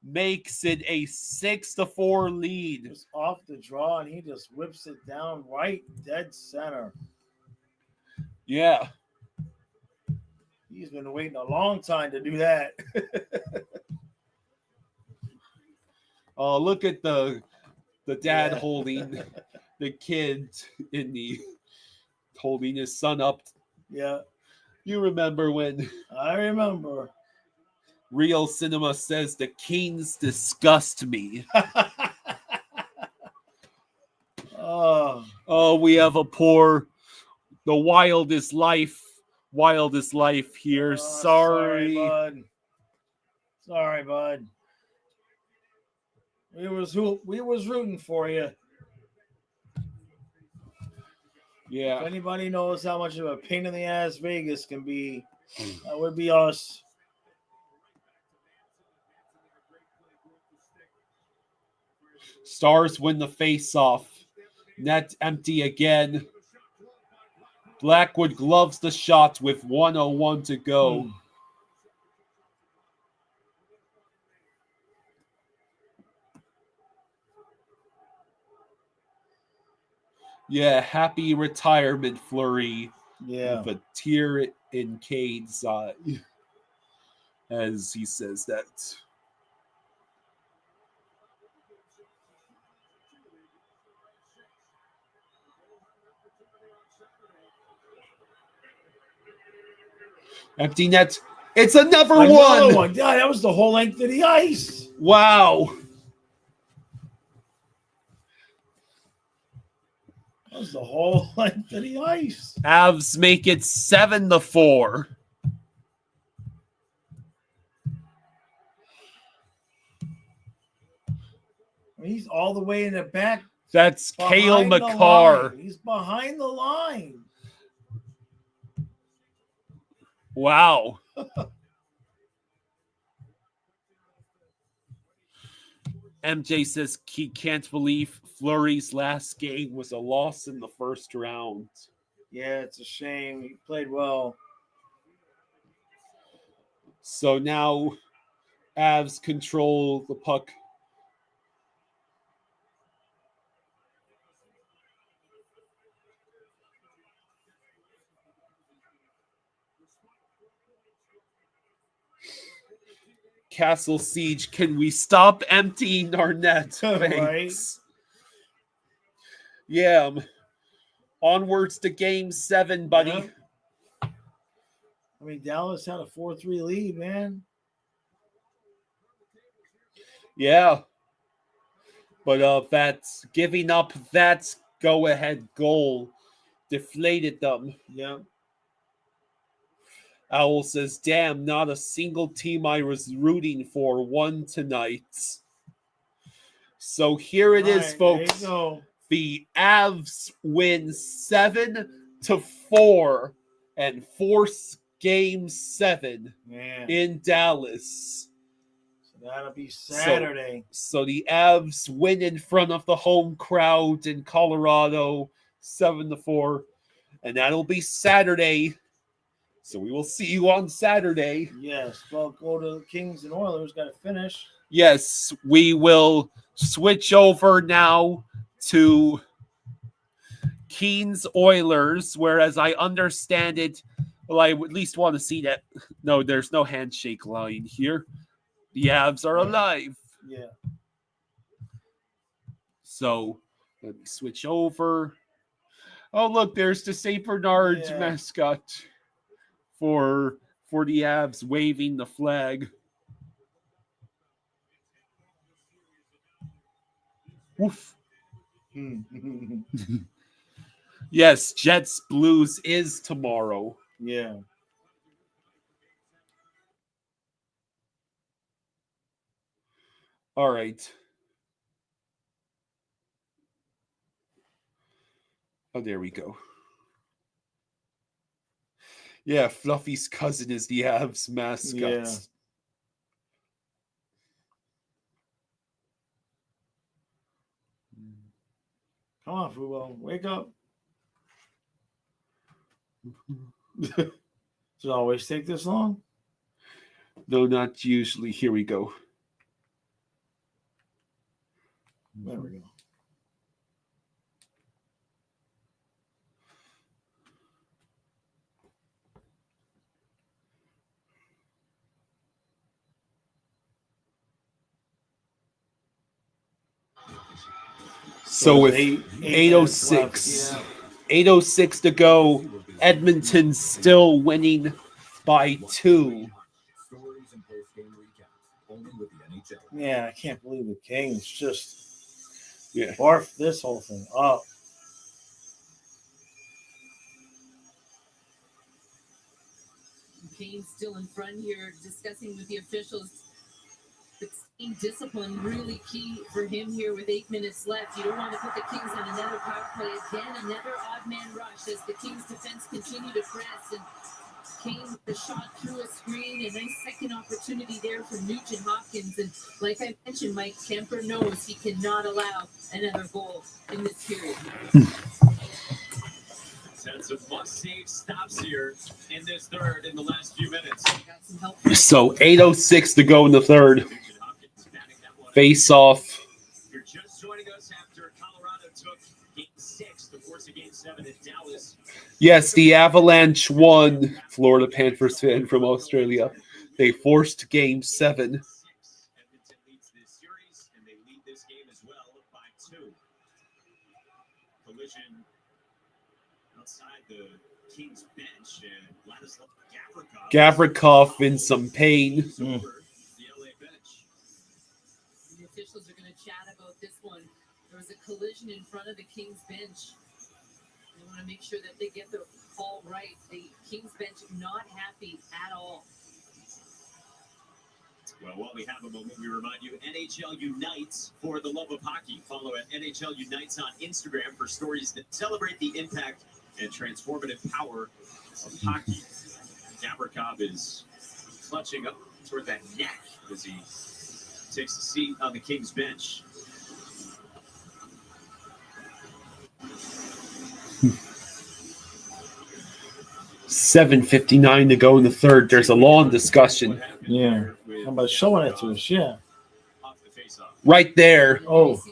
makes it a 6-4 lead. Just off the draw, and he just whips it down right dead center. Yeah. He's been waiting a long time to do that. Oh, look at the dad holding the kid holding his son up. Yeah. You remember when? I remember. Real Cinema says the Kings disgust me. Oh, we have the wildest life here. Sorry, Sorry. bud. Sorry, bud. We was rooting for you. Yeah. If anybody knows how much of a pain in the ass Vegas can be, that would be us. Stars win the face-off. Net empty again. Blackwood gloves the shot with 1:01 to go. Yeah, happy retirement, Fleury. Yeah. With a tear in Cade's eye as he says that. Empty net. It's another one. God, that was the whole length of the ice. Wow. That was the whole length of the ice. Avs make it 7-4. He's all the way in the back. That's Cale behind the McCarr. line. He's behind the line. Wow. MJ says he can't believe Fleury's last game was a loss in the first round. Yeah, it's a shame. He played well. So now Avs control the puck. Castle Siege, can we stop emptying our net? Right. Yeah. Onwards to game 7, buddy. Yeah. I mean, Dallas had a 4-3 lead, man. Yeah. But that's giving up that go-ahead goal deflated them. Yeah. Owl says, damn, not a single team I was rooting for won tonight. So here it is, folks. There you go. The Avs win 7-4 and force game 7 in Dallas. So that'll be Saturday. So the Avs win in front of the home crowd in Colorado 7-4. And that'll be Saturday. So we will see you on Saturday. Yes. Well, go to the Kings and Oilers. Got to finish. Yes, we will switch over now to Kings Oilers, whereas I understand it, well, I would at least want to see that. No, there's no handshake line here. The Avs are alive. Yeah. So let me switch over. Oh, look, there's the St. Bernard mascot for the Avs waving the flag. Woof. Yes, Jets Blues is tomorrow. Yeah. All right. Oh, there we go. Yeah, Fluffy's cousin is the Avs mascot. Yeah. Come on, Fubo. Wake up. Does it always take this long? No, not usually. Here we go. There we go. So with eight 8:06, 8:06 to go, Edmonton's still winning by 2. Yeah, I can't believe the Kings just Yeah. barfed this whole thing up. Kane's still in front here, discussing with the officials. But staying discipline really key for him here with 8 minutes left. You don't want to put the Kings on another power play again. Another odd man rush as the Kings defense continue to press. And Kane with the shot through a screen. A nice second opportunity there for Nugent Hopkins. And like I mentioned, Mike Kemper knows he cannot allow another goal in this period. Had some must-save stops here in this third in the last few minutes. So 8:06 to go in the third. Face off. You're just joining us after Colorado took Game 6 to force a Game 7 in Dallas. Yes, the Avalanche won. Florida Panthers fan from Australia. They forced Game 7. Edmonton leads this series, and they lead this game as well by 2. Collision outside the Kings bench, and Vladislav Gavrikov in some pain. the LA bench. The officials are going to chat about this one. There was a collision in front of the Kings bench. They want to make sure that they get the call right. The Kings bench not happy at all. Well, while we have a moment, we remind you, NHL Unites for the love of hockey. Follow at NHL Unites on Instagram for stories that celebrate the impact and transformative power of hockey. Gavrikov is clutching up toward that neck as he takes a seat on the Kings bench. $7:59 to go in the third. There's a long discussion. Yeah. How about showing it to us? Yeah. Right there. Oh,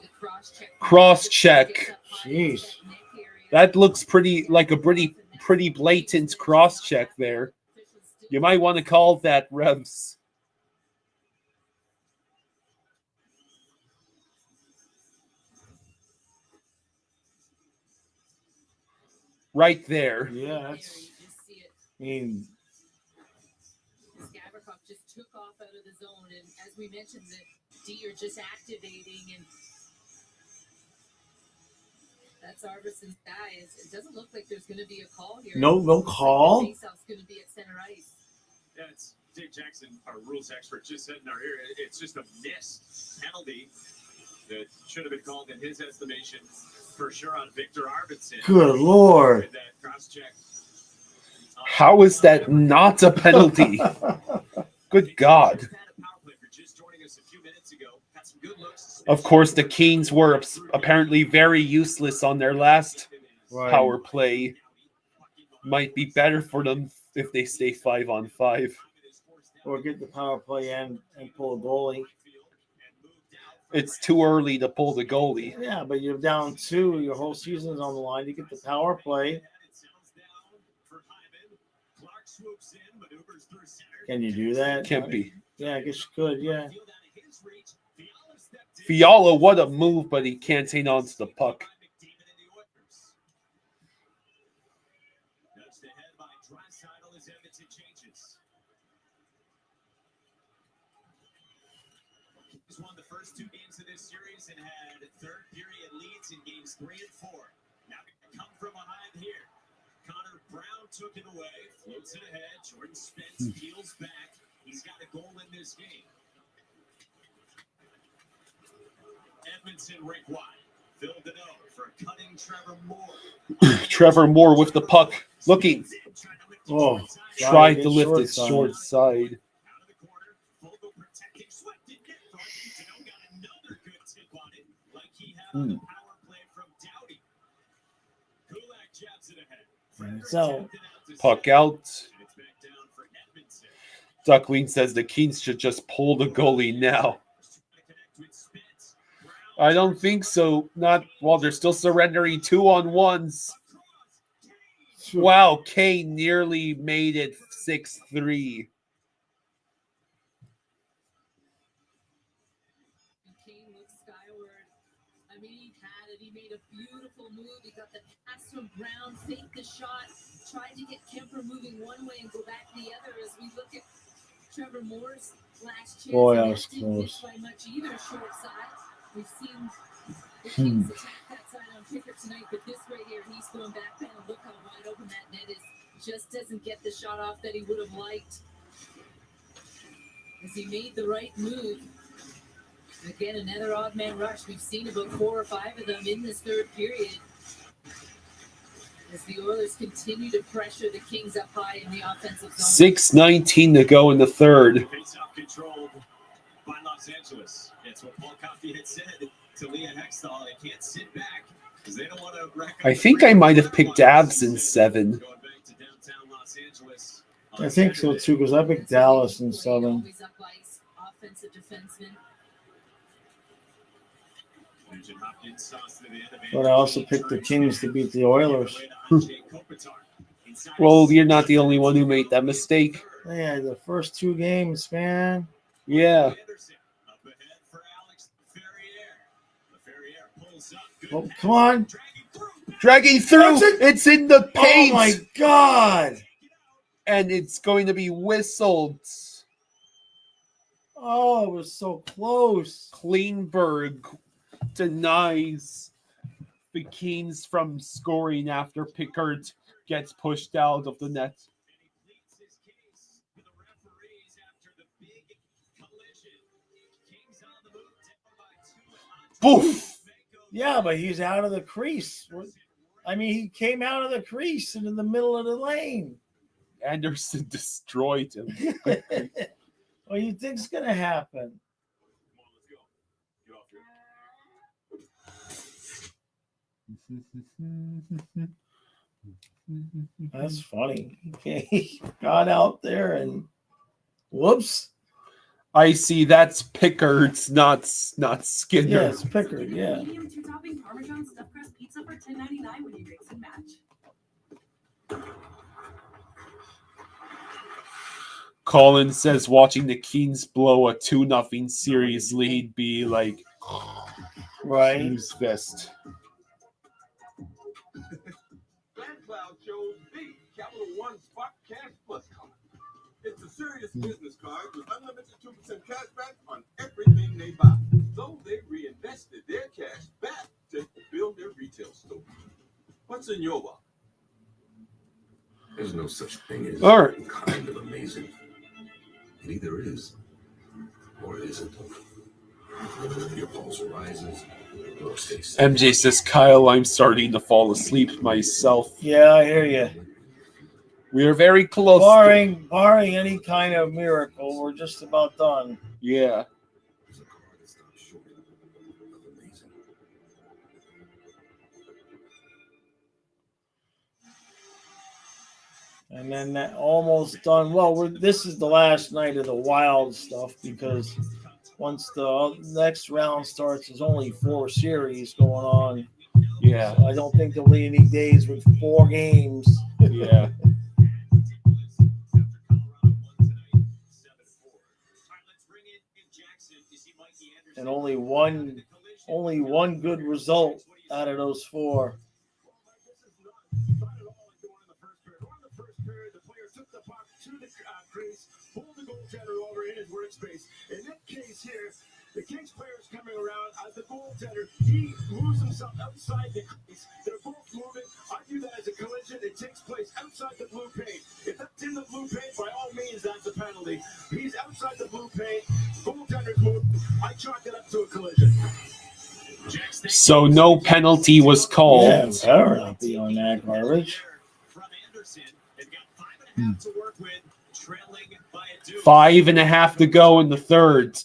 Cross check. jeez. That looks pretty like a pretty blatant cross check there. You might want to call that refs. Right there. Yeah, that's. I mean, Gavrikov just took off out of the zone, and as we mentioned, the D are just activating, and that's Arvidsson's guy. It doesn't look like there's going to be a call here. no call. The faceoff's going to be at center ice. Yeah, it's Dave Jackson, our rules expert, just said in our ear, it's just a missed penalty that should have been called in his estimation for sure on Victor Arvidsson. Good Lord. With that cross-check. How is that not a penalty? Good God. Of course, the Kings were apparently very useless on their last power play. Might be better for them if they stay 5-on-5. Or get the power play and pull a goalie. It's too early to pull the goalie. Yeah, but you're down 2. Your whole season's on the line. You get the power play. Can you do that? Can't be. Yeah, I guess you could, yeah. Fiala, what a move, but he can't hang on to the puck. He's won the first 2 games of this series and had third period leads in games 3 and 4. Now come from behind here. Connor Brown took it away, floats it ahead. Jordan Spence peels back. He's got a goal in this game. Edmonton rink wide. Phil Deneau for cutting Trevor Moore. Trevor Moore with the puck. Looking. Oh, tried to lift it short side. So, puck out. Duckweed says the Kings should just pull the goalie now. I don't think so. Not while they're still surrendering 2-on-1s. Wow, Kane nearly made it 6-3. Kane looks skyward. I mean, he had it. He made a beautiful move. He got the pass from Brown, faked the shot, tried to get Kemper moving one way and go back the other. As we look at Trevor Moore's last chance, boy, that and was didn't miss close. by much either, short side. We've seen the Kings attack that side on Pickard tonight, but this right here, he's going back down. Look how wide open that net is. just doesn't get the shot off that he would have liked. As he made the right move. Again, another odd man rush. We've seen about 4 or 5 of them in this third period. As the Oilers continue to pressure the Kings up high in the offensive zone. 6:19 to go in the third. Face-off controlled by Los Angeles. It's what Paul Coffey had said to Leah Hextall. They can't sit back because they don't want to wreck up I think I might have picked Avs in 7. Going back to downtown Los Angeles. I think so too, because I picked Dallas in 7. Always up ice, offensive defenseman. Nugent Hopkins sauce to the end of it. But I also picked the Kings to beat the Oilers. Well, you're not the only one who made that mistake. Yeah, the first 2 games, man. Yeah. Oh, come on. Dragging through. It's in the paint. Oh, my God. And it's going to be whistled. Oh, it was so close. Klingberg denies the Kings from scoring after Pickard gets pushed out of the net. Boof! Yeah, but he's out of the crease. I mean, he came out of the crease and in the middle of the lane. Anderson destroyed him. What do you think's going to happen? That's funny. He got out there and whoops. I see. That's Pickard's, not Skinner. Yeah, it's Pickard. Yeah. Medium 2-topping Parmesan stuffed crust pizza for $10.99 when you mix and match. Colin says watching the Kings blow a 2-0 series lead be like right. Who's best? Cloud chose B, Capital One Spot Cash Plus card. It's a serious business card with unlimited 2% cash back on everything they buy. So they reinvested their cash back to build their retail store. What's in your wallet? There's no such thing as All right. kind of amazing. It either is or it isn't. Your pulse rises or stays. MJ says, Kyle, I'm starting to fall asleep myself. Yeah, I hear you. We are very close. Barring any kind of miracle, we're just about done. Yeah. And then that almost done. Well, this is the last night of the wild stuff because once the next round starts, there's only 4 series going on. Yeah. So I don't think there'll be any days with 4 games. Yeah. And only one good result out of those 4. Pulled the goaltender over in his workspace. In that case here, the Kings player is coming around as the goaltender. He moves himself outside the crease. They're both moving. I view that as a collision. It takes place outside the blue paint. If that's in the blue paint, by all means, that's a penalty. He's outside the blue paint. Goaltender's moved. I chalk it up to a collision. So no penalty was called. Yeah, better not be on that garbage. 5.5 to go in the third.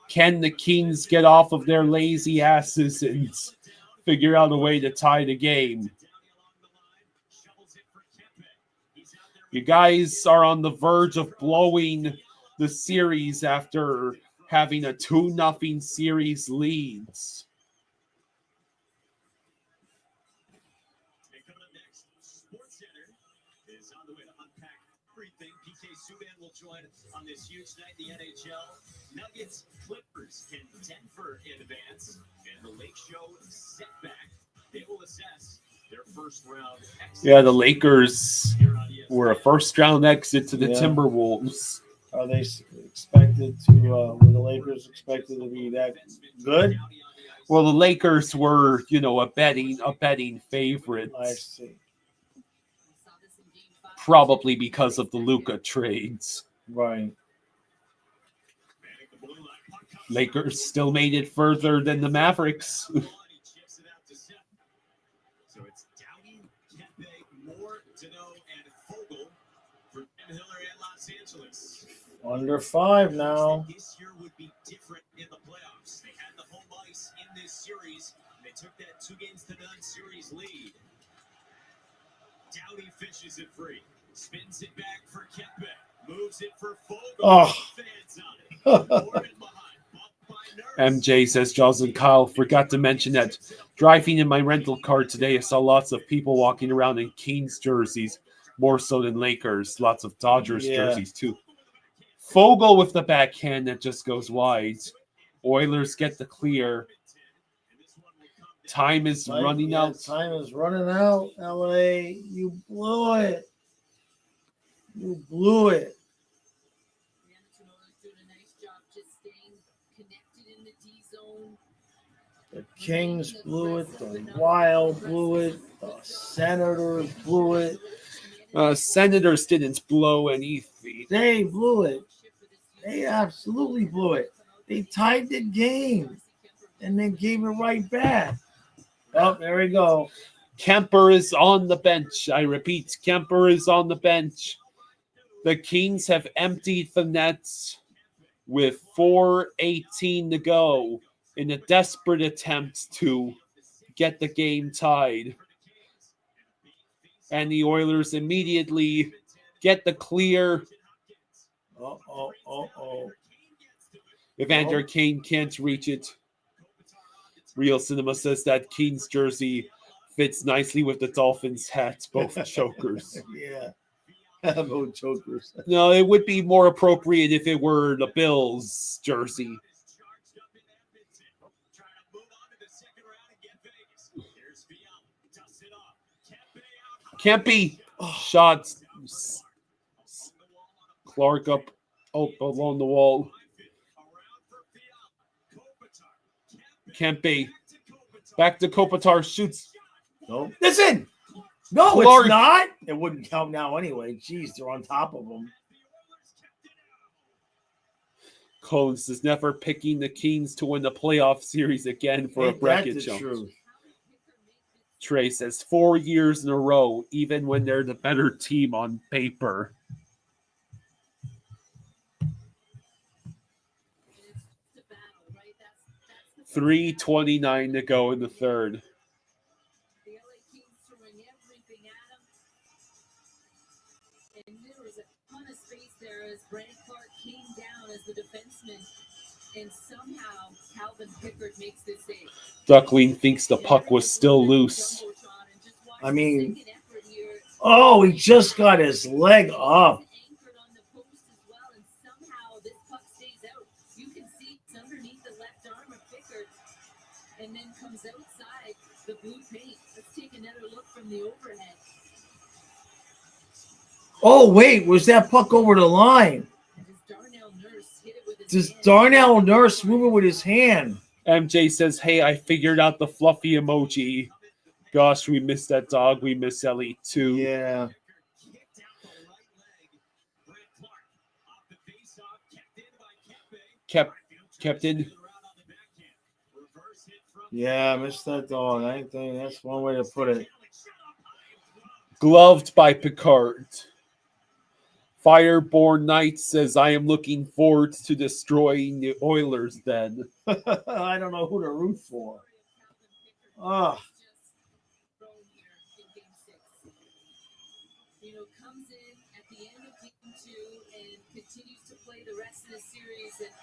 Can the Kings get off of their lazy asses and figure out a way to tie the game? You guys are on the verge of blowing the series after having a 2-0 series leads. Join on this huge night in the NHL. Nuggets, Clippers, and Denver in advance. And the Lake Show setback. They will assess their first round exit. Yeah, the Lakers were a first-round exit to the Timberwolves. Are they expected to? Were the Lakers expected to be that good? Well, the Lakers were, a betting favorite. I see. probably because of the Luka trades. Right. Lakers still made it further than the Mavericks. So it's Doughty, Kempe, Moore, Deneau, and Fogle for Ben Hiller and Los Angeles. Under 5 now. This year would be different in the playoffs. They had the home ice in this series. They took that 2-0 series lead. Doughty fishes it free. Spins it back for Kempe. Moves it for Fogle. Oh. Fans on it. Moore in behind. MJ says, Jaws and Kyle, forgot to mention that driving in my rental car today, I saw lots of people walking around in Kings jerseys, more so than Lakers. Lots of Dodgers jerseys, too. Fogle with the backhand that just goes wide. Oilers get the clear. Time is running out. Time is running out. LA, you blew it. You blew it. The Kings blew it. The Wild blew it. The Senators blew it. Senators didn't blow anything. They blew it. They absolutely blew it. They tied the game and then gave it right back. Oh, there we go. Kemper is on the bench. I repeat, Kemper is on the bench. The Kings have emptied the nets with 4:18 to go in a desperate attempt to get the game tied. And the Oilers immediately get the clear. Evander Kane can't reach it. Real Cinema says that King's jersey fits nicely with the Dolphins hats, both chokers. Yeah. Both chokers. No, it would be more appropriate if it were the Bills jersey. Kempe shots. Clark up along the wall. Kempe back to Kopitar, shoots. No, listen. No, Clark. It's not. It wouldn't count now anyway. Jeez, they're on top of them. Collins is never picking the Kings to win the playoff series again for a bracket jump. Trey says 4 years in a row, even when they're the better team on paper. $3:29 to go in the third. The LA Kings throwing everything at him. And there was a ton of space there as Brady Clark came down as the defenseman. And somehow Calvin Pickard makes this save. Duckling thinks the puck was still loose. I mean, oh, he just got his leg up. And then comes outside the blue paint. Let's take another look from the overhead. Oh, wait, was that puck over the line? Does Darnell Nurse move it with his hand? MJ says, hey, I figured out the fluffy emoji. Gosh, we miss that dog. We miss Ellie too. Yeah. Kept in. Yeah, I missed that dog. I think that's one way to put it. Gloved by Picard. Fireborn Knight says, I am looking forward to destroying the Oilers then. I don't know who to root for. Oh. Comes in at the end of game 2 and continues to play the rest of the series and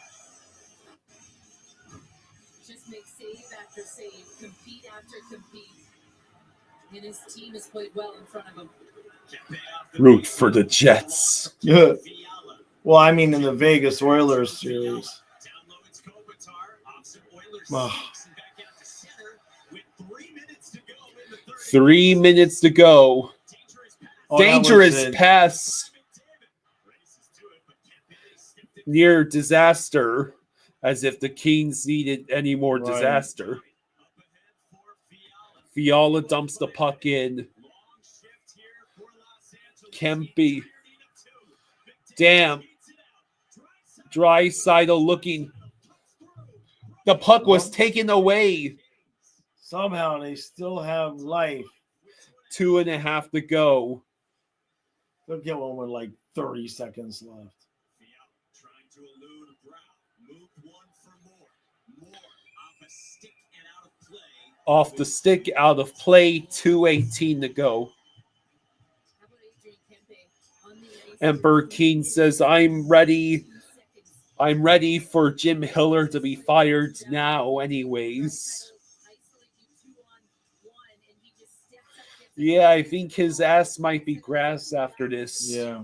just make save after save, compete after compete. And his team has played well in front of him. Root for the Jets. Yeah. Well, I mean, in the Vegas Oilers series. Oh. 3 minutes to go. Oh, dangerous pass. Near disaster. As if the Kings needed any more disaster. Fiala dumps the puck in. Kempe. Damn. Draisaitl looking. The puck was taken away. Somehow they still have life. 2.5 to go. They'll get one with like 30 seconds left. Trying to elude Brown. Move one for more. More off a stick and out of play. Off the stick, out of play, 2:18 to go. And Burkeen says, I'm ready. I'm ready for Jim Hiller to be fired now anyways. Yeah, I think his ass might be grass after this. Yeah.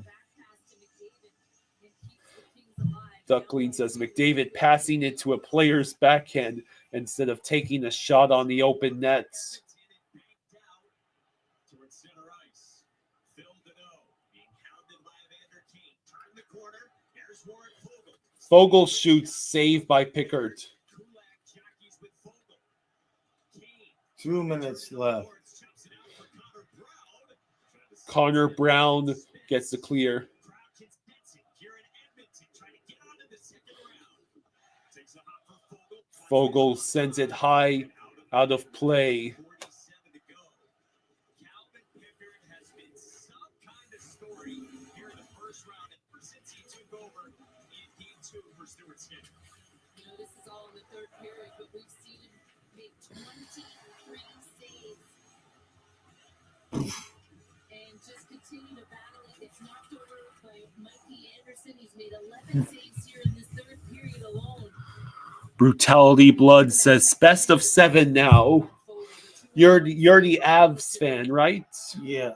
Duckling says, McDavid passing it to a player's backhand instead of taking a shot on the open nets. Fogle shoots, saved by Pickard. 2 minutes left. Connor Brown gets the clear. Fogle sends it high, out of play. You know, this is all in the third period, but we've seen him make 23 saves. And just continue to battle. He gets knocked over by Mikey Anderson. He's made 11 saves here in this third period alone. Brutality Blood says, best of 7 now. You're the Avs fan, right? Yeah.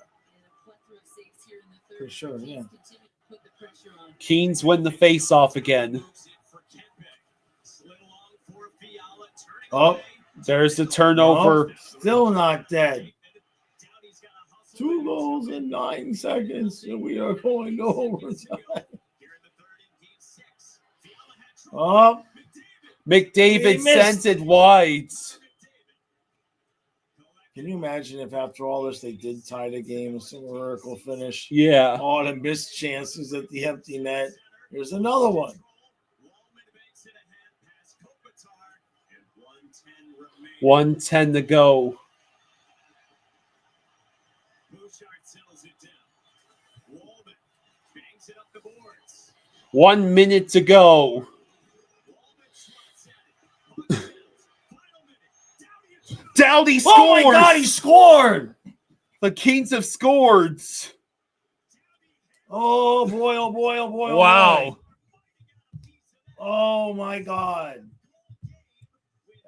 For sure, yeah. Keens win the face-off again. Oh, there's the turnover. No, still not dead. 2 goals in 9 seconds, and we are going to overtime. Oh, McDavid sends it wide. Can you imagine if after all this they did tie the game, a miracle finish? Yeah. All the missed chances at the empty net. Here's another one. 1:10 to go. 1 minute to go. Dowdy scores! Oh my God, he scored! The Kings have scored. Oh boy, oh boy, oh boy, oh wow. boy. Oh my God.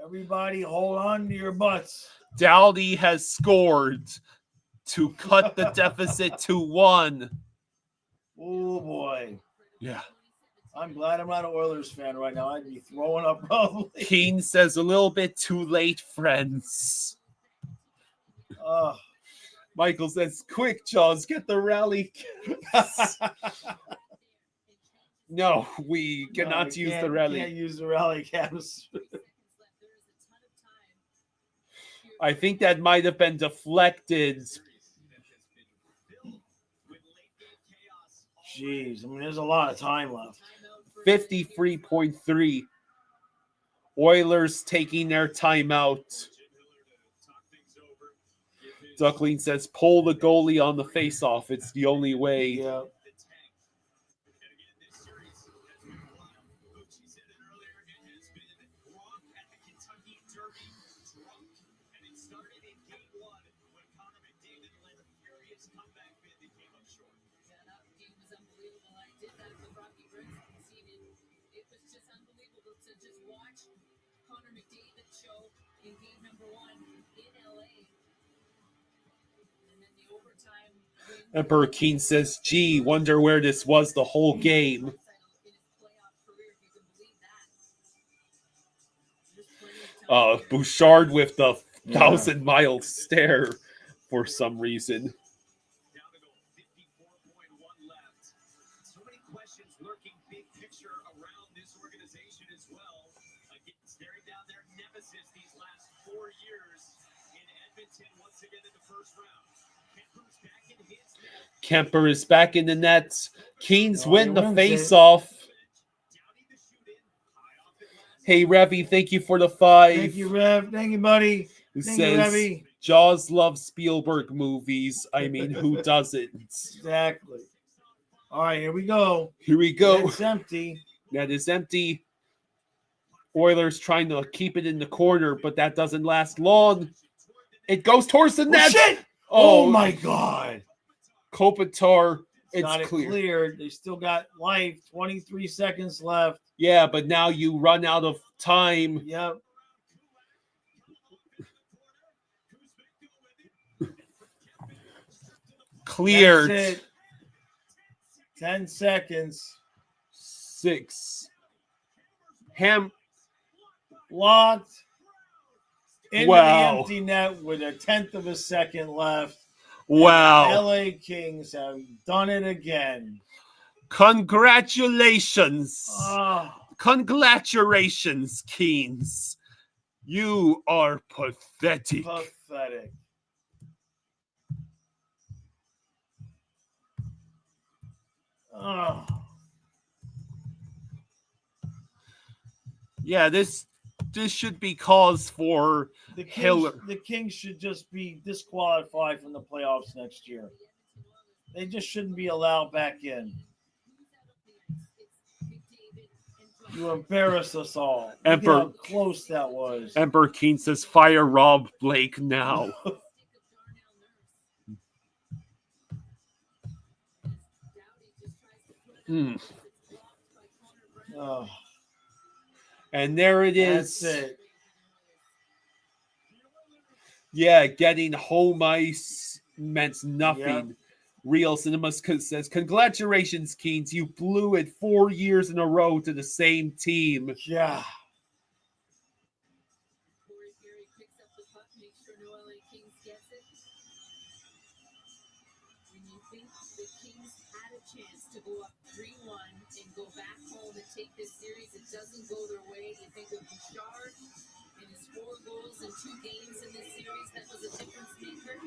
Everybody hold on to your butts. Dowdy has scored to cut the deficit to 1. Oh boy. Yeah. I'm glad I'm not an Oilers fan right now. I'd be throwing up probably. Keen says a little bit too late, friends. Michael says, quick, Jaws, get the rally. No, we cannot use the rally. Can't use the rally caps. I think that might have been deflected. Jeez, I mean, there's a lot of time left. 53.3. Oilers taking their timeout. Duckling says, pull the goalie on the face-off. It's the only way. Yeah. Emperor Keen says, gee, wonder where this was the whole game. Bouchard with the 1,000-mile stare for some reason. So many questions lurking big picture around this organization as well. Again, staring down their nemesis these last 4 years in Edmonton once again in the first round. Kemper is back in the net. Keens Oh, win he the wins face-off. Hey, Revy, thank you for the 5. Thank you, Rev. Thank you, buddy. Who Thank you, says, Revy. Jaws loves Spielberg movies. I mean, who doesn't? Exactly. All right, here we go. Here we go. It's empty. That is empty. Oilers trying to keep it in the corner, but that doesn't last long. It goes towards the net. Shit! Oh, my God. Kopitar, it's Got it clear. cleared. They still got life. 23 seconds left. Yeah, but now you run out of time. Yep. Cleared. That's it. 10 seconds. 6. Blocked. Into Wow. the empty net with a 10th of a second left. Wow. And the LA Kings have done it again. Congratulations. Oh, Congratulations, Keens. You are pathetic. pathetic. Oh. Yeah, this should be cause for The Hiller. Kings should just be disqualified from the playoffs next year. They just shouldn't be allowed back in. You embarrassed us all. Look at how close that was. Ember Keen says, fire Rob Blake now. Oh, And there it is. that's it. Yeah, getting home ice meant nothing. Yep. Real Cinema says, congratulations, Keens. You blew it 4 years in a row to the same team. Yeah. Corey Perry picks up the puck, makes sure no LA Kings gets it. When you think the Kings had a chance to go up 3-1 and go back home and take this series, it doesn't go their way. You think of Bouchard and his 4 goals in 2 games in this series. That was a difference maker.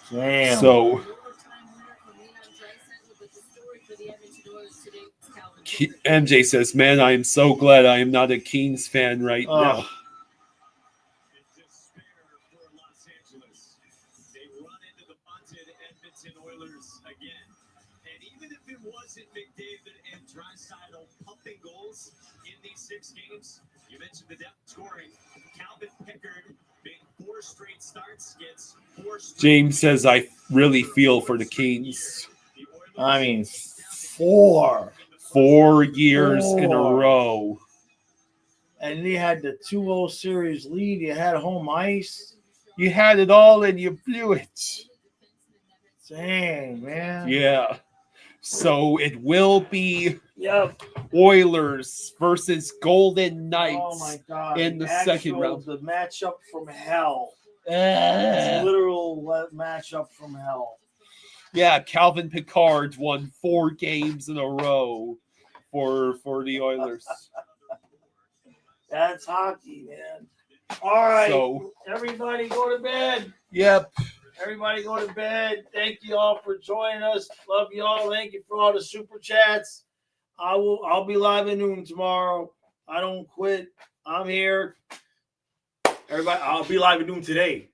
Damn. So Overtime winner from Leon Draisaitl, but the story for the Edmonton Oilers today was Calvin. MJ says, man, I am so glad I am not a Keens fan right Oh. now. In despair for Los Angeles. They run into the bunted Edmonton Oilers again. And even if it wasn't McDavid and Draisaitl pumping goals in these 6 games, you mentioned the depth scoring. Calvin Pickard made 4 straight starts, gets 4 straight. James says, I really feel for the Keens. I mean, 4. 4 years in a 4. row. And they had the 2-0 series lead. You had home ice. You had it all and you blew it. Dang, man. Yeah. So it will be Yep. Oilers versus Golden Knights Oh, my God. in the second round. The matchup from hell. It's literal matchup from hell. Yeah, Calvin Pickard won 4 games in a row for the Oilers. That's hockey, man. All right. So- everybody go to bed. Yep. Everybody go to bed. Thank you all for joining us. Love you all. Thank you for all the super chats. I'll be live at noon tomorrow. I don't quit. I'm here. Everybody, I'll be live at noon today.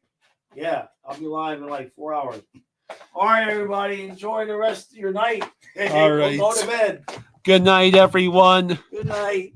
Yeah, I'll be live in like 4 hours. All right, everybody. Enjoy the rest of your night. All right. Go to bed. Good night, everyone. Good night.